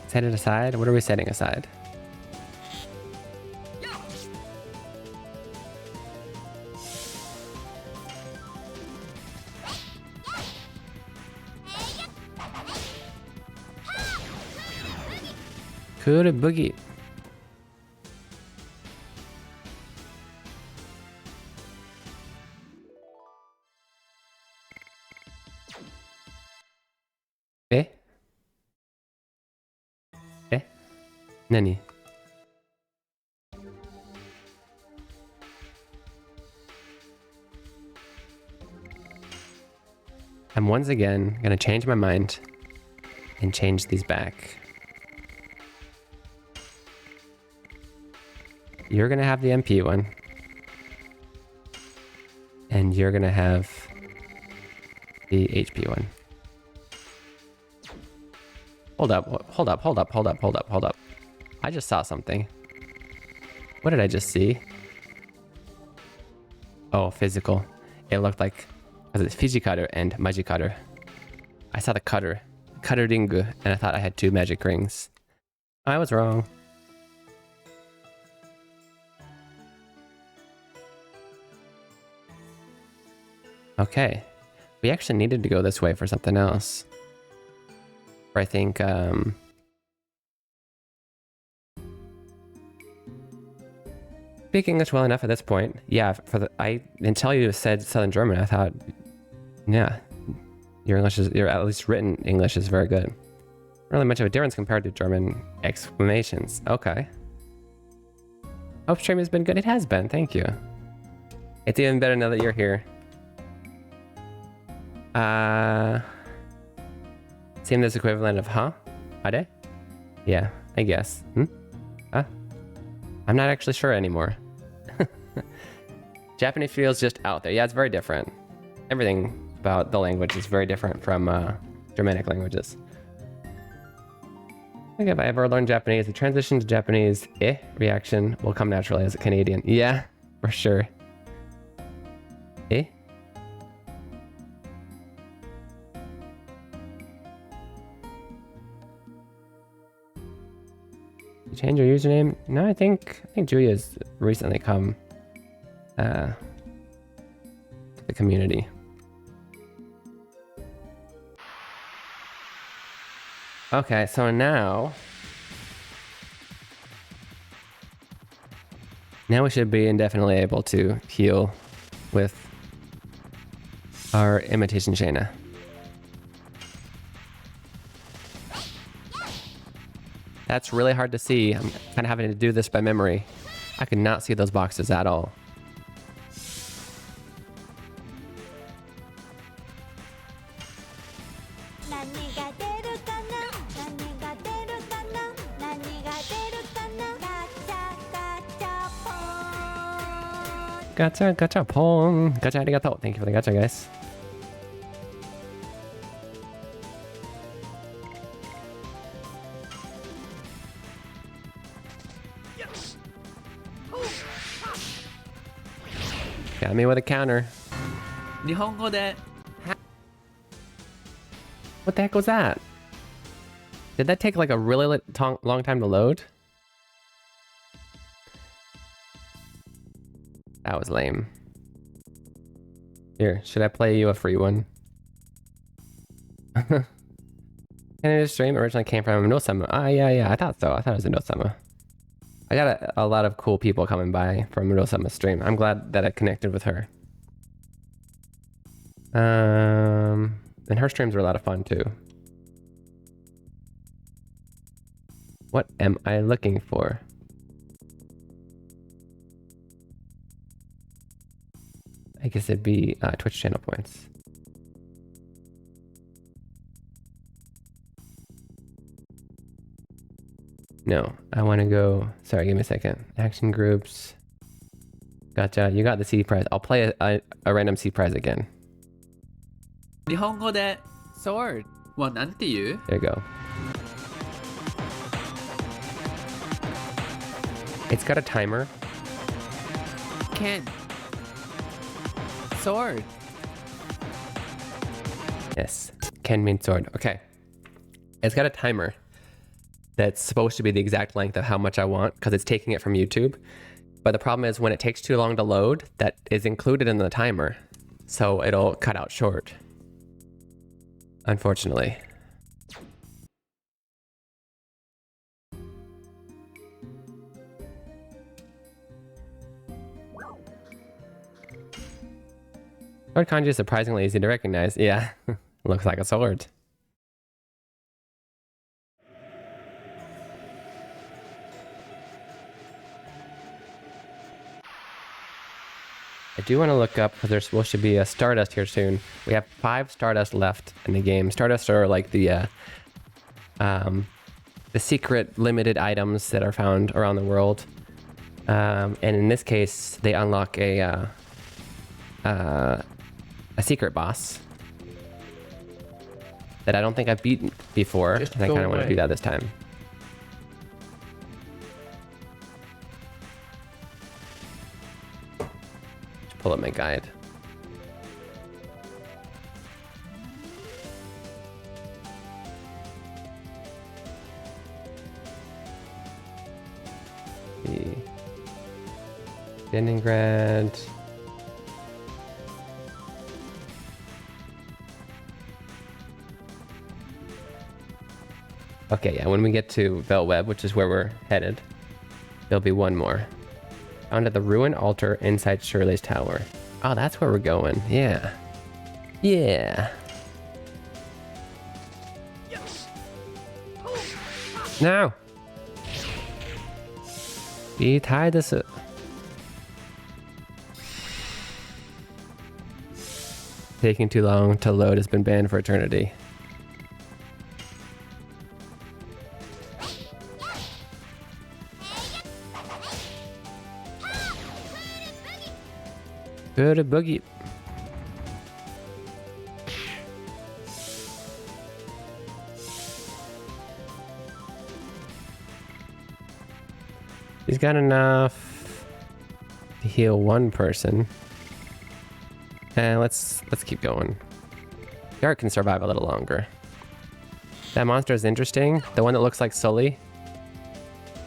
Set it aside? What are we setting aside? Kuru boogie. Eh? Eh? Nani? I'm once again gonna change my mind and change these back. You're gonna have the MP one. And you're gonna have the HP one. Hold up. I just saw something. What did I just see? Oh, physical. It looked like, was it Fiji cutter and Maji cutter? I saw the cutter ringu, and I thought I had 2 magic rings. I was wrong. Okay, we actually needed to go this way for something else. Or I think, speak English well enough at this point. Yeah, until you said Southern German, I thought, yeah, your at least written English is very good. Not really much of a difference compared to German exclamations. Okay. Hope stream has been good. It has been, thank you. It's even better now that you're here. Seem this equivalent of huh? Ade? Yeah, I guess. Huh? I'm not actually sure anymore. Japanese feels just out there. Yeah, it's very different. Everything about the language is very different from Germanic languages. I think if I ever learn Japanese, the transition to Japanese reaction will come naturally as a Canadian. Yeah, for sure. You change your username? No, I think Julia's recently come to the community. Okay, so now we should be indefinitely able to heal with Our imitation Shayna. That's really hard to see. I'm kind of having to do this by memory. I could not see those boxes at all. Gacha, gacha, pong. Gacha, arigato. Thank you for the gacha, guys. Got me with a counter. What the heck was that? Did that take like a really long time to load? That was lame. Here, should I play you a free one? Canada stream originally came from Nosama. Ah, yeah, I thought so. I thought it was a Nosama. I got a lot of cool people coming by from Nosama's stream. I'm glad that I connected with her. And her streams were a lot of fun too. What am I looking for? I guess it'd be Twitch channel points. No, I want to go. Sorry, give me a second. Action groups. Gotcha. You got the seed prize. I'll play a random seed prize again. 日本語で sword はなんて言う? There you go. It's got a timer. Ken. Sword. Yes. Ken means sword. Okay. It's got a timer that's supposed to be the exact length of how much I want because it's taking it from YouTube. But the problem is when it takes too long to load, that is included in the timer. So it'll cut out short. Unfortunately. Sword kanji is surprisingly easy to recognize. Yeah, looks like a sword. I do want to look up because there's supposed to be a Stardust here soon. We have 5 Stardust left in the game. Stardust are like the secret limited items that are found around the world. And in this case, they unlock a secret boss that I don't think I've beaten before, and I kind of want to do that this time. Just pull up my guide. Leningrad. Okay, yeah, when we get to Velweb, which is where we're headed, there'll be one more. Found at the ruined altar inside Shirley's tower. Oh, that's where we're going. Yeah. Yeah. No! Be tied this up. Taking too long to load has been banned for eternity. Good boogie. He's got enough to heal one person. And let's keep going. Yart can survive a little longer. That monster is interesting. The one that looks like Sully,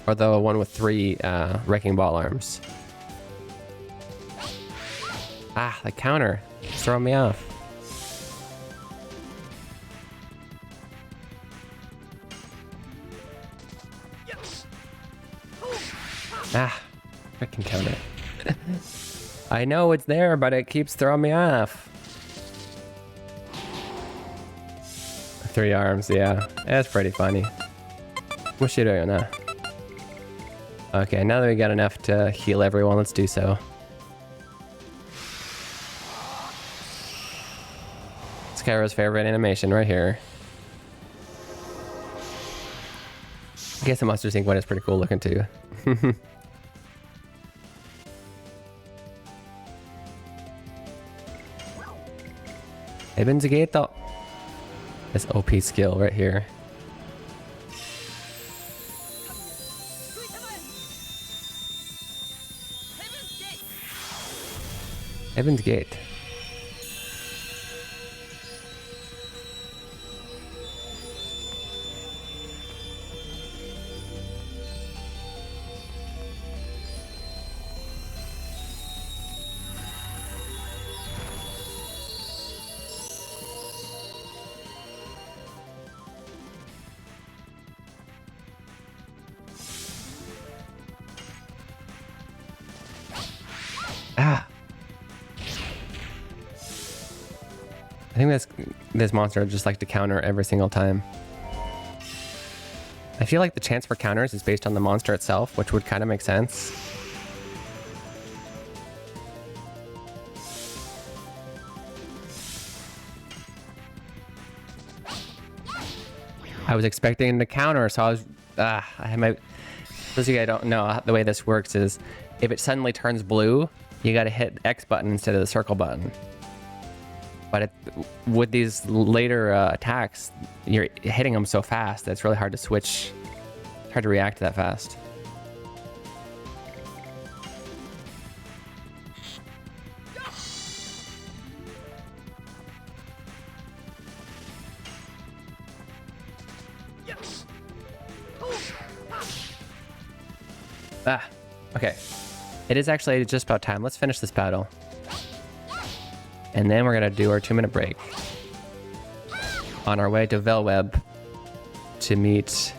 or the one with 3 wrecking ball arms. Ah, the counter. It's throwing me off. Ah, freaking counter. I know it's there, but it keeps throwing me off. 3 arms, yeah. That's pretty funny. What's she doing now? Okay, now that we got enough to heal everyone, let's do so. Skyro's favorite animation right here. I guess the Monster Inc. one is pretty cool looking too. Heaven's Gate. This OP skill right here. Heaven's Gate. Ah. I think this monster would just like to counter every single time. I feel like the chance for counters is based on the monster itself, which would kind of make sense. I was expecting him to counter, so I was... I had my... Those of you guys don't know, the way this works is if it suddenly turns blue, you gotta hit the X button instead of the circle button. But with these later attacks, you're hitting them so fast that it's really hard to switch. It's hard to react that fast. Ah, okay. It is actually just about time. Let's finish this battle. And then we're gonna do our 2-minute break. On our way to Velweb to meet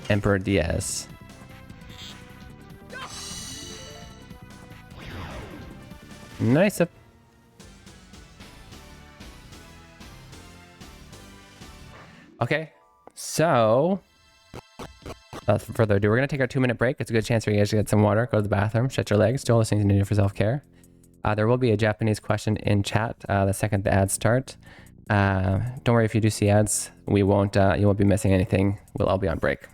Emperor Diaz. Nice. Okay, so without further ado, we're gonna take our 2-minute break. It's a good chance for you guys to get some water, go to the bathroom, stretch your legs, do all those things you need to do for self-care. There will be a Japanese question in chat the second the ads start. Don't worry if you do see ads. We won't. You won't be missing anything. We'll all be on break.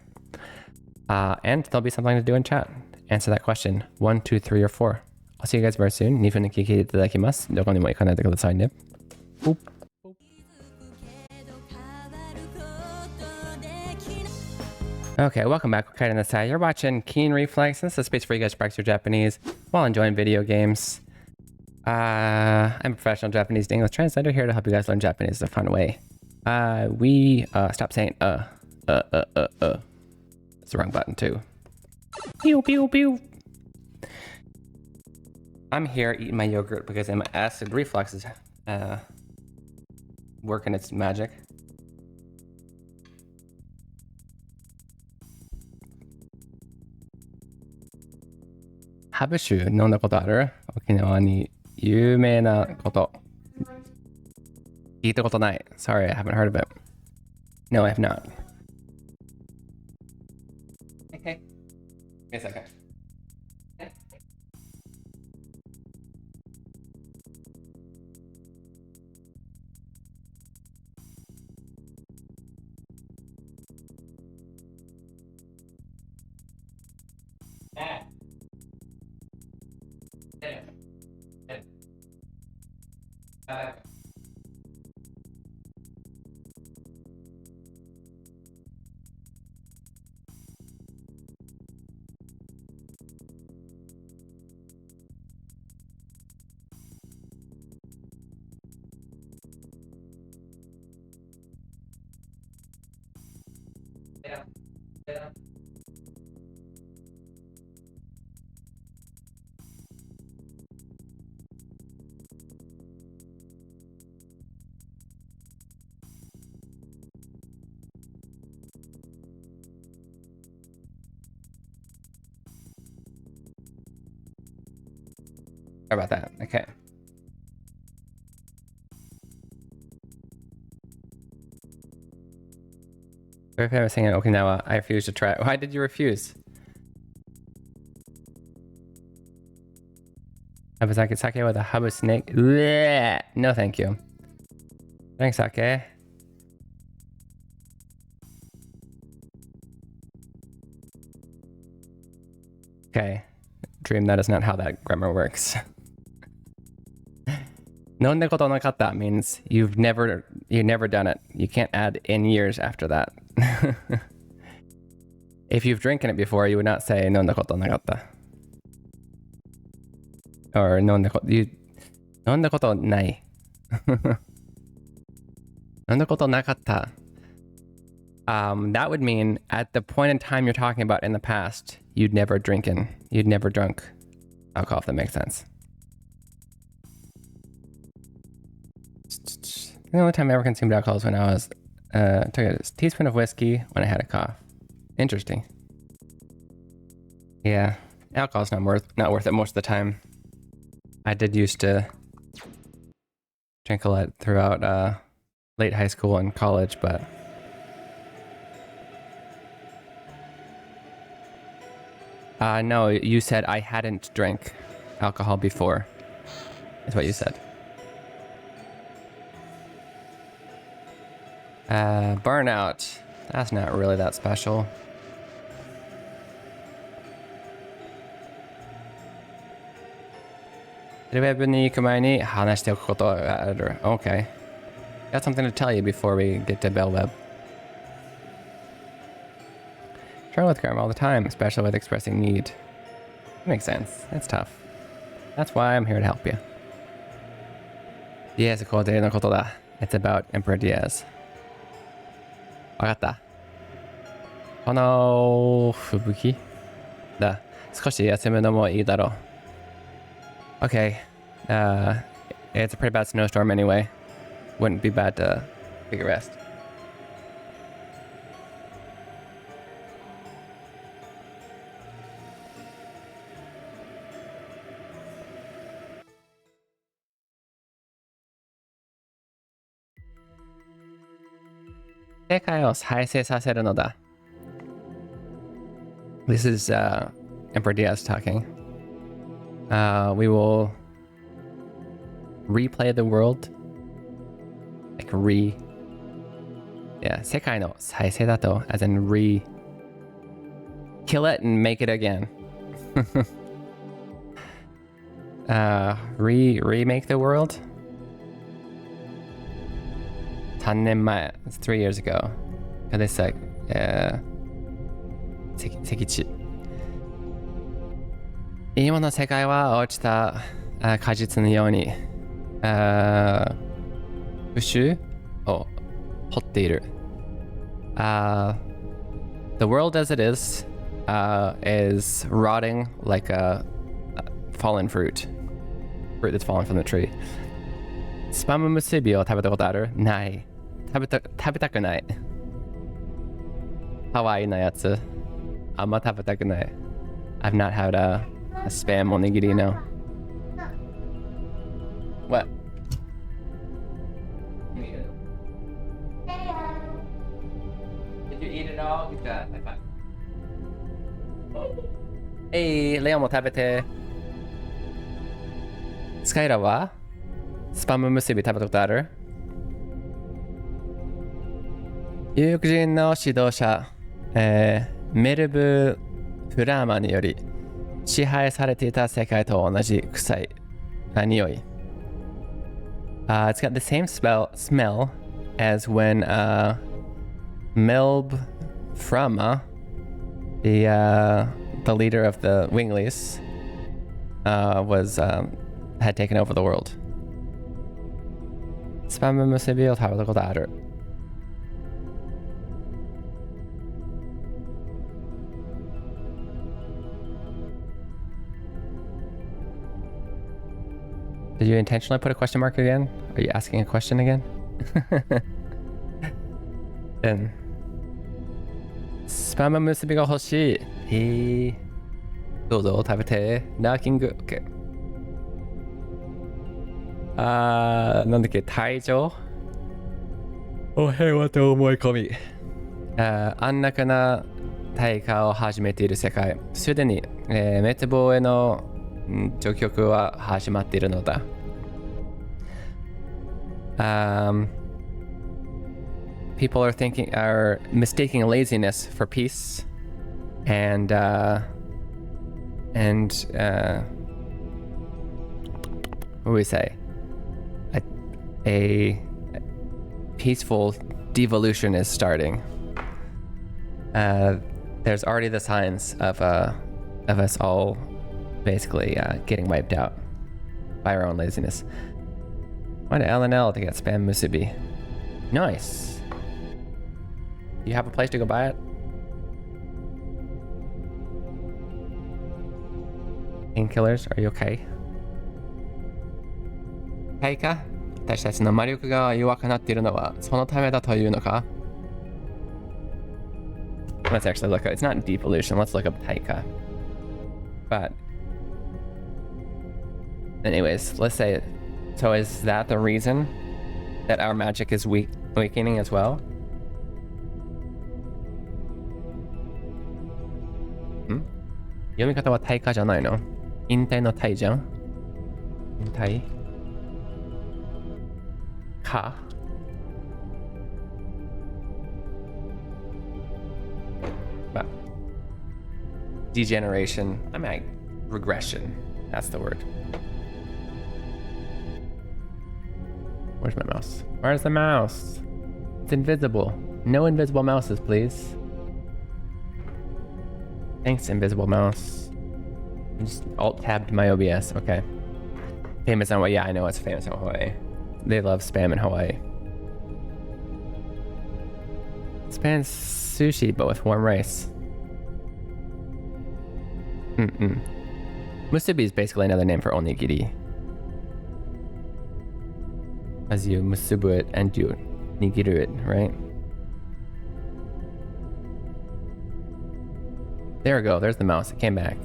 And there'll be something to do in chat. Answer that question. 1, 2, 3, or 4. I'll see you guys very soon. 2分で聞いていただきます。どこにも行かないでくださいね。Boop. Okay, welcome back. We're cutting this out. You're watching Keen Reflex. This is a space for you guys to practice your Japanese while enjoying video games. I'm a professional Japanese to English translator here to help you guys learn Japanese a fun way. Stop saying It's the wrong button too. Pew pew pew. I'm here eating my yogurt because my acid reflux is working its magic. Habeshu 飲んだことある？沖縄に有名なこと。聞いたことない。Sorry, I haven't heard of it. No, I have not. Okay. Wait a second. Sorry about that. Okay. Very famous thing in Okinawa. I refuse to try. Why did you refuse? Habasaki sake with a habu snake. Blech. No, thank you. Drink sake. Okay. Dream, that is not how that grammar works. Nonde koto nakatta means you've never done it. You can't add in years after that. If you've drinking it before, you would not say nonde koto nakatta. Or nonde koto nai. Nonde koto nakatta. That would mean at the point in time you're talking about in the past, you'd never drunk alcohol, if that makes sense. The only time I ever consumed alcohol was when I was took a teaspoon of whiskey when I had a cough. Interesting. Yeah, alcohol's not worth it most of the time. I did used to drink a lot throughout late high school and college, but no, you said I hadn't drank alcohol before. Is what you said. Burnout. That's not really that special. Okay. Got something to tell you before we get to Bell Web. Struggle with grammar all the time, especially with expressing need. Makes sense. It's tough. That's why I'm here to help you. Diaz Kote no koto da. It's about Emperor Diaz. Wakatta. Kono fubuki da. Skoshi yasumu no mo ii daro. Okay. It's a pretty bad snowstorm anyway. Wouldn't be bad to take a rest. This is Emperor Diaz talking. We will replay the world. Like yeah, sekai no saisei dato, as in kill it and make it again. Remake the world? 3年前. It's 3 years ago. This like Sekichi. 今の世界は落ちた果実のように復讐を掘っている。The world as it is rotting like a fallen fruit that's fallen from the tree. スパムムスビを食べたことある？ない。食べたくない。ハワイのやつ。あんま食べたくない。I've not had a spam onigiri, no. What? Did you eat it all? Good job. High five. Hey, レオも食べて。スカイラはスパム結び食べたことある？有力人の指導者、メルブ・フラーマにより支配されていた世界と同じ臭い匂い。It's got the same smell as when Melb Frama, the leader of the Winglies, had taken over the world. スパム結びを食べたことある。Did you intentionally put a question mark again? Are you asking a question again? Then. スパム結びが欲しい。どうぞ食べて。ナーキング。OK。なんだっけ、退場？お平和と思い込み。安楽な大化を始めている世界。すでに、滅亡への序曲は始まっているのだ。People are mistaking laziness for peace, and what do we say? A peaceful devolution is starting. There's already the signs of us all basically getting wiped out by our own laziness. Why did LNL to get spam musubi? Nice. You have a place to go buy it? Painkillers, are you okay? はいか？私たちの魔力が弱くなっているのはそのためだというのか? Let's actually look up. It's not devolution. Let's look up Taika. But anyways, let's say it. So is that the reason that our magic is weakening as well? Hmm? 読み方はタイカじゃないの？引退のタイじゃん？引退？か？Well, degeneration. I mean, regression. That's the word. Where's my mouse? Where's the mouse? It's invisible. No invisible mouses, please. Thanks, invisible mouse. I just alt-tabbed my OBS. Okay. Famous in Hawaii. Yeah, I know it's famous in Hawaii. They love spam in Hawaii. Spam sushi, but with warm rice. Musubi is basically another name for onigiri. As you musubu it and you nigiru it, right? There we go, there's the mouse, it came back.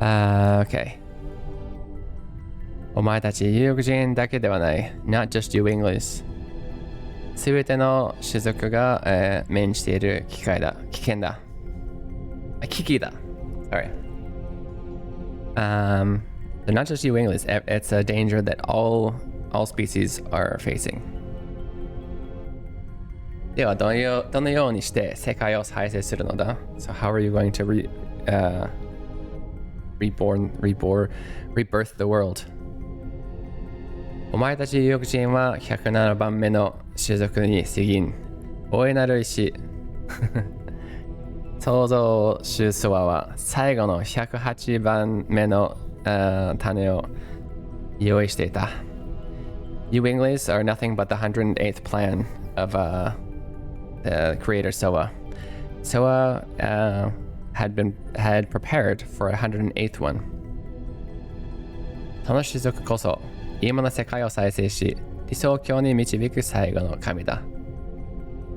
Okay. お前たち有力人だけではない。Not just you English. すべての種族が、面している危険だ。危機だ。Sorry. They're not just you English. It's a danger that all species are facing. ではどのようにして世界を再生するのだ? So how are you going to rebirth the world? お前たち有力人は107番目の種族に過ぎん。大いなる石。創造主ソワは最後の108番目の種を用意していた。You English are nothing but the 108th plan of the creator Soa. Soa had prepared for a 108th one. その種族こそ今の世界を再生し理想郷に導く最後の神だ。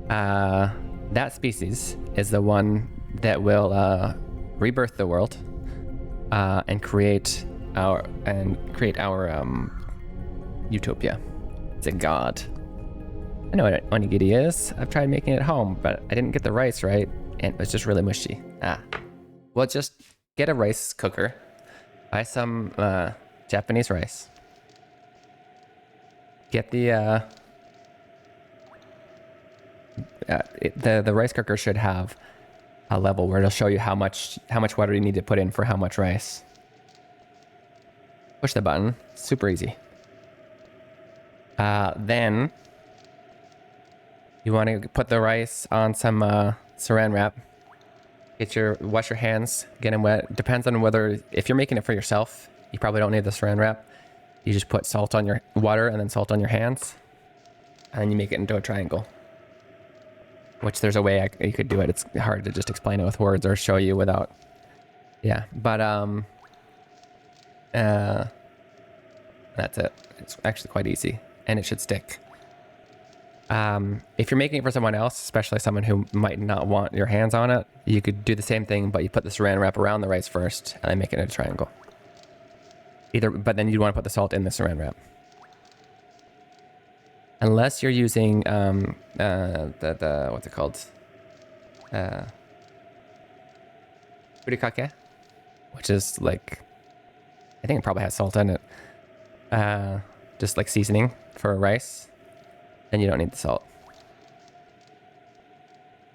That species is the one that will rebirth the world and create our utopia. It's a god. I know what onigiri is. I've tried making it at home, but I didn't get the rice right, and it was just really mushy. Well, just get a rice cooker, buy some Japanese rice. Get the rice cooker should have a level where it'll show you how much water you need to put in for how much rice. Push the button. Super easy. Then you want to put the rice on some saran wrap. Wash your hands, get them wet. Depends on if you're making it for yourself, you probably don't need the saran wrap. You just put salt on your water and then salt on your hands, and then you make it into a triangle. Which there's a way you could do it. It's hard to just explain it with words or show you without. Yeah, but that's it. It's actually quite easy, and it should stick. If you're making it for someone else, especially someone who might not want your hands on it, you could do the same thing, but you put the saran wrap around the rice first, and then make it into a triangle. But then you'd want to put the salt in the saran wrap. unless you're using the what's it called? Furikake, which is like, I think it probably has salt in it. Just like seasoning for rice, then you don't need the salt.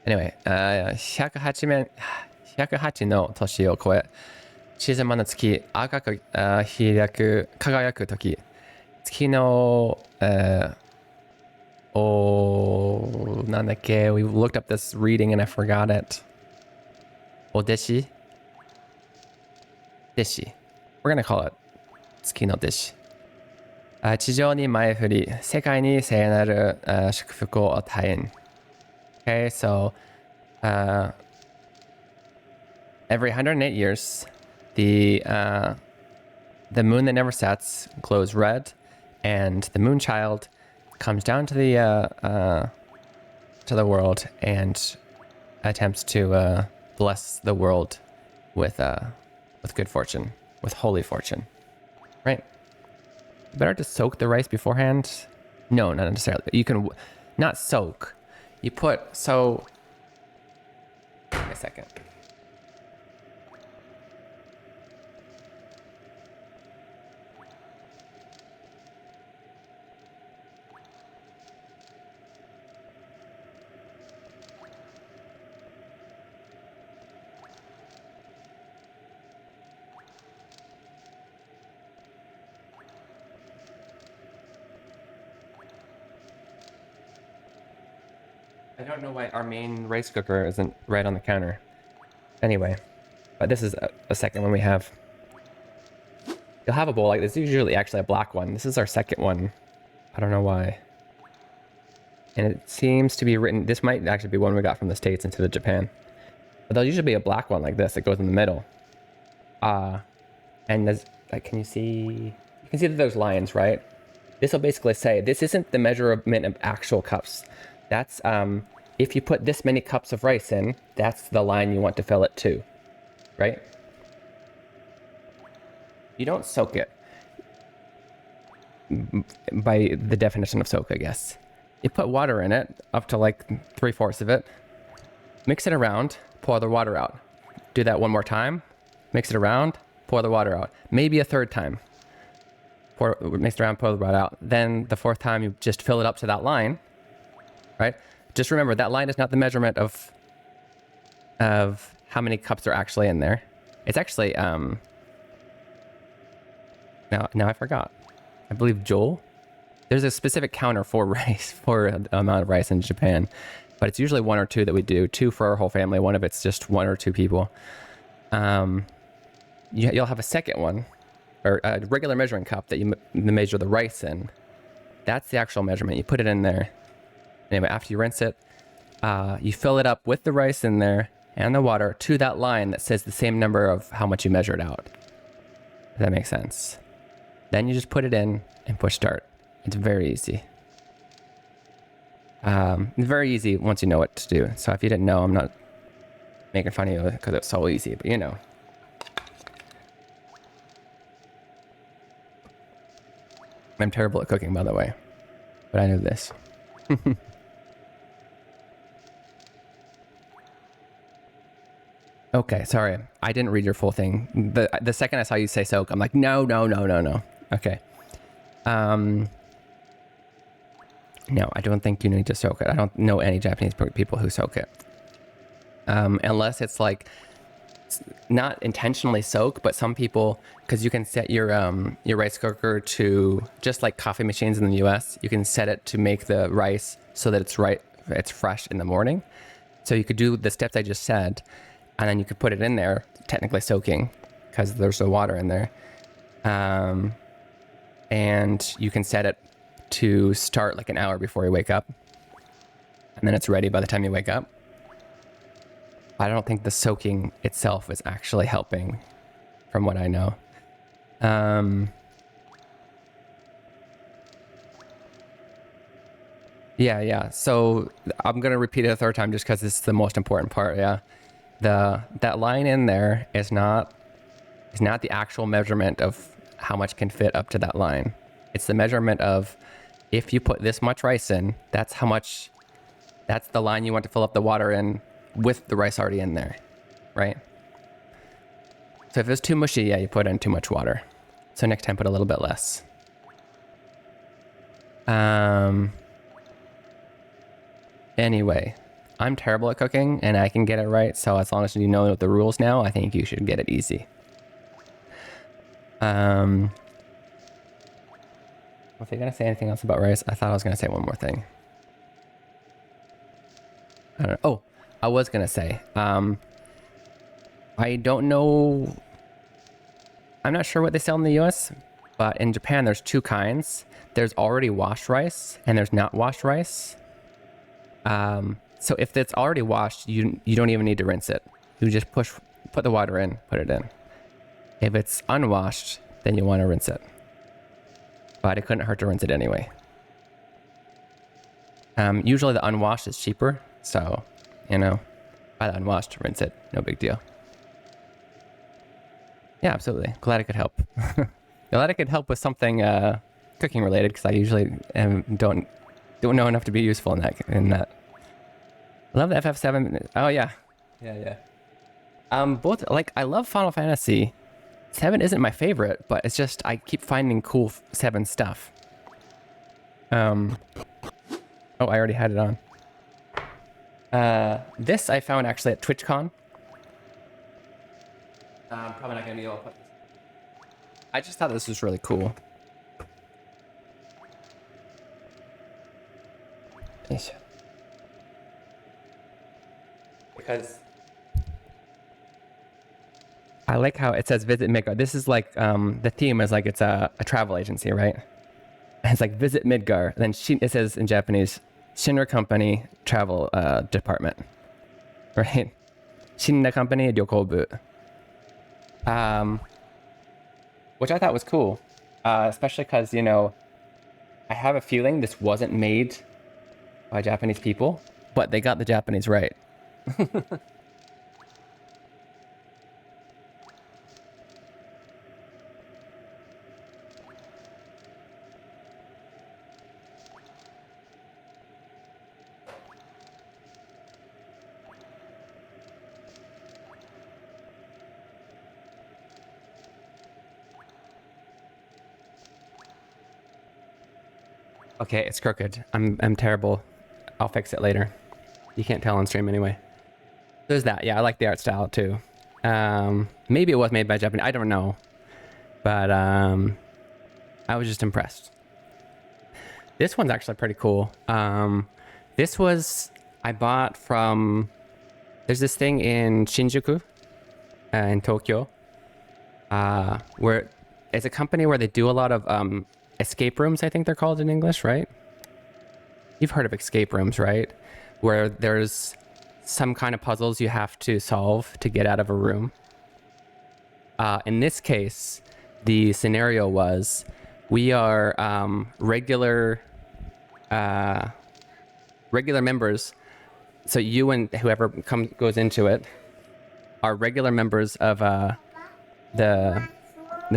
Anyway, 108の年を超え、静まな月、赤く開く、輝く時、月の、なんだっけ、we looked up this reading and I forgot it. お弟子 弟子 We're gonna call it 月の弟子。地上に前振り、世界に聖なる祝福を与えん。Okay, so every 108 years, the moon that never sets glows red, and the moon child comes down to the world and attempts to bless the world with good fortune, with holy fortune, right? Better to soak the rice beforehand? No, not necessarily. You can not soak. You put so. Wait a second. I don't know why our main rice cooker isn't right on the counter. Anyway, but this is a second one we have. You'll have a bowl like this. Usually actually a black one. This is our second one. I don't know why. And it seems to be written, this might actually be one we got from the States into the Japan. But there'll usually be a black one like this that goes in the middle. And there's, like, can you see? You can see that there's lines, right? This will basically say, this isn't the measurement of actual cups. That's, if you put this many cups of rice in, that's the line you want to fill it to, right? You don't soak it by the definition of soak, I guess. You put water in it, up to like 3/4 of it, mix it around, pour the water out. Do that one more time, mix it around, pour the water out. Maybe a third time. Mix it around, pour the water out. Then the fourth time, you just fill it up to that line. Right? Just remember that line is not the measurement of how many cups are actually in there. It's actually now I forgot. I believe Joel. There's a specific counter for rice, for the amount of rice in Japan, but it's usually 1 or 2 that we do. 2 for our whole family. One of it's just 1 or 2 people. You'll have a second one, or a regular measuring cup that you measure the rice in. That's the actual measurement. You put it in there. Anyway, after you rinse it, you fill it up with the rice in there and the water to that line that says the same number of how much you measured out. If that makes sense. Then you just put it in and push start. It's very easy. Very easy once you know what to do. So if you didn't know, I'm not making fun of you because it's so easy, but you know. I'm terrible at cooking, by the way, but I knew this. Okay, sorry. I didn't read your full thing. The second I saw you say soak, I'm like, no. Okay. No, I don't think you need to soak it. I don't know any Japanese people who soak it. Unless it's like, not intentionally soak, but some people, because you can set your rice cooker to, just like coffee machines in the US, you can set it to make the rice so that it's fresh in the morning. So you could do the steps I just said, and then you could put it in there, technically soaking, because there's no water in there. And you can set it to start like an hour before you wake up, and then it's ready by the time you wake up. I don't think the soaking itself is actually helping, from what I know. Yeah. So I'm gonna repeat it a third time just because this is the most important part. Yeah, that line in there is not the actual measurement of how much can fit up to that line. It's the measurement of if you put this much rice in, that's how much, that's the line you want to fill up the water in with the rice already in there, right? So if it's too mushy, yeah, you put in too much water. So next time, put a little bit less. Anyway, I'm terrible at cooking and I can get it right. So as long as you know the rules now, I think you should get it easy. Was I gonna say anything else about rice? I thought I was gonna say one more thing. I don't know. Oh, I was gonna say, I don't know. I'm not sure what they sell in the US, but in Japan, there's two kinds. There's already washed rice and there's not washed rice. So if it's already washed, you don't even need to rinse it. You just put the water in, put it in. If it's unwashed, then you want to rinse it. But it couldn't hurt to rinse it anyway. Usually the unwashed is cheaper. So, you know, buy the unwashed, rinse it. No big deal. Yeah, absolutely. Glad I could help. Glad I could help with something cooking related, because I usually don't know enough to be useful in that. I love the FF7. Oh yeah. Both, like, I love Final Fantasy. 7 isn't my favorite, but it's just I keep finding cool 7 stuff. Oh, I already had it on. This I found actually at TwitchCon. Probably not gonna be able to put this. I just thought this was really cool. Because I like how it says Visit Midgar. This is like, the theme is like it's a travel agency, right? And it's like Visit Midgar. Then it says in Japanese, Shinra Company Travel Department, right? Shinra Company Ryokobu. Which I thought was cool, especially because, you know, I have a feeling this wasn't made by Japanese people, but they got the Japanese right. Okay, it's crooked. I'm terrible. I'll fix it later. You can't tell on stream anyway. There's that. Yeah, I like the art style too. Maybe it was made by Japanese. I don't know. But I was just impressed. This one's actually pretty cool. This was, I bought from, there's this thing in Shinjuku, in Tokyo, where it's a company where they do a lot of escape rooms, I think they're called in English, right? You've heard of escape rooms, right? Where there's some kind of puzzles you have to solve to get out of a room. In this case, the scenario was we are regular members. So you and whoever goes into it are regular members of the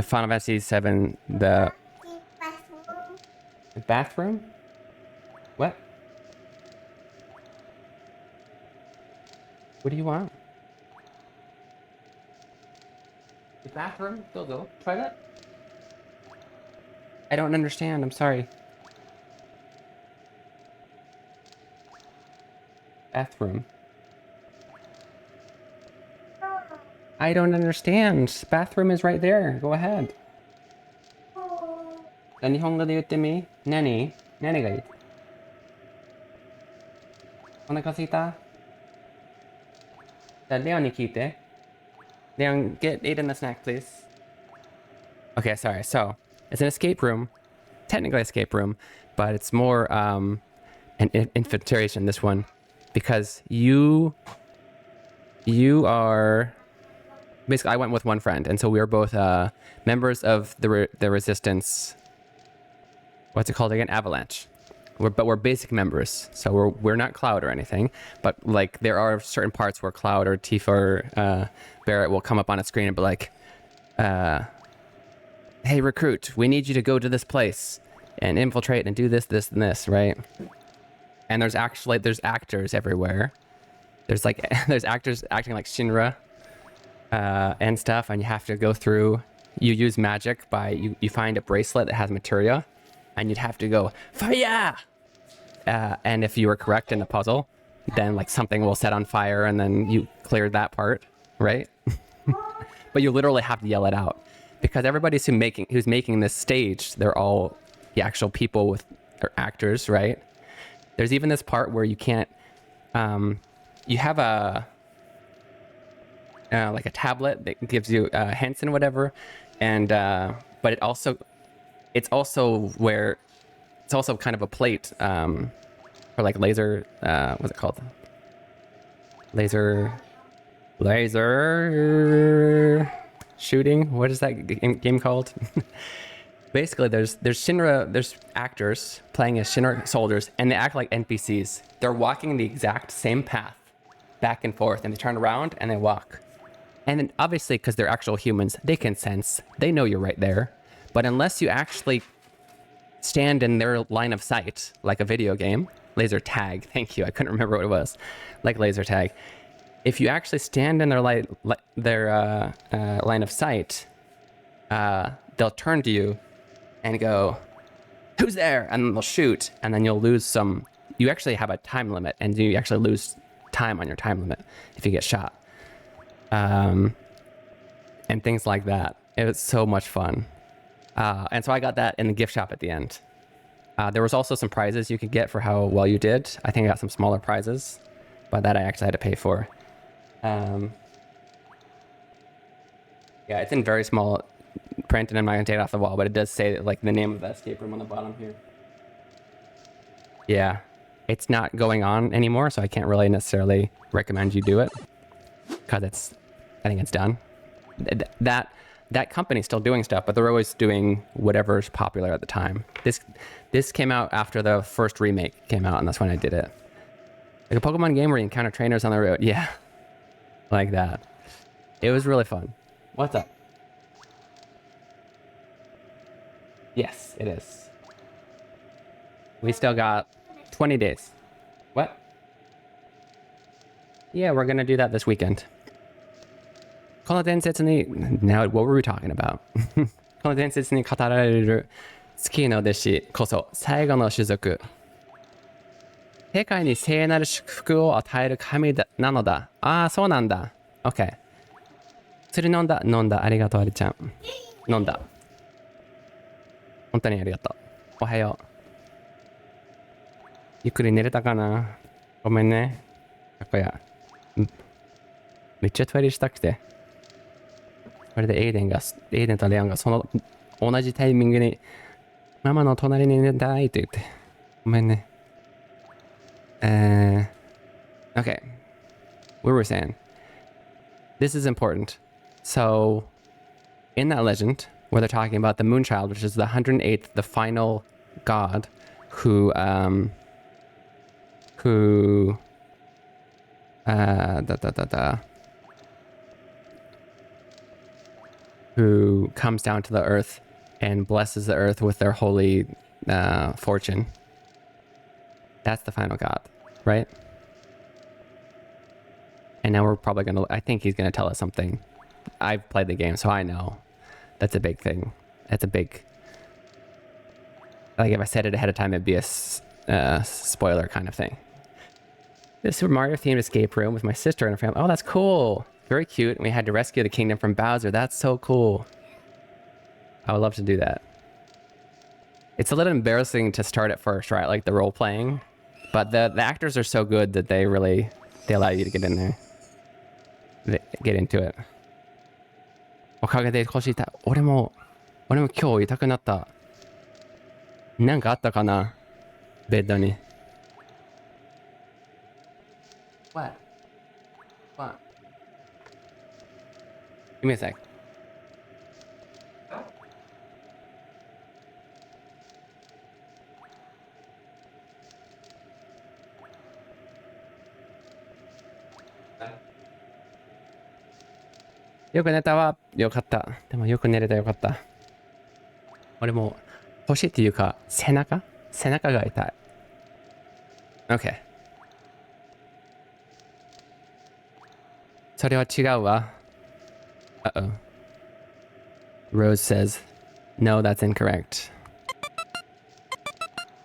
Final Fantasy VII, the bathroom? What? What do you want? The bathroom? Go. Toilet? I don't understand. I'm sorry. Bathroom. I don't understand. Bathroom is right there. Go ahead. 日本語で言ってみ。何がいい？お腹すいた？じゃあレオンに聞いて。Leon, get Aiden a snack, please. Okay, sorry. So, it's an escape room. Technically escape room, but it's more an infiltration, this one. Because you are... Basically, I went with one friend, and so we were both members of the Resistance... What's it called again? Avalanche. But we're basic members, so we're not Cloud or anything. But like there are certain parts where Cloud or Tifa or Barrett will come up on a screen and be like, "Hey, recruit, we need you to go to this place. and infiltrate and do this, this, and this, right? And there's actors everywhere. There's like there's actors acting like Shinra and stuff, and you have to go through. You use magic by you find a bracelet that has materia, and you'd have to go fire. And if you were correct in the puzzle, then like something will set on fire, and then you cleared that part, right? But you literally have to yell it out because everybody's who's making this stage, they're all the actual people with or actors, right? There's even this part where you can't. You have a like a tablet that gives you hints and whatever, and but it's also kind of a plate for like laser. What's it called? Laser shooting. What is that game called? Basically, there's actors playing as Shinra soldiers, and they act like NPCs. They're walking the exact same path, back and forth, and they turn around and they walk. And then obviously, because they're actual humans, they can sense. They know you're right there. But unless you actually stand in their line of sight, like a video game, laser tag. Thank you. I couldn't remember what it was. Like laser tag. If you actually stand in their line of sight, they'll turn to you and go, "Who's there?" And they'll shoot, and then you'll lose some. You actually have a time limit, and you actually lose time on your time limit if you get shot. And things like that. It was so much fun. And so I got that in the gift shop at the end. There was also some prizes you could get for how well you did. I think I got some smaller prizes, but that I actually had to pay for. Yeah, it's in very small print, and I'm not gonna take it off the wall, but it does say like the name of the escape room on the bottom here. Yeah, it's not going on anymore, so I can't really necessarily recommend you do it because I think it's done. That company's still doing stuff, but they're always doing whatever's popular at the time. This came out after the first remake came out, and that's when I did it. Like a Pokemon game where you encounter trainers on the road. Yeah, like that. It was really fun. What's up? Yes, it is. We still got 20 days. What? Yeah, we're gonna do that this weekend. この伝説に Now, what were we talking about? この伝説に語られる月の弟子こそ最後の種族。世界に聖なる祝福を与える神なのだ。ああ、そうなんだ。OK。薬飲んだ。ありがとう、ありちゃん。飲んだ。本当にありがとう。おはよう。ゆっくり寝れたかな？ごめんね。こや。めっちゃトイレしたくて。これでエイデンとレオンがその同じタイミングにママの隣に寝たいって言って。ごめんね。Okay. We were saying. This is important. So, in that legend, where they're talking about the Moonchild, which is the 108th, the final god, who comes down to the earth and blesses the earth with their holy fortune. That's the final god, right? And now we're probably gonna, I think he's gonna tell us something. I've played the game, so I know. That's a big thing. That's a big, like if I said it ahead of time, it'd be a spoiler kind of thing. This Super Mario themed escape room with my sister and her family. Oh, that's cool. Very cute. And we had to rescue the kingdom from Bowser. That's so cool. I would love to do that. It's a little embarrassing to start at first, right? Like the role playing, but the actors are so good that they allow you to get in there. Get into it. おかげで腰痛い。俺も今日痛くなった。なんかあったかな？ベッドに。What? Give me a sec. Yo く寝たわ。よかった。でもよく寝れたよかった。俺も腰っていうか、背中が痛い。Okay. それは違うわ。Uh-oh. Rose says, no, that's incorrect.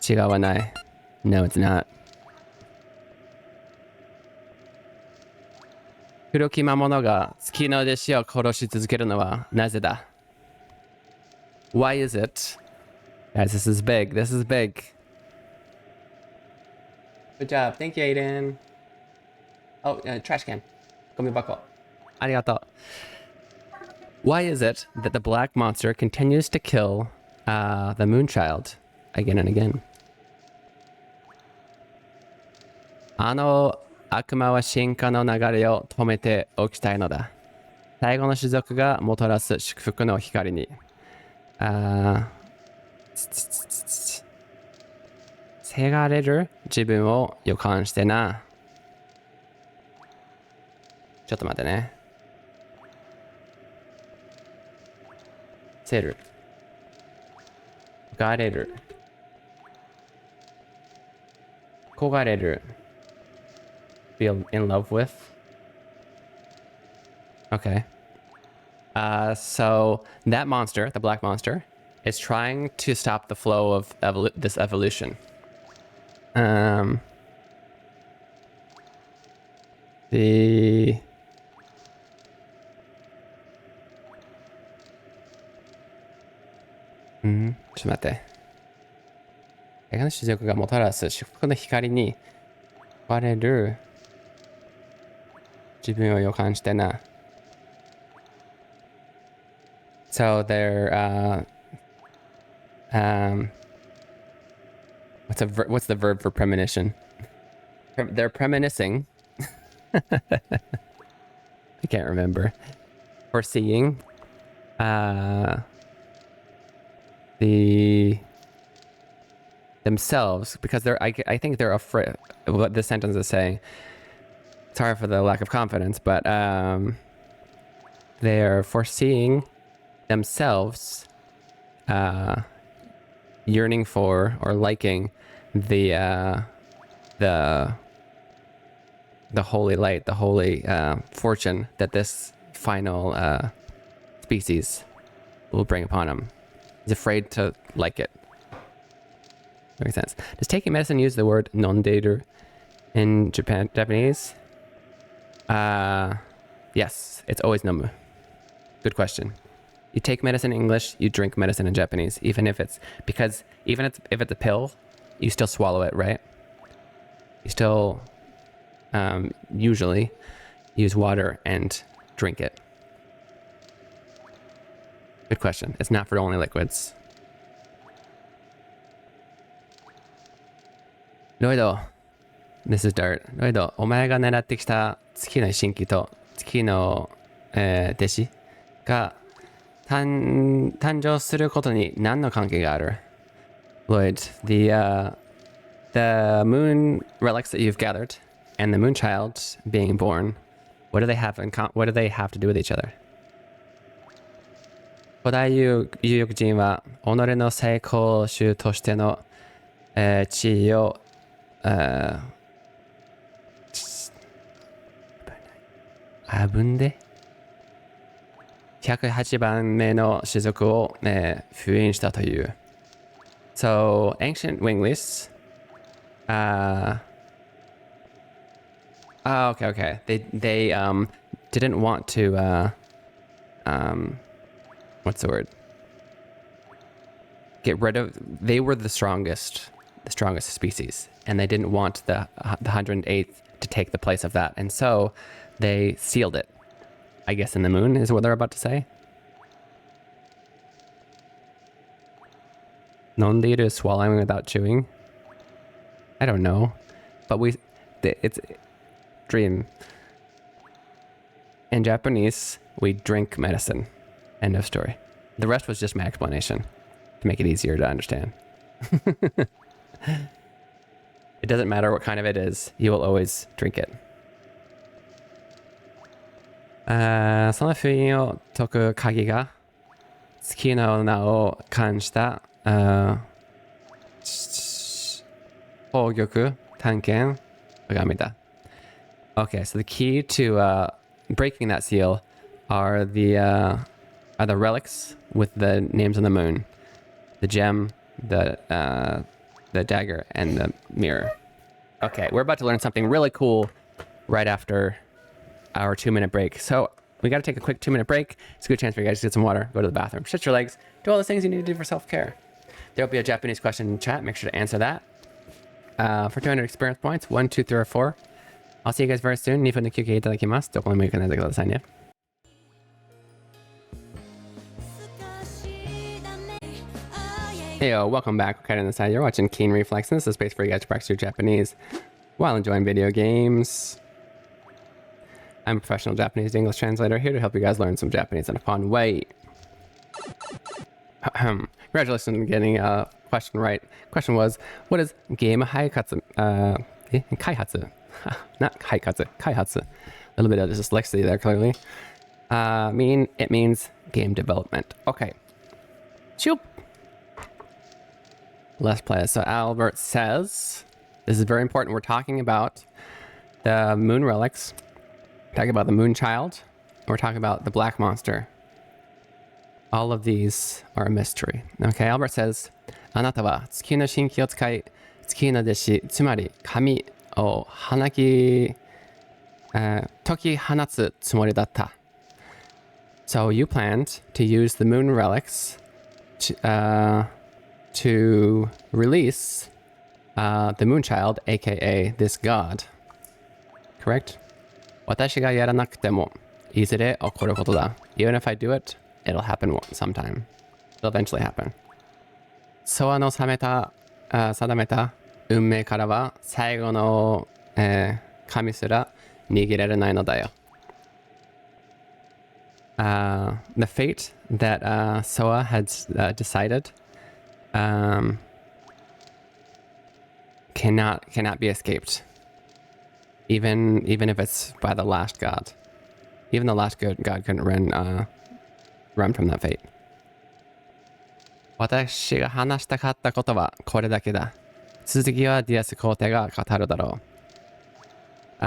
違わない。No, it's not. 黒き魔物が月の弟子を殺し続けるのはなぜだ？ Why is it? Guys, this is big. This is big. Good job. Thank you, Aiden. Oh, trash can. ゴミ箱。ありがとう。Why is it that the black monster continues to kill the Moonchild again and again? あの悪魔は進化の流れを止めておきたいのだ。最後の種族がもたらす祝福の光に。せがれる自分を予感してな。ちょっと待ってね。せる。がれる。焦がれる。Feel in love with. Okay. So that monster, the black monster, is trying to stop the flow of this evolution. Theちょっと待って。映画の種族がもたらす祝福の光に割れる自分を予感してな。So they're what's the verb for premonition? They're premoniting. I can't remember. Foreseeing themselves, because I think they're afraid. What this sentence is saying. Sorry for the lack of confidence, but they're foreseeing themselves yearning for or liking the holy light, the holy fortune that this final species will bring upon him. He's afraid to like it. Makes sense. Does taking medicine use the word non-dater in Japanese? Yes, it's always nomu. Good question. You take medicine in English, you drink medicine in Japanese, even if it's a pill, you still swallow it, right? You still usually use water and drink it. Good question. It's not for only liquids. Loido, this is Dart. Loido, お前が狙ってきた月の神器と月の、弟子が誕生することに何の関係がある？ Lloyd, the moon relics that you've gathered and the Moonchild being born, what do they have to do with each other? 古代有力人は己の成功主としての、地位を、分で108番目の種族を、封印したという。So, ancient wingless, okay. They didn't want to, what's the word? Get rid of, they were the strongest species, and they didn't want the 108th to take the place of that. And so they sealed it, I guess, in the moon is what they're about to say. Non-lead is swallowing without chewing. I don't know, but it's dream. In Japanese, we drink medicine. End of story. The rest was just my explanation to make it easier to understand. It doesn't matter what kind of it is, you will always drink it. その封印を解く鍵が月の名を冠した 포격을 tanken. Okay, so the key to breaking that seal are the relics with the names on the moon, the gem, the dagger, and the mirror. Okay, we're about to learn something really cool right after our 2-minute break. So we got to take a quick 2-minute break. It's a good chance for you guys to get some water, go to the bathroom, stretch your legs, do all the things you need to do for self-care. There'll be a Japanese question in chat. Make sure to answer that. For 200 experience points, 1, 2, 3, or 4. I'll see you guys very soon. 2分の休憩いただきます。どこにも行かないでくださいね。Hey, welcome back. We're cutting inside. You're watching Keen Reflex, and this is a space for you guys to practice your Japanese while enjoying video games. I'm a professional Japanese to English translator here to help you guys learn some Japanese in a fun way. Congratulations on getting a question right. Question was, what is game haikatsu? Kaihatsu. Not haikatsu. Kaihatsu. A little bit of dyslexia there, clearly. It means game development. Okay. Shoop. Let's play it. So Albert says, this is very important. We're talking about the moon relics. We're talking about the moon child. We're talking about the black monster. All of these are a mystery. Okay, Albert says, あなたは月の神器を使い、月の弟子、つまり神を解き放つつもりだった。So you planned to use the moon relics to release the moon child, aka this god. Correct? 私がやらなくてもいずれ起こることだ。Even if I do it, it'll happen sometime. It'll eventually happen. ソアの定めた運命からは最後の、神すら逃げられないのだよ。The fate that Soa had decided cannot be escaped. Even if it's by the last god. Even the last god couldn't run from that fate. 私が話したかったことはこれだけだ。続きはディアス皇帝が語るだろう。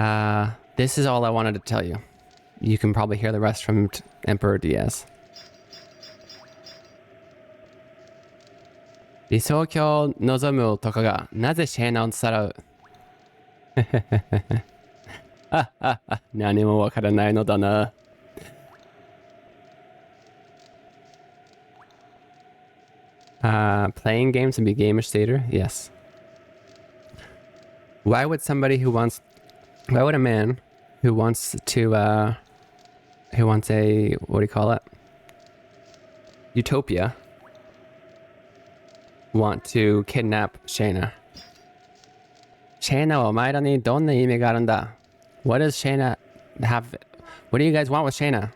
This is all I wanted to tell you. You can probably hear the rest from Emperor Diaz. 理想郷を望むとかがなぜシェーナをさらう何もわからないのだな。Playing games and be gamish theater? Yes. Why would a man who wants a, what do you call it? Utopia, want to kidnap Shayna? Shayna はお前らにどんな意味があるんだ? What does Shayna have? What do you guys want with Shayna?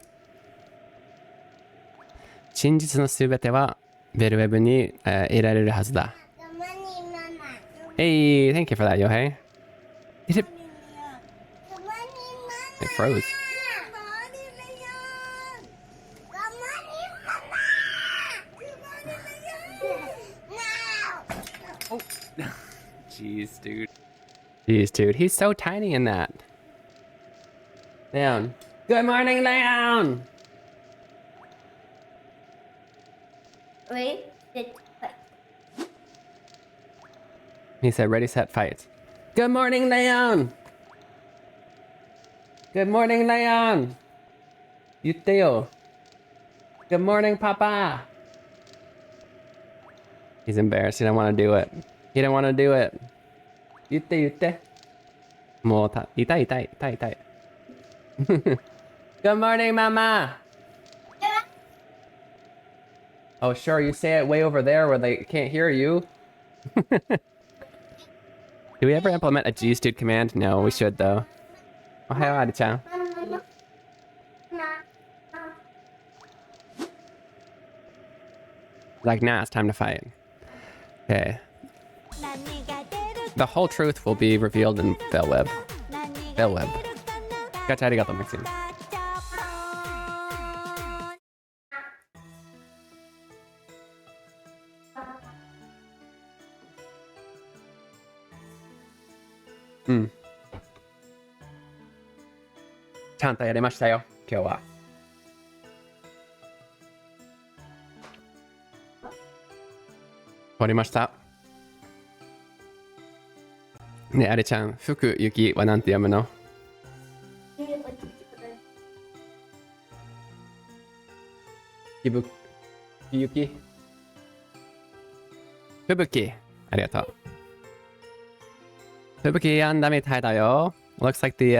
真実のすべてはベルウェブに、得られるはずだ。Hey, thank you for that, Yohei. It froze. Jeez, dude. Jeez, dude. He's so tiny in that. Leon. Good morning, Leon! Wait. He said, ready, set, fight. Good morning, Leon! Good morning, Leon! Yuteo. Good morning, Papa! He's embarrassed. He didn't want to do it. He didn't want to do it. Yute. もう痛い。Good morning, Mama! Oh, sure, you say it way over there where they can't hear you. Do we ever implement a G-Stud command? No, we should, though. Ohayo, Adi-chan. Like, now it's time to fight. Okay. The whole truth will be revealed in Veilweb. Gacha arigato, Maxine. うん。ちゃんとやりましたよ、今日は。終わりました。ねえ、あれちゃん、福、雪はなんて読むの？ひぶ、雪、吹雪。ありがとう。吹雪やんだみたいだよ。Looks like the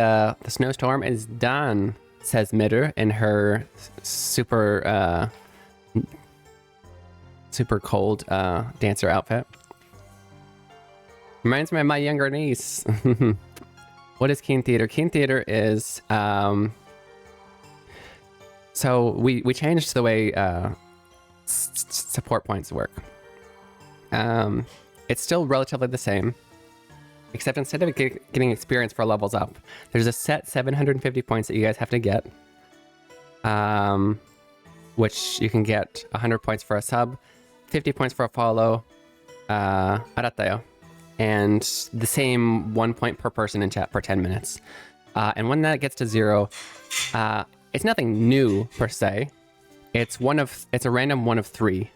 snowstorm is done, says Mitter in her super cold dancer outfit. Reminds me of my younger niece. What is Keen Theater? Keen Theater is so we changed the way support points work. It's still relatively the same, except instead of getting experience for levels up, there's a set 750 points that you guys have to get, which you can get 100 points for a sub, 50 points for a follow, aratayo, and the same 1 point per person in chat per 10 minutes. And when that gets to 0, it's nothing new per se. It's a random one of 3: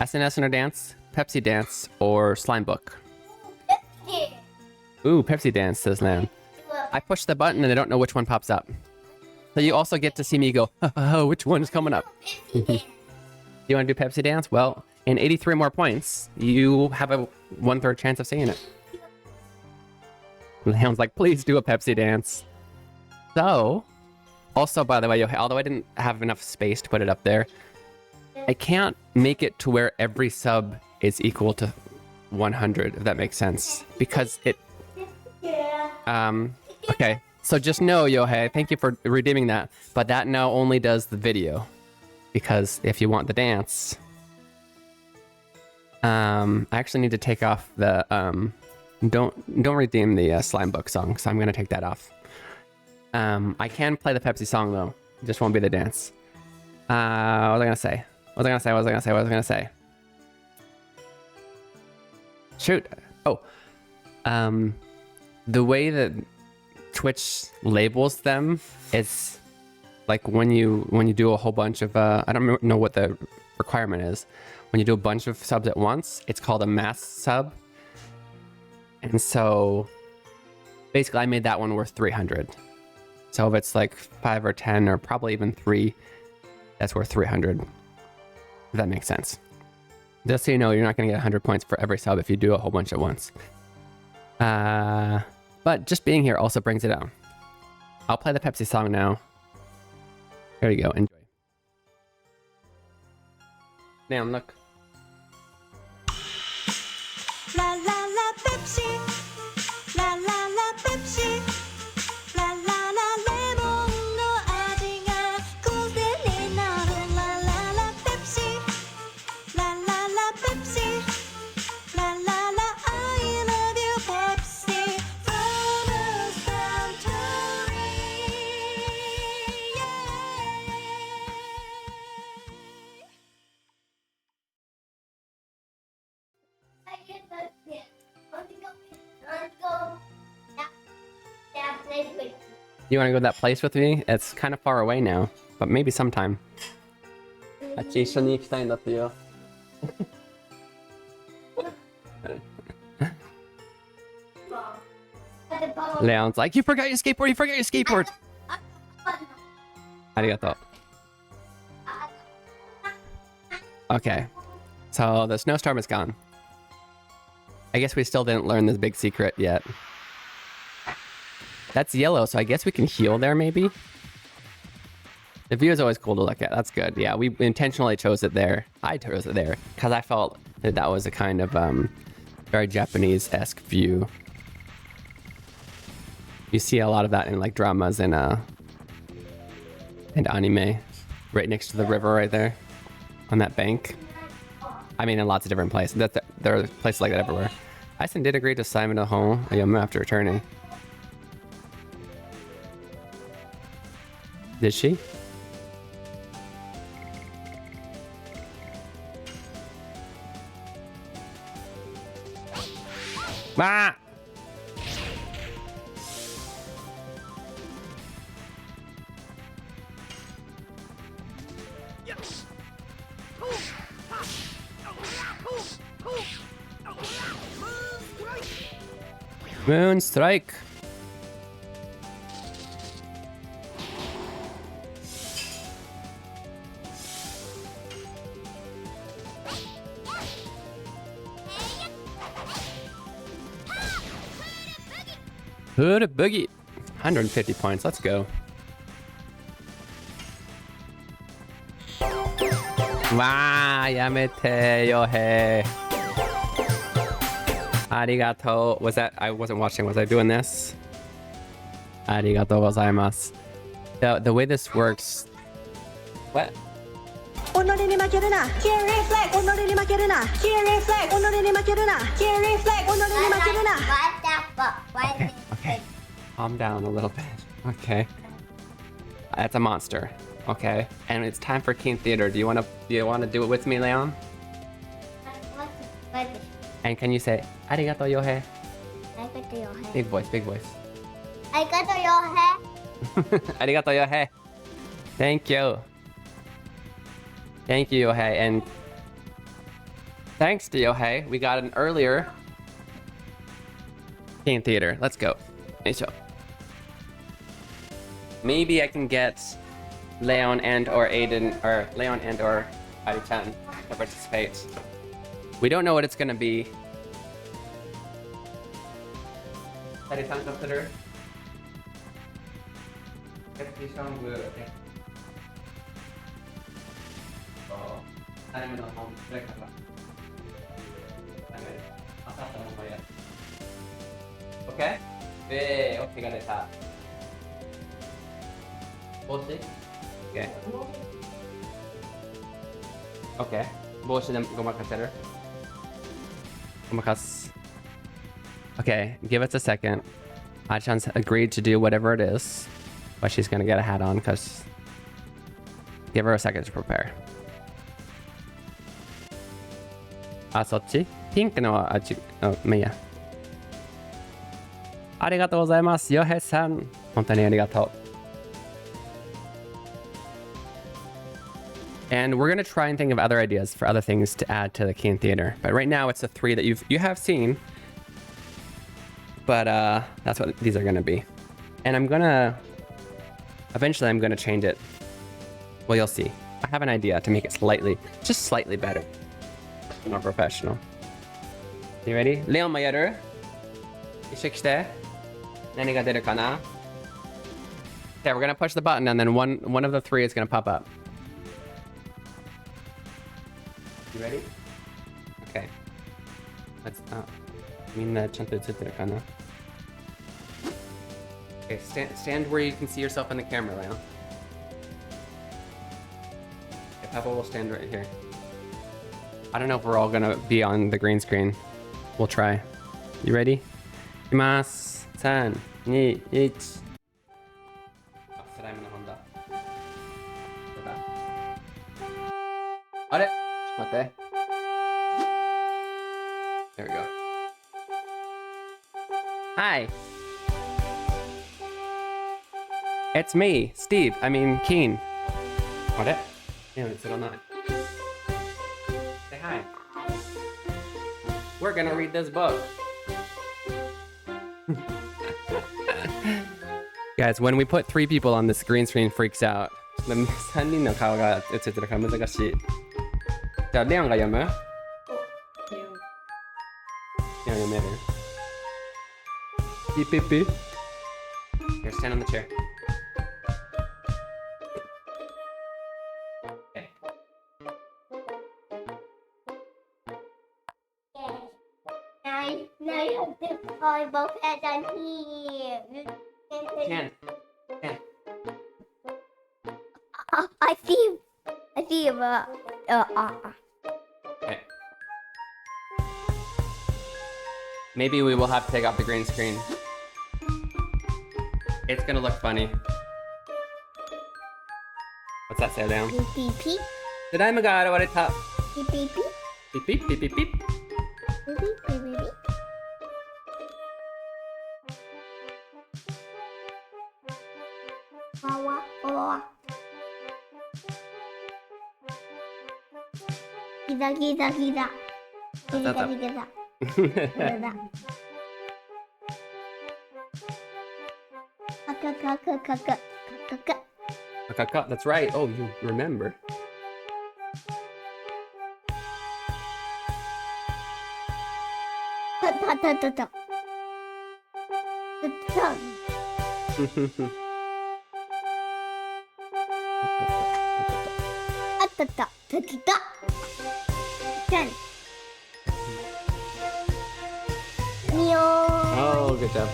SNS Inner Dance, Pepsi Dance, or Slime Book. Ooh, Pepsi Dance, says Lan. I push the button and I don't know which one pops up. So you also get to see me go, oh, which one is coming up? You want to do Pepsi Dance? Well, in 83 more points, you have a 1/3 chance of seeing it. Leon's like, please do a Pepsi Dance. So, also, by the way, although I didn't have enough space to put it up there, I can't make it to where every sub is equal to 100, if that makes sense. Because it... Okay, so just know, Yohei, thank you for redeeming that, but that now only does the video. Because if you want the dance... I actually need to take off the... Don't redeem the Slime Book song, so I'm going to take that off. I can play the Pepsi song, though. It just won't be the dance. What was I going to say? What was I going to say? Shoot. Oh. The way that Twitch labels them is like when you do a whole bunch of I don't know what the requirement is. When you do a bunch of subs at once, it's called a mass sub. And so basically I made that one worth 300. So if it's like 5 or 10 or probably even 3, that's worth 300. If that makes sense. Just so you know, you're not going to get 100 points for every sub if you do a whole bunch at once. But just being here also brings it down. I'll play the Pepsi song now. There you go. Enjoy. Damn, look. La la la Pepsi, la la la Pepsi, la la la lemon no 味が癖になる La la la Pepsi, la la la Pepsi, la la la I love you Pepsi from the Suntory. You want to go to that place with me? It's kind of far away now, but maybe sometime. あっち一緒に行きたいんだってよ。Leon's like, you forgot your skateboard, you forgot your skateboard! ありがとう。Okay, so the snowstorm is gone. I guess we still didn't learn this big secret yet. That's yellow, so I guess we can heal there, maybe? The view is always cool to look at. That's good. Yeah, we intentionally chose it there. I chose it there because I felt that that was a kind of very Japanese-esque view. You see a lot of that in like dramas and anime. Right next to the river right there. On that bank. I mean, in lots of different places. There are places like that everywhere. Ison did agree to Simon at home after returning. Did she? Ah! Moon strike. Hood boogie. 150 points. Let's go. Wow, yamete yohei. Arigato. Was that? I wasn't watching. Was I doing this? Arigato gozaimasu. The way this works. What? 己に負けるな Q リフレク己に負けるな Q リフレク己に負けるな Q リフレク己に負けるな What the fuck? Why Okay, is okay. it Calm down a little bit. Okay. That's a monster. Okay. And it's time for Keen Theater. Do you wanna do it with me, Leon? what? And can you say Arigato yohei? I got your hair. Big voice, big voice. I got your hair. Arigato yohei. Thank you. Thank you, Yohei. And thanks to Yohei, we got an earlier Keen Theater. Let's go. Maybe I can get Leon and or Aiden, or Leon and or Ari-chan to participate. We don't know what it's gonna be. Ari-chan consider. Okay? Okay, got it. Okay. Okay. 帽子でごまかせる? ごまかす. Okay, give us a second. Achan's agreed to do whatever it is, but she's gonna get a hat on because give her a second to prepare. あ、そっち? ピンクのは、まあいいや。ありがとうございます、ヨヘさん。本当にありがとう。And we're gonna try and think of other ideas for other things to add to the Keen Theater. But right now it's the 3 that you have seen. But that's what these are gonna be. And eventually I'm gonna change it. Well, you'll see. I have an idea to make it just slightly better. More professional. You ready? Leonもやる? 一緒に来て. 何が出るかな? Okay, we're gonna push the button and then one of the 3 is gonna pop up. You ready? Okay. Let's minna chanto utsutte kana? Okay, stand where you can see yourself in the camera, Leon. Okay, Papa will stand right here. I don't know if we're all gonna be on the green screen. We'll try. You ready? いきます。3、2、1。あ、スライムの本だ。どうだ？あれ？ちょっと待って。There we go. Hi. It's me, Steve. I mean, Keen. あれ？いや、映らない。Say hi. We're gonna read this book. Guys, when we put 3 people on this green screen freaks out. 3人の顔が映ってるから難しい。じゃあ、レオンが読む？レオン読める？ピッピッピッ。Here, stand on the chair. Okay. Now you have to call both heads on here. Can. I see him. Okay. Maybe we will have to take off the green screen. It's gonna look funny. What's that say, Leon? Beep beep beep. Did I got what it top? Beep beep beep. Beep beep beep beep beep. Beep beep beep beep beep. Wawa wawa. Giza giza giza. Giza giza giza. That's right. Oh, you remember. Oh, good job.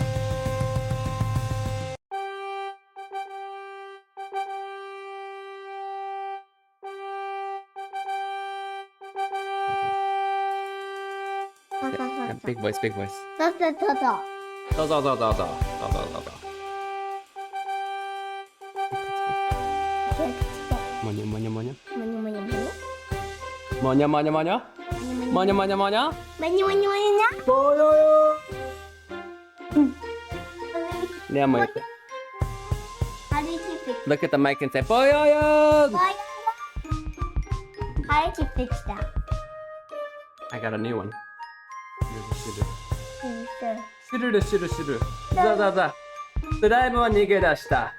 Yeah, big voice, big voice. Do. Monya, monya, monya. Monya, monya, monya. Monya, monya, monya. Yeah, monya. Look at the mic and say, Boyoyo! I got a new one. Shuru, shuru, shuru. Za. スライムは逃げ出した。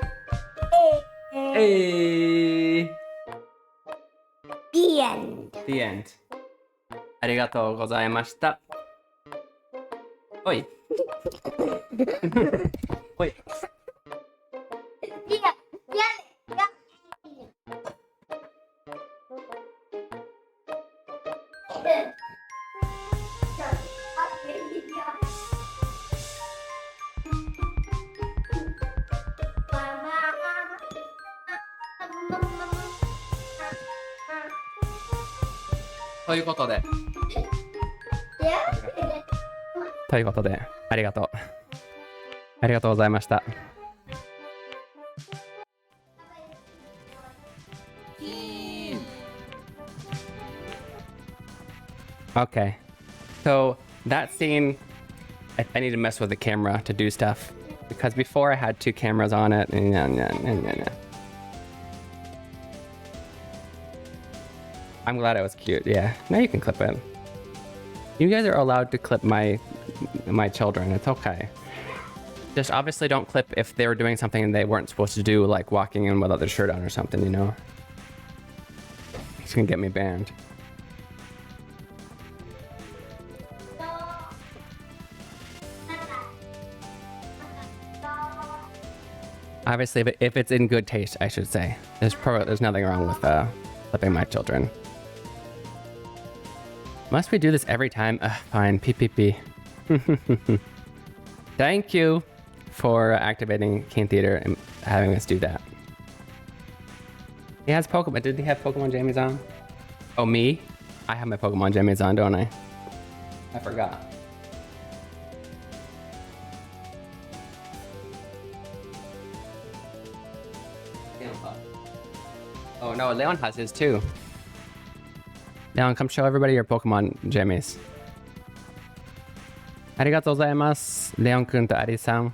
The end. The end. ありがとうございました。おい。おい。ということで、ありがとう。ありがとうございました。Okay, so that scene, I need to mess with the camera to do stuff because before I had two cameras on it. I'm glad it was cute. Yeah, now you can clip it. You guys are allowed to clip my children. It's okay. Just obviously don't clip if they were doing something they weren't supposed to do, like walking in without their shirt on or something, you know? It's gonna get me banned. Obviously, if it's in good taste, I should say. There's nothing wrong with clipping my children. Must we do this every time? Fine. PPP. Thank you for activating Keen Theater and having us do that. He has Pokemon. Did he have Pokemon jammies on? Oh, me? I have my Pokemon jammies on, don't I? I forgot. Oh no, Leon has his too. Leon, come show everybody your Pokemon jammies. Arigatou gozaimasu, Leon-kun to Ari-san.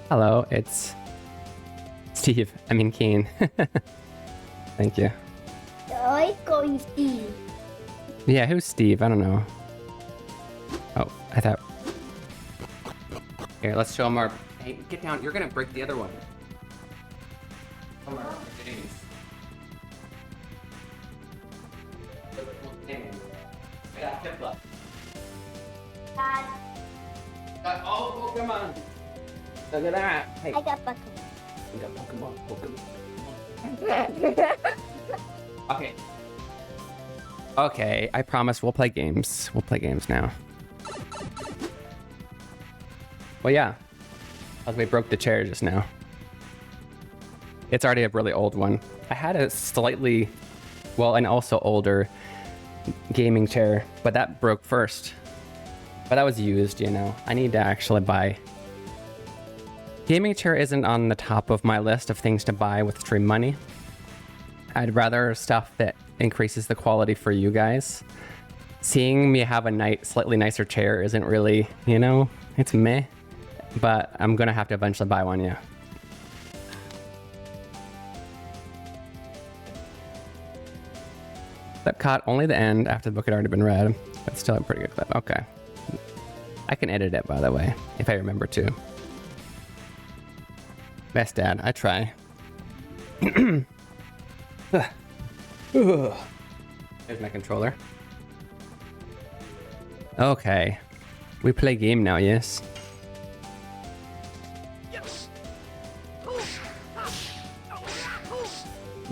Hello, it's Steve. I mean Keen. Thank you. I call you Steve. Yeah, who's Steve? I don't know. Oh, I thought. Here, let's show him our. Hey, get down. You're gonna break the other one. Come on, James. I got Piplup. Dad, Got all Pokemon. Look at that. Hey, I got Pokemon. we got Pokemon. Okay. Okay, I promise we'll play games. We'll play games now. Well, yeah. We broke the chair just now. It's already a really old one. I had a slightly, well, and also older gaming chair, but that broke first. But that was used, you know. I need to actually buy. Gaming chair isn't on the top of my list of things to buy with stream money. I'd rather stuff that increases the quality for you guys. Seeing me have a slightly nicer chair isn't really, you know, it's meh. But I'm gonna have to eventually buy one, yeah. Clip caught only the end after the book had already been read, but still a pretty good clip. Okay. I can edit it, by the way, if I remember to. Best dad, I try. There's my controller. Okay. We play game now, yes?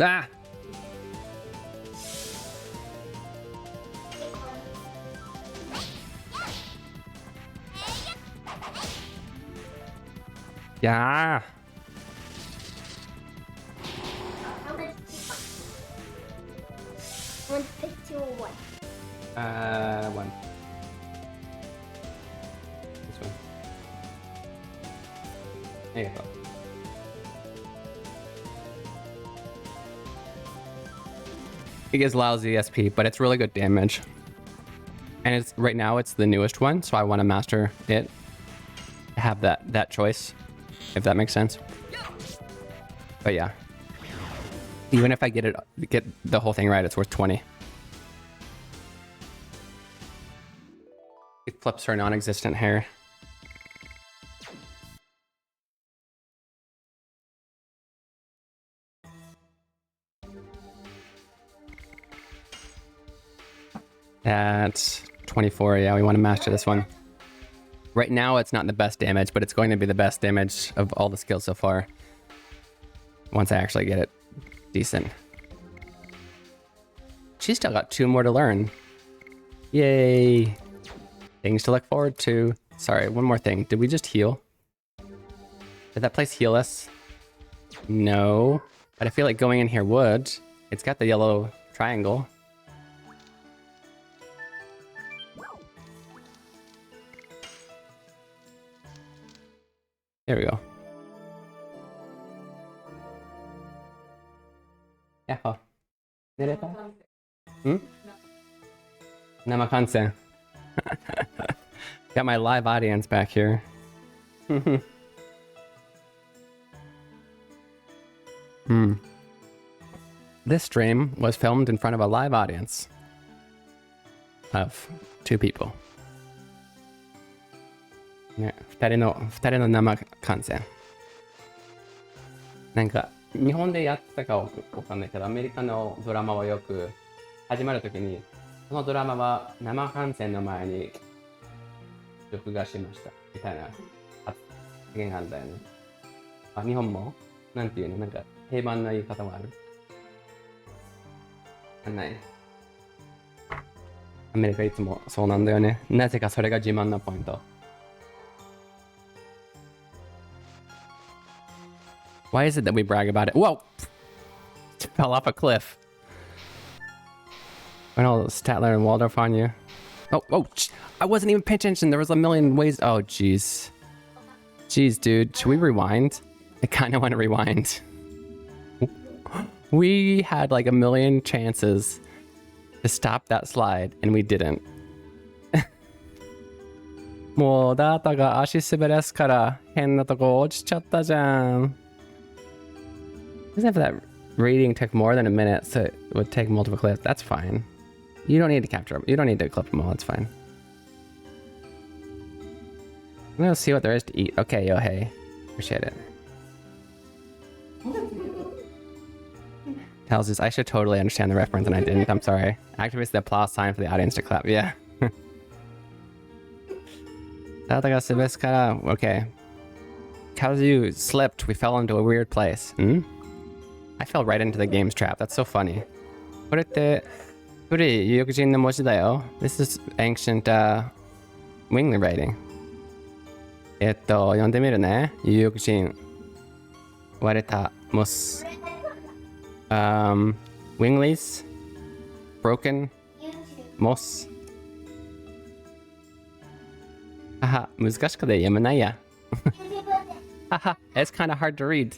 Ah! Yeah! Want to pick two or one? One. This one. There you go. It gives lousy SP, but it's really good damage. And it's right now it's the newest one, so I want to master it. Have that choice, if that makes sense. But yeah. Even if I get the whole thing right, it's worth 20. It flips her non-existent hair. That's 24. Yeah, we want to master this one. Right now, it's not the best damage, but it's going to be the best damage of all the skills so far. Once I actually get it decent. She's still got 2 more to learn. Yay. Things to look forward to. Sorry, one more thing. Did we just heal? Did that place heal us? No. But I feel like going in here would. It's got the yellow triangle. There we go. Yeah. 寝れた? Namakansen. Got my live audience back here. This stream was filmed in front of a live audience of 2 people. ね、2人の生観戦。なんか日本でやってたかわかんないけど、アメリカのドラマはよく始まるときに、そのドラマは生観戦の前に録画しましたみたいな発言があるんだよね。あ、日本もなんていうの、なんか定番な言い方もある。ない。アメリカいつもそうなんだよね。なぜかそれが自慢のポイント。Why is it that we brag about it? Whoa! It fell off a cliff. Went all Statler and Waldorf on you. Oh, I wasn't even paying attention. There was a million ways. Oh, jeez. Jeez, dude. Should we rewind? I kind of want to rewind. We had like a million chances to stop that slide, and we didn't. もうダータが足滑らすから変なとこ落ちちゃったじゃん。Even if that reading took more than a minute, so it would take multiple clips, that's fine. You don't need to capture them. You don't need to clip them all, it's fine. I'm gonna see what there is to eat. Okay, yo, hey. Appreciate it. Tells us I should totally understand the reference and I didn't. I'm sorry. Activates the applause sign for the audience to clap. Yeah. Okay. Kazu slipped. We fell into a weird place. I fell right into the game's trap. That's so funny. これって古い有力人の文字だよ. This is ancient wing writing. 読んでみるね。有力人。割れた。moss. Winglies. Broken. moss. 難しくて読めないや。It's kind of hard to read.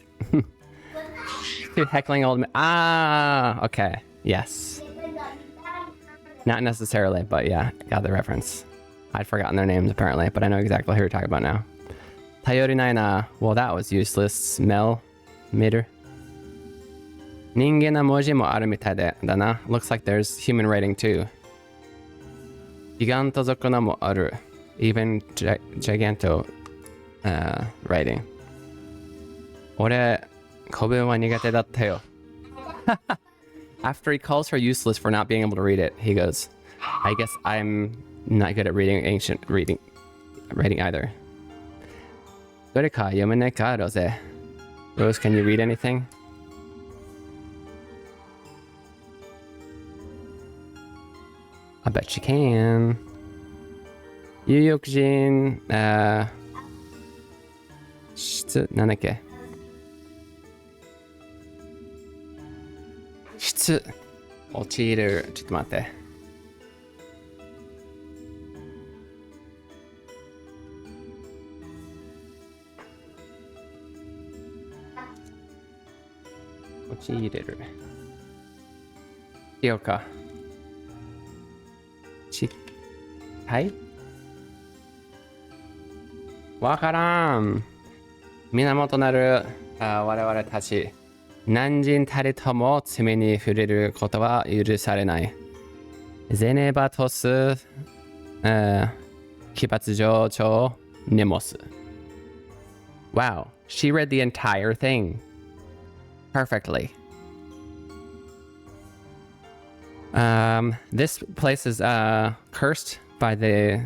Too heckling old men. Ah, okay. Yes. Not necessarily, but yeah, got the reference. I'd forgotten their names apparently, but I know exactly who you're talking about now. Tayori nai na. Well, that was useless. Smell. Meter. 人間の文字もあるみたいだな. Looks like there's human writing too. ギガント族のもある. even Giganto writing. 俺、古文は苦手だったよ。After he calls her useless for not being able to read it, he goes, I guess I'm not good at reading ancient writing either. どれか読めないか、ロゼ。Rose, can you read anything? I bet she can. 有力人、なんだっけ陥る。ちょっと待って。陥れる。ようか。はいわからん。源なる我々たち。何人たりとも罪に触れることは許されない。ゼネバトス、奇抜情緒、ネモス。Wow, she read the entire thing perfectly. This place is cursed by the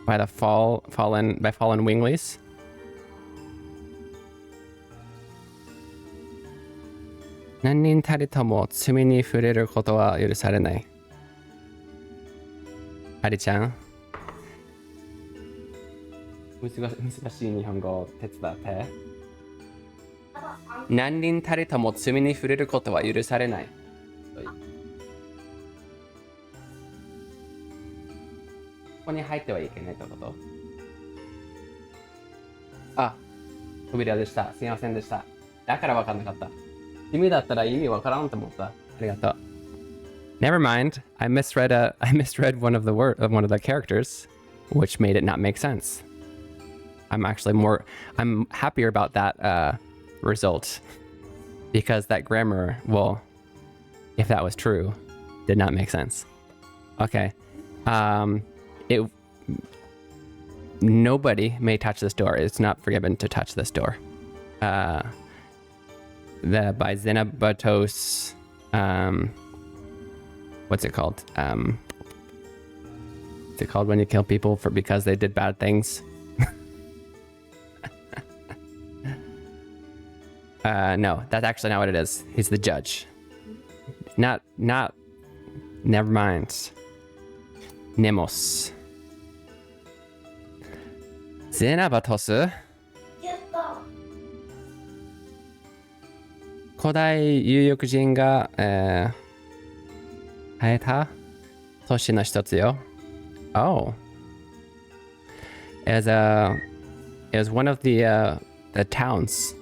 by the fallen winglies. Nanin taritomo tsumi ni fureru koto wa yurusarenai. Ari-chan. 難しい日本語を手伝って。何人たりとも罪に触れることは許されない。ここに入ってはいけないってこと？あ、扉でした。すいませんでした。だから分かんなかった。意味だったら意味分からんと思った。ありがとう。Never mind. I misread one of the characters, which made it not make sense. I'm happier about that result because that grammar, well, if that was true, did not make sense. Okay. Nobody may touch this door. It's not forgiven to touch this door. By Xenobatos, what's it called? What's it called when you kill people because they did bad things? No, that's actually not what it is. He's the judge. Not, never mind. Nemos. Xenobatos. 古代有力人が、変えた都市の一つよ。Oh. It was one of the towns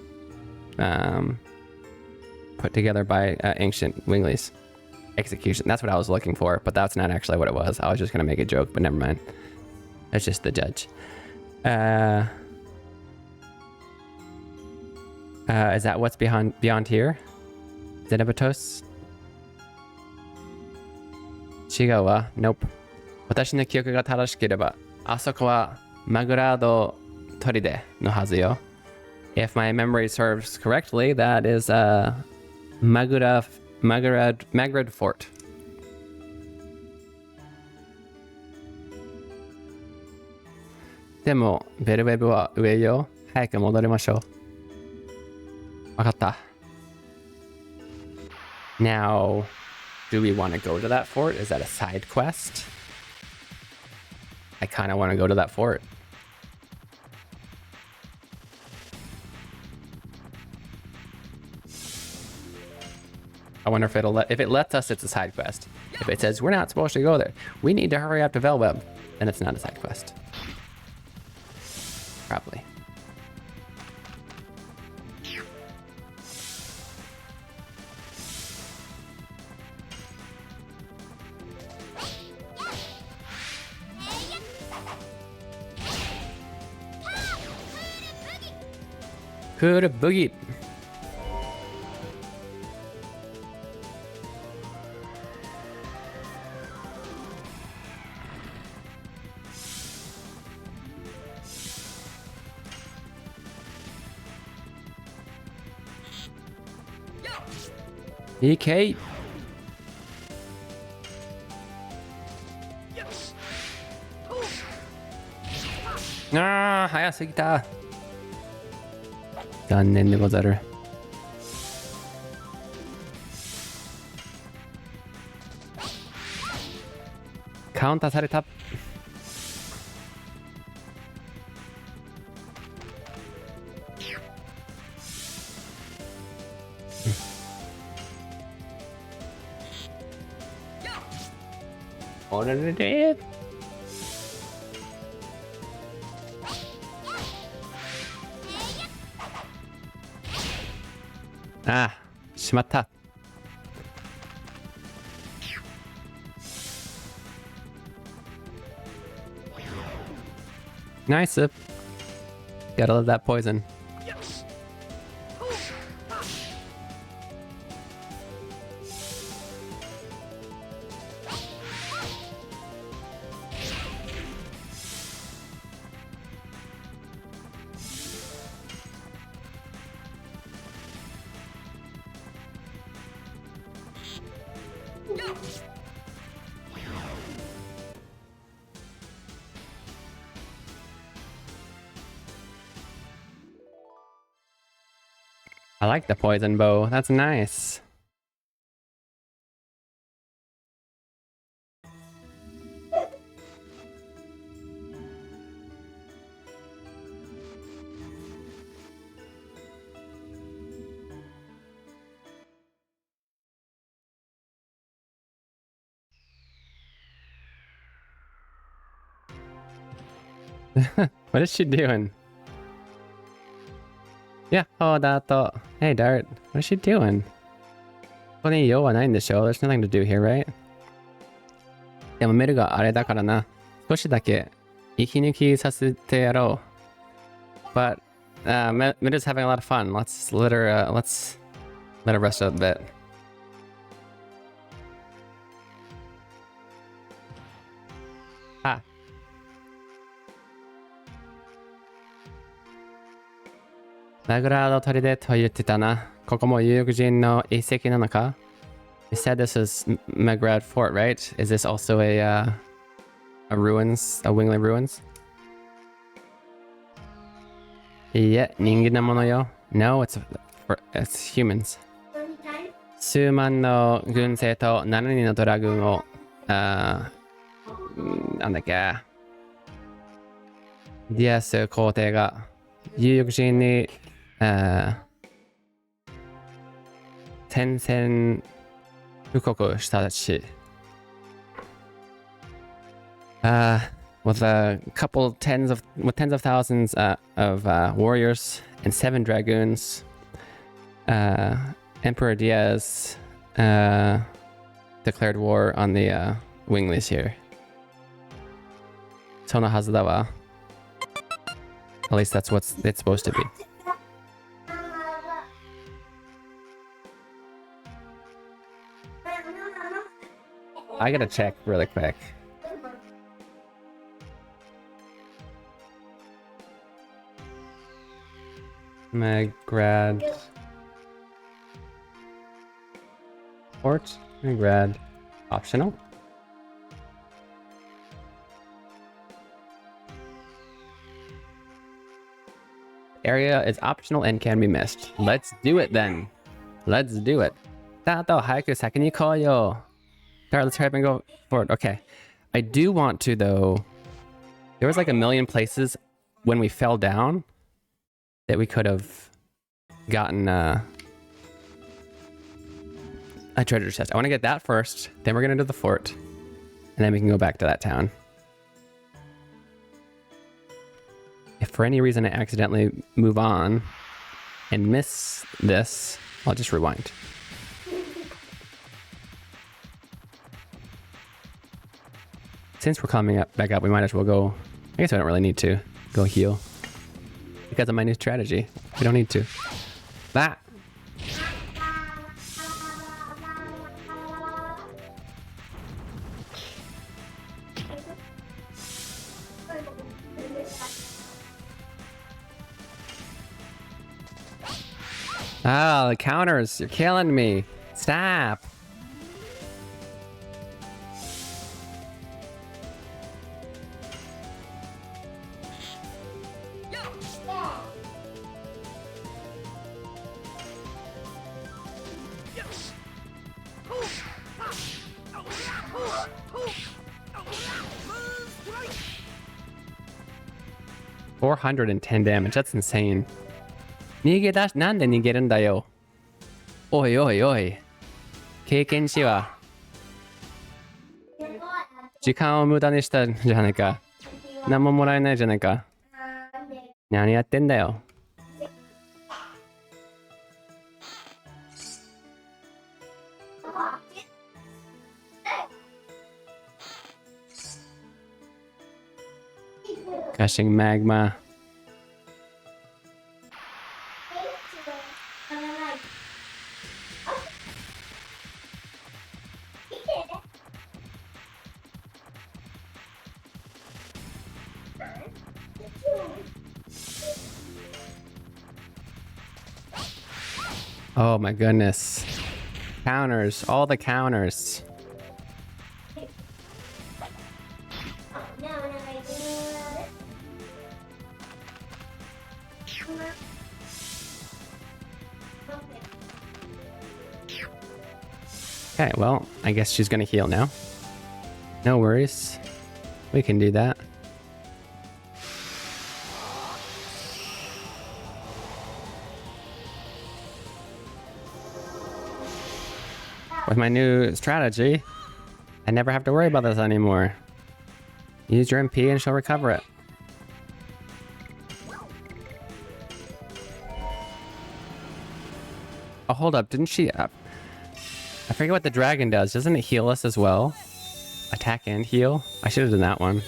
put together by ancient winglies. Execution. That's what I was looking for, but that's not actually what it was. I was just going to make a joke, but never mind. That's just the judge. Is that what's beyond here? Xenobatos? Chigawa? Nope. 私の記憶が正しければ、あそこはマグラード砦のはずよ。If my memory serves correctly, that is Magrad Fort. でも、ベルベブは上よ。早く戻りましょう。わかった。Now, do we want to go to that fort? Is that a side quest? I kind of want to go to that fort. I wonder if if it lets us, it's a side quest. If it says we're not supposed to go there, we need to hurry up to Velweb, then it's not a side quest. Probably. Cool boogie. EK! Ah, 早すぎた。残念でござる。カウンターされた。おれれれ。ああ、しまった。Nice. Gotta love that poison. I like the poison bow. That's nice. What is she doing? Yeah, oh, Dato. Hey, Dart. What is she doing? ここに用はないんでしょ? There's nothing to do here, right? でもメルがあれだからな。少しだけ息抜きさせてやろう。But Meru's having a lot of fun. Let's let her rest a bit. Ah. マグラード砦と言ってたな。ここも有力人の遺跡なのか? You said this is Magrad Fort, right? Is this also a ruins, a Wingley ruins? いいえ、人間のものよ。No, it's humans. 数万の軍勢と7人のドラグーンを、なんだっけ。ディアス皇帝が有力人に宣戦布告したし、with tens of thousands of warriors and 7 dragoons, Emperor Diaz declared war on the Winglies here. そのはずだわ。At least that's what it's supposed to be. I gotta check really quick. Magrad Fort? Magrad optional? Area is optional and can be missed. Let's do it then. Let's do it. Tato, haiku saki ni ikou yo. Alright, let's hurry up and go forward. Okay. I do want to, though. There was like a million places when we fell down that we could have gotten a treasure chest. I want to get that first. Then we're going to do the fort. And then we can go back to that town. If for any reason I accidentally move on and miss this, I'll just rewind. Since we're coming back up, we might as well go. I guess I don't really need to go heal because of my new strategy. We don't need to. That. Ah, the counters. You're killing me. Stop. $410 damage. That's insane. 逃げ出し、なんで逃げるんだよ。おいおいおい。経験しは。時間を無駄にしたんじゃないか。何ももらえないじゃないか。何やってんだよ。Gushing magma. Oh my goodness. Counters, all the counters. Okay, well, I guess she's gonna heal now. No worries. We can do that. With my new strategy, I never have to worry about this anymore. Use your MP and she'll recover it. Oh, hold up. Didn't she... I forget what the dragon does. Doesn't it heal us as well? Attack and heal? I should have done that one.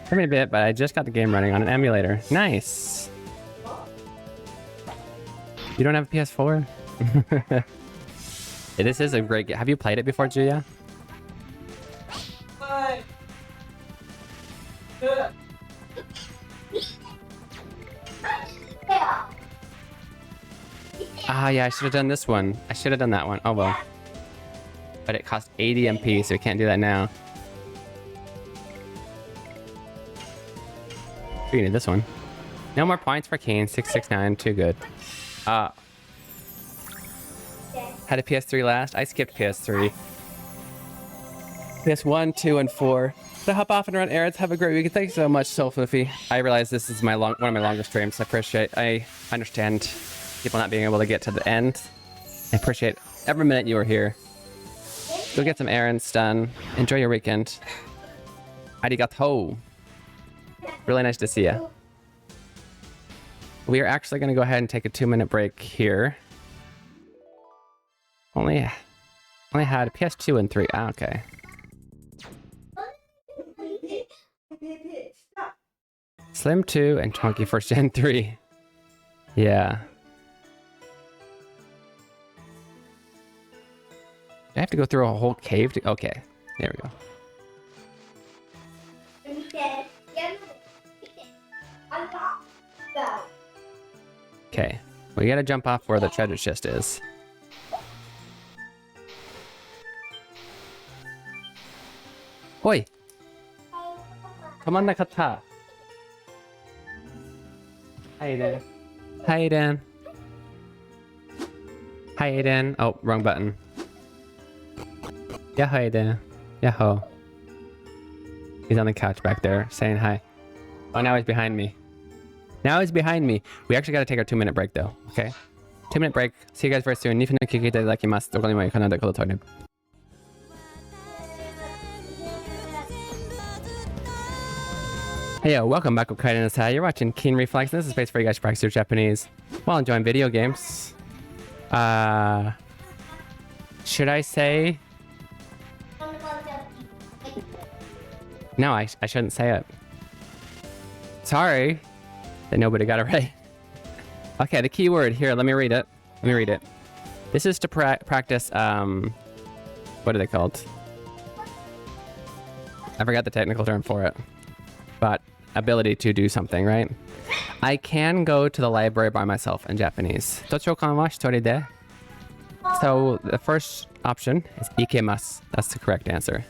Took me a bit, but I just got the game running on an emulator. Nice. You don't have a PS4? Yeah, this is a great game. Have you played it before, Julia? Ah, yeah, I should have done this one. I should have done that one. Oh, well. But it cost 80 MP, so we can't do that now. We can do this one. No more points for Kane. 669. Too good. Had a PS3 last. I skipped PS3. PS1, 2, and 4. So hop off and run errands. Have a great week. Thanks so much, Soulfoofy. I realize this is one of my longest streams. I understand people not being able to get to the end. I appreciate every minute you were here. Go get some errands done. Enjoy your weekend. Arigato. Really nice to see you. We are actually going to go ahead and take a 2-minute break here. Only had PS2 and 3. Ah, okay. Slim 2 and Chunky for Gen 3. Yeah. I have to go through a whole cave to... Okay. There we go. Okay. We gotta jump off where the treasure chest is. Oi! Come on, Nakata. Hi, Aiden. Hi, Aiden. Hi, Aiden. Oh, wrong button. Yeah, hi, Aiden. Yahoo. He's on the couch back there saying hi. Oh, now he's behind me. Now he's behind me. We actually got to take our 2-minute break, though. Okay? 2-minute break. See you guys very soon. 2分の休憩いただきます。どこにも行かないでくださいね。Hey yo, welcome back to Kaiden Asai. You're watching Keen Reflex. This is a space for you guys to practice your Japanese while enjoying video games. Should I say? No, I shouldn't say it. Sorry that nobody got it right. Okay, the key word here. Let me read it. This is to practice. What are they called? I forgot the technical term for it. But ability to do something, right? I can go to the library by myself in Japanese. 図書館は一人で. So the first option is ikemasu. That's the correct answer.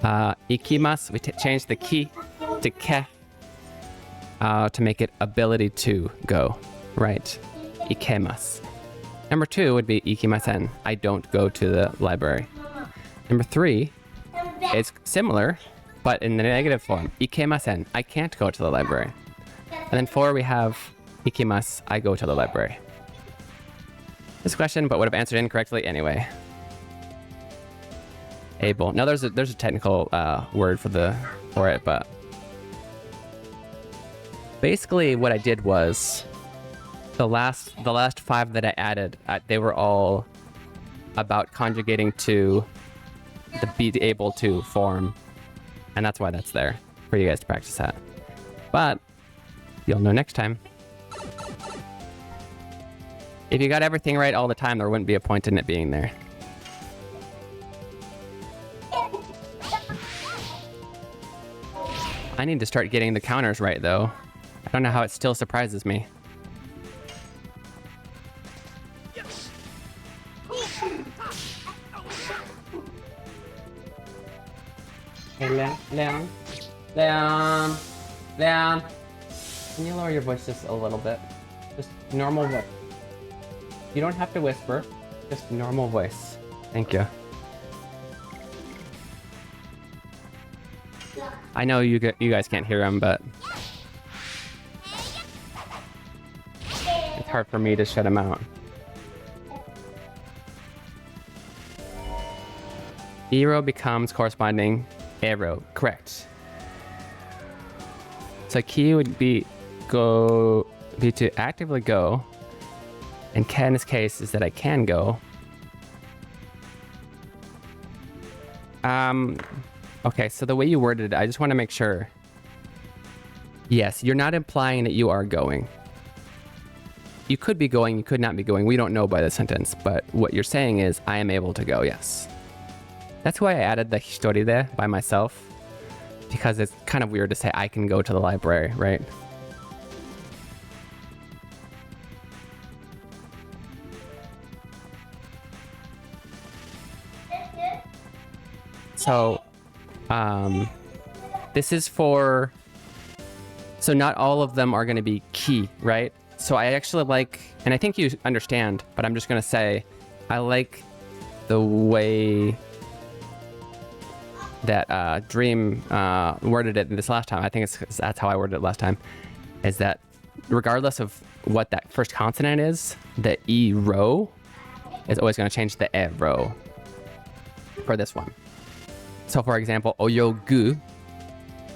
Ikimasu, we change the ki to ke to make it ability to go, right? Ikemasu. Number 2 would be ikimasen. I don't go to the library. Number 3 is similar, but in the negative form. Ikemasen. I can't go to the library. And then 4 we have ikimasu. I go to the library. This question, but would have answered incorrectly anyway. Able. Now there's a technical word for it, but basically what I did was the last 5 that I added, they were all about conjugating to the be able to form. And that's why that's there, for you guys to practice that. But you'll know next time. If you got everything right all the time, there wouldn't be a point in it being there. I need to start getting the counters right, though. I don't know how it still surprises me. Hey, Leon. Can you lower your voice just a little bit? Just normal voice. You don't have to whisper, just normal voice. Thank you. I know you guys can't hear him, but it's hard for me to shut him out. Ero becomes corresponding arrow. Correct. So key would be to actively go, and Ken's case is that I can go. Okay, so the way you worded it, I just want to make sure. Yes, you're not implying that you are going. You could be going, you could not be going. We don't know by the sentence, but what you're saying is, I am able to go, yes. That's why I added the hitori there by myself, because it's kind of weird to say I can go to the library, right? So, this is for, so not all of them are going to be key, right? So I actually like, and I think you understand, but I'm just going to say, I like the way that Dream worded it this last time. I think that's how I worded it last time, is that regardless of what that first consonant is, the E rho is always going to change the E rho for this one. So for example, oyogu,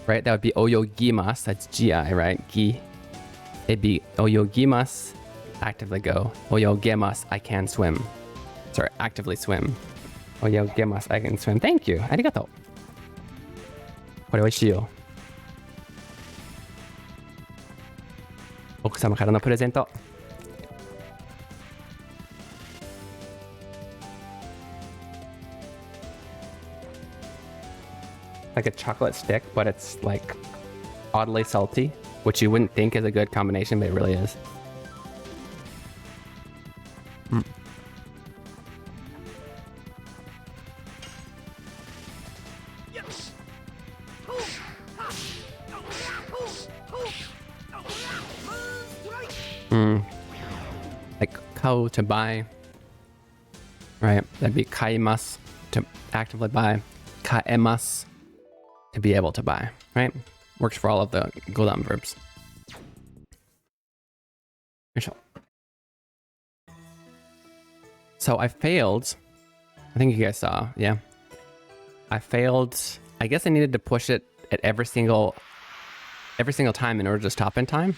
right? That would be oyogimasu. That's gi, right? Gi. It'd be oyogimasu, actively go. Oyogemasu, I can swim. Sorry, actively swim. Oyogemasu, I can swim. Thank you. Arigato. これ美味しいよ。奥様からのプレゼント。Like a chocolate stick, but it's like oddly salty, which you wouldn't think is a good combination, but it really is. Like kau to buy, right? That'd be kaimasu to actively buy, kaemasu to be able to buy, right? Works for all of the godan verbs. So I failed. I think you guys saw, yeah. I failed. I guess I needed to push it at every single time in order to stop in time.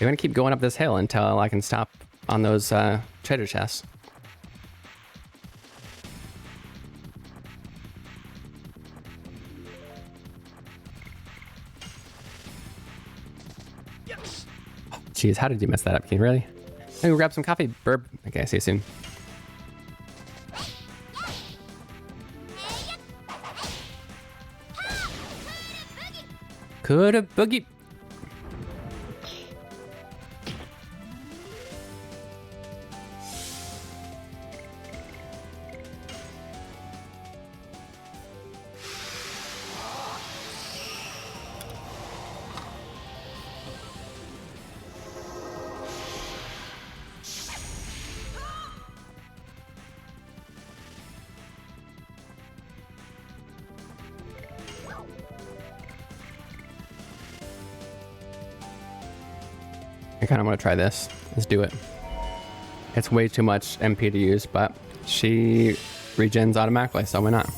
I'm gonna keep going up this hill until I can stop on those treasure chests. Jeez, how did you mess that up, Keen? Really? I'm gonna grab some coffee, Burb. Okay, see you soon. Coulda boogie. I kind of want to try this. Let's do it. It's way too much MP to use, but she regens automatically, so why not?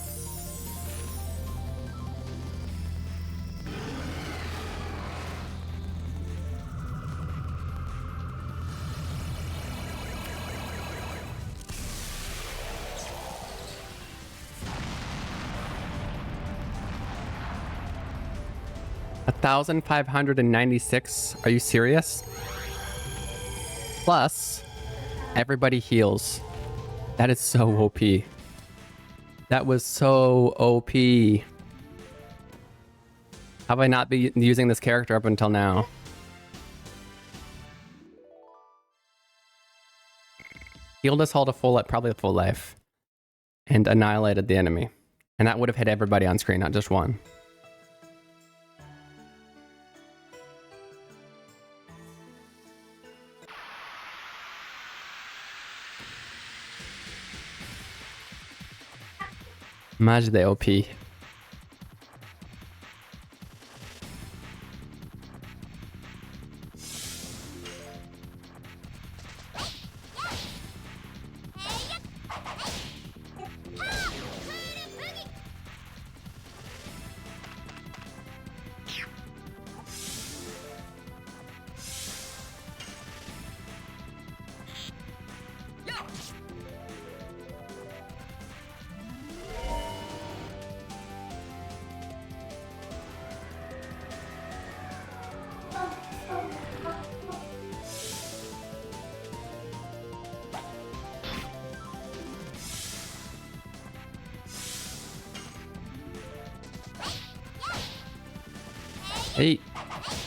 $1,596. Are you serious? Plus, everybody heals. That is so OP. That was so OP. Have I not been using this character up until now? Healed us all to probably a full life. And annihilated the enemy. And that would have hit everybody on screen, not just one. Masz de OP. Hey,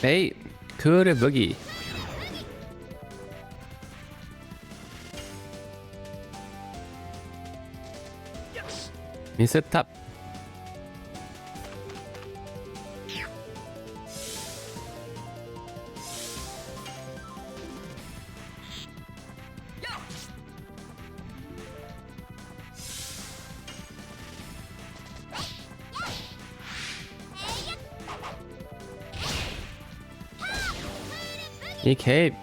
hey, coulda boogie. Miss it up. Cape.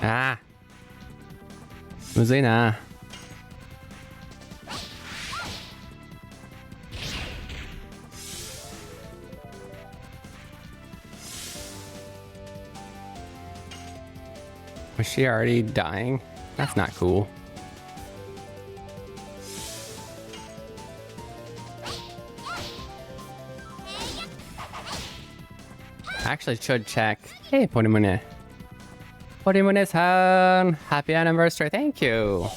Ah. Muzina. Was she already dying? That's not cool. Actually should check. Hey, Porimune. Porimune-san, happy anniversary. Thank you.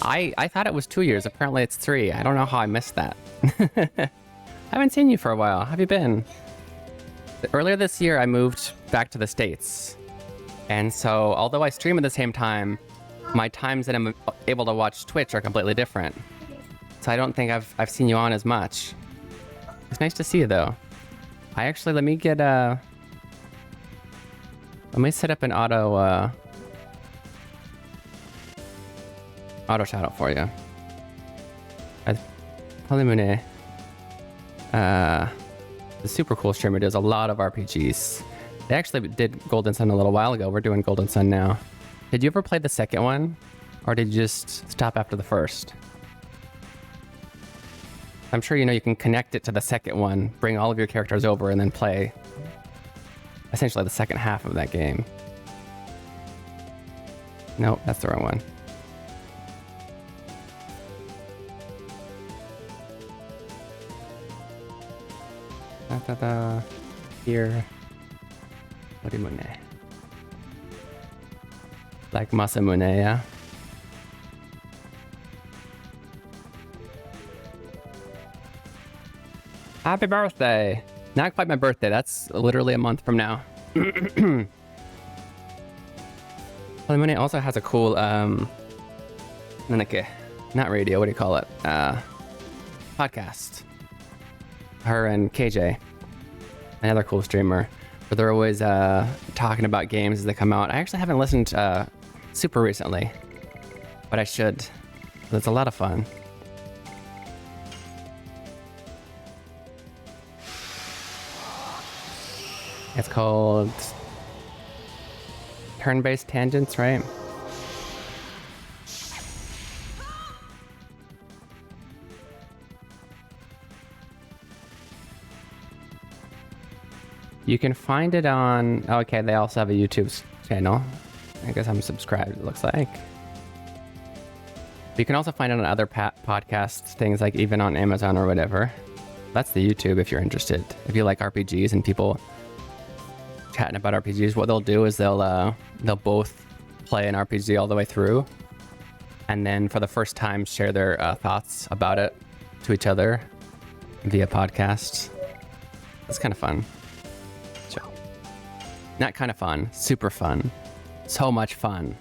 I thought it was 2 years. Apparently it's 3. I don't know how I missed that. I haven't seen you for a while. How have you been? Earlier this year, I moved back to the States. And so, although I stream at the same time, my times that I'm able to watch Twitch are completely different. So I don't think I've seen you on as much. It's nice to see you, though. I actually, let me get let me set up an auto shout out for you. Polymune. The super cool streamer does a lot of RPGs. They actually did Golden Sun a little while ago. We're doing Golden Sun now. Did you ever play the second one? Or did you just stop after the first? I'm sure you know you can connect it to the second one, bring all of your characters over, and then play essentially the second half of that game. No, that's the wrong one. Here. Morimune. Like Masamune, yeah? Happy birthday! Not quite my birthday, that's literally a month from now. Morimune also has a cool, not radio, what do you call it? Podcast. Her and KJ, another cool streamer, but they're always talking about games as they come out. I actually haven't listened super recently, but I should. It's a lot of fun. It's called Turn-Based Tangents, right? You can find it on... Okay, they also have a YouTube channel. I guess I'm subscribed, it looks like. You can also find it on other podcasts, things like even on Amazon or whatever. That's the YouTube if you're interested. If you like RPGs and people chatting about RPGs, what they'll do is they'll both play an RPG all the way through, and then for the first time share their thoughts about it to each other via podcast. It's kind of fun. Not kind of fun, super fun. So much fun.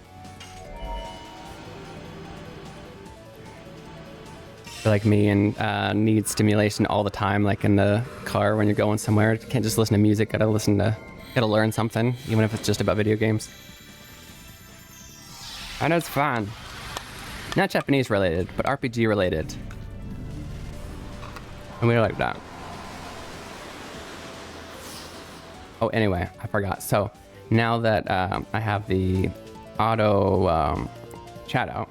Like me and need stimulation all the time, like in the car when you're going somewhere. You can't just listen to music, gotta learn something, even if it's just about video games. I know it's fun. Not Japanese related, but RPG related. And we like that. Oh, anyway, I forgot. So now that I have the auto chat out,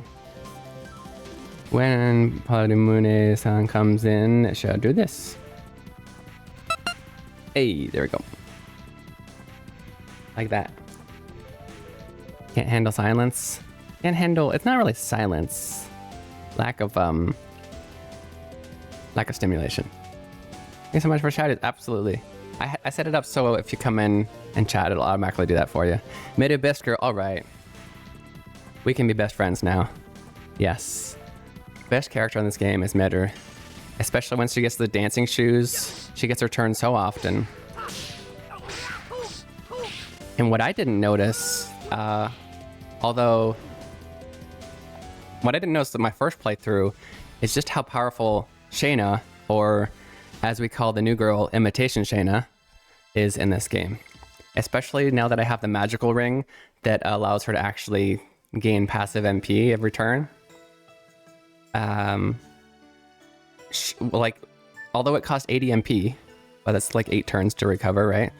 when Polymune-san comes in, it should do this. Hey, there we go. Like that. Can't handle silence. Can't handle... It's not really silence. Lack of stimulation. Thanks so much for chatting. Absolutely. I set it up so if you come in and chat, it'll automatically do that for you. Made a best girl. All right. We can be best friends now. Yes. Best character in this game is Meru. Especially when she gets the dancing shoes. She gets her turn so often. And what I didn't notice, although... What I didn't notice in my first playthrough is just how powerful Shayna, or as we call the new girl, Imitation Shayna, is in this game. Especially now that I have the magical ring that allows her to actually gain passive MP every turn. Although it costs 80 MP, but that's like 8 turns to recover, right?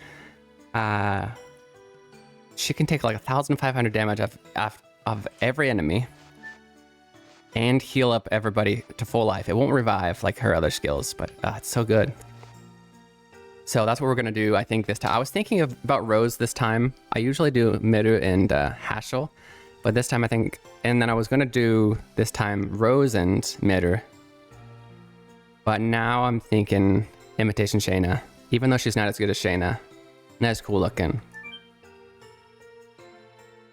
She can take like 1,500 damage of every enemy and heal up everybody to full life. It won't revive like her other skills, but it's so good. So that's what we're gonna do, I think, this time. I was thinking about Rose this time. I usually do Meru and Haschel, but this time I think, and then I was gonna do this time Rose and Meru. But now I'm thinking Imitation Shayna, even though she's not as good as Shayna. Not as cool looking.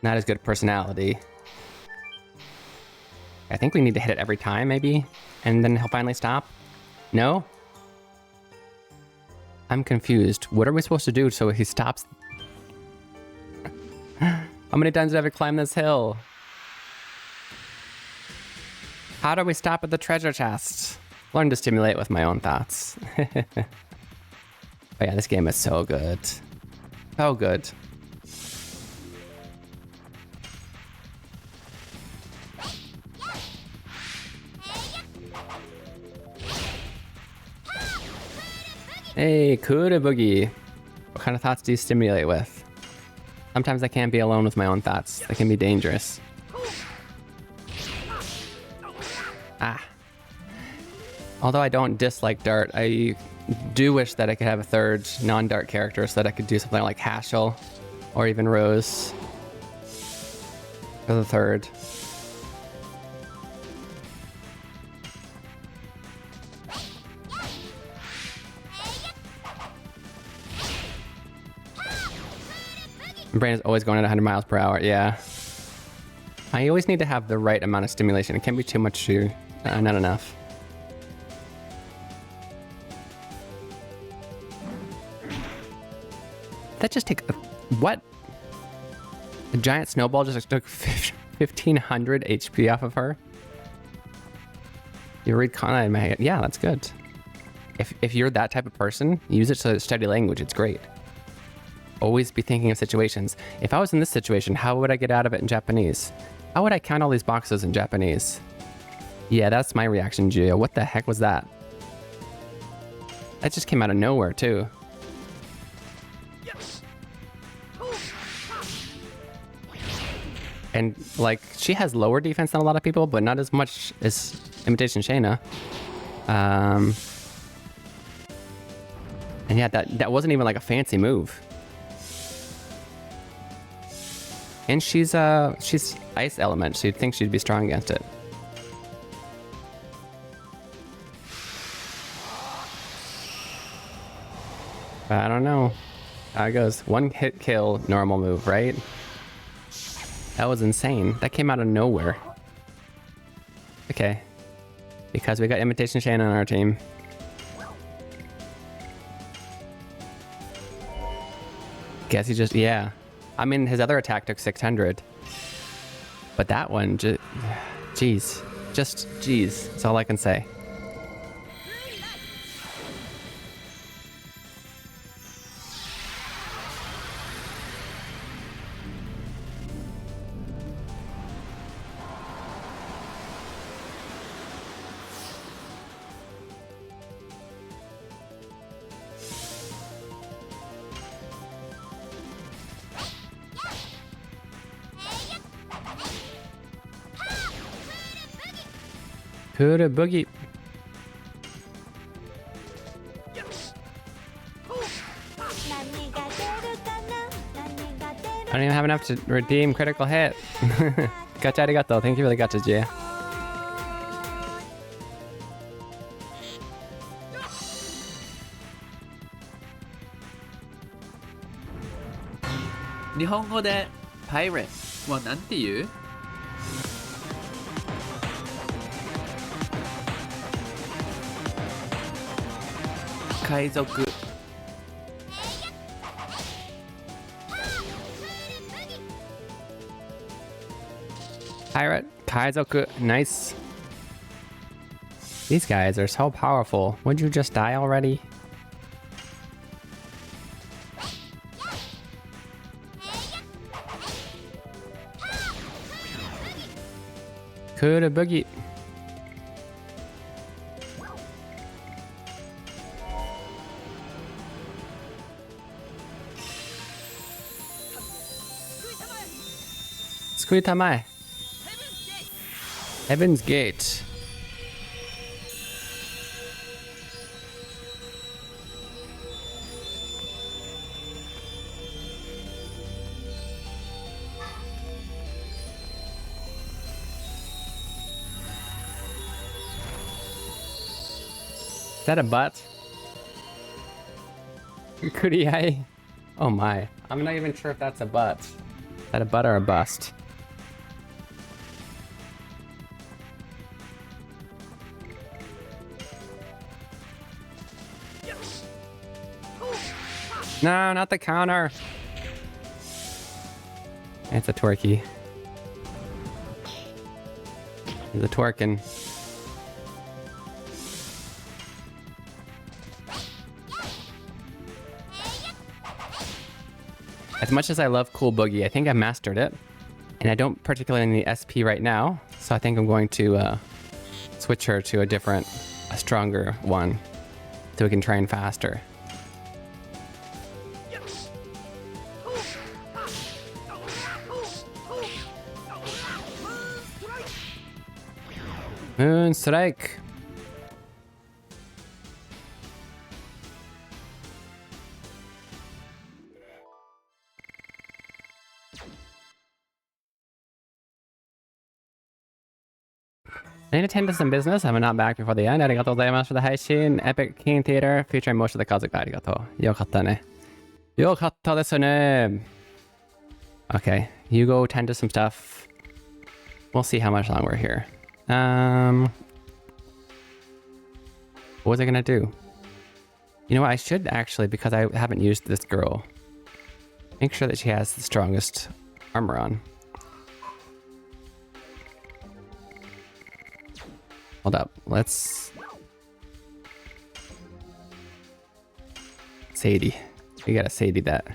Not as good personality. I think we need to hit it every time, maybe, and then he'll finally stop. No? I'm confused. What are we supposed to do so he stops? How many times did I have to climb this hill? How do we stop at the treasure chest? Learn to stimulate with my own thoughts. But yeah, this game is so good. So good. Hey, Kuda Boogie. What kind of thoughts do you stimulate with? Sometimes I can't be alone with my own thoughts. They can be dangerous. Ah. Although I don't dislike Dart, I do wish that I could have a third non-Dart character so that I could do something like Hashel or even Rose for the third. My brain is always going at 100 miles per hour. Yeah. I always need to have the right amount of stimulation. It can't be too much too, not enough. That just take what? A giant snowball just took 1,500 HP off of her. You read Kana in my head. Yeah, that's good. If you're that type of person, use it to study language. It's great. Always be thinking of situations. If I was in this situation, how would I get out of it in Japanese? How would I count all these boxes in Japanese? Yeah, that's my reaction, Gio. What the heck was that? That just came out of nowhere, too. And, like, she has lower defense than a lot of people, but not as much as Imitation Shayna. And yeah, that wasn't even like a fancy move. And she's ice element, so you'd think she'd be strong against it. But I don't know how it goes. One hit kill, normal move, right? That was insane. That came out of nowhere. Okay. Because we got Imitation Shannon on our team. Guess he just, yeah. I mean, his other attack took 600. But that one, jeez. Just, jeez. That's all I can say. Kuda Boogie. I don't even have enough to redeem critical hit. Gacha arigato. Thank you for the gacha, Jia. Nihongo de pirate はなんて言う? 海賊 Pirate, Kaizoku, nice. These guys are so powerful. Would you just die already? Kuda Boogie. Skuitamae. Heaven's Gate. Is that a butt? Kuriai? Oh my. I'm not even sure if that's a butt. Is that a butt or a bust? No, not the counter. It's a twerky. He's a twerking. As much as I love Cool Boogie, I think I mastered it. And I don't particularly need SP right now, so I think I'm going to switch her to a stronger one, so we can train faster. Moon strike. I need to tend to some business. I'm not back before the end. Arigatou gozaimasu for the Haishin Epic King Theater featuring most of the Kazuka. Arigatou. Yokatta ne. Yokatta desu ne. Okay, you go tend to some stuff. We'll see how much longer we're here. What was I gonna do? You know what? I should actually, because I haven't used this girl, make sure that she has the strongest armor on. Hold up. Let's... Sadie. We gotta Sadie that.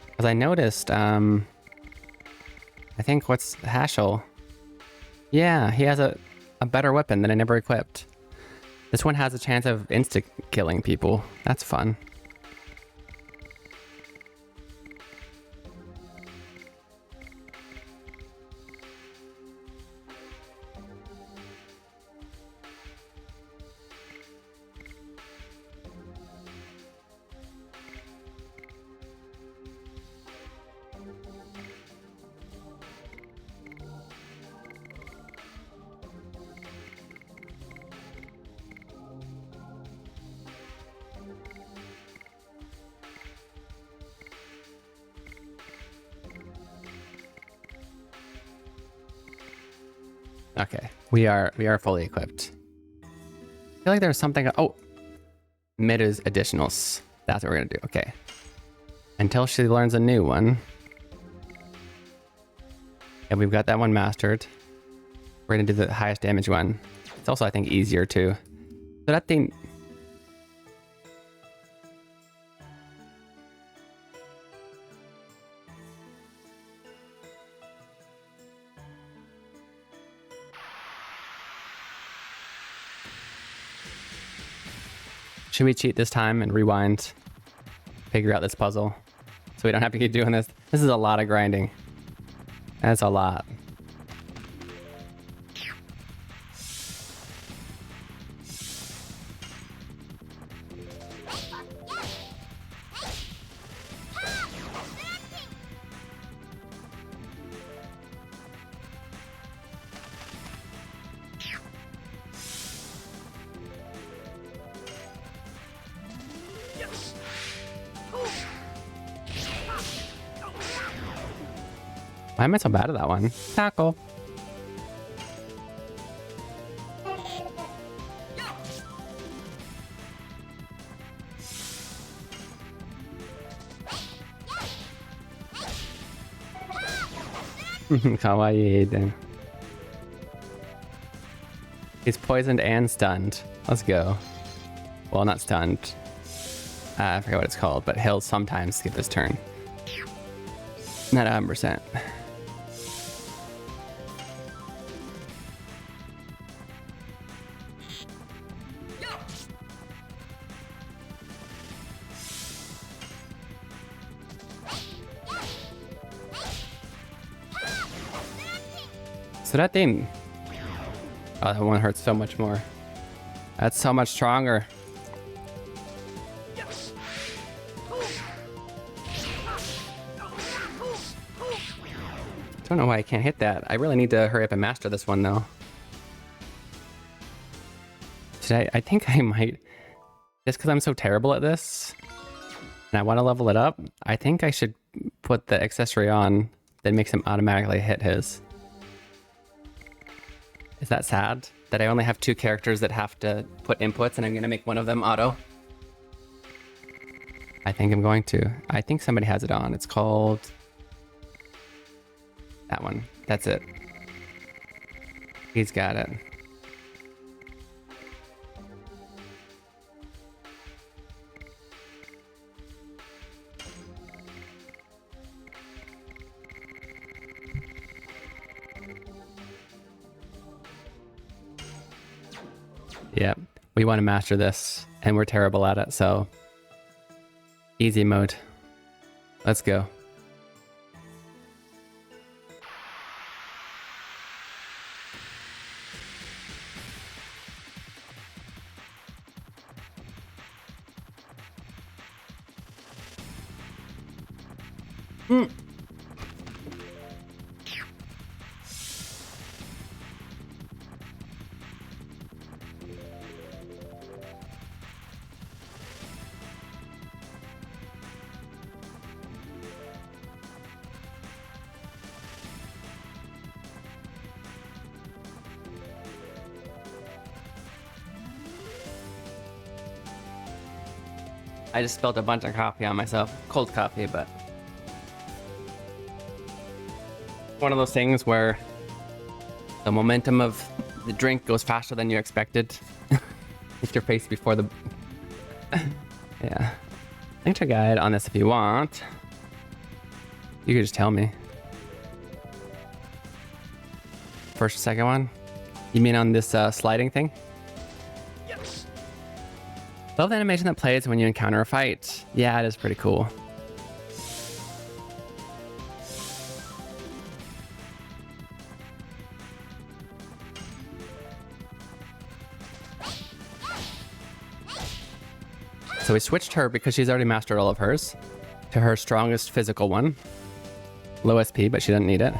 Because I noticed, I think what's Hashel? Yeah, he has a better weapon that I never equipped. This one has a chance of insta-killing people. That's fun. Okay, we are fully equipped. I feel like there's something. Oh, mid is additionals. That's what we're gonna do. Okay, until she learns a new one. And we've got that one mastered. We're gonna do the highest damage one. It's also, I think, easier too. So that thing. Should we cheat this time and rewind? Figure out this puzzle so we don't have to keep doing this. This is a lot of grinding. That's a lot. Why am I so bad at that one? Tackle. Kawaii then. He's poisoned and stunned. Let's go. Well, not stunned. I forget what it's called, but he'll sometimes skip his turn. Not 100%. So that thing. Oh, that one hurts so much more. That's so much stronger. Don't know why I can't hit that. I really need to hurry up and master this one though. I think I might, just because I'm so terrible at this and I want to level it up, I think I should put the accessory on that makes him automatically hit his. Is that sad that I only have 2 characters that have to put inputs and I'm going to make one of them auto? I think I'm going to. I think somebody has it on. It's called... that one. That's it. He's got it. Yep, we want to master this, and we're terrible at it, so Easy mode. Let's go. I just spilled a bunch of coffee on myself. Cold coffee, but one of those things where the momentum of the drink goes faster than you expected. Hit your face before the... Yeah. Link to guide on this if you want. You could just tell me. First or second one? You mean on this sliding thing? Love the animation that plays when you encounter a fight. Yeah, it is pretty cool. So we switched her because she's already mastered all of hers to her strongest physical one. Low SP, but she doesn't need it.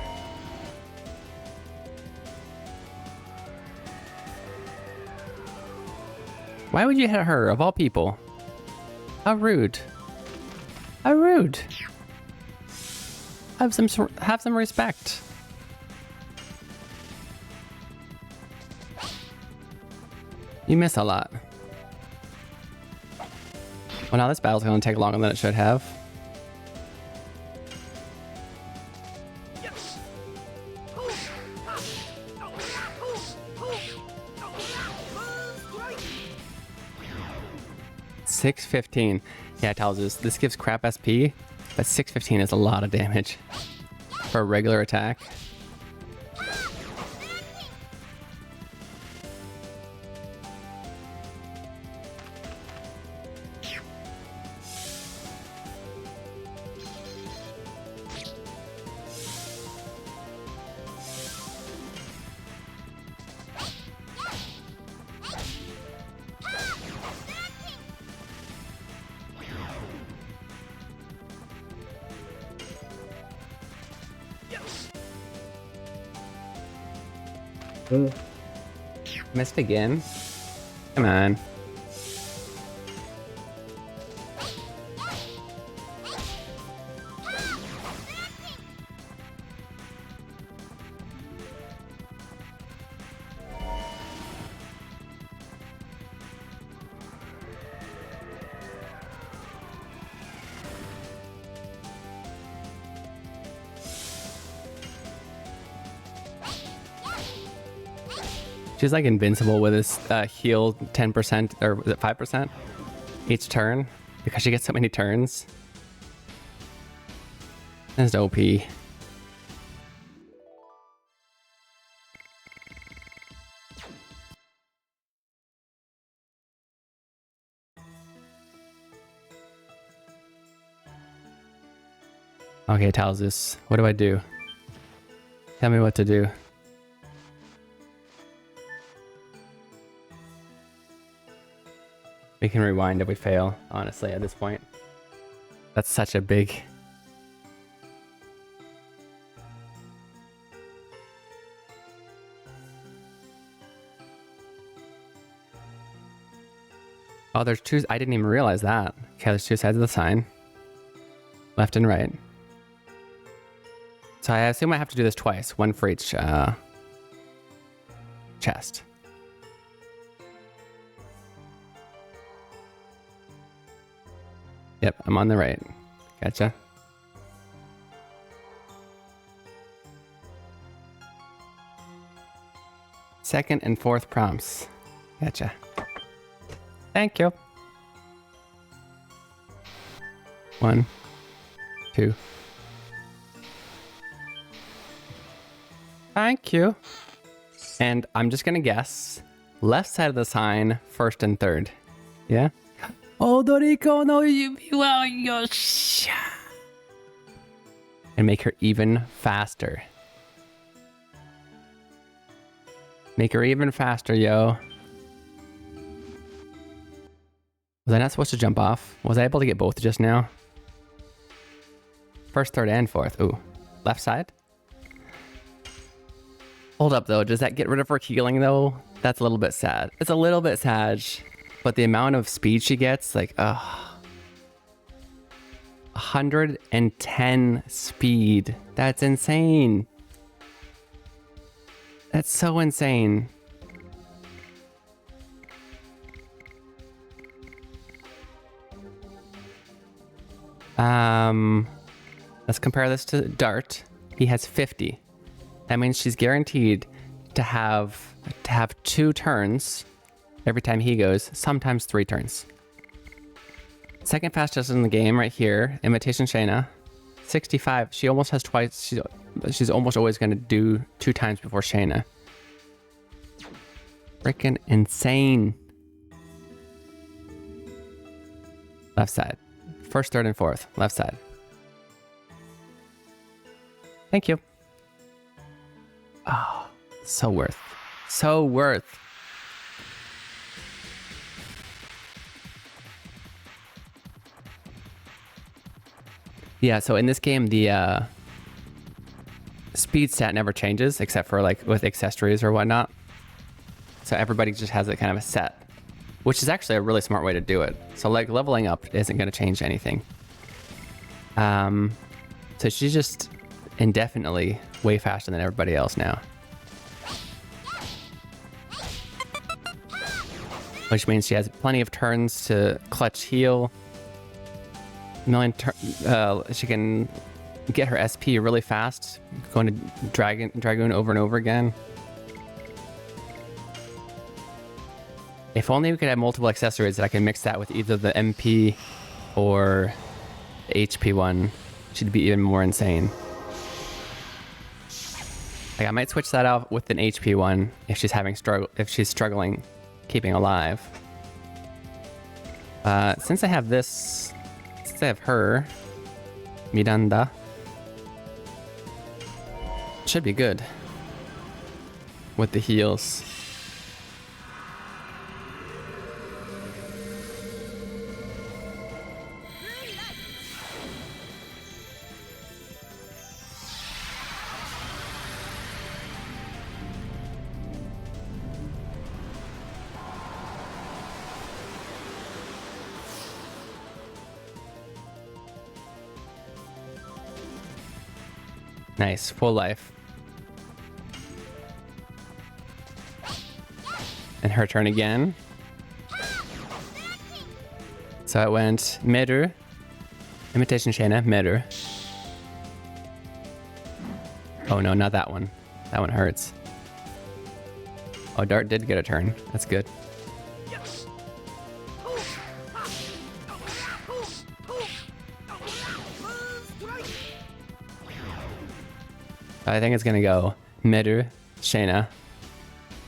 Why would you hit her, of all people? How rude. How rude. Have some respect. You miss a lot. Well, now this battle's gonna take longer than it should have. $615. Yeah, it tells us this gives crap SP, but $615 is a lot of damage for a regular attack. Missed again. Come on. She's like invincible with his heal 10% or was it 5% each turn because she gets so many turns. That's OP. Okay, Talzus, what do I do? Tell me what to do. We can rewind if we fail, honestly, at this point. That's such a big... Oh, there's two... I didn't even realize that. Okay, there's two sides of the sign. Left and right. So I assume I have to do this twice. One for each chest. Yep, I'm on the right. Gotcha. Second and fourth prompts. Gotcha. Thank you. 1, 2. Thank you. And I'm just gonna guess left side of the sign, first and third. Yeah? Odoriko no yubi wa yosha. And make her even faster. Make her even faster, yo. Was I not supposed to jump off? Was I able to get both just now? First, third, and fourth. Ooh. Left side? Hold up, though. Does that get rid of her healing, though? That's a little bit sad. It's a little bit sad. But the amount of speed she gets, like, 110 speed. That's insane. That's so insane. Let's compare this to Dart. He has 50. That means she's guaranteed to have 2 turns every time he goes, sometimes 3 turns. Second fastest in the game right here, Imitation Shayna. 65. She almost has twice. She's almost always going to do 2 times before Shayna. Freaking insane. Left side. First, third, and fourth. Left side. Thank you. Oh, so worth. So worth. Yeah, so in this game, the speed stat never changes, except for like with accessories or whatnot. So everybody just has it kind of a set, which is actually a really smart way to do it. So like leveling up isn't going to change anything. So she's just indefinitely way faster than everybody else now. Which means she has plenty of turns to clutch heal. She can get her SP really fast, going to Dragoon over and over again. If only we could have multiple accessories that I can mix that with either the MP or the HP one, she'd be even more insane. Like I might switch that out with an HP one if she's struggling keeping alive. Since I have this, since I have her, Miranda, should be good with the heals. Nice, full life. And her turn again. So it went Meru, Imitation Shayna, Meru. Oh no, not that one. That one hurts. Oh, Dart did get a turn. That's good. I think it's gonna go Meru, Shayna,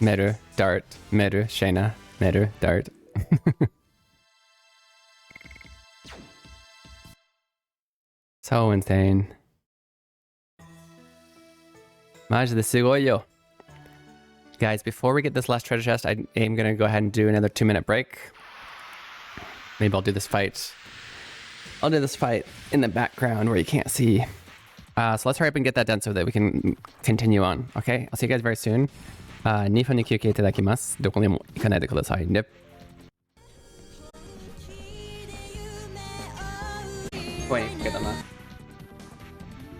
Meru, Dart, Meru, Shayna, Meru, Dart. So insane. Maji de sugoyo. Guys, before we get this last treasure chest, I am gonna go ahead and do another 2-minute break. Maybe I'll do this fight. I'll do this fight in the background where you can't see. So let's hurry up and get that done so that we can continue on. Okay? I'll see you guys very soon. 2分に休憩いただきます。どこにも行かないでくださいね。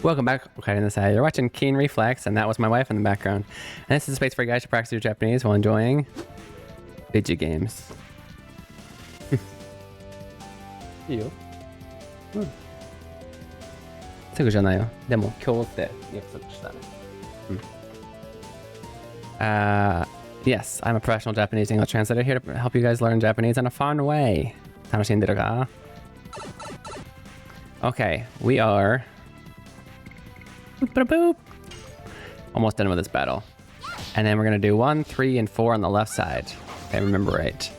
Welcome back. Okay, you're watching Keen Reflex, and that was my wife in the background. And this is a space for you guys to practice your Japanese while enjoying video games. いいよ。すぐじゃないよ。でも今日って約束したね。Yes, I'm a professional Japanese English translator here to help you guys learn Japanese in a fun way. 楽しんでるか? Okay, we are almost done with this battle. And then we're going to do 1, 3, and 4 on the left side. If I remember right.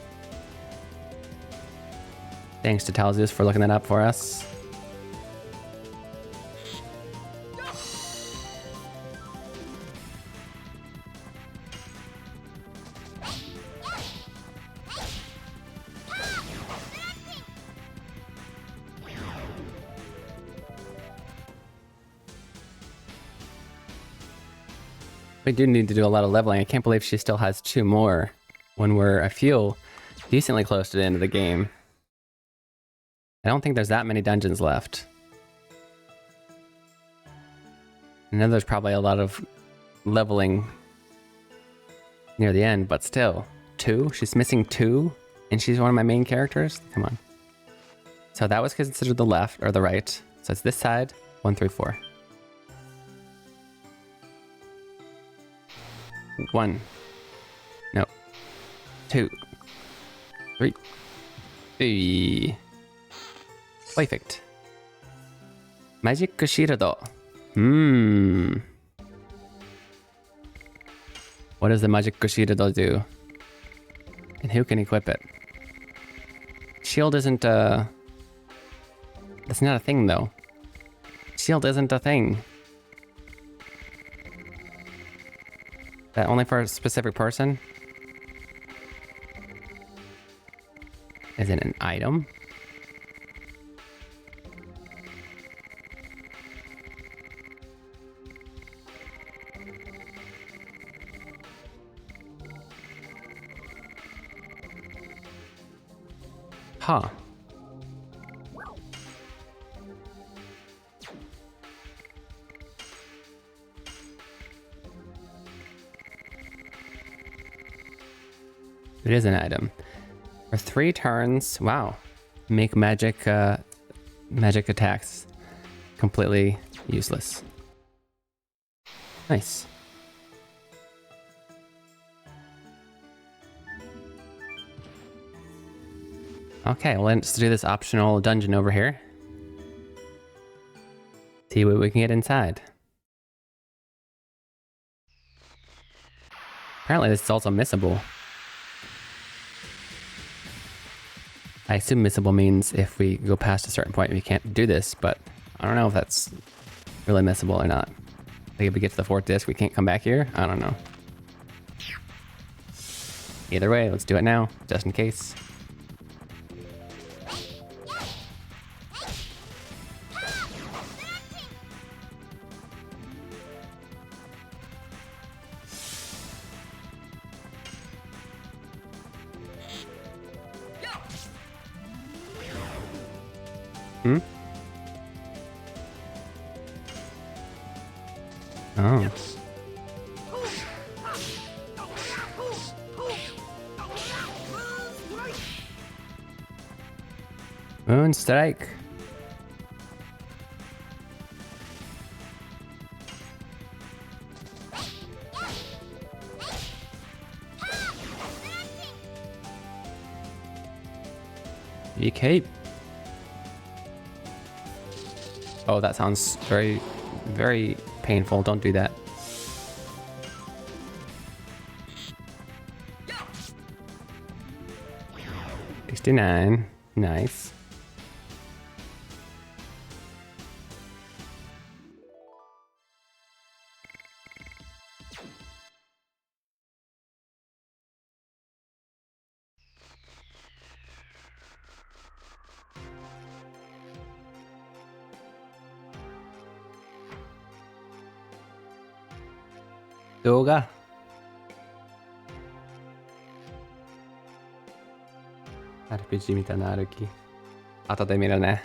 Thanks to Talzeus for looking that up for us. We do need to do a lot of leveling. I can't believe she still has 2 more when we're, I feel, decently close to the end of the game. I don't think there's that many dungeons left. I know there's probably a lot of leveling near the end, but still. 2? She's missing 2? And she's one of my main characters? Come on. So that was considered the left, or the right. So it's this side, 1 through 4. 1. No. 2. 3. 3. Perfect. Magic Shield. What does the Magic Shield do? And who can equip it? Shield isn't that's not a thing though. Shield isn't a thing. That only for a specific person? Is it an item? Huh. It is an item. For 3 turns, wow. Make magic attacks completely useless. Nice. Okay, well let's do this optional dungeon over here. See what we can get inside. Apparently this is also missable. I assume missable means if we go past a certain point we can't do this, but I don't know if that's really missable or not. Like if we get to the 4th disc we can't come back here? I don't know. Either way, let's do it now, just in case. Hmm? Oh. Moon strike. You cape. Oh, that sounds very, very painful. Don't do that. $69. Nice. Yoga. RPG みたいな歩き。後で見るね。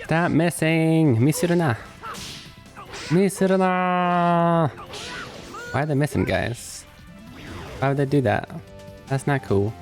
Stop missing! Misuruna! Misuruna! Why are they missing, guys? Why would they do that? That's not cool.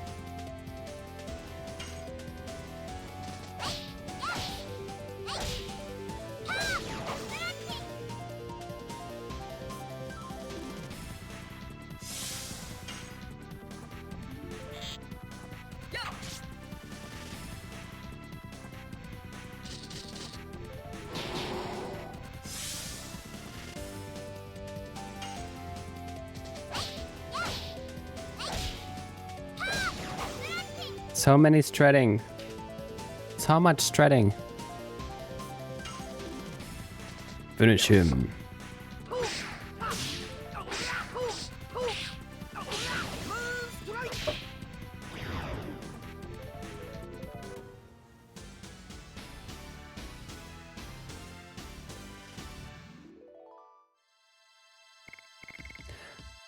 So many shredding. So much shredding. Finish him.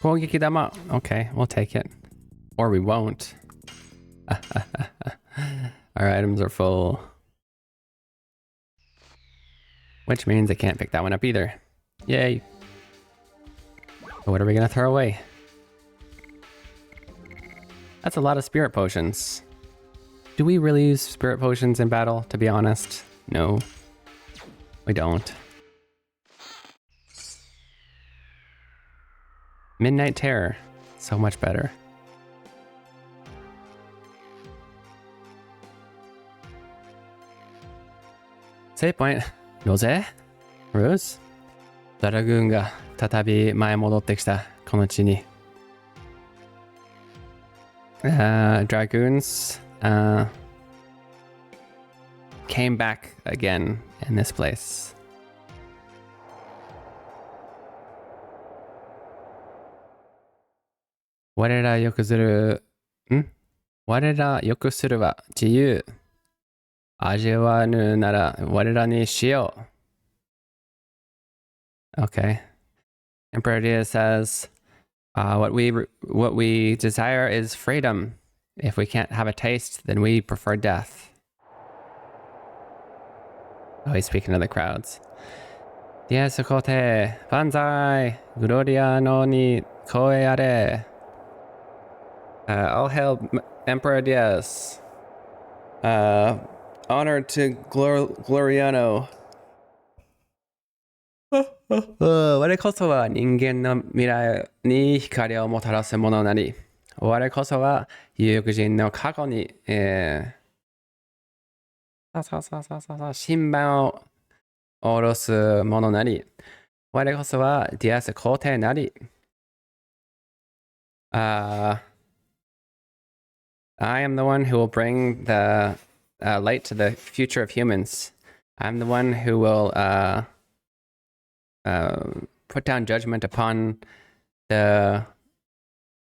Kogekidama. Okay, we'll take it. Or we won't. Our items are full. Which means I can't pick that one up either. Yay. But what are we gonna throw away? That's a lot of spirit potions. Do we really use spirit potions in battle, to be honest? No. We don't. Midnight Terror. So much better. Save point. どうぜ Rose? ドラグーンが再び前戻ってきたこの地に。Dragoons came back again in this place.我らよくするは自由。味わぬなら我らにしよう。Okay. Emperor Diaz says, what we desire is freedom. If we can't have a taste, then we prefer death. Oh, he's speaking to the crowds. Diaz kote, banzai, gloria no ni koe are. All hail Emperor Diaz. Honor to Gloriano. 我こそは人間の未来に光をもたらすものなり、我こそは有力人の過去に、新版を下ろすものなり、我こそはディアス皇帝なり。I am the one who will bring the light to the future of humans. I'm the one who will put down judgment upon the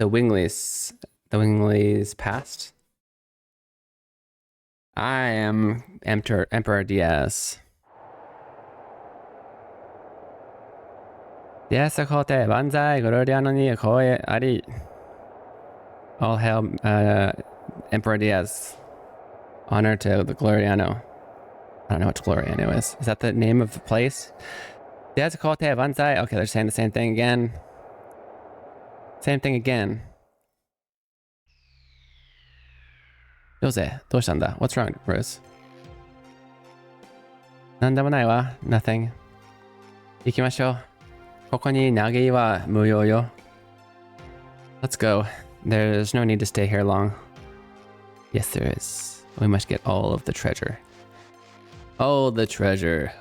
Winglies past. I am Emperor Diaz. Diaz kote banzai gloriano ni koe ari. All hail Emperor Diaz. Honor to the Gloriano. I don't know what Gloriano is. Is that the name of the place? Diaz kote banzai. Okay, they're saying the same thing again. Same thing again. どうぜ? どうしたんだ? What's wrong, Rose? なんでもないわ. Nothing. 行きましょう. ここに投げ入は無用よ. Let's go. There's no need to stay here long. Yes, there is. We must get all of the treasure. All the treasure.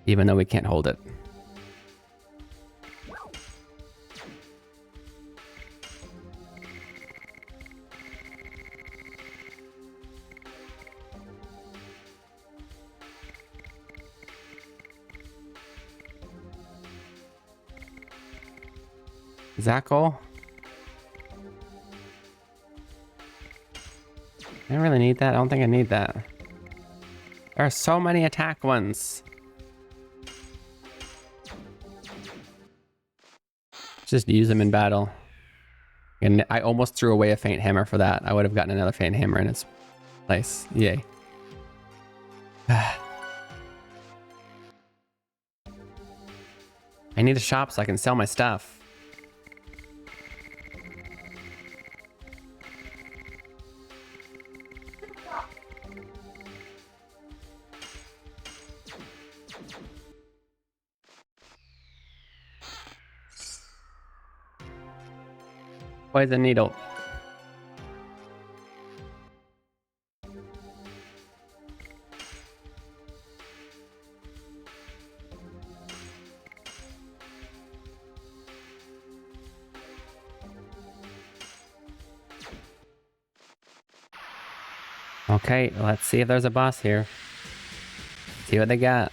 Even though we can't hold it. Zackle? I don't really need that. I don't think I need that. There are so many attack ones. Just use them in battle. And I almost threw away a faint hammer for that. I would have gotten another faint hammer in its place. Yay. I need a shop so I can sell my stuff. Poison needle. Okay, let's see if there's a boss here. See what they got.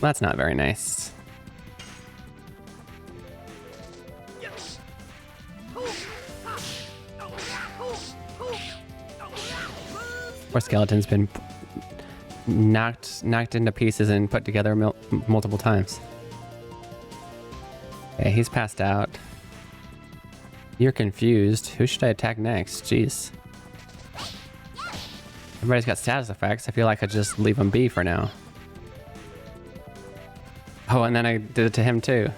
That's not very nice. Poor skeleton's been knocked into pieces and put together multiple times. Okay, he's passed out. You're confused. Who should I attack next? Jeez. Everybody's got status effects. I feel like I just leave them be for now. Oh, and then I did it to him too.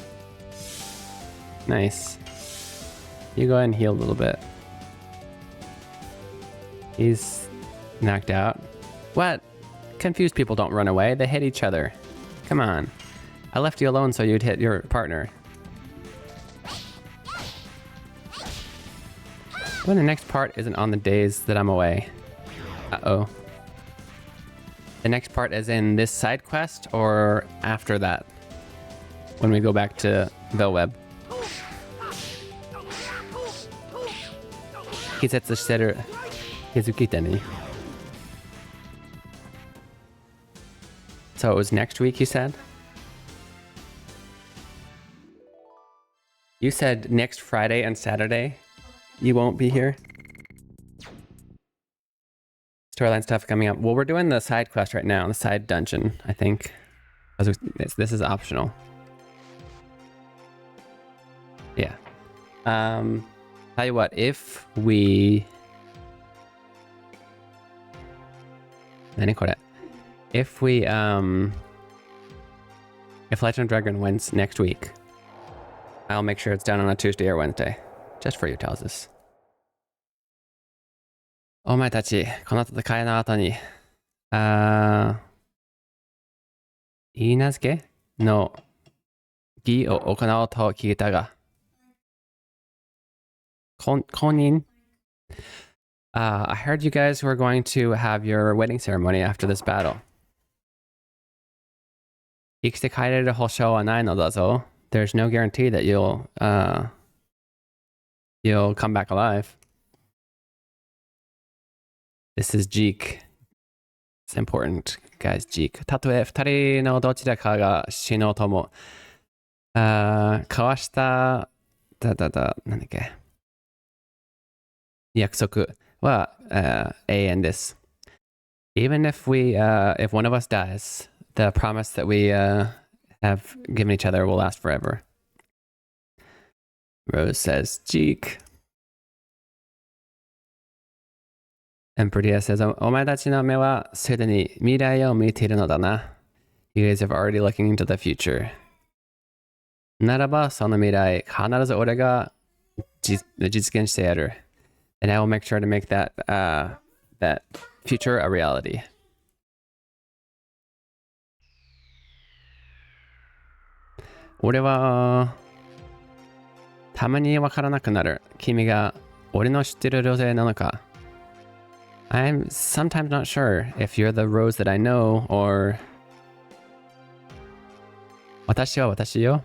Nice. You go ahead and heal a little bit. He's knocked out. What? Confused people don't run away. They hit each other. Come on. I left you alone so you'd hit your partner. When the next part isn't on the days that I'm away. Uh-oh. The next part is in this side quest or after that? When we go back to Velweb. 気絶してる。気づきてね。So it was next week, you said? You said next Friday and Saturday you won't be here? Storyline stuff coming up. Well, we're doing the side quest right now, the side dungeon, I think. This is optional. Yeah. Tell you what, if we... If we, if Legend of Dragoon wins next week, I'll make sure it's done on a Tuesday or Wednesday. Just for you, tells us. お前たち、この戦いの後に、言い名付けの儀を行おうと聞いたが、公認? I heard you guys were going to have your wedding ceremony after this battle. 生きて帰れる保証はないのだぞ. There's no guarantee that you'll come back alive. This is Jeek. It's important, guys. Jeek. たとえ二人のどちらかが死のうとも、交わしたなんだっけ約束は、永遠です。Even if one of us dies, the promise that we have given each other will last forever. Rose says, Jeek. Emperor says, お前たちの目はすでに未来を見ているのだな。You guys have already looking into the future. ならばその未来必ず俺が実現してやる。And I will make sure to make that future a reality. 俺はたまにわからなくなる。君が俺の知ってる女性なのか。I'm sometimes not sure if you're the Rose that I know or 私は私よ。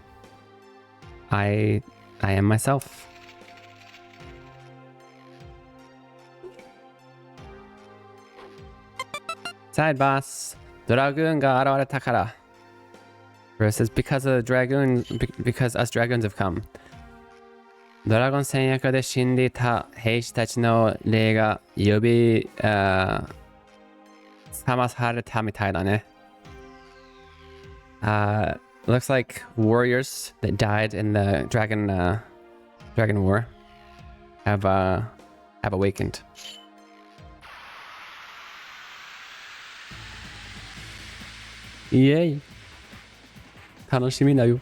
I am myself. Side boss. ドラグーンが現れたから。Rose says, because us dragoons have come. ドラゴン戦役で死んでいた兵士たちの霊が呼び、覚まされたみたいだね。Looks like warriors that died in the dragon war have awakened. Yay! 楽しみだよ。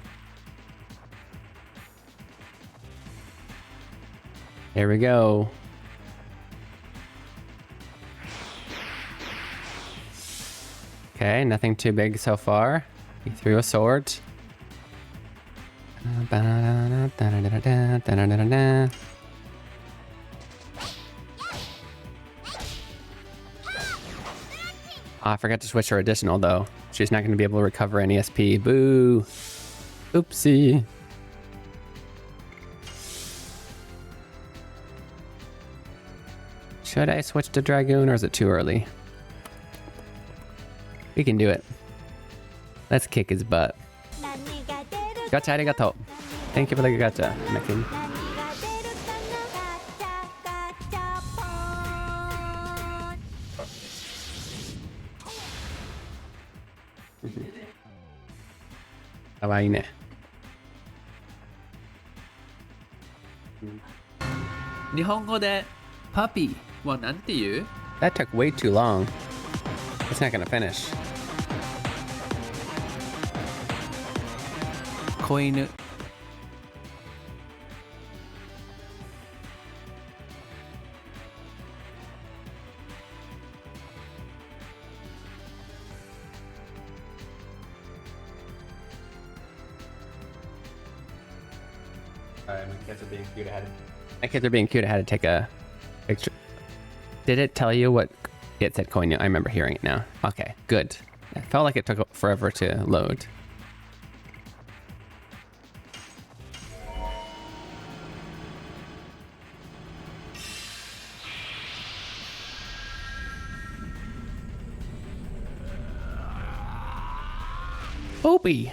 Here we go. Okay, nothing too big so far. He threw a sword. Oh, I forgot to switch her additional though. She's not going to be able to recover any SP. Boo. Oopsie. Should I switch to Dragoon or is it too early? We can do it. Let's kick his butt. 何が出る Gacha arigato. Thank you for the gacha, Mekin. 何が出るかなガチャガチャポーン Kawaii ne. 日本語でパピーはなんて言う？ That took way too long. It's not gonna finish. 子犬。 Alright, my kids are being cute. My kids are being cute. I had to take a picture. Did it tell you what it said? Koinu. I remember hearing it now. Okay, good. It felt like it took forever to load. Opie.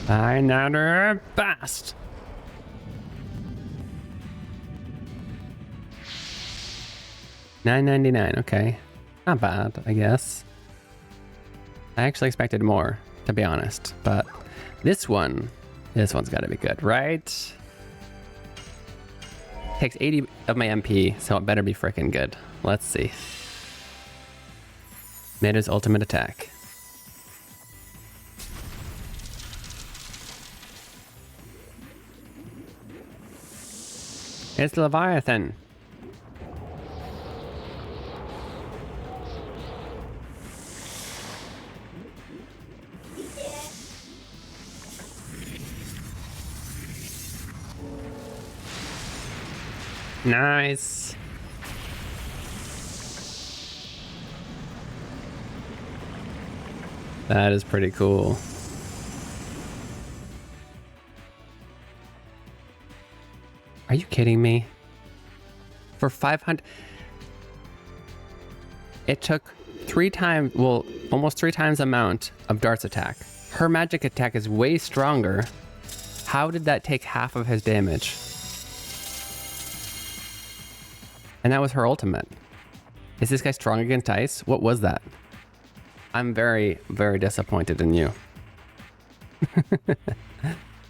Another bast. $9.99. Okay, not bad, I guess. I actually expected more, to be honest. But this one's got to be good, right? Takes 80 of my MP, so it better be freaking good. Let's see. Meta's ultimate attack. It's Leviathan. Nice. That is pretty cool. Are you kidding me? For 500... It took 3 times, well, almost 3 times the amount of Dart's attack. Her magic attack is way stronger. How did that take half of his damage? And that was her ultimate. Is this guy strong against ice? What was that? I'm very, very disappointed in you.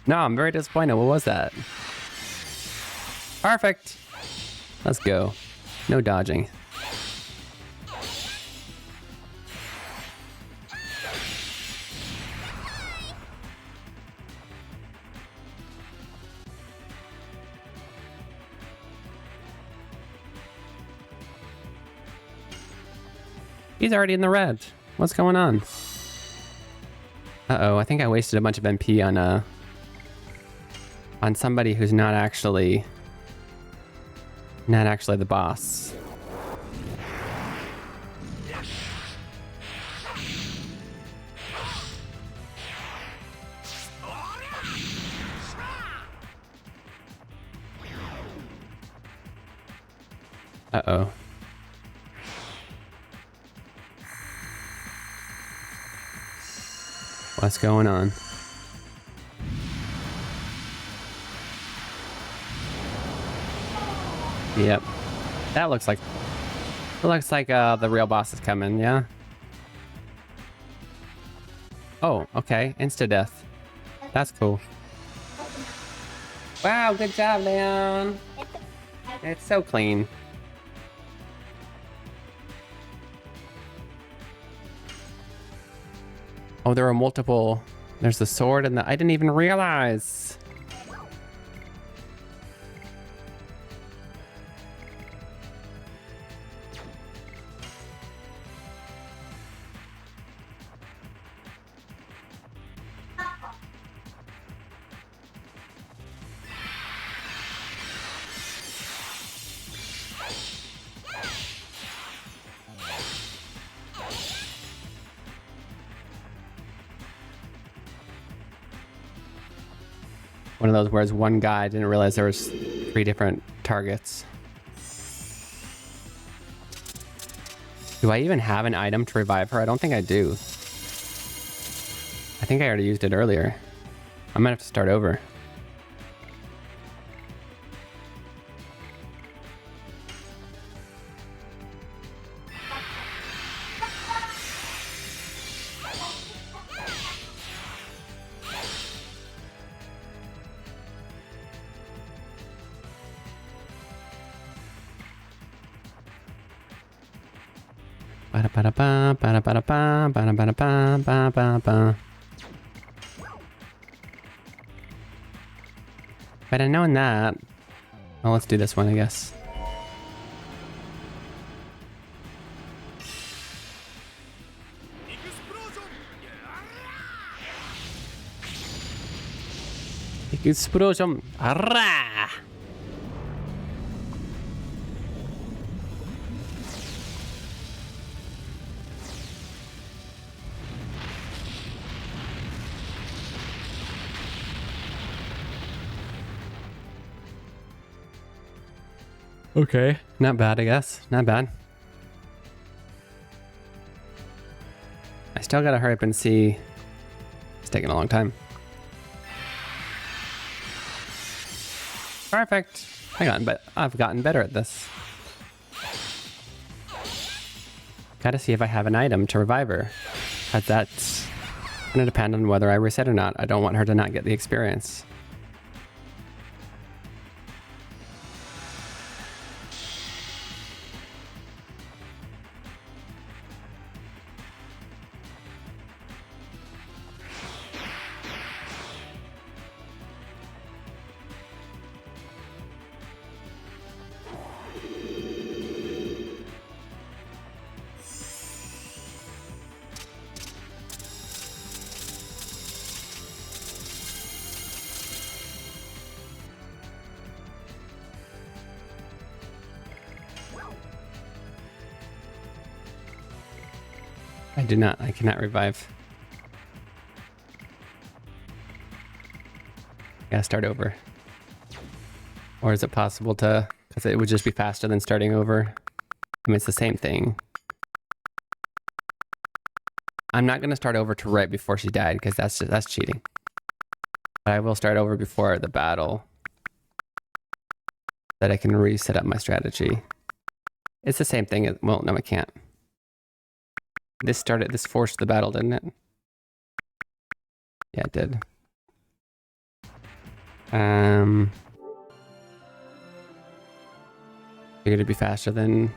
No, I'm very disappointed. What was that? Perfect. Let's go. No dodging. He's already in the red. What's going on? Uh-oh, I think I wasted a bunch of MP on somebody who's not actually the boss. Uh-oh. What's going on? Yep. That looks like the real boss is coming, yeah? Oh, okay. Insta-death. That's cool. Wow, good job, Leon. It's so clean. Oh, there are multiple. There's the sword and I didn't even realize. One of those where it's one guy, didn't realize there was 3 different targets. Do I even have an item to revive her? I don't think I do. I think I already used it earlier. I might have to start over. Ba-da-ba-da-ba, ba-da-ba-da-ba, ba-da-ba-da-ba, ba-ba-ba. If I'd have known that, well, let's do this one, I guess. Explosion! Arrah! Okay, not bad, I guess. Not bad. I still gotta hurry up and see. It's taking a long time. Perfect. I've gotten better at this. Gotta see if I have an item to revive her. But that's gonna depend on whether I reset or not. I don't want her to not get the experience. I cannot revive. Gotta start over. Or is it possible to, because it would just be faster than starting over? I mean, it's the same thing. I'm not gonna start over to right before she died, because that's cheating. But I will start over before the battle, that I can reset up my strategy. It's the same thing. Well, no, I can't. This forced the battle, didn't it? Yeah, it did. Figured it'd be faster than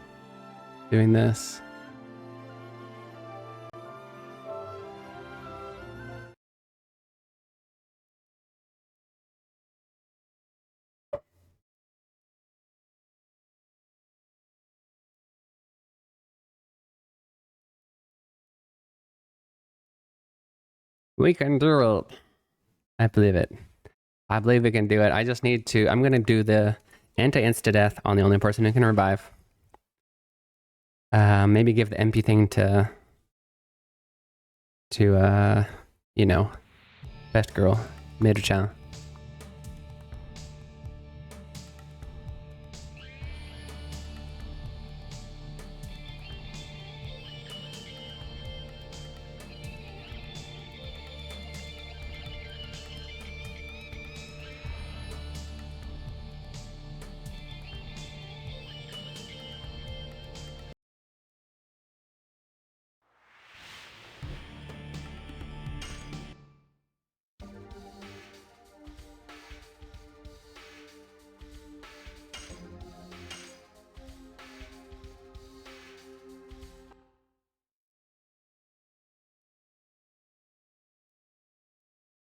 doing this. We can do it. I believe it. I believe we can do it. I just need to... I'm going to do the anti-insta-death on the only person who can revive. Maybe give the MP thing to you know, best girl, Midra-chan.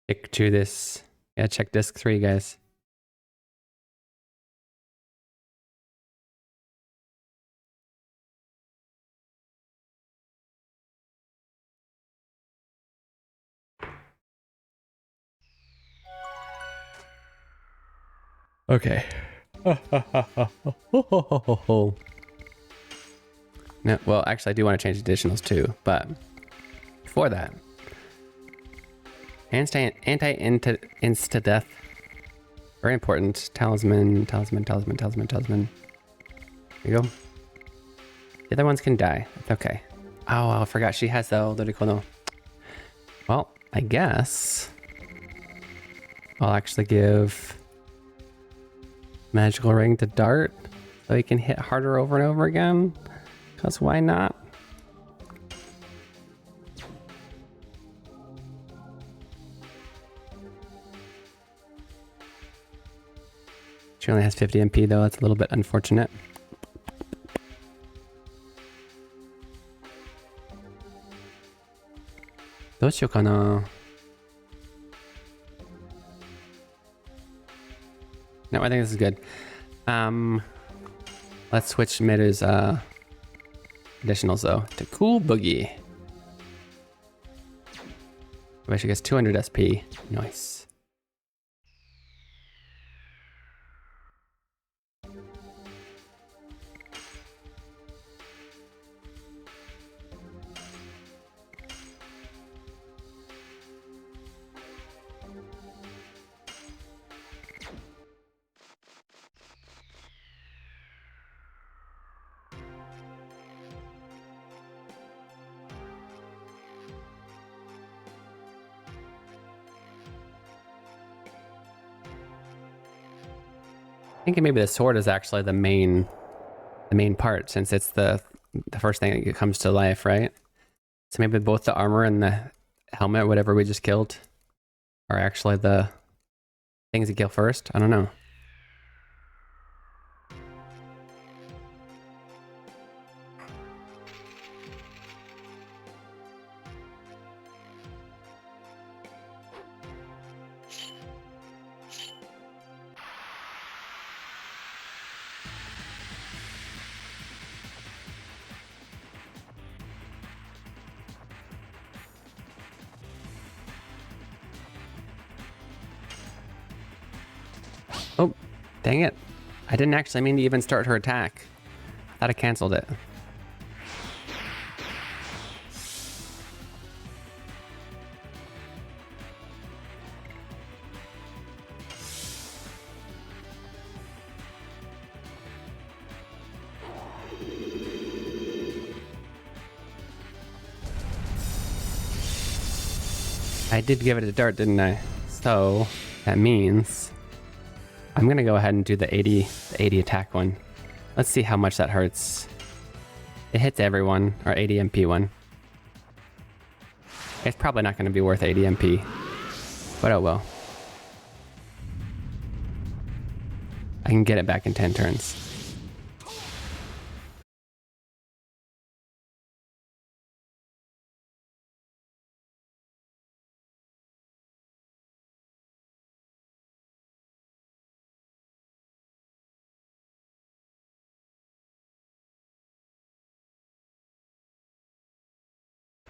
Stick to this. Yeah, check disc 3, guys. Okay. No, well, actually, I do want to change additionals too, but before that, anti-insta-death Very important. Talisman, talisman, talisman, talisman, talisman. There you go. The other ones can die. It's okay. Oh, I forgot she has the Lurikono. Well, I guess I'll actually give magical ring to Dart so he can hit harder over and over again. Because why not? She only has 50 MP though. That's a little bit unfortunate. No, I think this is good. Let's switch Miru's additionals though to Cool Boogie. I she gets 200 SP. Nice. Thinking maybe the sword is actually the main part, since it's the first thing that comes to life, right? So maybe both the armor and the helmet, whatever we just killed, are actually the things that kill first. I don't know. Oh, dang it. I didn't actually mean to even start her attack. I thought I canceled it. I did give it a dart, didn't I? So that means I'm gonna go ahead and do the 80 attack one. Let's see how much that hurts. It hits everyone, or 80 MP one. It's probably not gonna be worth 80 MP, but oh well. I can get it back in 10 turns.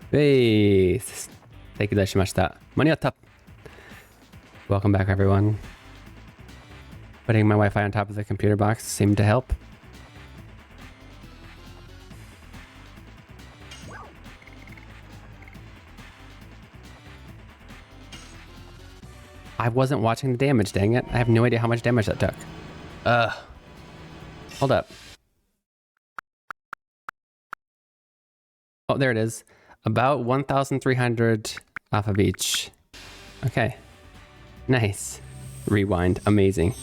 Hey, thank you, Dashimashita. Maniata. Welcome back, everyone. Putting my Wi-Fi on top of the computer box seemed to help. I wasn't watching the damage, dang it. I have no idea how much damage that took. Hold up. Oh, there it is. About 1,300 off of each. Okay. Nice. Rewind. Amazing.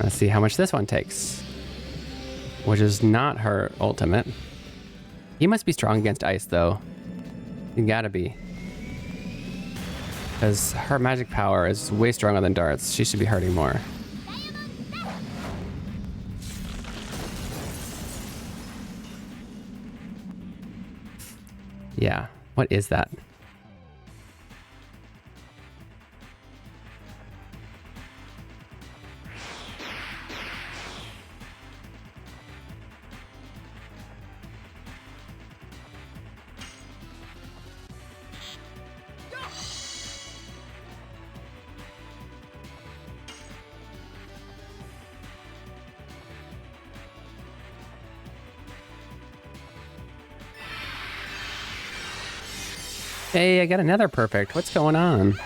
Let's see how much this one takes. Which is not her ultimate. He must be strong against ice, though. You gotta be. Because her magic power is way stronger than Dart's. She should be hurting more. Yeah, what is that? Hey, I got another perfect. What's going on?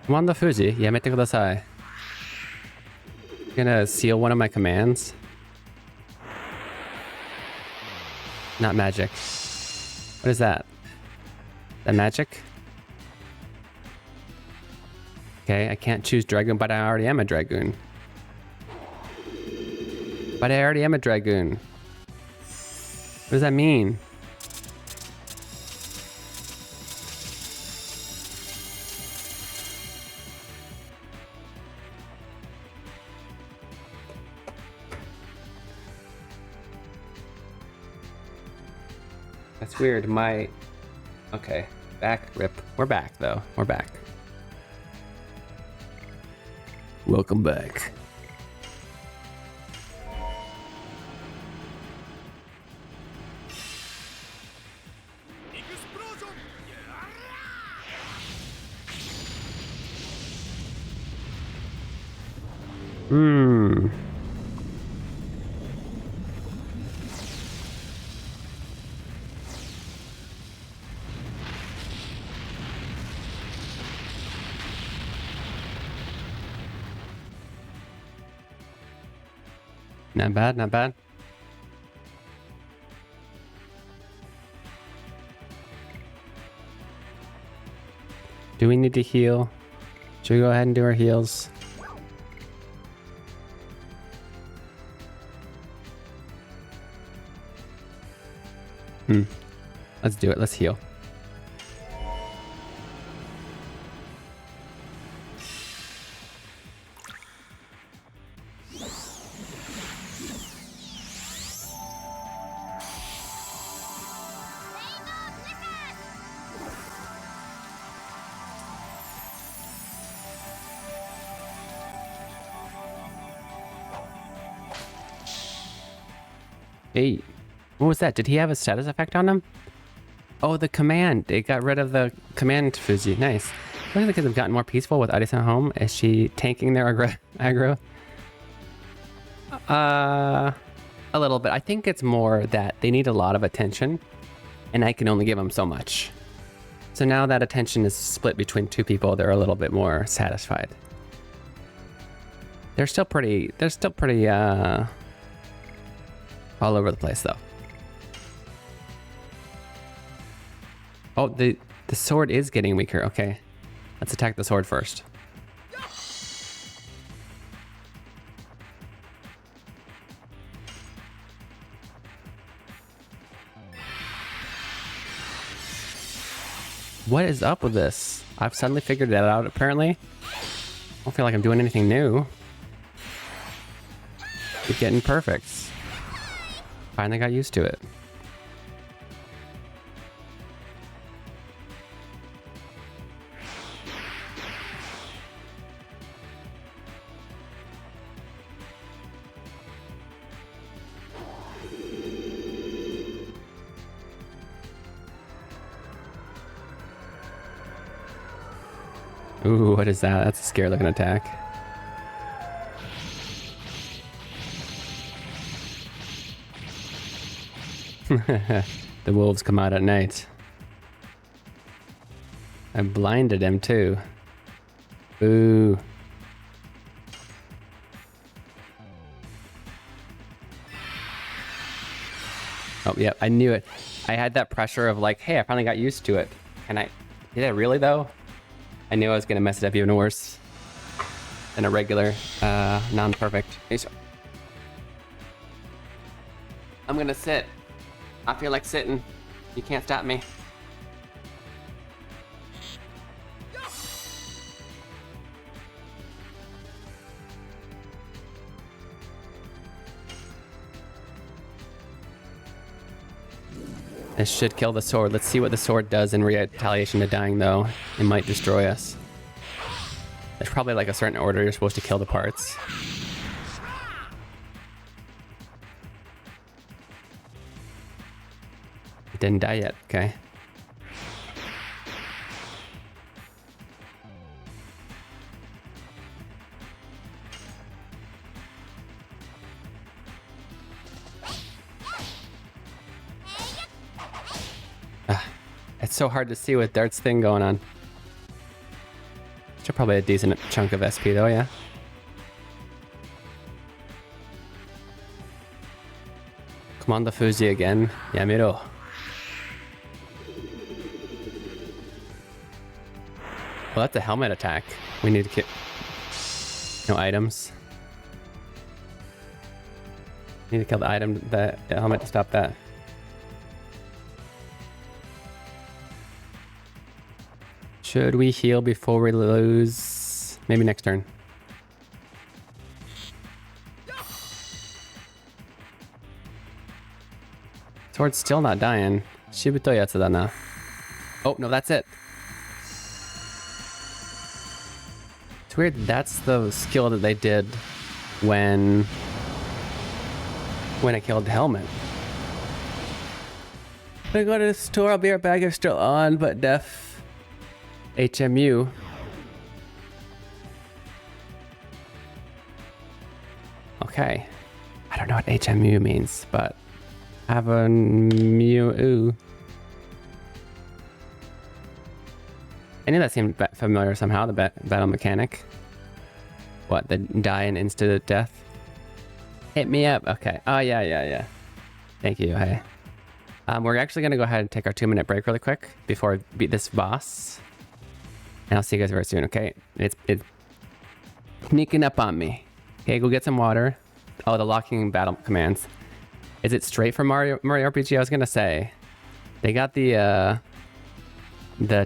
Wanda Fuji, yamete kudasai. Gonna seal one of my commands. Not magic. What is that? That magic? Okay, I can't choose Dragoon, but I already am a Dragoon. But I already am a Dragoon. What does that mean? That's weird. Okay. Back rip. We're back though. We're back. Welcome back. Hmm. Not bad, not bad. Do we need to heal? Should we go ahead and do our heals? Let's do it. Let's heal. Hey, what was that? Did he have a status effect on him? Oh, the command. It got rid of the command Fuzi. Nice. I think the kids have gotten more peaceful with Arisa home. Is she tanking their aggro? A little bit. I think it's more that they need a lot of attention, and I can only give them so much. So now that attention is split between two people, they're a little bit more satisfied. They're still pretty all over the place though. Oh, the sword is getting weaker. Okay, let's attack the sword first. What is up with this? I've suddenly figured that out apparently. I don't feel like I'm doing anything new. Keep getting perfects. Finally got used to it. Ooh, what is that? That's a scary looking attack. The wolves come out at night. I blinded him too. Ooh. Oh, yeah, I knew it. I had that pressure of like, hey, I finally got used to it. And did I really though? I knew I was gonna mess it up even worse than a regular, non-perfect. I'm gonna sit. I feel like sitting. You can't stop me. This should kill the sword. Let's see what the sword does in retaliation to dying, though. It might destroy us. There's probably like a certain order you're supposed to kill the parts. It didn't die yet. Okay. It's so hard to see with Dart's thing going on. Should probably a decent chunk of SP though, yeah. Come on, the Fuzi again. Yamiro. Well, that's a helmet attack. We need to get no items. Need to kill the item, the helmet to stop that. Should we heal before we lose? Maybe next turn. Sword's still not dying. Shibuto yatsu da na. Oh, no, that's it. It's weird. That's the skill that they did when I killed the helmet. I go to the store. I'll be right back. It's still on, but def. HMU. Okay. I don't know what HMU means, but have a mew. I knew that seemed familiar somehow, the battle mechanic. What, the die and instant death? Hit me up. Okay. Oh, yeah. Thank you. Hey. We're actually going to go ahead and take our 2-minute break really quick before we beat this boss. And I'll see you guys very soon, okay? It's sneaking up on me. Okay, go get some water. Oh, the locking battle commands. Is it straight from Mario RPG? I was going to say. They got the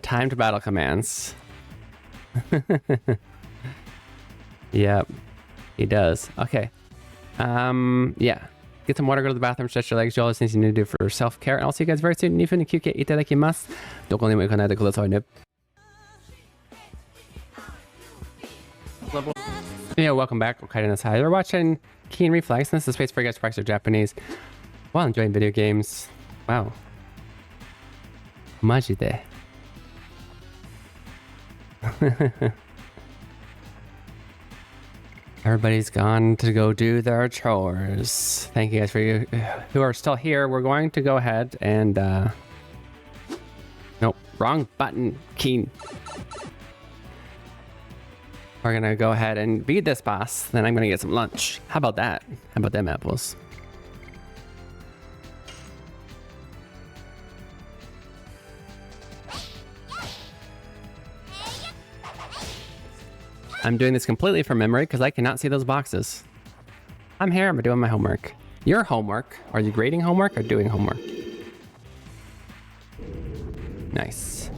timed battle commands. Yep. He does. Okay. Yeah. Get some water, go to the bathroom, stretch your legs, do all those things you need to do for self-care. And I'll see you guys very soon. 2分に休憩いただきます。どこにも行かないでくださいね。Yeah, welcome back. We're cutting this high. We're watching Keen Reflex. This is a space for you guys to practice your Japanese while enjoying video games. Wow. Majide. Everybody's gone to go do their chores. Thank you guys for you who are still here. We're going to go ahead and nope, wrong button. Keen. We're gonna go ahead and beat this boss. Then I'm gonna get some lunch. How about that? How about them apples? I'm doing this completely from memory because I cannot see those boxes. I'm here, I'm doing my homework. Your homework? Are you grading homework or doing homework? Nice.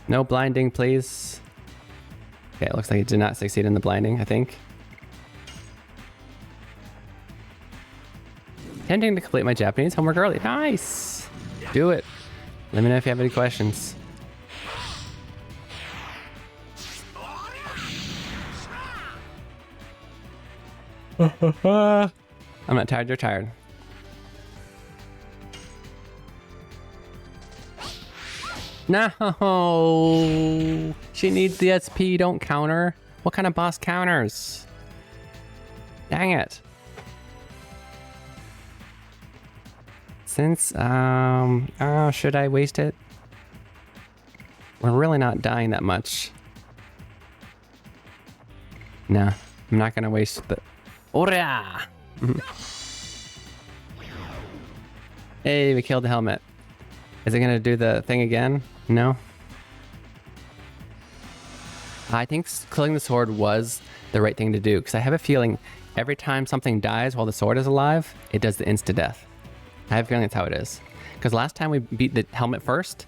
No blinding, please. Okay, it looks like it did not succeed in the blinding, I think. Intending to complete my Japanese homework early. Nice! Do it. Let me know if you have any questions. I'm not tired, you're tired. No! She needs the SP, don't counter. What kind of boss counters? Dang it. Since, should I waste it? We're really not dying that much. Nah, I'm not gonna waste the... Ora! Hey, we killed the helmet. Is it gonna do the thing again? No? I think killing the sword was the right thing to do, because I have a feeling every time something dies while the sword is alive, it does the insta-death. I have a feeling that's how it is. Because last time we beat the helmet first,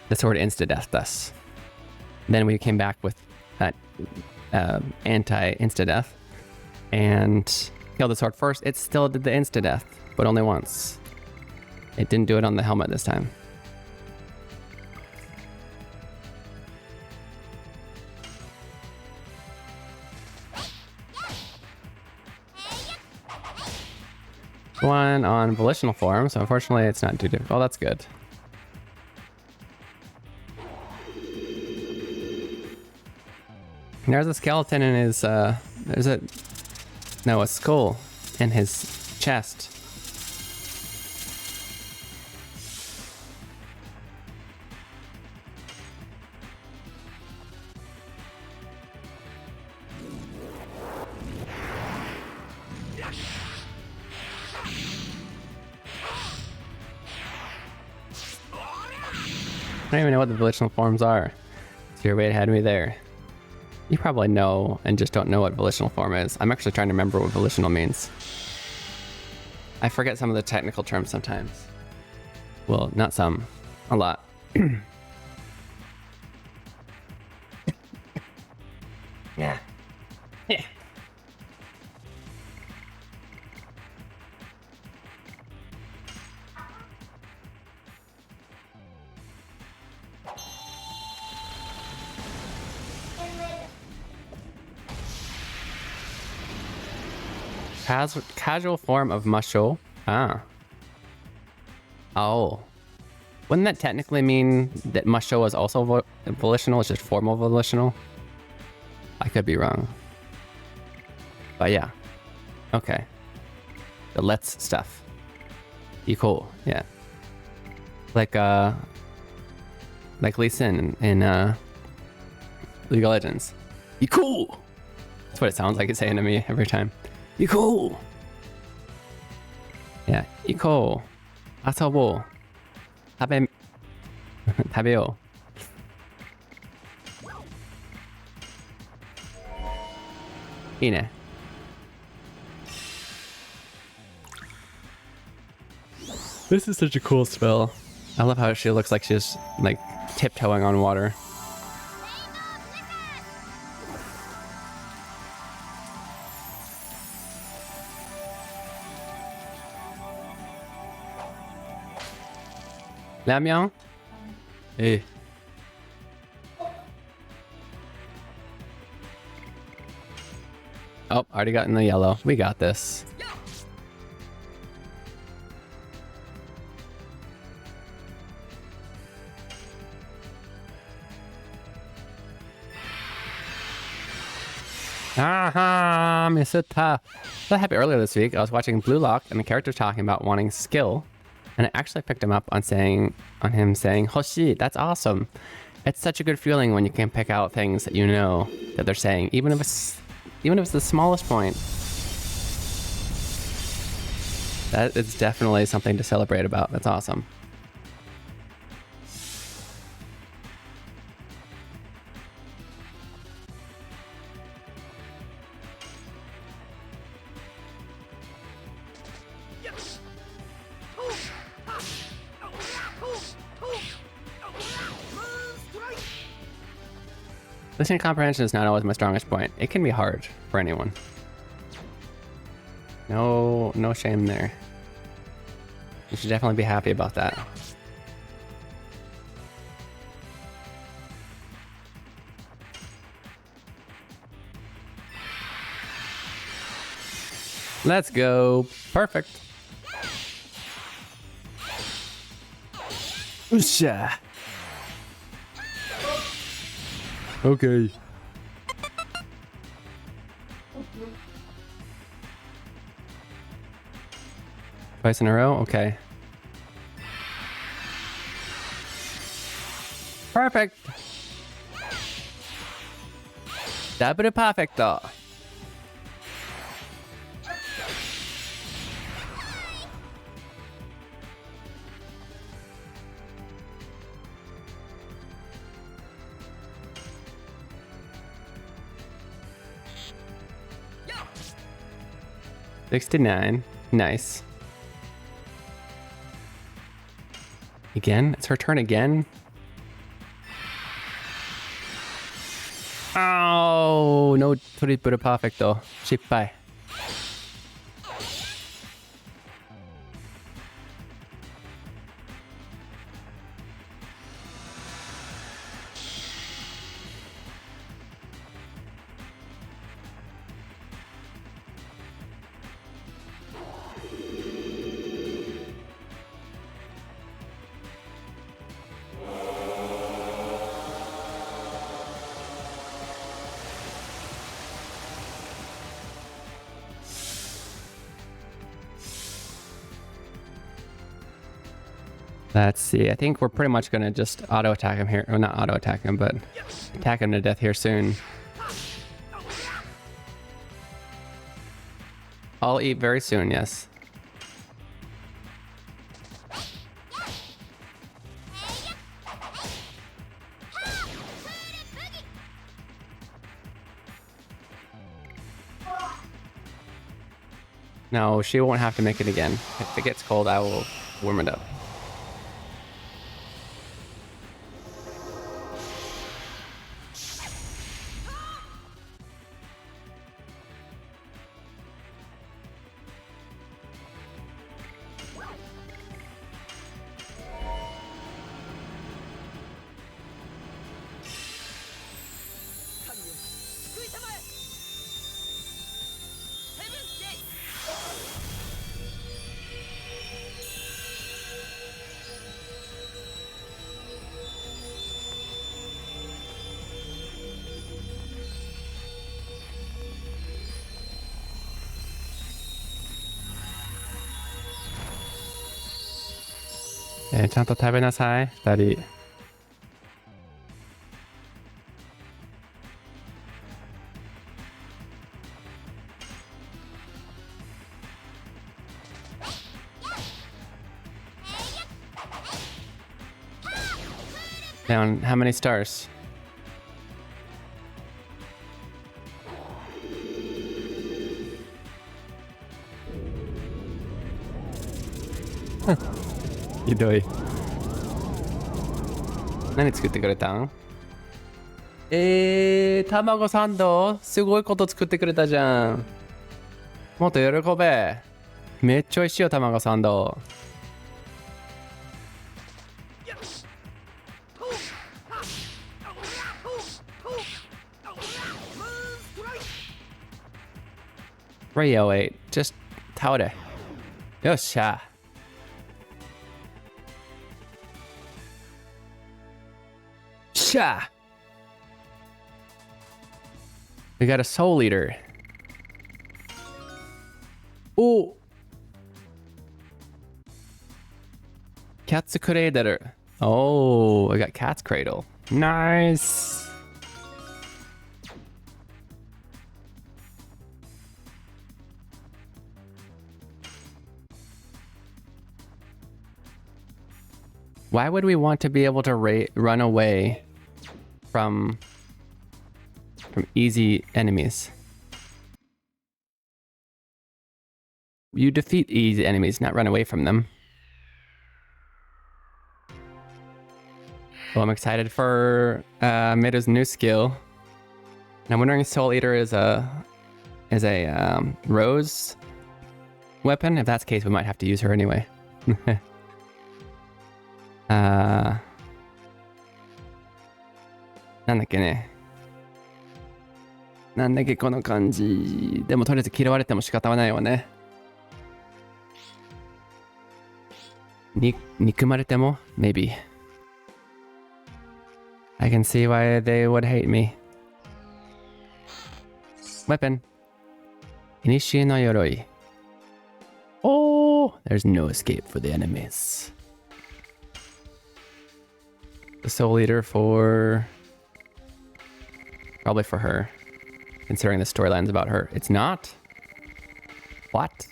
the sword insta-deathed us. Then we came back with that anti-insta-death and killed the sword first. It still did the insta-death, but only once. It didn't do it on the helmet this time. One on volitional form, so unfortunately it's not too difficult. Oh, that's good. There's a skeleton in his, there's a skull in his chest. I don't even know what the volitional forms are. So you're way ahead of me there. You probably know and just don't know what volitional form is. I'm actually trying to remember what volitional means. I forget some of the technical terms sometimes. Well, not some. A lot. Yeah. Yeah. Casual form of musho. Ah. Oh. Wouldn't that technically mean that musho is also volitional? It's just formal volitional? I could be wrong. But yeah. Okay. The let's stuff. You cool. Yeah. Like Lee Sin in League of Legends. You cool. That's what it sounds like it's saying to me every time. You cool. Yeah. You cool. Asobo. Tabeo. Ine. This is such a cool spell. I love how she looks like she's like tiptoeing on water. Lamyang? Hey. Oh, already got in the yellow. We got this. Aha, Misuta. That happened earlier this week. I was watching Blue Lock and the character talking about wanting skill. And I actually picked him up on him saying, Hoshi, that's awesome. It's such a good feeling when you can pick out things that you know that they're saying, even if it's the smallest point. That is definitely something to celebrate about. That's awesome. Listening comprehension is not always my strongest point. It can be hard for anyone. No shame there. You should definitely be happy about that. Let's go. Perfect. Oosha. Okay. Twice in a row? Okay. Perfect. Double perfecto. $69. Nice. Again? It's her turn again? Oh, no triple perfecto. Shippai. Let's see. I think we're pretty much gonna just auto attack him here. Or not auto attack him, but attack him to death here soon. I'll eat very soon, yes. No, she won't have to make it again. If it gets cold, I will warm it up. 네, ちゃんと食べなさい、二人。Down how many stars?ひどい。何作ってくれたん？卵サンドすごいこと作ってくれたじゃん。もっと喜べ。めっちゃ美味しいよ、卵サンド。308 just 倒れ。よっしゃ。Sha! We got a soul eater. Oh! Cat's cradle. Oh, I got cat's cradle. Nice! Why would we want to be able to run away from easy enemies? You defeat easy enemies, not run away from them. Well, I'm excited for Mido's new skill. And I'm wondering if Soul Eater is a Rose weapon. If that's the case, we might have to use her anyway. なんだっけね。なんだっけこの感じ。でもとりあえず嫌われても仕方はないわね。憎まれても Maybe. I can see why they would hate me. Weapon. 古の鎧. Oh, there's no escape for the enemies. The Soul Eater for... Probably for her. Considering the storyline's about her. It's not? What?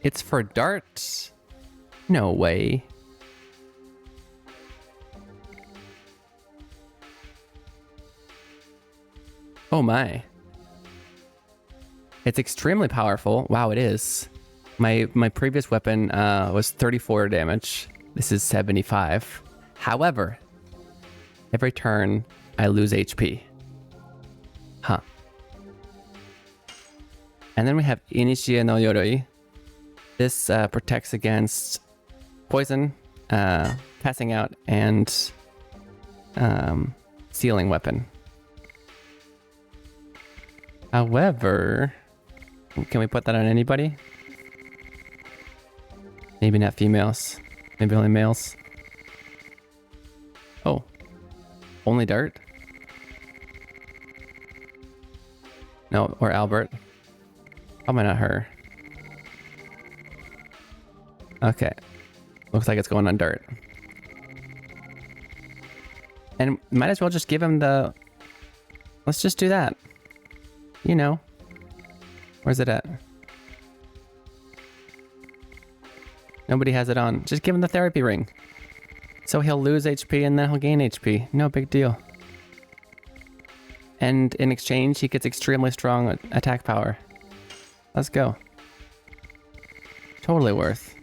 It's for Dart? No way. Oh my. It's extremely powerful. Wow, it is. My previous weapon was 34 damage. This is 75. However, every turn I lose HP. Huh. And then we have Inishie no Yoroi. This protects against poison, passing out, and sealing weapon. However, can we put that on anybody? Maybe not females. Maybe only males. Oh. Only Dart? No, or Albert. Probably not her. Okay. Looks like it's going on dirt. And might as well just give him the... Let's just do that. You know. Where's it at? Nobody has it on. Just give him the therapy ring. So he'll lose HP and then he'll gain HP. No big deal. And in exchange, he gets extremely strong attack power. Let's go. Totally worth.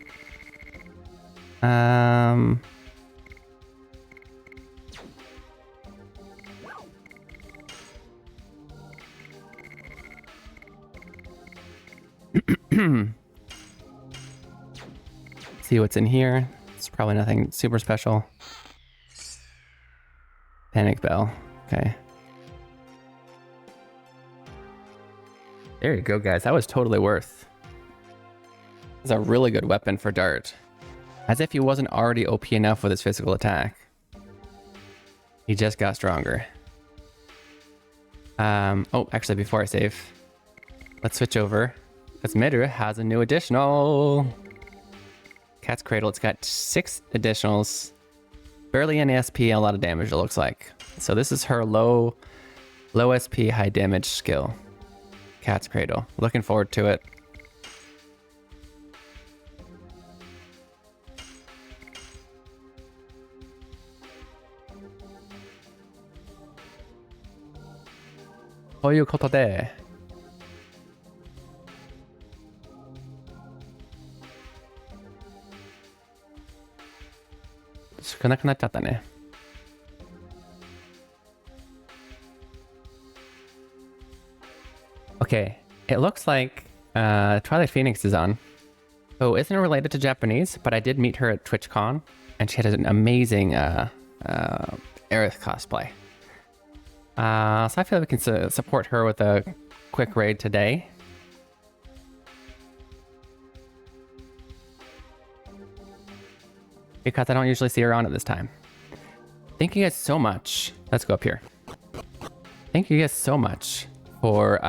See what's in here. It's probably nothing super special. Panic bell. Okay. There you go, guys. That was totally worth. It's a really good weapon for Dart. As if he wasn't already OP enough with his physical attack. He just got stronger. Oh, actually, before I save, let's switch over. Because Midru has a new additional. Cat's Cradle. It's got 6 additionals. Barely any SP and a lot of damage, it looks like. So this is her low SP, high damage skill. Cat's Cradle. Looking forward to it. Oyu koto de. 少なくなっちゃったね。Okay, it looks like Twilight Phoenix is on. So isn't it related to Japanese? But I did meet her at TwitchCon, and she had an amazing Aerith cosplay. So I feel like we can support her with a quick raid today. Because I don't usually see her on at this time. Thank you guys so much. Let's go up here. Thank you guys so much for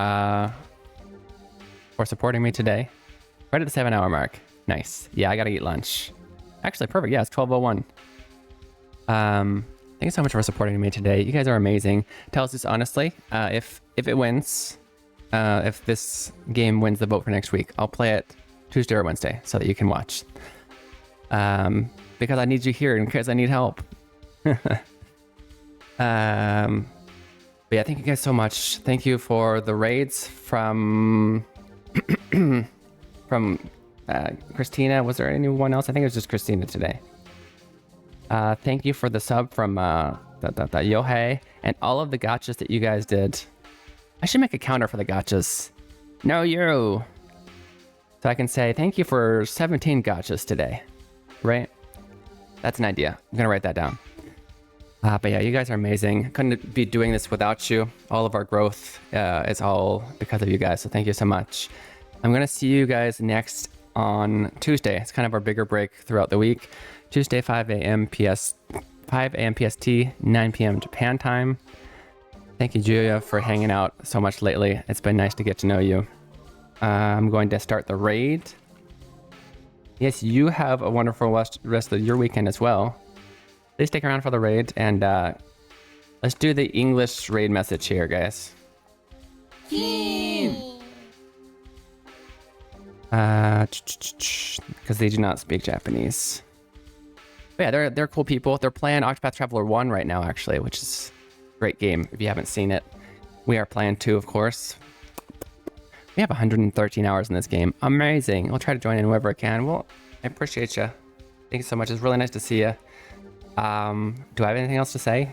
supporting me today. Right at the 7-hour mark. Nice. Yeah, I gotta eat lunch. Actually, perfect. Yeah, it's 12:01. Thank you so much for supporting me today. You guys are amazing. Tell us this honestly. If it wins, if this game wins the vote for next week, I'll play it Tuesday or Wednesday so that you can watch. Because I need you here in case I need help. But yeah, thank you guys so much. Thank you for the raids from Christina. Was there anyone else? I think it was just Christina today. Thank you for the sub from Yohei and all of the gachas that you guys did. I should make a counter for the gachas. No, you. So I can say thank you for 17 gachas today. Right? That's an idea. I'm gonna write that down. But yeah, you guys are amazing. Couldn't be doing this without you. All of our growth is all because of you guys. So thank you so much. I'm gonna see you guys next on Tuesday. It's kind of our bigger break throughout the week. Tuesday, 5 a.m. PST, 9 p.m. Japan time. Thank you, Julia, for hanging out so much lately. It's been nice to get to know you. I'm going to start the raid. Yes, you have a wonderful rest of your weekend as well. Please stick around for the raid, and let's do the English raid message here, guys. Because they do not speak Japanese. But yeah, they're cool people. They're playing Octopath Traveler 1 right now, actually, which is a great game if you haven't seen it. We are playing 2, of course. We have 113 hours in this game. Amazing. I'll try to join in wherever I can. Well, I appreciate you. Thank you so much. It's really nice to see you. Do I have anything else to say?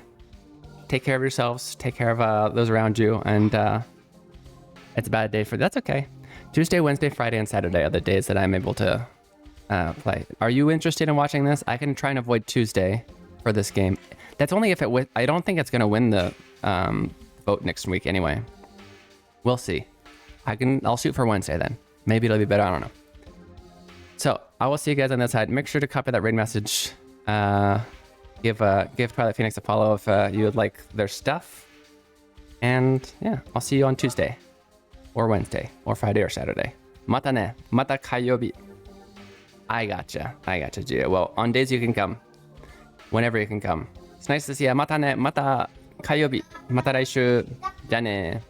Take care of yourselves. Take care of those around you. And it's a bad day for... That's okay. Tuesday, Wednesday, Friday, and Saturday are the days that I'm able to play. Are you interested in watching this? I can try and avoid Tuesday for this game. That's only if it... I don't think it's going to win the vote next week anyway. We'll see. I'll shoot for Wednesday then. Maybe it'll be better. I don't know. So I will see you guys on that side. Make sure to copy that raid message. Give Twilight Phoenix a follow if you would like their stuff. And yeah, I'll see you on Tuesday or Wednesday or Friday or Saturday. Mata ne. Mata kayobi. I gotcha, Gia. Well, on days you can come. Whenever you can come. It's nice to see you. またね。また火曜日。また来週。じゃあね。